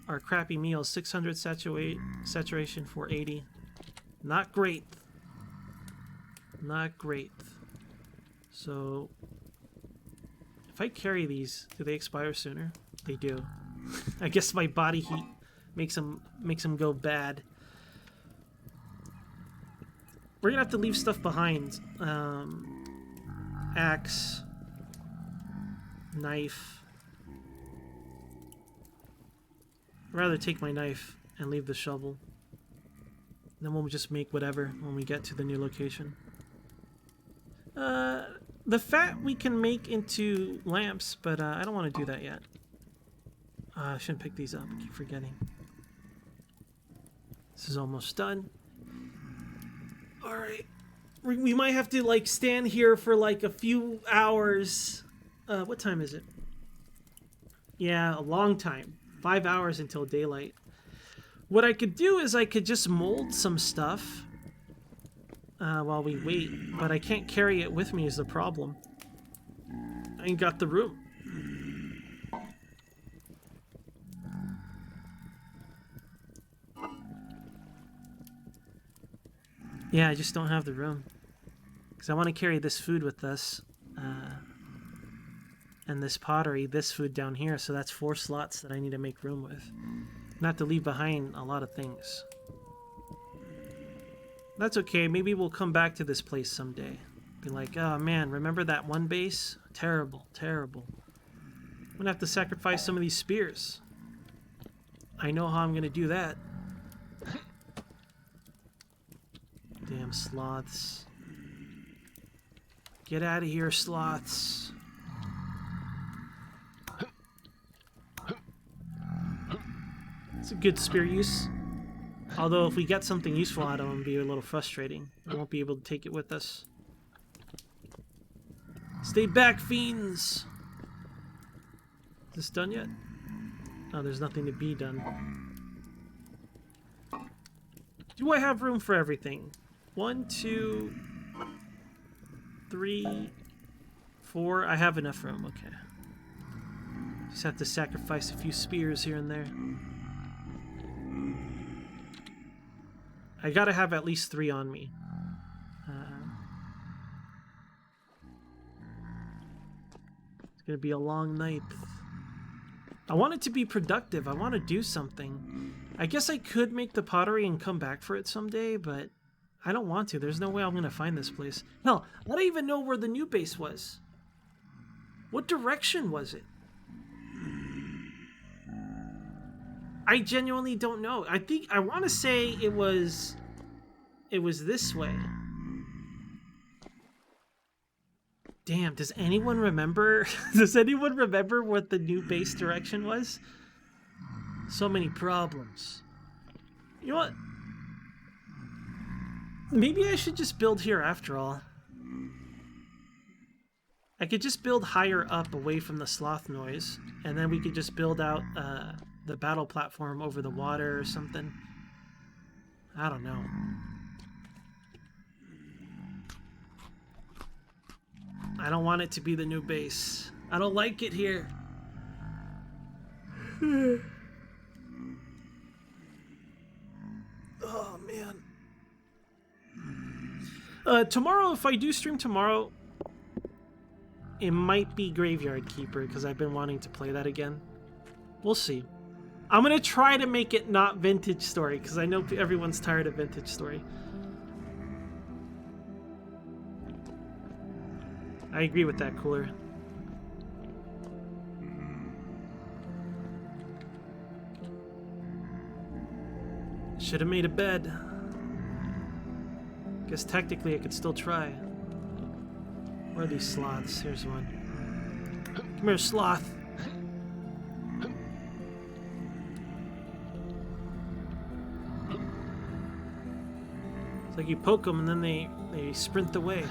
[SPEAKER 1] our crappy meal. 600 saturation, 480. Not great. Not great. So, if I carry these, do they expire sooner? They do. I guess my body heat makes them go bad. We're gonna have to leave stuff behind. Axe, knife. I'd rather take my knife and leave the shovel. Then we'll just make whatever when we get to the new location. The fat we can make into lamps, but I don't want to do that yet. I shouldn't pick these up. I keep forgetting. This is almost done. Alright. We might have to, like, stand here for, like, a few hours. What time is it? Yeah, a long time. 5 hours until daylight. What I could do is I could just mold some stuff while we wait, but I can't carry it with me is the problem. I ain't got the room. Yeah, I just don't have the room. Because I want to carry this food with us. And this pottery, this food down here. So that's 4 slots that I need to make room with. Not to leave behind a lot of things. That's okay. Maybe we'll come back to this place someday. Be like, oh man, remember that one base? Terrible, terrible. I'm going to have to sacrifice some of these spears. I know how I'm going to do that. Damn sloths. Get out of here, sloths. It's a good spear use. Although if we get something useful out of them, it'll be a little frustrating. I won't be able to take it with us. Stay back, fiends! Is this done yet? Oh, there's nothing to be done. Do I have room for everything? 1, 2, 3, 4. I have enough room, okay. Just have to sacrifice a few spears here and there. I gotta have at least 3 on me. It's gonna be a long night. I want it to be productive. I want to do something. I guess I could make the pottery and come back for it someday, but I don't want to. There's no way I'm gonna find this place. Hell, I don't even know where the new base was. What direction was it? I genuinely don't know. I want to say it was this way. Damn, does anyone remember? Does anyone remember what the new base direction was? So many problems. You know what? Maybe I should just build here after all. I could just build higher up away from the sloth noise, and then we could just build out the battle platform over the water or something. I don't know. I don't want it to be the new base. I don't like it here. Oh, man. Tomorrow, if I do stream tomorrow, it might be Graveyard Keeper, because I've been wanting to play that again. We'll see. I'm going to try to make it not Vintage Story, because I know everyone's tired of Vintage Story. I agree with that, Cooler. Should have made a bed. Guess technically I could still try. Where are these sloths? Here's one. Come here, sloth. It's like you poke them and then they sprint away.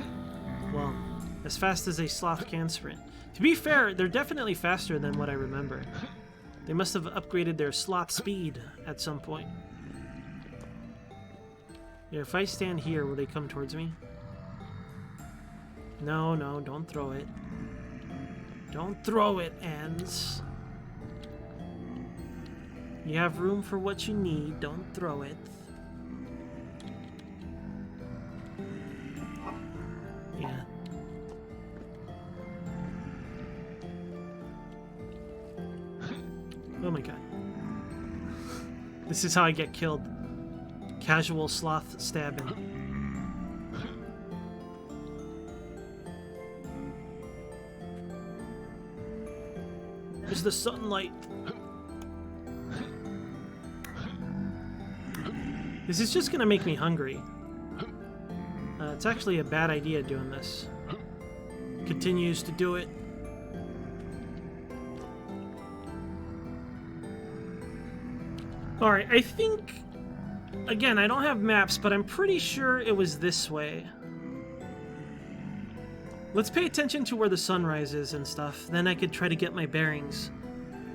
[SPEAKER 1] Well, as fast as a sloth can sprint. To be fair, they're definitely faster than what I remember. They must have upgraded their sloth speed at some point. Yeah, if I stand here, will they come towards me? No, no, don't throw it. Don't throw it, Ends. You have room for what you need, don't throw it. Yeah. Oh my god. This is how I get killed. Casual sloth stabbing. There's the sunlight. This is just gonna make me hungry. It's actually a bad idea doing this. Continues to do it. Alright, I think... Again, I don't have maps, but I'm pretty sure it was this way. Let's pay attention to where the sunrise is and stuff. Then I could try to get my bearings.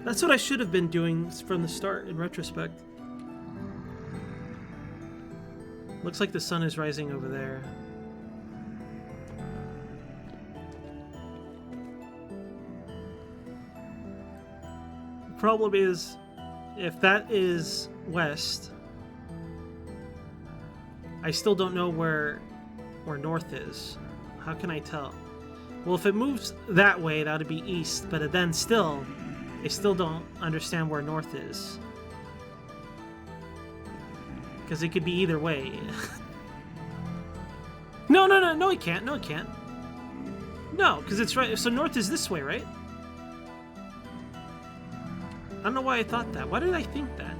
[SPEAKER 1] That's what I should have been doing from the start, in retrospect. Looks like the sun is rising over there. The problem is, if that is west, I still don't know where north is. How can I tell? Well, if it moves that way, that would be east, but then still, I still don't understand where north is. Because it could be either way. No, it can't. No, it can't. No, because it's right. So north is this way, right? I don't know why I thought that. Why did I think that?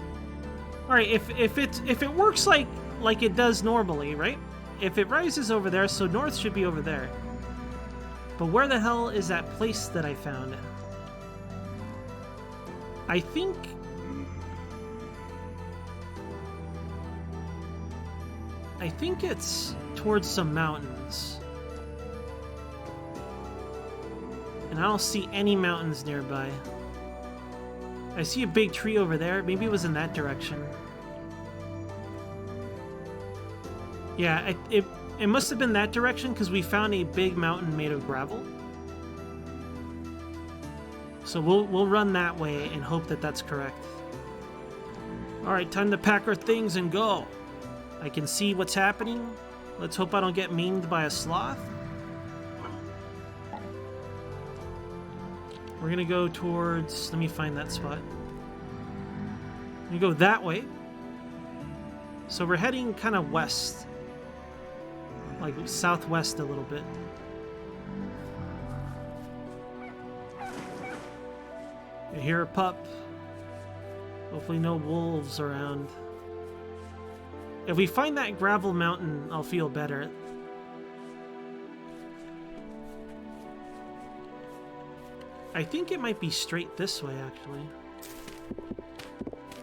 [SPEAKER 1] All right, if it works like it does normally, right? If it rises over there, so north should be over there. But where the hell is that place that I found? I think it's towards some mountains. And I don't see any mountains nearby. I see a big tree over there. Maybe it was in that direction. Yeah, it must have been that direction because we found a big mountain made of gravel. So we'll run that way and hope that that's correct. All right, time to pack our things and go. I can see what's happening. Let's hope I don't get maimed by a sloth. We're gonna go towards, let me find that spot. We go that way. So we're heading kind of west. Like southwest a little bit. I hear a pup. Hopefully no wolves around. If we find that gravel mountain, I'll feel better. I think it might be straight this way, actually.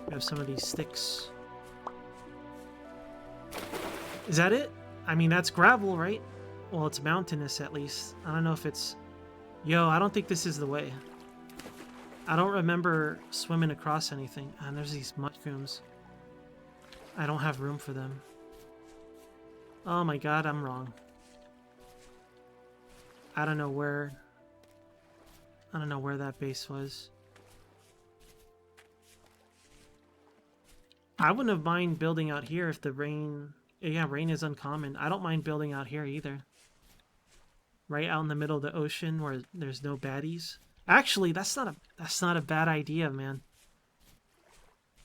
[SPEAKER 1] We have some of these sticks. Is that it? I mean, that's gravel, right? Well, it's mountainous, at least. I don't know if it's... Yo, I don't think this is the way. I don't remember swimming across anything. And there's these mushrooms. I don't have room for them. Oh my god, I'm wrong. I don't know where that base was. I wouldn't have mind building out here if the rain... Yeah, rain is uncommon. I don't mind building out here either. Right out in the middle of the ocean where there's no baddies. Actually, that's not a bad idea, man.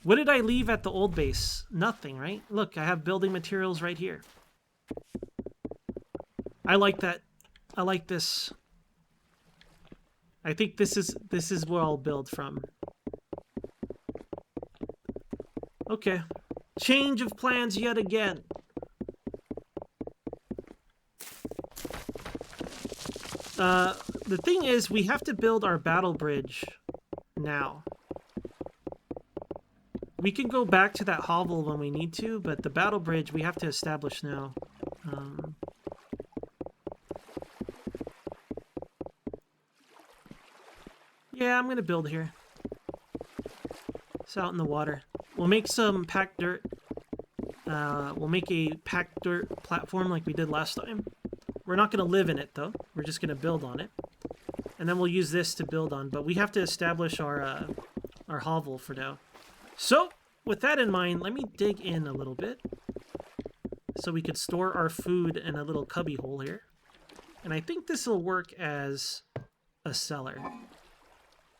[SPEAKER 1] What did I leave at the old base? Nothing, right? Look, I have building materials right here. I like that. I like this. I think this is where I'll build from. Okay. Change of plans yet again. The thing is, we have to build our battle bridge now. We can go back to that hovel when we need to, but the battle bridge we have to establish now. Yeah, I'm going to build here. It's out in the water. We'll make some packed dirt. We'll make a packed dirt platform like we did last time. We're not going to live in it, though. We're just going to build on it. And then we'll use this to build on. But we have to establish our hovel for now. So, with that in mind, let me dig in a little bit. So we could store our food in a little cubby hole here. And I think this will work as a cellar.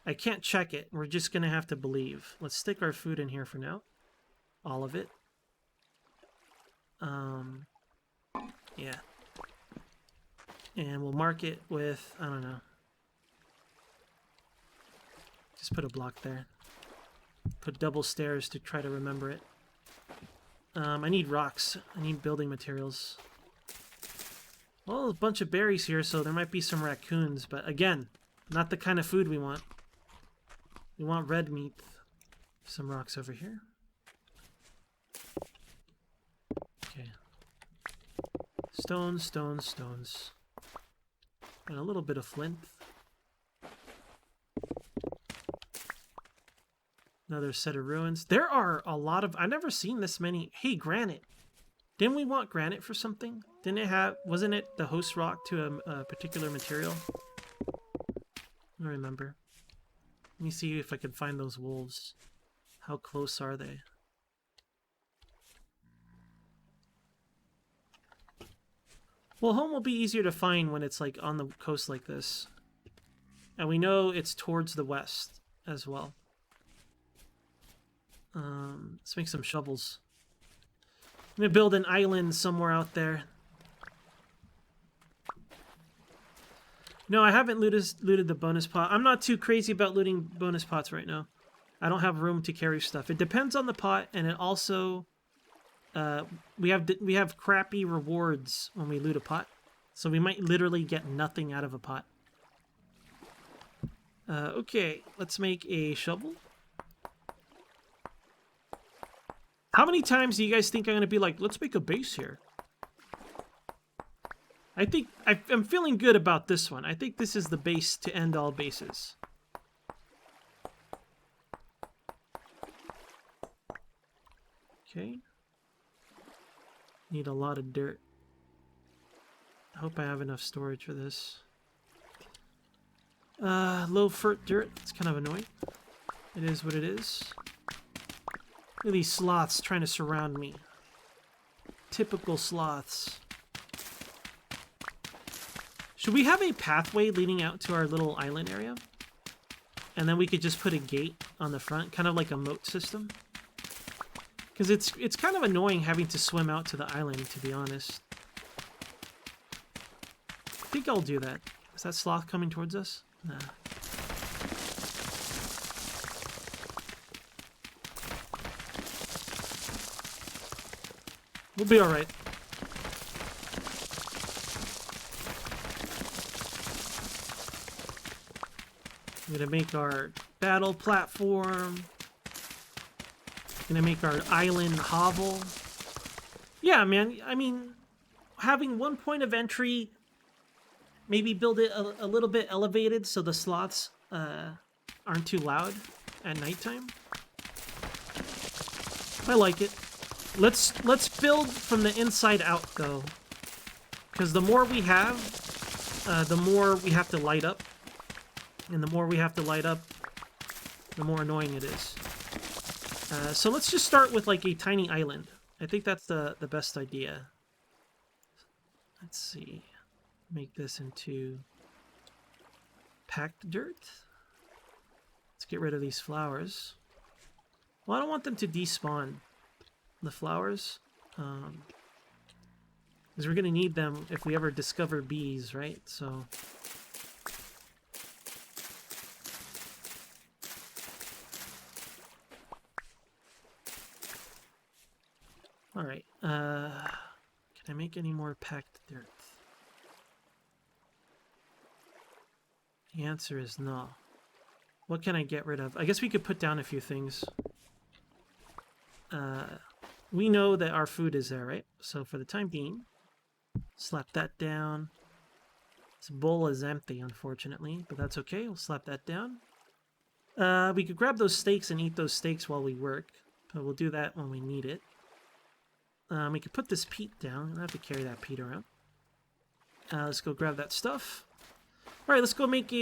[SPEAKER 1] I can't check it. We're just going to have to believe. Let's stick our food in here for now. All of it. Yeah. And we'll mark it with, I don't know. Just put a block there. Put double stairs to try to remember it. I need rocks. I need building materials. Well, a bunch of berries here, so there might be some raccoons. But again, not the kind of food we want. We want red meat. Some rocks over here. Okay. Stones, stones, stones. And a little bit of flint. Another set of ruins. There are a lot of... I've never seen this many... Hey, granite. Didn't we want granite for something? Didn't it have... Wasn't it the host rock to a particular material? I don't remember. Let me see if I can find those wolves. How close are they? Well, home will be easier to find when it's like on the coast like this. And we know it's towards the west as well. Let's make some shovels. I'm gonna build an island somewhere out there. No, I haven't looted the bonus pot. I'm not too crazy about looting bonus pots right now. I don't have room to carry stuff. It depends on the pot, and it also... we have crappy rewards when we loot a pot. So we might literally get nothing out of a pot. Okay, let's make a shovel. How many times do you guys think I'm going to be like, let's make a base here? I think I'm feeling good about this one. I think this is the base to end all bases. Okay. Need a lot of dirt. I hope I have enough storage for this. Low fert dirt. It's kind of annoying. It is what it is. Look at these sloths trying to surround me. Typical sloths. Should we have a pathway leading out to our little island area? And then we could just put a gate on the front, kind of like a moat system. Because it's kind of annoying having to swim out to the island, to be honest. I think I'll do that. Is that sloth coming towards us? Nah. We'll be alright. I'm gonna make our battle platform. Gonna make our island hovel. Yeah, man, I mean, having one point of entry, maybe build it a little bit elevated so the sloths aren't too loud at nighttime. I like it. Let's build from the inside out, though. Because the more we have, the more we have to light up. And the more we have to light up, the more annoying it is. So let's just start with like a tiny island. I think that's the best idea. Let's see. Make this into packed dirt. Let's get rid of these flowers. Well, I don't want them to despawn, the flowers. Because we're going to need them if we ever discover bees, right? So... Alright, can I make any more packed dirt? The answer is no. What can I get rid of? I guess we could put down a few things. We know that our food is there, right? So for the time being, slap that down. This bowl is empty, unfortunately, but that's okay. We'll slap that down. We could grab those steaks and eat those steaks while we work, but we'll do that when we need it. We could put this peat down. I don't have to carry that peat around. Let's go grab that stuff. Alright, let's go make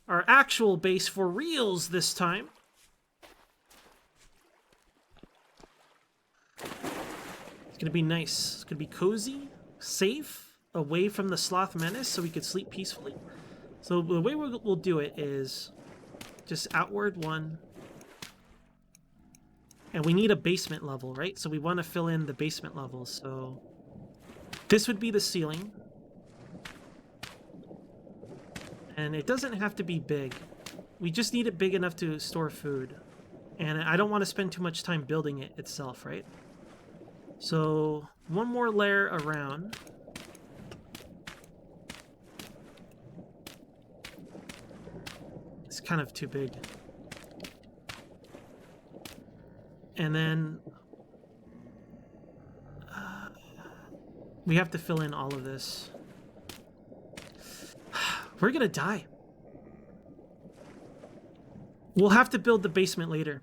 [SPEAKER 1] our actual base for reals this time. It's gonna be nice. It's gonna be cozy, safe, away from the sloth menace so we could sleep peacefully. So the way we'll do it is just outward one. And we need a basement level, right? So we want to fill in the basement level. So this would be the ceiling. And it doesn't have to be big. We just need it big enough to store food. And I don't want to spend too much time building it itself, right? So one more layer around. It's kind of too big. And then we have to fill in all of this. We're gonna die. We'll have to build the basement later.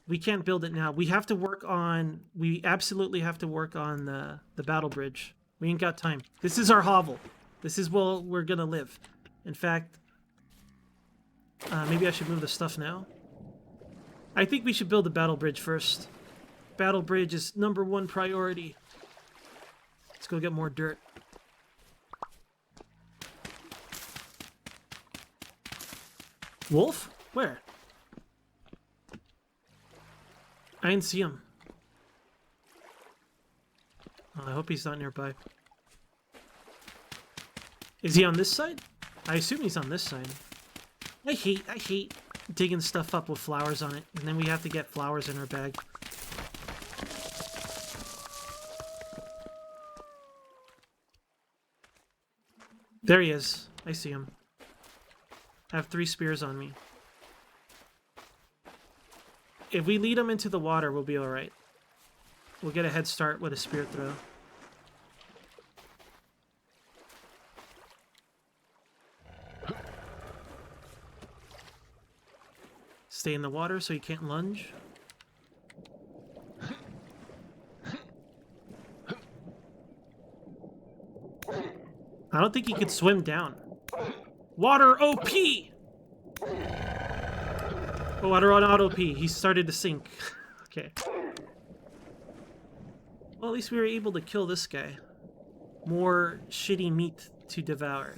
[SPEAKER 1] We can't build it now. We have to work on... We absolutely have to work on the battle bridge. We ain't got time. This is our hovel. This is where we're gonna live. In fact, maybe I should move the stuff now. I think we should build the battle bridge first. Battle bridge is #1 priority. Let's go get more dirt. Wolf? Where? I didn't see him. Oh, I hope he's not nearby. Is he on this side? I assume he's on this side. I hate digging stuff up with flowers on it, and then we have to get flowers in our bag. There he is. I see him. I have 3 spears on me. If we lead him into the water, we'll be alright. We'll get a head start with a spear throw. Stay in the water so he can't lunge. I don't think he could swim down. Water OP! Oh, water on auto P. He started to sink. Okay. Well, at least we were able to kill this guy. More shitty meat to devour.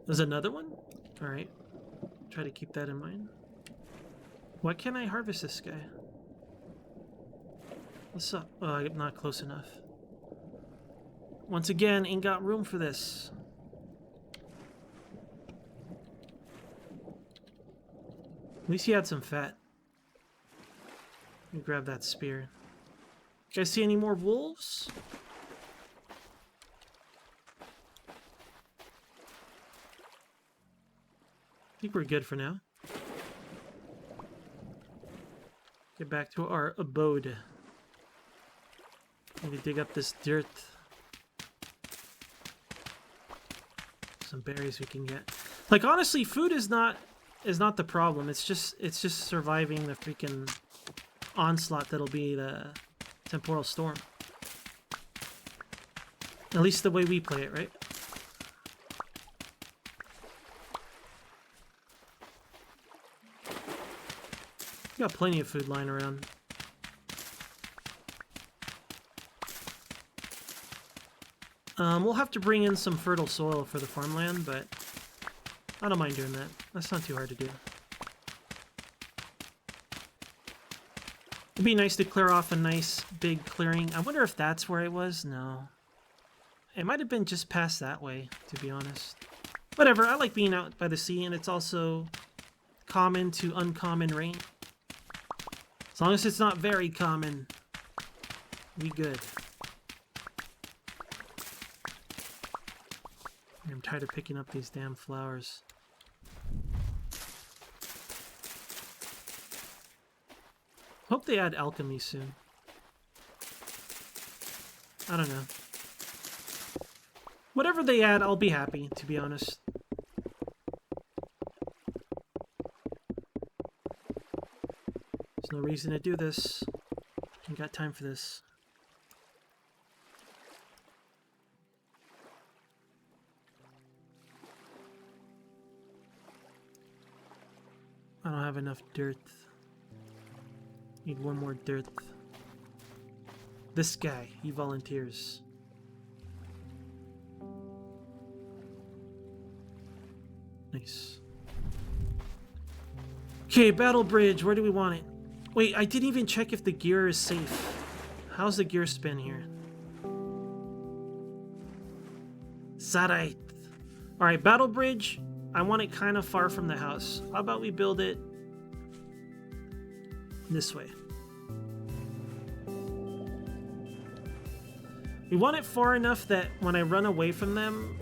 [SPEAKER 1] There's another one? Alright. Try to keep that in mind. What can I harvest this guy? What's up? Oh, I'm not close enough. Once again, ain't got room for this. At least he had some fat. Let me grab that spear. You guys see any more wolves? I think we're good for now. Get back to our abode. Maybe dig up this dirt. Some berries we can get. Like, honestly, food is not the problem. It's just surviving the freaking onslaught that'll be the temporal storm. At least the way we play it, right? Got plenty of food lying around. We'll have to bring in some fertile soil for the farmland, but I don't mind doing that. That's not too hard to do. It'd be nice to clear off a nice big clearing. I wonder if that's where it was? No. It might have been just past that way, to be honest. Whatever, I like being out by the sea, and it's also common to uncommon rain. As long as it's not very common, we good. I'm tired of picking up these damn flowers. Hope they add alchemy soon. I don't know. Whatever they add, I'll be happy, to be honest. There's no reason to do this. Ain't got time for this. I don't have enough dirt. Need one more dirt. This guy, he volunteers. Nice. Okay, battle bridge, where do we want it? Wait, I didn't even check if the gear is safe. How's the gear spin here? Sarite. Alright, battle bridge. I want it kind of far from the house. How about we build it this way? We want it far enough that when I run away from them,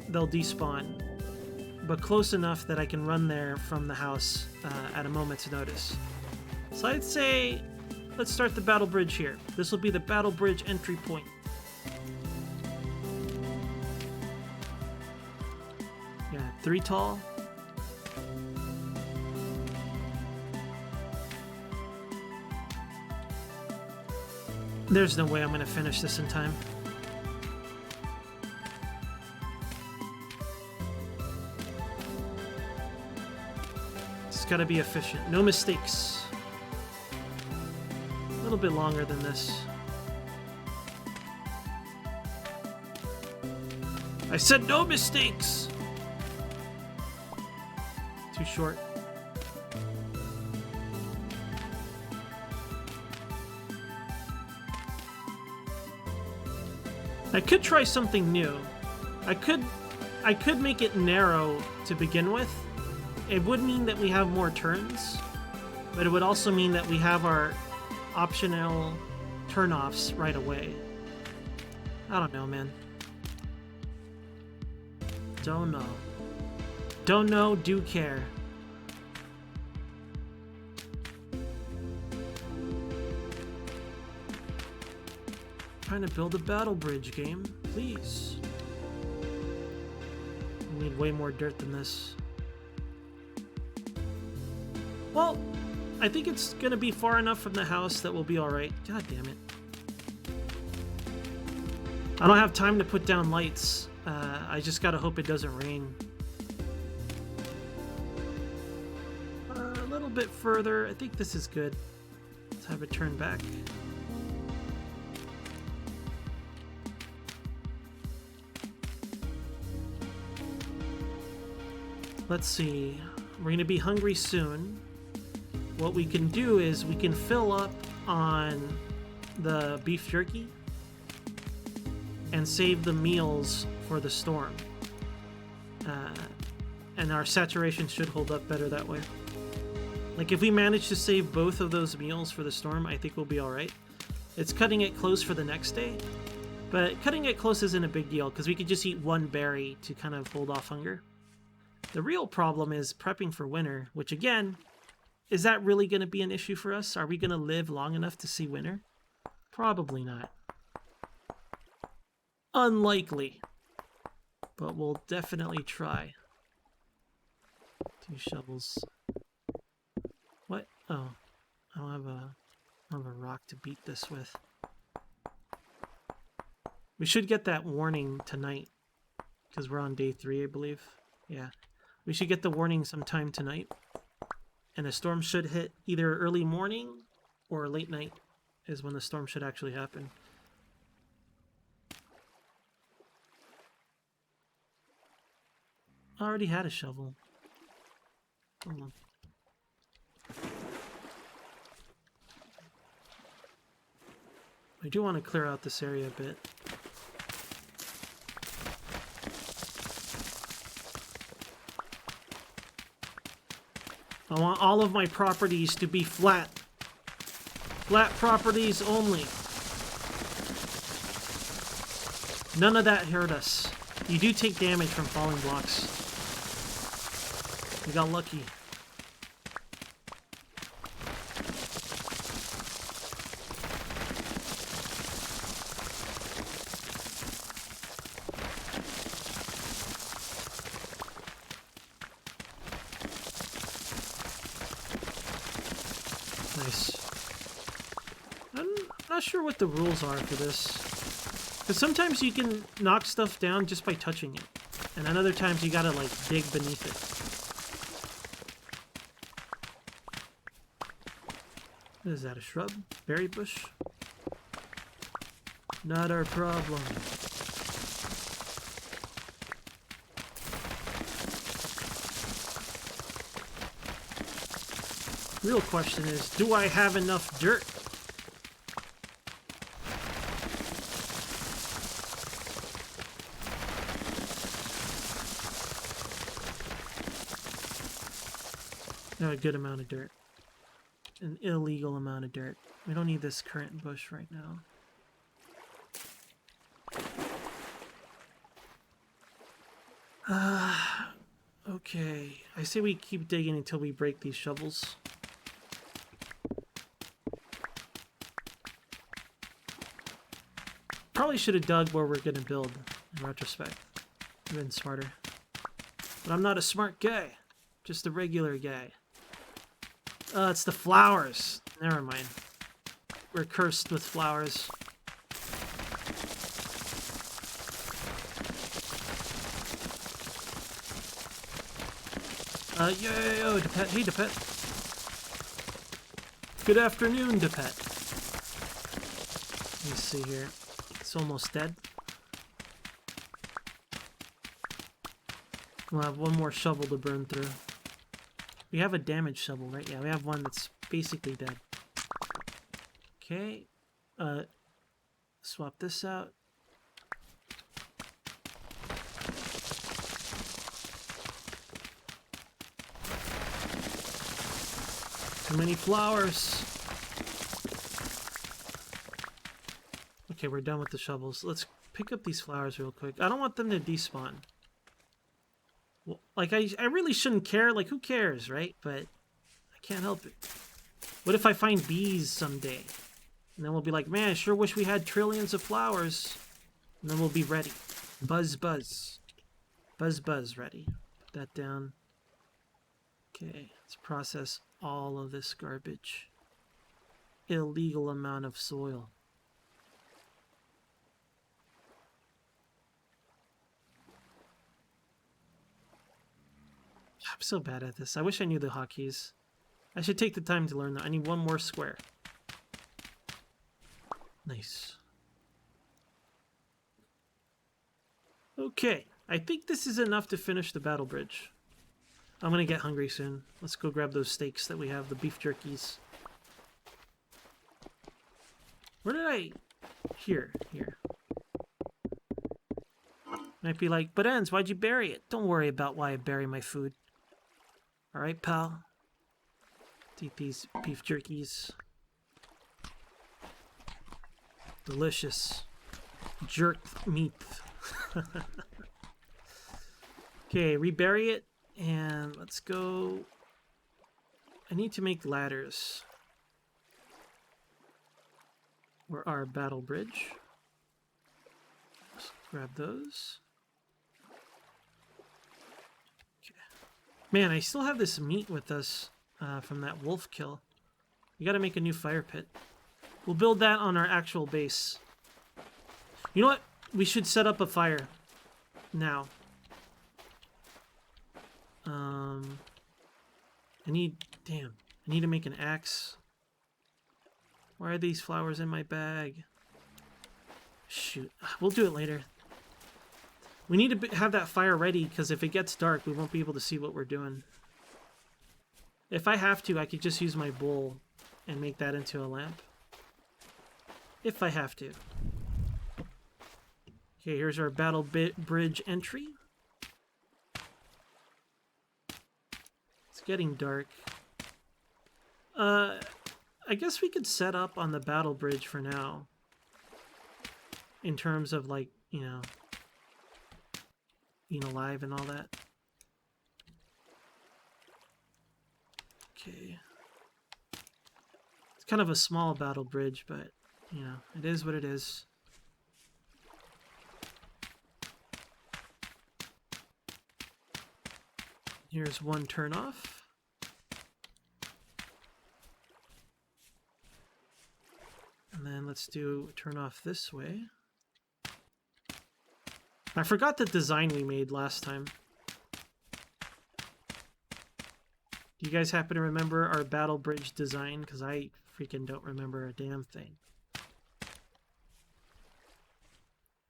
[SPEAKER 1] they'll despawn. But close enough that I can run there from the house at a moment's notice. So I'd say, let's start the battle bridge here. This will be the battle bridge entry point. Yeah, 3 tall. There's no way I'm going to finish this in time. It's got to be efficient. No mistakes. A little bit longer than this. I said no mistakes! Too short. I could try something new. I could make it narrow to begin with. It would mean that we have more turns, but it would also mean that we have our optional turn-offs right away. I don't know, man. Don't know. Don't know, do care. Trying to build a battle bridge game, please. We need way more dirt than this. Well, I think it's gonna be far enough from the house that we'll be alright. God damn it. I don't have time to put down lights. I just gotta hope it doesn't rain. A little bit further. I think this is good. Let's have it turn back. Let's see. We're gonna be hungry soon. What we can do is we can fill up on the beef jerky and save the meals for the storm. And our saturation should hold up better that way. Like if we manage to save both of those meals for the storm, I think we'll be all right. It's cutting it close for the next day, but cutting it close isn't a big deal because we could just eat one berry to kind of hold off hunger. The real problem is prepping for winter, which again, is that really going to be an issue for us? Are we going to live long enough to see winter? Probably not. Unlikely. But we'll definitely try. 2 shovels. What? Oh. I don't have a rock to beat this with. We should get that warning tonight. Because we're on day 3, I believe. Yeah. We should get the warning sometime tonight. And a storm should hit either early morning or late night is when the storm should actually happen. I already had a shovel. Hold on. I do want to clear out this area a bit. I want all of my properties to be flat. Flat properties only. None of that hurt us. You do take damage from falling blocks. We got lucky. Nice. I'm not sure what the rules are for this. Because sometimes you can knock stuff down just by touching it. And then other times you gotta, like, dig beneath it. What is that, a shrub? Berry bush? Not our problem. Real question is, do I have enough dirt? No, a good amount of dirt. An illegal amount of dirt. We don't need this current bush right now. Okay. I say we keep digging until we break these shovels. Probably should have dug where we're gonna build, in retrospect. I've been smarter. But I'm not a smart guy. Just a regular guy. It's the flowers. Never mind. We're cursed with flowers. Yo, Depet. Hey, Depet. Good afternoon, Depet. Let me see here. It's almost dead. We'll have one more shovel to burn through. We have a damaged shovel, right? Yeah, we have one that's basically dead. Okay. Swap this out. Too many flowers. Okay, we're done with the shovels. Let's pick up these flowers real quick. I don't want them to despawn. Well, like, I really shouldn't care. Like, who cares, right? But I can't help it. What if I find bees someday? And then we'll be like, man, I sure wish we had trillions of flowers. And then we'll be ready. Buzz, buzz. Buzz, buzz, ready. Put that down. Okay, let's process all of this garbage. Illegal amount of soil. I'm so bad at this. I wish I knew the hotkeys. I should take the time to learn that. I need one more square. Nice. Okay, I think this is enough to finish the battle bridge. I'm gonna get hungry soon. Let's go grab those steaks that we have, the beef jerkies. Where did I... Here. Might be like, but Enz, why'd you bury it? Don't worry about why I bury my food. Alright, pal. Eat these beef jerkies. Delicious. Jerked meat. Okay, rebury it, and let's go... I need to make ladders. Or our battle bridge. Let's grab those. Okay. Man, I still have this meat with us from that wolf kill. We gotta make a new fire pit. We'll build that on our actual base. You know what? We should set up a fire now. I need to make an axe. Why are these flowers in my bag? Shoot, we'll do it later. We need to have that fire ready, because if it gets dark, we won't be able to see what we're doing. If I have to, I could just use my bowl and make that into a lamp. If I have to. Okay, here's our battle bridge entry. It's getting dark. I guess we could set up on the battle bridge for now. In terms of, like, you know, being alive and all that. Okay. It's kind of a small battle bridge, but, you know, it is what it is. Here's one turn off. And then let's do turn off this way. I forgot the design we made last time. Do you guys happen to remember our battle bridge design? Because I freaking don't remember a damn thing. I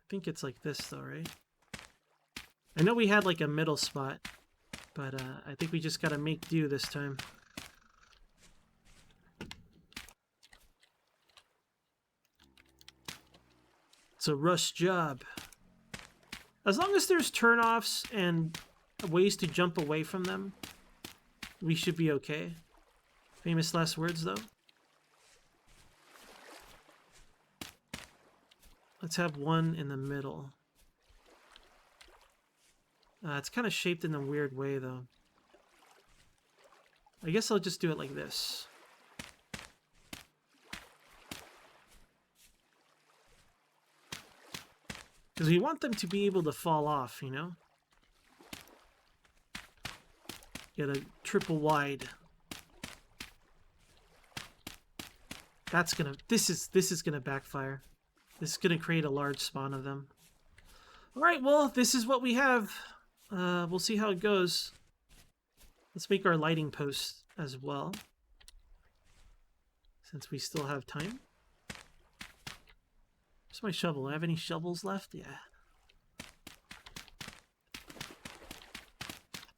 [SPEAKER 1] think it's like this though, right? I know we had like a middle spot, but I think we just gotta make do this time. It's a rush job. As long as there's turnoffs and ways to jump away from them, we should be okay. Famous last words, though. Let's have one in the middle. It's kind of shaped in a weird way, though. I guess I'll just do it like this. Because we want them to be able to fall off, you know? Get a triple wide. That's gonna... This is gonna backfire. This is gonna create a large spawn of them. Alright, well, this is what we have. We'll see how it goes. Let's make our lighting post as well. Since we still have time. Where's my shovel? Do I have any shovels left? Yeah.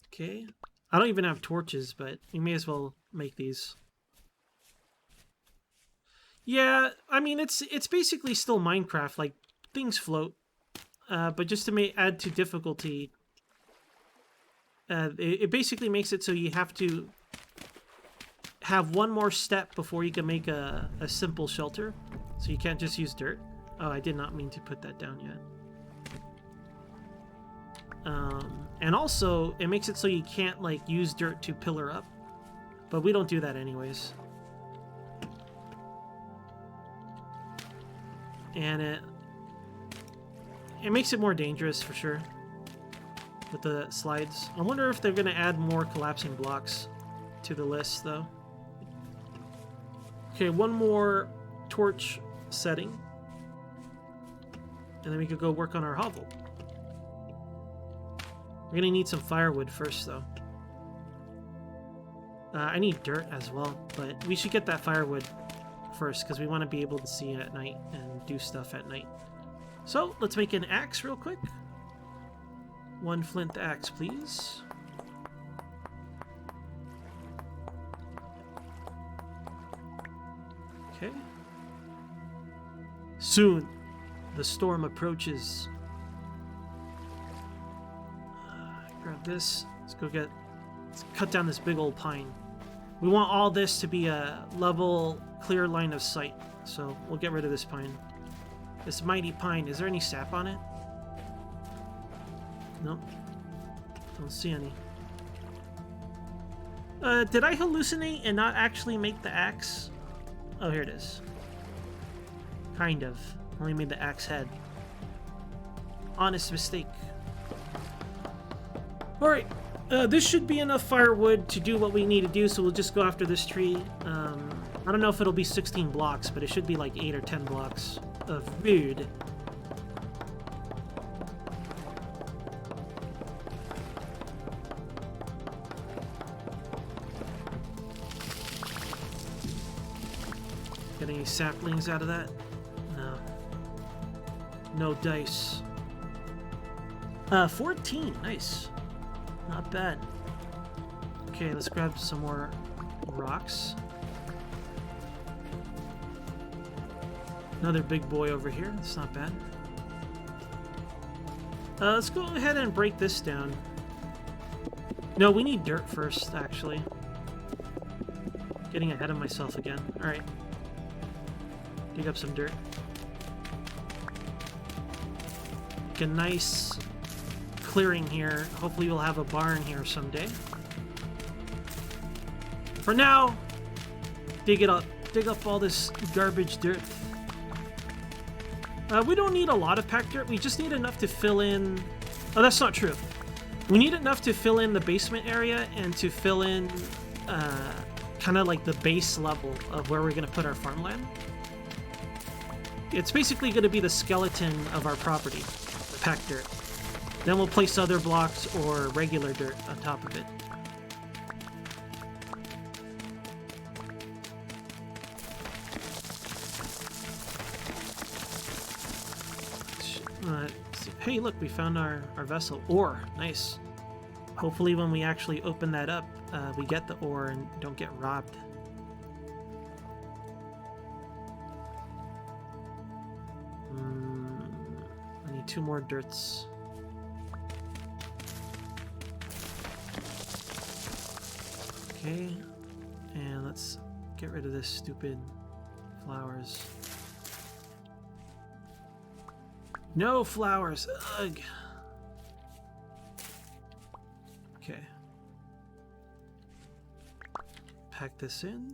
[SPEAKER 1] Okay. I don't even have torches, but we may as well make these. Yeah, I mean, it's basically still Minecraft. Like, things float. But just to add to difficulty, it basically makes it so you have to have one more step before you can make a simple shelter. So you can't just use dirt. Oh, I did not mean to put that down yet. And also, it makes it so you can't, like, use dirt to pillar up. But we don't do that anyways. And it makes it more dangerous, for sure. With the slides. I wonder if they're going to add more collapsing blocks to the list, though. Okay, one more torch setting. And then we could go work on our hovel. We're gonna need some firewood first, though. I need dirt as well, but we should get that firewood first because we want to be able to see at night and do stuff at night. So let's make an axe real quick. 1 flint axe, please. Okay. Soon, the storm approaches. Grab this. Let's cut down this big old pine. We want all this to be a level, clear line of sight. So we'll get rid of this pine. This mighty pine. Is there any sap on it? Nope. Don't see any. Did I hallucinate and not actually make the axe? Oh, here it is. Kind of. Only made the axe head. Honest mistake. Alright. This should be enough firewood to do what we need to do, so we'll just go after this tree. I don't know if it'll be 16 blocks, but it should be like 8 or 10 blocks of wood. Get any saplings out of that? No. No dice. 14. Nice. Not bad. Okay, let's grab some more rocks. Another big boy over here. That's not bad. Let's go ahead and break this down. No, we need dirt first, actually. Getting ahead of myself again. Alright. Dig up some dirt. Make a nice clearing here. Hopefully we'll have a barn here someday. For now, dig it up. Dig up all this garbage dirt. We don't need a lot of packed dirt. We just need enough to fill in... Oh, that's not true. We need enough to fill in the basement area and to fill in kind of like the base level of where we're going to put our farmland. It's basically going to be the skeleton of our property, the packed dirt. Then we'll place other blocks or regular dirt on top of it. Hey, look, we found our vessel. Ore. Nice. Hopefully when we actually open that up, we get the ore and don't get robbed. I need 2 more dirts. Okay. And let's get rid of this stupid flowers. No flowers! Ugh! Okay. Pack this in.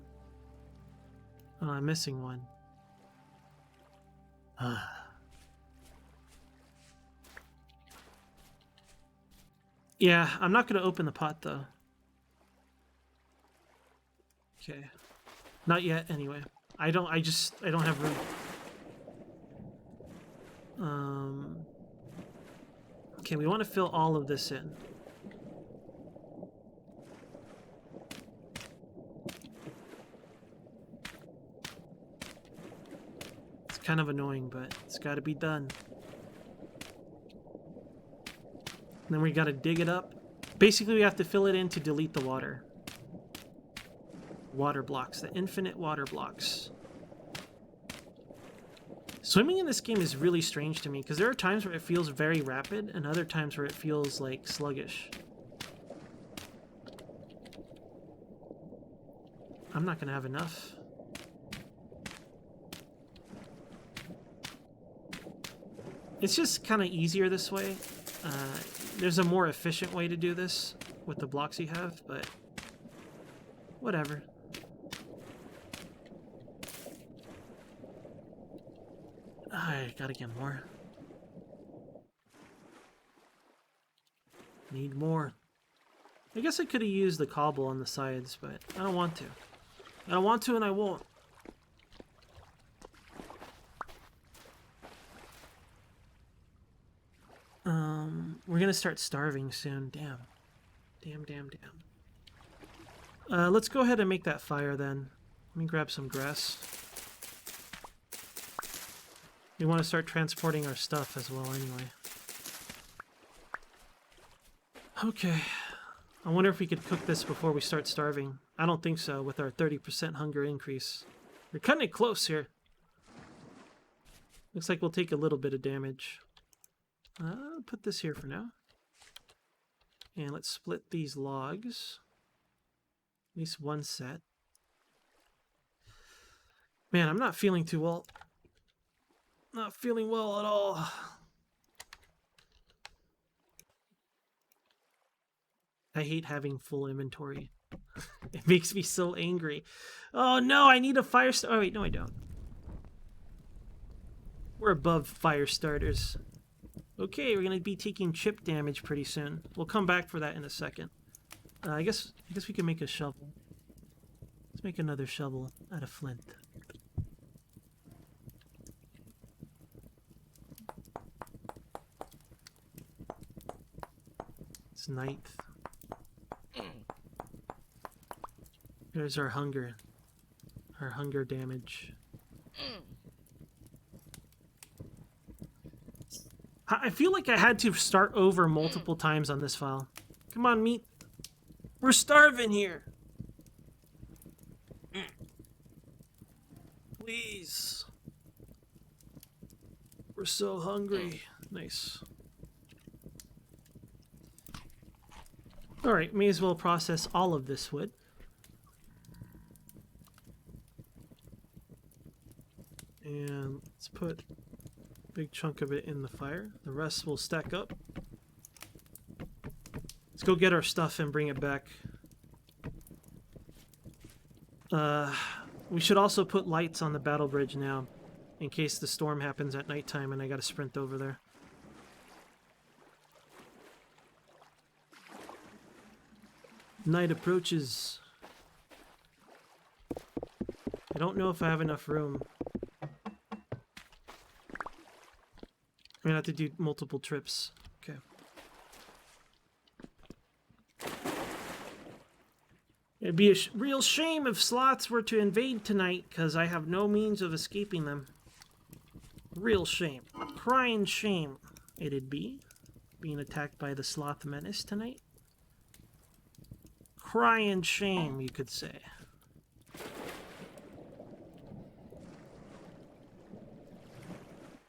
[SPEAKER 1] Oh, I'm missing one. Yeah, I'm not going to open the pot, though. Okay. Not yet, anyway. I don't have room. Okay, we want to fill all of this in. It's kind of annoying, but it's got to be done. And then we got to dig it up. Basically, we have to fill it in to delete the water. Water blocks, the infinite water blocks. Swimming in this game is really strange to me, because there are times where it feels very rapid, and other times where it feels, like, sluggish. I'm not going to have enough. It's just kind of easier this way. There's a more efficient way to do this with the blocks you have, but whatever. I gotta get more. Need more. I guess I could have used the cobble on the sides, but I don't want to. I don't want to and I won't. We're gonna start starving soon. Damn. Damn. Let's go ahead and make that fire then. Let me grab some grass. We want to start transporting our stuff as well anyway. Okay. I wonder if we could cook this before we start starving. I don't think so with our 30% hunger increase. We're cutting it close here. Looks like we'll take a little bit of damage. Put this here for now. And let's split these logs. At least one set. Man, I'm not feeling too well. Not feeling well at all. I hate having full inventory. It makes me so angry. Oh no, I need a fire starter. Oh wait, no I don't. We're above fire starters. Okay, we're gonna be taking chip damage pretty soon. We'll come back for that in a second. I guess we can make a shovel. Let's make another shovel out of flint. It's ninth. There's our hunger. Our hunger damage. I feel like I had to start over multiple times on this file. Come on, meat. We're starving here. Please. We're so hungry. Nice. Alright, may as well process all of this wood. And let's put a big chunk of it in the fire. The rest will stack up. Let's go get our stuff and bring it back. We should also put lights on the battle bridge now, in case the storm happens at nighttime and I gotta sprint over there. Night approaches. I don't know if I have enough room. I'm gonna have to do multiple trips. Okay. It'd be a real shame if sloths were to invade tonight, because I have no means of escaping them. Real shame. Crying shame it'd be, being attacked by the sloth menace tonight. Crying shame, you could say.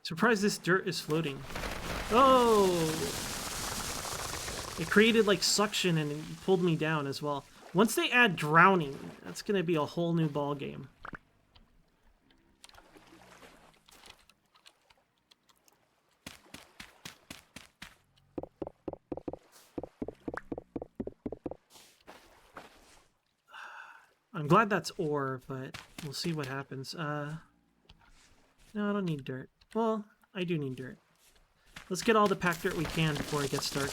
[SPEAKER 1] Surprised this dirt is floating. Oh! It created like suction and it pulled me down as well. Once they add drowning, that's gonna be a whole new ball game. I'm glad that's ore, but we'll see what happens. No, I don't need dirt. Well, I do need dirt. Let's get all the packed dirt we can before it gets dark.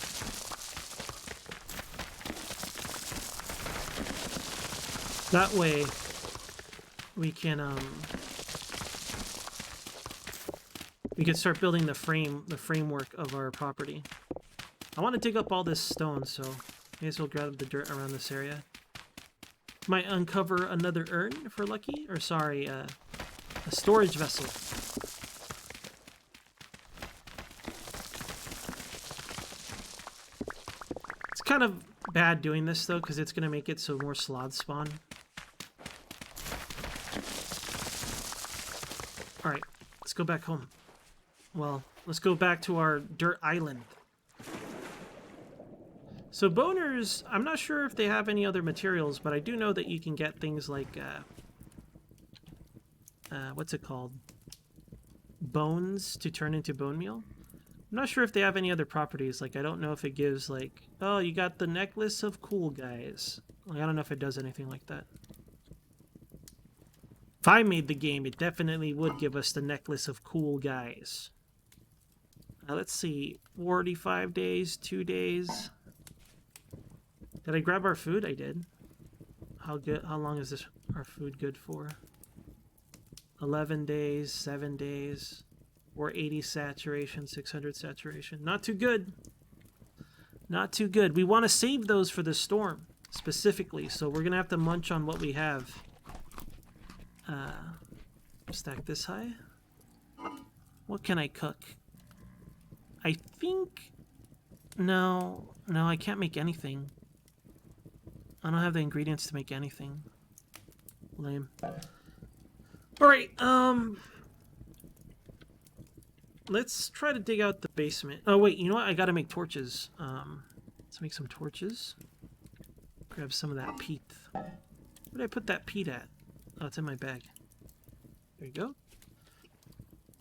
[SPEAKER 1] That way, we can start building the framework of our property. I want to dig up all this stone, so may as well grab the dirt around this area. Might uncover another urn if we're lucky, or sorry, a storage vessel. It's kind of bad doing this though, because it's going to make it so more sloths spawn. Alright, let's go back home. Well, let's go back to our dirt island. So boners, I'm not sure if they have any other materials, but I do know that you can get things like, what's it called? Bones to turn into bone meal. I'm not sure if they have any other properties. Like, I don't know if it gives, like, oh, you got the necklace of cool guys. Like, I don't know if it does anything like that. If I made the game, it definitely would give us the necklace of cool guys. Let's see, 45 days, 2 days. Did I grab our food? I did. How long is this our food good for? 11 days, 7 days, 480 saturation, 600 saturation. Not too good. Not too good. We want to save those for the storm. specifically, so we're gonna have to munch on what we have. Stack this high. What can I cook? I think... No, I can't make anything. I don't have the ingredients to make anything. Lame. Alright, let's try to dig out the basement. Oh, wait, you know what? I gotta make torches. Let's make some torches. Grab some of that peat. Where did I put that peat at? Oh, it's in my bag. There you go.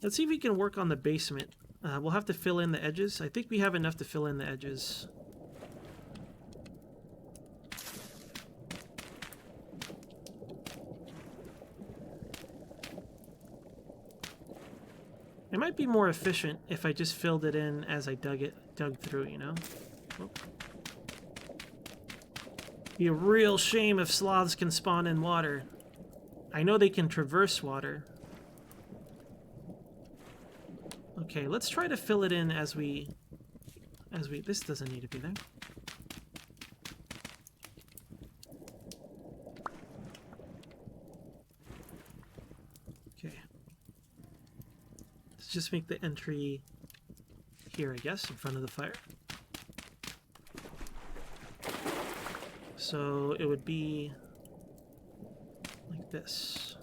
[SPEAKER 1] Let's see if we can work on the basement. We'll have to fill in the edges. I think we have enough to fill in the edges. It might be more efficient if I just filled it in as I dug through, you know? Oh. Be a real shame if sloths can spawn in water. I know they can traverse water. Okay, let's try to fill it in as we... This doesn't need to be there. Okay. Let's just make the entry here, I guess, in front of the fire. So it would be like this.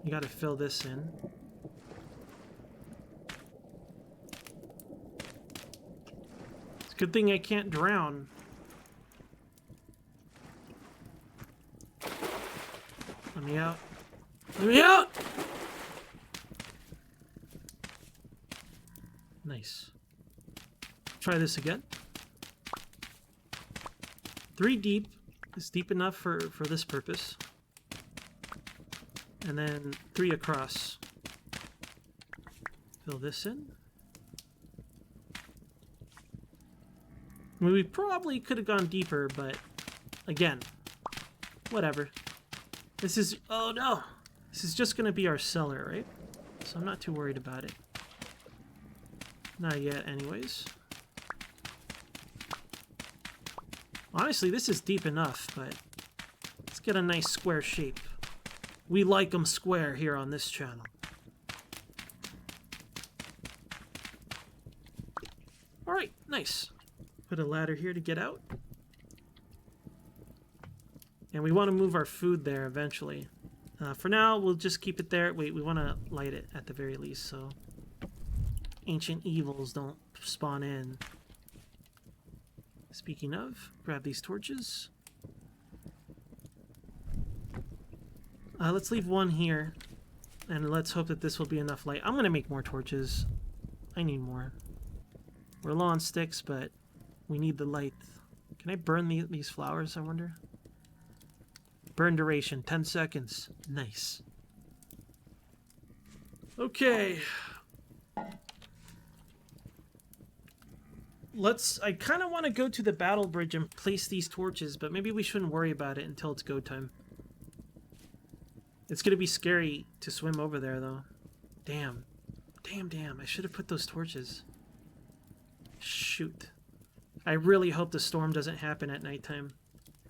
[SPEAKER 1] You gotta fill this in. It's a good thing I can't drown. Let me out. Let me out! Nice. Try this again. 3 deep is deep enough for this purpose. And then 3 across. Fill this in. I mean, we probably could have gone deeper, but again, whatever. This is, oh no! This is just gonna be our cellar, right? So I'm not too worried about it. Not yet, anyways. Honestly, this is deep enough, but let's get a nice square shape. We like them square here on this channel. Alright, nice. Put a ladder here to get out. And we want to move our food there eventually. For now, we'll just keep it there. Wait, we want to light it at the very least, so ancient evils don't spawn in. Speaking of, grab these torches. Let's leave one here, and let's hope that this will be enough light. I'm going to make more torches. I need more. We're low on sticks, but we need the light. Can I burn these flowers, I wonder? Burn duration, 10 seconds. Nice. Okay. I kind of want to go to the battle bridge and place these torches, but maybe we shouldn't worry about it until it's go time. It's going to be scary to swim over there, though. Damn. Damn. I should have put those torches. Shoot. I really hope the storm doesn't happen at nighttime.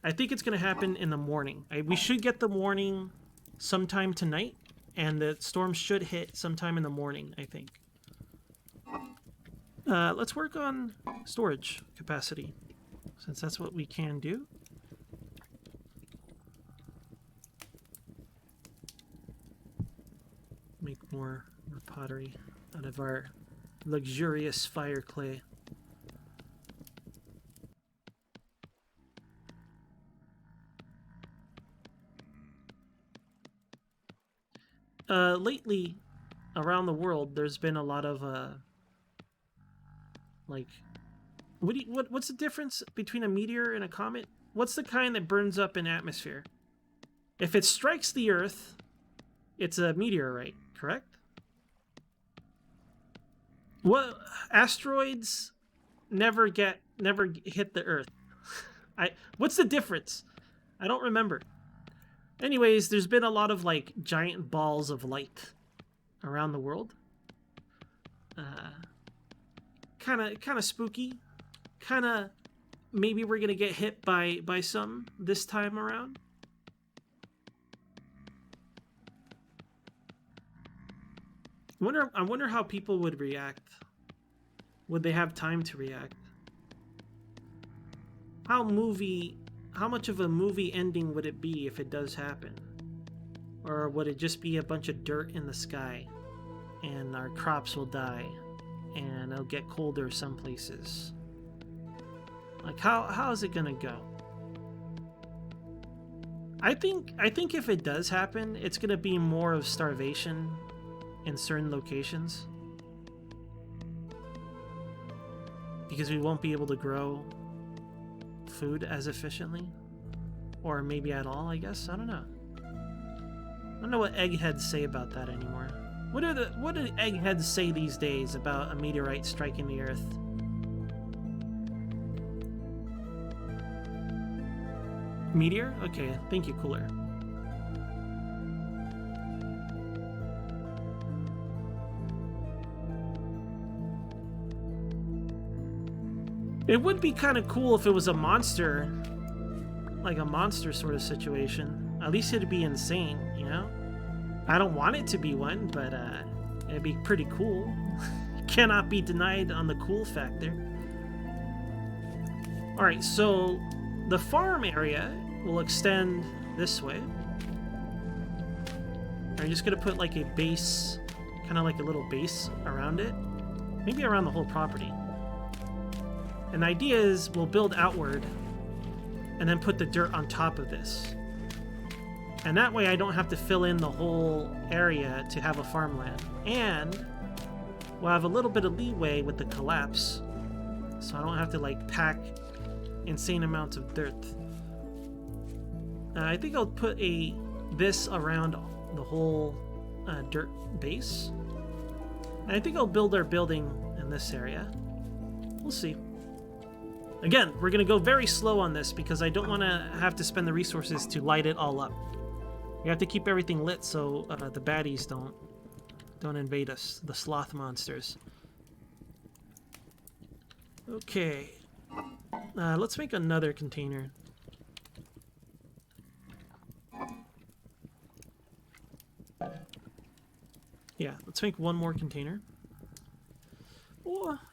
[SPEAKER 1] I think it's going to happen in the morning. We should get the warning sometime tonight, and the storm should hit sometime in the morning, I think. Let's work on storage capacity, since that's what we can do. Make more pottery out of our luxurious fire clay. Lately, around the world, there's been a lot of like, what's the difference between a meteor and a comet? What's the kind that burns up in atmosphere? If it strikes the Earth, it's a meteorite, correct? What asteroids never hit the Earth? What's the difference? I don't remember. Anyways, there's been a lot of like giant balls of light around the world. kind of spooky. Kind of maybe we're gonna get hit by something this time around. I wonder how people would react. Would they have time to react? How much of a movie ending would it be if it does happen? Or would it just be a bunch of dirt in the sky and our crops will die and it'll get colder some places? Like how is it gonna go? I think if it does happen, it's gonna be more of starvation in certain locations. Because we won't be able to grow food as efficiently. Or maybe at all, I guess. I don't know. I don't know what eggheads say about that anymore. What do eggheads say these days about a meteorite striking the Earth? Meteor? Okay, thank you, Cooler. It would be kind of cool if it was a monster, like a monster sort of situation. At least it'd be insane, you know? I don't want it to be one, but it'd be pretty cool. Cannot be denied on the cool factor. Alright, so the farm area will extend this way. I'm just gonna put like a base, kind of like a little base around it. Maybe around the whole property. And the idea is we'll build outward and then put the dirt on top of this. And that way I don't have to fill in the whole area to have a farmland. And we'll have a little bit of leeway with the collapse, so I don't have to like pack insane amounts of dirt. I think I'll put this around the whole dirt base. And I think I'll build our building in this area. We'll see. Again, we're going to go very slow on this because I don't want to have to spend the resources to light it all up. We have to keep everything lit so the baddies don't invade us, the sloth monsters. Okay. Let's make another container. Yeah, let's make one more container.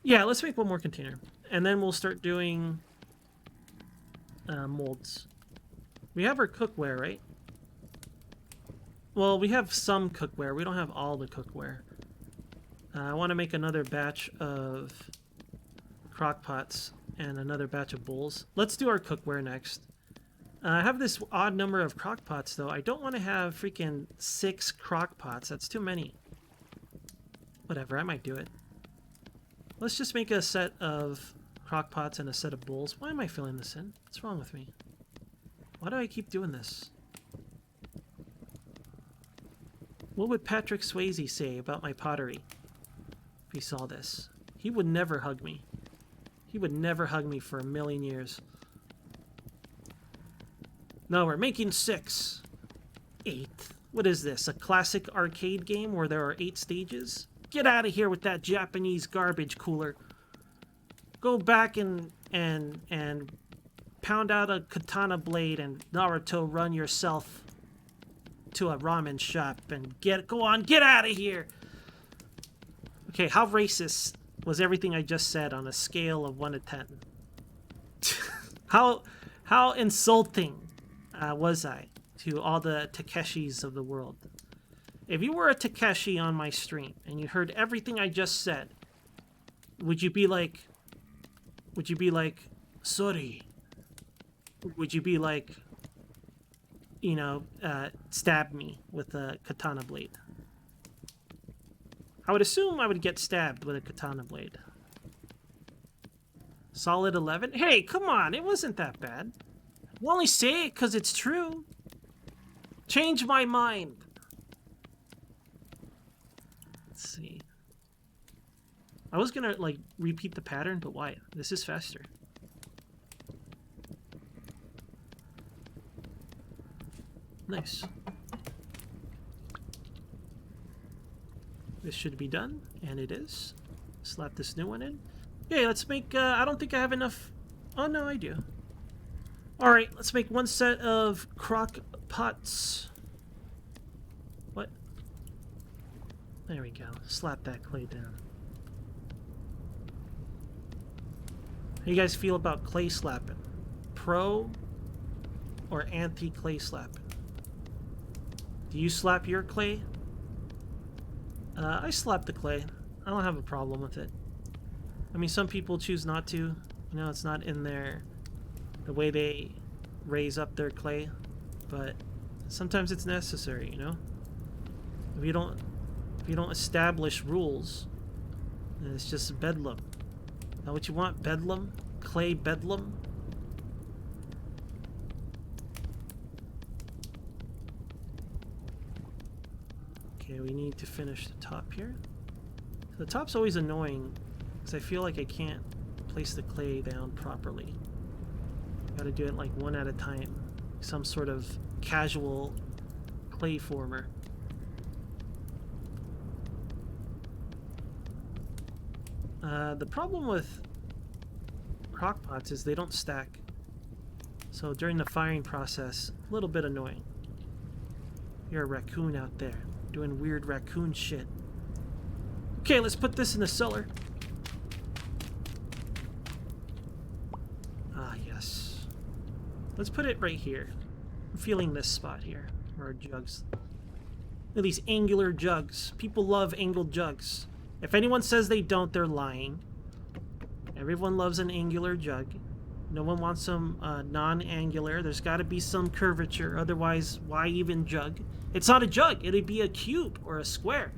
[SPEAKER 1] Yeah, let's make one more container. And then we'll start doing molds. We have our cookware, right? Well, we have some cookware. We don't have all the cookware. I want to make another batch of crock pots and another batch of bowls. Let's do our cookware next. I have this odd number of crock pots, though. I don't want to have freaking 6 crock pots. That's too many. Whatever, I might do it. Let's just make a set of crock pots and a set of bowls. Why am I filling this in? What's wrong with me? Why do I keep doing this? What would Patrick Swayze say about my pottery if he saw this? He would never hug me. He would never hug me for a million years. No, we're making 6. 8. What is this? A classic arcade game where there are 8 stages? Get out of here with that Japanese garbage, Cooler. Go back and pound out a katana blade and Naruto run yourself to a ramen shop and go on, get out of here. Okay, how racist was everything I just said on a scale of 1 to 10? How insulting was I to all the Takeshis of the world? If you were a Takeshi on my stream and you heard everything I just said, would you be like, sorry? Would you be like, you know, stab me with a katana blade? I would assume I would get stabbed with a katana blade. Solid 11? Hey, come on, it wasn't that bad. I'll only say it because it's true. Change my mind. Let's see. I was gonna, like, repeat the pattern, but why? This is faster. Nice. This should be done, and it is. Slap this new one in. Okay, let's make, I don't think I have enough. Oh, no, I do. Alright, let's make one set of crock pots. What? There we go. Slap that clay down. How do you guys feel about clay slapping? Pro or anti-clay slapping? Do you slap your clay? I slap the clay. I don't have a problem with it. I mean, some people choose not to. You know, it's not in their... the way they raise up their clay. But sometimes it's necessary, you know? If you don't establish rules, then it's just bedlam. Is that what you want? Bedlam? Clay bedlam? Okay, we need to finish the top here. The top's always annoying because I feel like I can't place the clay down properly. Gotta do it like one at a time. Some sort of casual clay former. The problem with crockpots is they don't stack. So during the firing process, a little bit annoying. You're a raccoon out there doing weird raccoon shit. Okay, let's put this in the cellar. Ah, yes. Let's put it right here. I'm feeling this spot here, where our jugs. Look at these angular jugs. People love angled jugs. If anyone says they don't, they're lying. Everyone loves an angular jug. No one wants some non-angular. There's got to be some curvature. Otherwise, why even jug? It's not a jug. It'd be a cube or a square.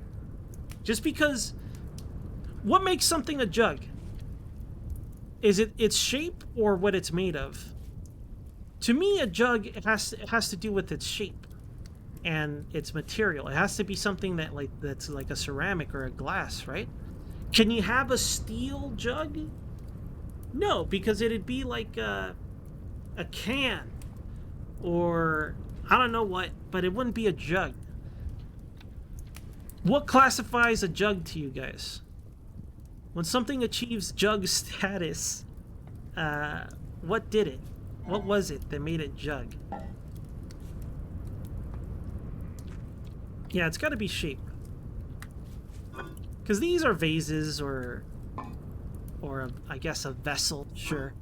[SPEAKER 1] Just because... what makes something a jug? Is it its shape or what it's made of? To me, a jug, it has to do with its shape and its material. It has to be something that's like a ceramic or a glass, right? Can you have a steel jug? No, because it'd be like a can or I don't know what, but it wouldn't be a jug. What classifies a jug to you guys? When something achieves jug status, what did it? What was it that made it jug? Yeah, it's got to be shape. Because these are vases or I guess a vessel, sure.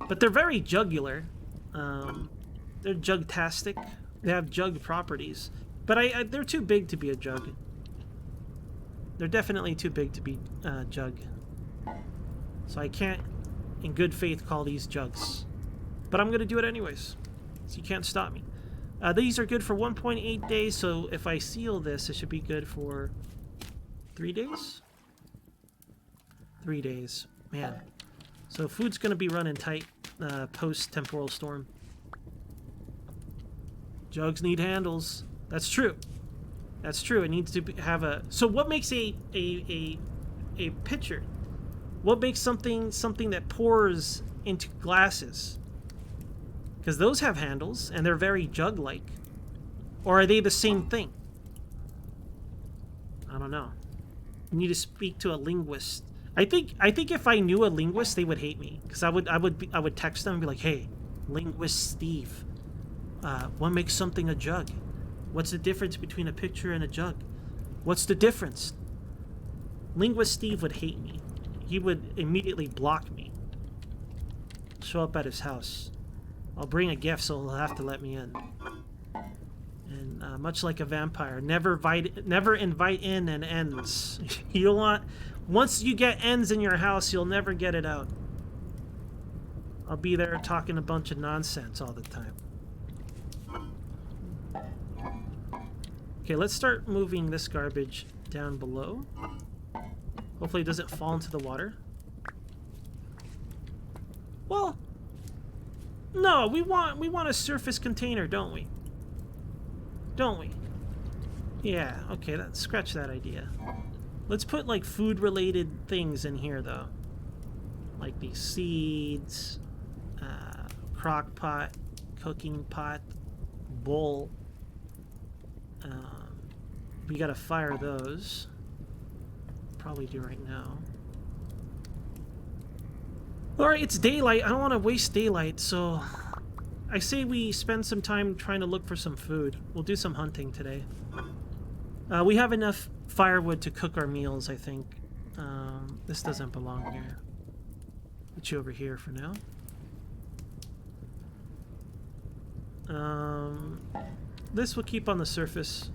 [SPEAKER 1] But they're very jugular. They're jugtastic. They have jug properties. But they're too big to be a jug. They're definitely too big to be jug. So I can't, in good faith, call these jugs. But I'm going to do it anyways. So you can't stop me. These are good for 1.8 days, so if I seal this, it should be good for 3 days? 3 days. Man. So food's going to be running tight post-temporal storm. Jugs need handles. That's true. That's true. It needs to have a... So what makes a pitcher? What makes something that pours into glasses? Because those have handles, and they're very jug-like. Or are they the same thing? I don't know. You need to speak to a linguist. I think if I knew a linguist, they would hate me. Because I would text them and be like, hey, linguist Steve, what makes something a jug? What's the difference between a pitcher and a jug? What's the difference? Linguist Steve would hate me. He would immediately block me. Show up at his house. I'll bring a gift, so he'll have to let me in. And much like a vampire, never invite in an ends. You don't want... Once you get ends in your house, you'll never get it out. I'll be there talking a bunch of nonsense all the time. Okay, let's start moving this garbage down below. Hopefully it doesn't fall into the water. Well, no, we want a surface container, don't we? Don't we? Yeah, okay, scratch that idea. Let's put like food-related things in here though. Like these seeds, crock pot, cooking pot, bowl. We gotta fire those. Probably do right now. Alright, it's daylight. I don't want to waste daylight, so I say we spend some time trying to look for some food. We'll do some hunting today. We have enough firewood to cook our meals, I think. This doesn't belong here. Put you over here for now. This we'll keep on the surface.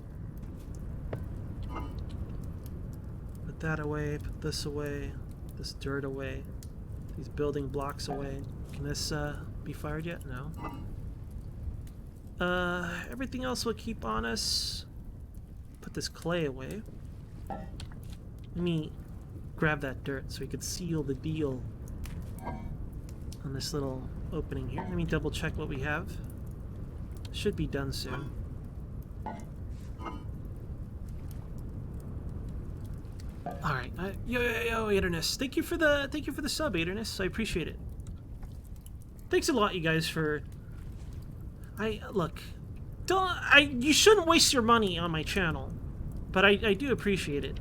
[SPEAKER 1] Put that away, put this away, this dirt away, these building blocks away. Can this be fired yet? No. Everything else we'll keep on us. Put this clay away. Let me grab that dirt so we could seal the deal on this little opening here. Let me double check what we have. Should be done soon. All right, yo, Adernus. Thank you for the sub, Adernus. I appreciate it. Thanks a lot, you guys, for. You shouldn't waste your money on my channel, but I do appreciate it,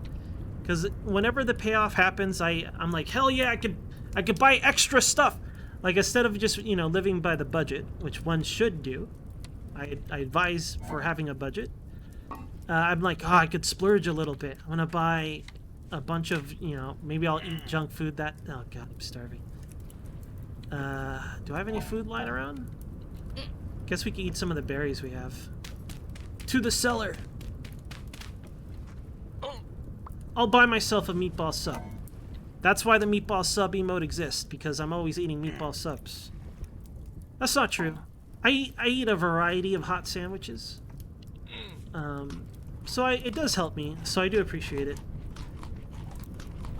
[SPEAKER 1] because whenever the payoff happens, I'm like, hell yeah, I could buy extra stuff, like instead of just living by the budget, which one should do. I advise for having a budget. I'm like, I could splurge a little bit. I'm gonna buy a bunch of, maybe I'll eat junk food that. Oh god, I'm starving. Do I have any food lying around? Guess we can eat some of the berries we have. To the cellar. I'll buy myself a meatball sub. That's why the meatball sub emote exists, because I'm always eating meatball subs. That's not true. I eat a variety of hot sandwiches. So it does help me, so I do appreciate it.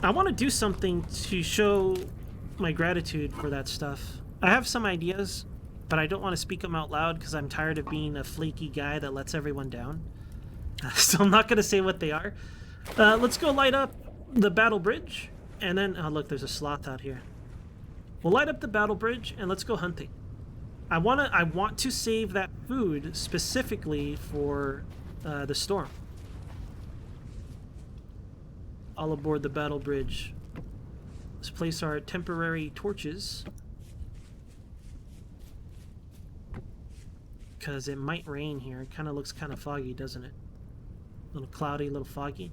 [SPEAKER 1] I want to do something to show my gratitude for that stuff. I have some ideas, but I don't want to speak them out loud because I'm tired of being a flaky guy that lets everyone down. So I'm not going to say what they are. Let's go light up the battle bridge, and then... Oh, look, there's a sloth out here. We'll light up the battle bridge, and let's go hunting. I want to save that food specifically for the storm. All aboard the battle bridge. Let's place our temporary torches, because it might rain here. It kind of looks kind of foggy, doesn't it? A little cloudy, a little foggy.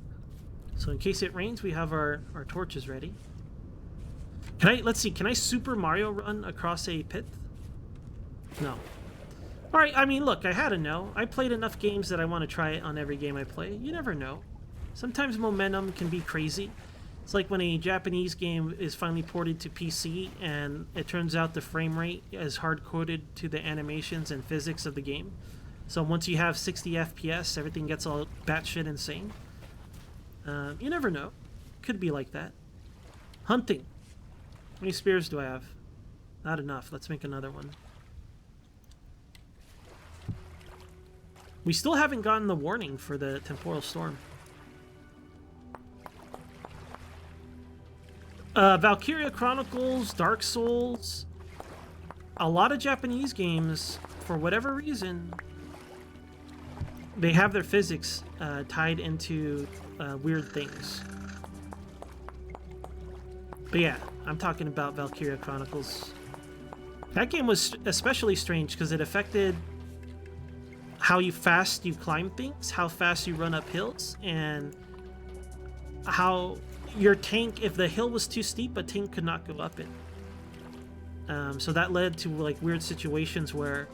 [SPEAKER 1] So in case it rains, we have our torches ready. Let's see, can I Super Mario run across a pit? No. Alright, I mean, look, I had to know. I played enough games that I want to try it on every game I play. You never know. Sometimes momentum can be crazy. It's like when a Japanese game is finally ported to PC and it turns out the frame rate is hard-coded to the animations and physics of the game. So once you have 60 FPS, everything gets all batshit insane. You never know. Could be like that. Hunting. How many spears do I have? Not enough. Let's make another one. We still haven't gotten the warning for the temporal storm. Valkyria Chronicles, Dark Souls, a lot of Japanese games, for whatever reason, they have their physics tied into weird things. But yeah, I'm talking about Valkyria Chronicles. That game was especially strange because it affected how fast you climb things, how fast you run up hills, and how your tank, if the hill was too steep, a tank could not go up it. So that led to like weird situations where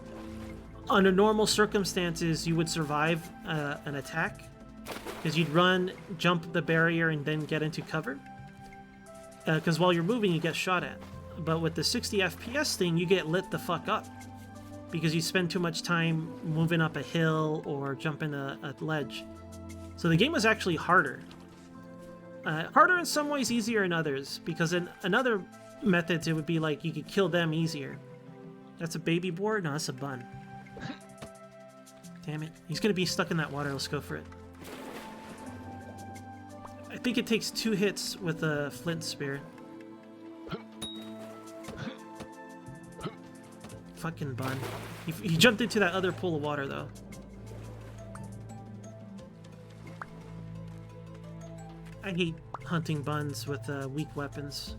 [SPEAKER 1] under normal circumstances you would survive an attack because you'd run, jump the barrier, and then get into cover. Because while you're moving, you get shot at. But with the 60 FPS thing, you get lit the fuck up because you spend too much time moving up a hill or jumping a ledge. So the game was actually harder. Harder in some ways, easier in others, because in other methods it would be like you could kill them easier. That's a baby boar? No, that's a bun. Damn it. He's gonna be stuck in that water. Let's go for it. I think it takes 2 hits with a flint spear. Fucking bun. He jumped into that other pool of water, though. I hate hunting buns with weak weapons.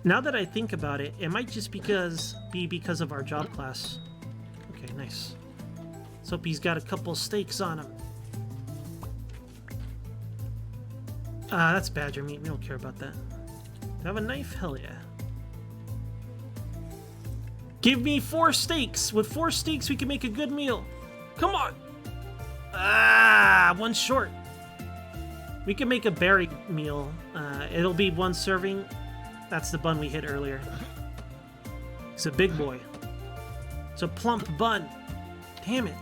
[SPEAKER 1] Now that I think about it, it might just be because of our job class. Okay, nice. Let's hope he's got a couple steaks on him. That's badger meat. We don't care about that. Do I have a knife? Hell yeah. Give me 4 steaks. With 4 steaks, we can make a good meal. Come on. Ah, 1 short. We can make a berry meal. It'll be 1 serving. That's the bun we hit earlier. It's a big boy. It's a plump bun. Damn it.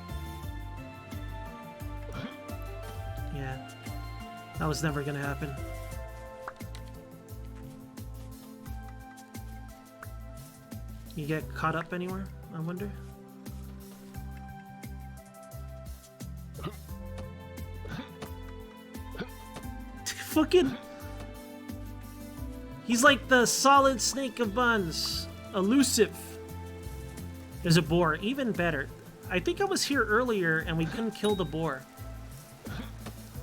[SPEAKER 1] Yeah. That was never gonna happen. You get caught up anywhere, I wonder? Fucking... He's like the solid snake of buns. Elusive. There's a boar. Even better. I think I was here earlier and we couldn't kill the boar.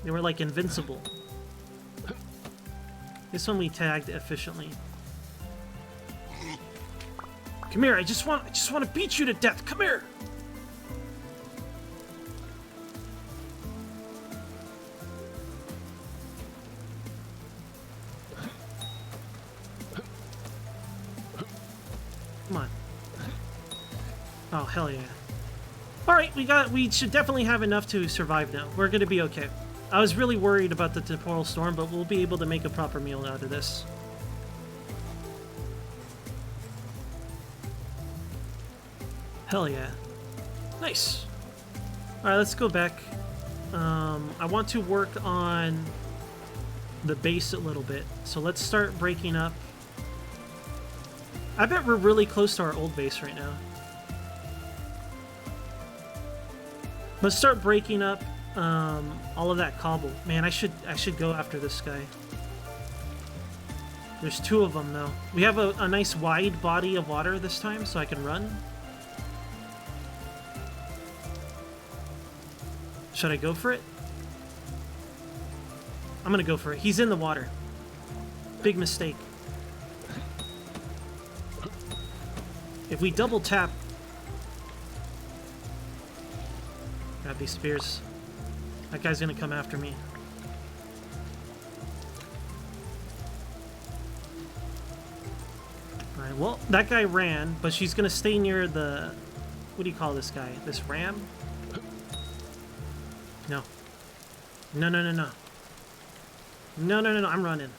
[SPEAKER 1] They were like invincible. This one we tagged efficiently. Come here, I just want to beat you to death. Come here. Come on. Oh, hell yeah. Alright, we should definitely have enough to survive now. We're gonna be okay. I was really worried about the temporal storm, but we'll be able to make a proper meal out of this. Hell yeah. Nice. Alright, let's go back. I want to work on the base a little bit. So let's start breaking up. I bet we're really close to our old base right now. Let's start breaking up all of that cobble. Man, I should go after this guy. There's 2 of them though. We have a nice wide body of water this time, so I can run. Should I go for it? I'm gonna go for it. He's in the water. Big mistake. If we double tap... Grab these spears. That guy's gonna come after me. Alright, well, that guy ran, but she's gonna stay near the... What do you call this guy? This ram? No. No, no, no, no. No, no, no, no, I'm running.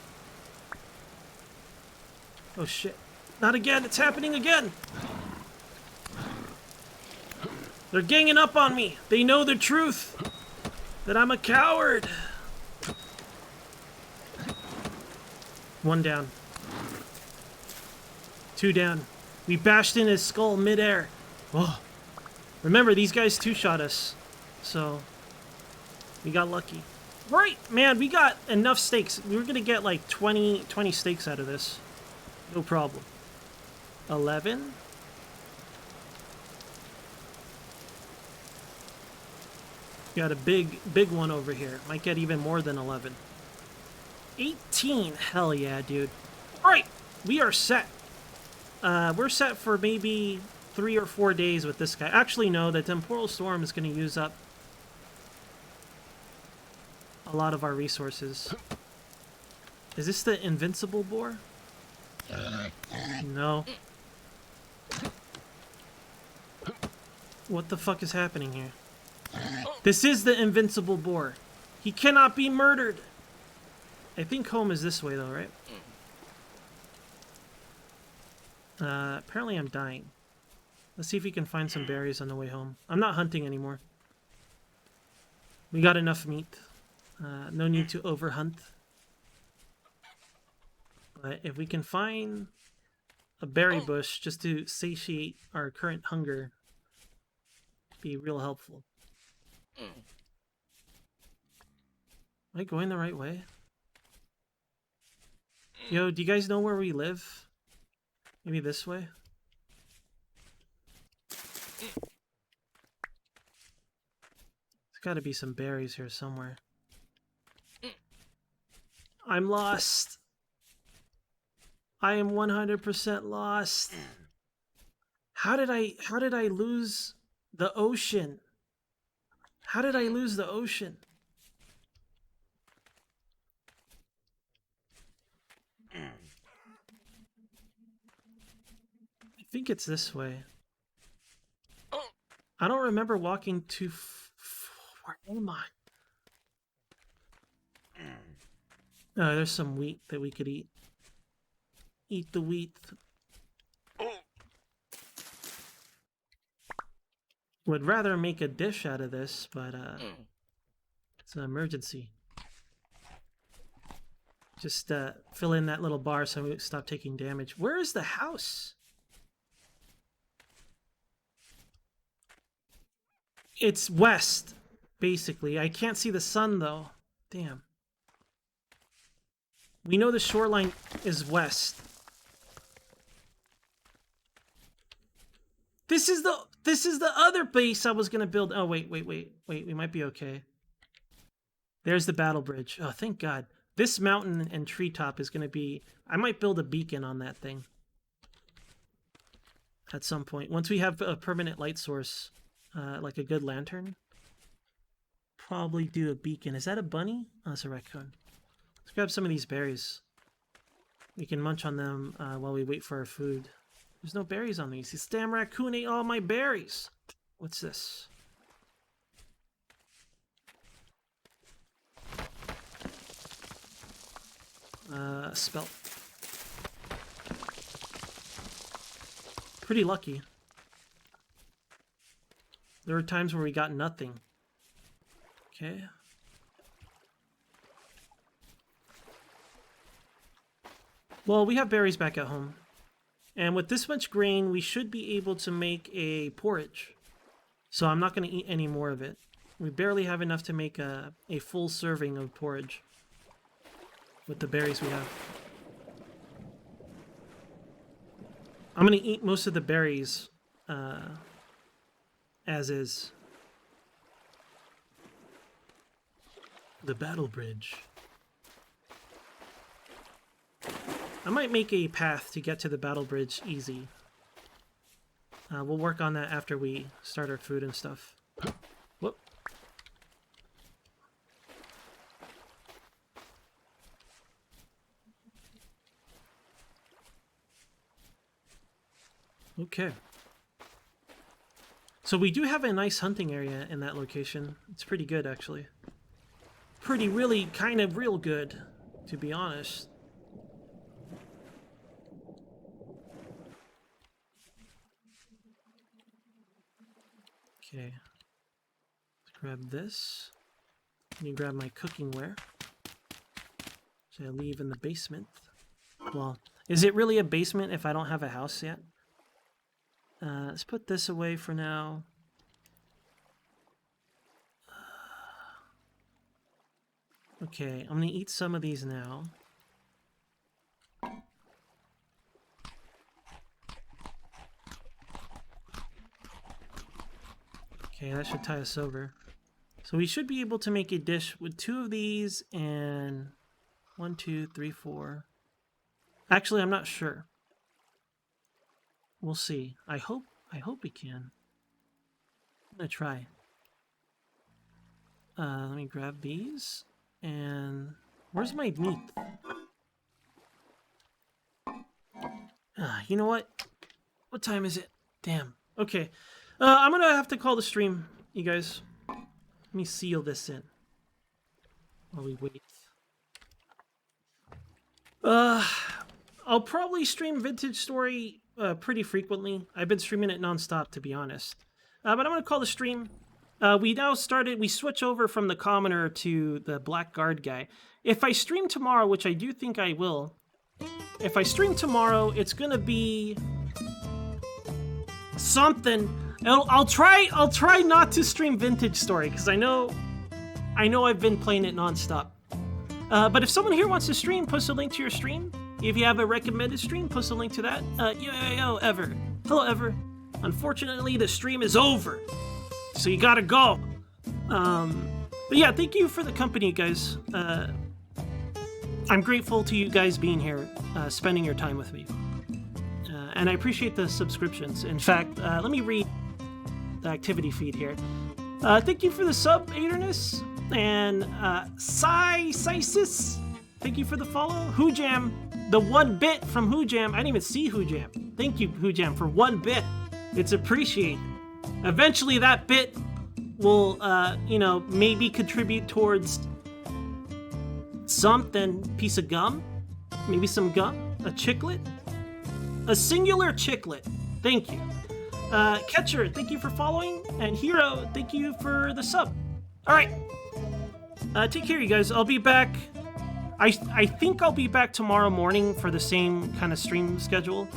[SPEAKER 1] Oh, shit. Not again! It's happening again! They're ganging up on me! They know the truth! That I'm a coward! 1 down. 2 down. We bashed in his skull midair. Oh. Remember, these guys 2-shot us. So... we got lucky. Right! Man, we got enough steaks. We were gonna get like 20 steaks out of this. No problem. 11? Got a big one over here. Might get even more than 11. 18! Hell yeah, dude. Alright! We are set. We're set for maybe 3 or 4 days with this guy. Actually, no. The temporal storm is going to use up a lot of our resources. Is this the invincible boar? No. What the fuck is happening here? This is the invincible boar. He cannot be murdered. I think home is this way though, right? Apparently I'm dying. Let's see if we can find some berries on the way home. I'm not hunting anymore. We got enough meat. No need to overhunt. But if we can find a berry bush just to satiate our current hunger, it'd be real helpful. Am I going the right way? Yo, do you guys know where we live? Maybe this way? There's gotta be some berries here somewhere. I'm lost. I am 100% lost. How did I lose the ocean? How did I lose the ocean? I think it's this way. I don't remember walking too where am I? Oh, there's some wheat that we could eat. Eat the wheat. Would rather make a dish out of this, but it's an emergency. Just fill in that little bar so we stop taking damage. Where is the house? It's west, basically. I can't see the sun, though. Damn. We know the shoreline is west. This is the other base I was gonna build. Oh, wait. We might be okay. There's the battle bridge. Oh, thank God. This mountain and treetop is gonna be... I might build a beacon on that thing. At some point. Once we have a permanent light source, like a good lantern. Probably do a beacon. Is that a bunny? Oh, it's a raccoon. Let's grab some of these berries. We can munch on them while we wait for our food. There's no berries on these. This damn raccoon ate all my berries. What's this? Spelt. Pretty lucky. There were times where we got nothing. Okay. Well, we have berries back at home. And with this much grain, we should be able to make a porridge. So I'm not going to eat any more of it. We barely have enough to make a full serving of porridge. With the berries we have. I'm going to eat most of the berries as is. The battle bridge. I might make a path to get to the battle bridge easy. We'll work on that after we start our food and stuff. Whoop. Okay. So we do have a nice hunting area in that location. It's pretty good, actually. Really, kind of real good, to be honest. Okay. Let's grab this. Let me grab my cooking ware. Which I leave in the basement. Well, is it really a basement if I don't have a house yet? Let's put this away for now. Okay, I'm gonna eat some of these now. Okay, that should tie us over. So we should be able to make a dish with 2 of these and 1, 2, 3, 4. Actually, I'm not sure. We'll see. I hope we can. I'm gonna try. Let me grab these. And where's my meat? You know what? What time is it? Damn. Okay. I'm gonna have to call the stream, you guys. Let me seal this in while we wait. I'll probably stream Vintage Story pretty frequently. I've been streaming it nonstop, to be honest. But I'm gonna call the stream. We switch over from the commoner to the blackguard guy. If I stream tomorrow, which I do think I will, if I stream tomorrow, it's gonna be something. I'll try not to stream Vintage Story, because I know I've been playing it nonstop. But if someone here wants to stream, post a link to your stream. If you have a recommended stream, post a link to that. Yo, Ever. Hello, Ever. Unfortunately, the stream is over. So you gotta go. But yeah, thank you for the company, guys. I'm grateful to you guys being here, spending your time with me. And I appreciate the subscriptions. In fact, let me read the activity feed here. Thank you for the sub, Adernus. And Sisis, thank you for the follow. Hoojam, the 1 bit from Hoojam. I didn't even see Hoojam. Thank you, Hoojam, for 1 bit. It's appreciated. Eventually that bit will, maybe contribute towards something. Piece of gum? Maybe some gum? A chiclet? A singular chiclet. Thank you. Catcher, thank you for following. And Hero, thank you for the sub. Alright. Take care, you guys. I'll be back. I think I'll be back tomorrow morning for the same kind of stream schedule.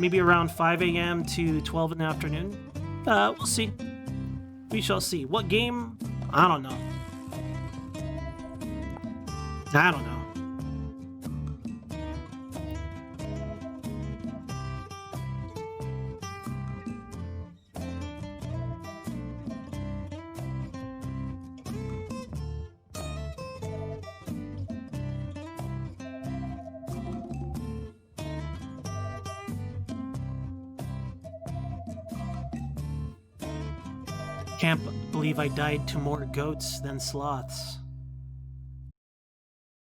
[SPEAKER 1] Maybe around 5 a.m. to 12 in the afternoon. We'll see. We shall see. What game? I don't know. I don't know. Can't believe I died to more goats than sloths.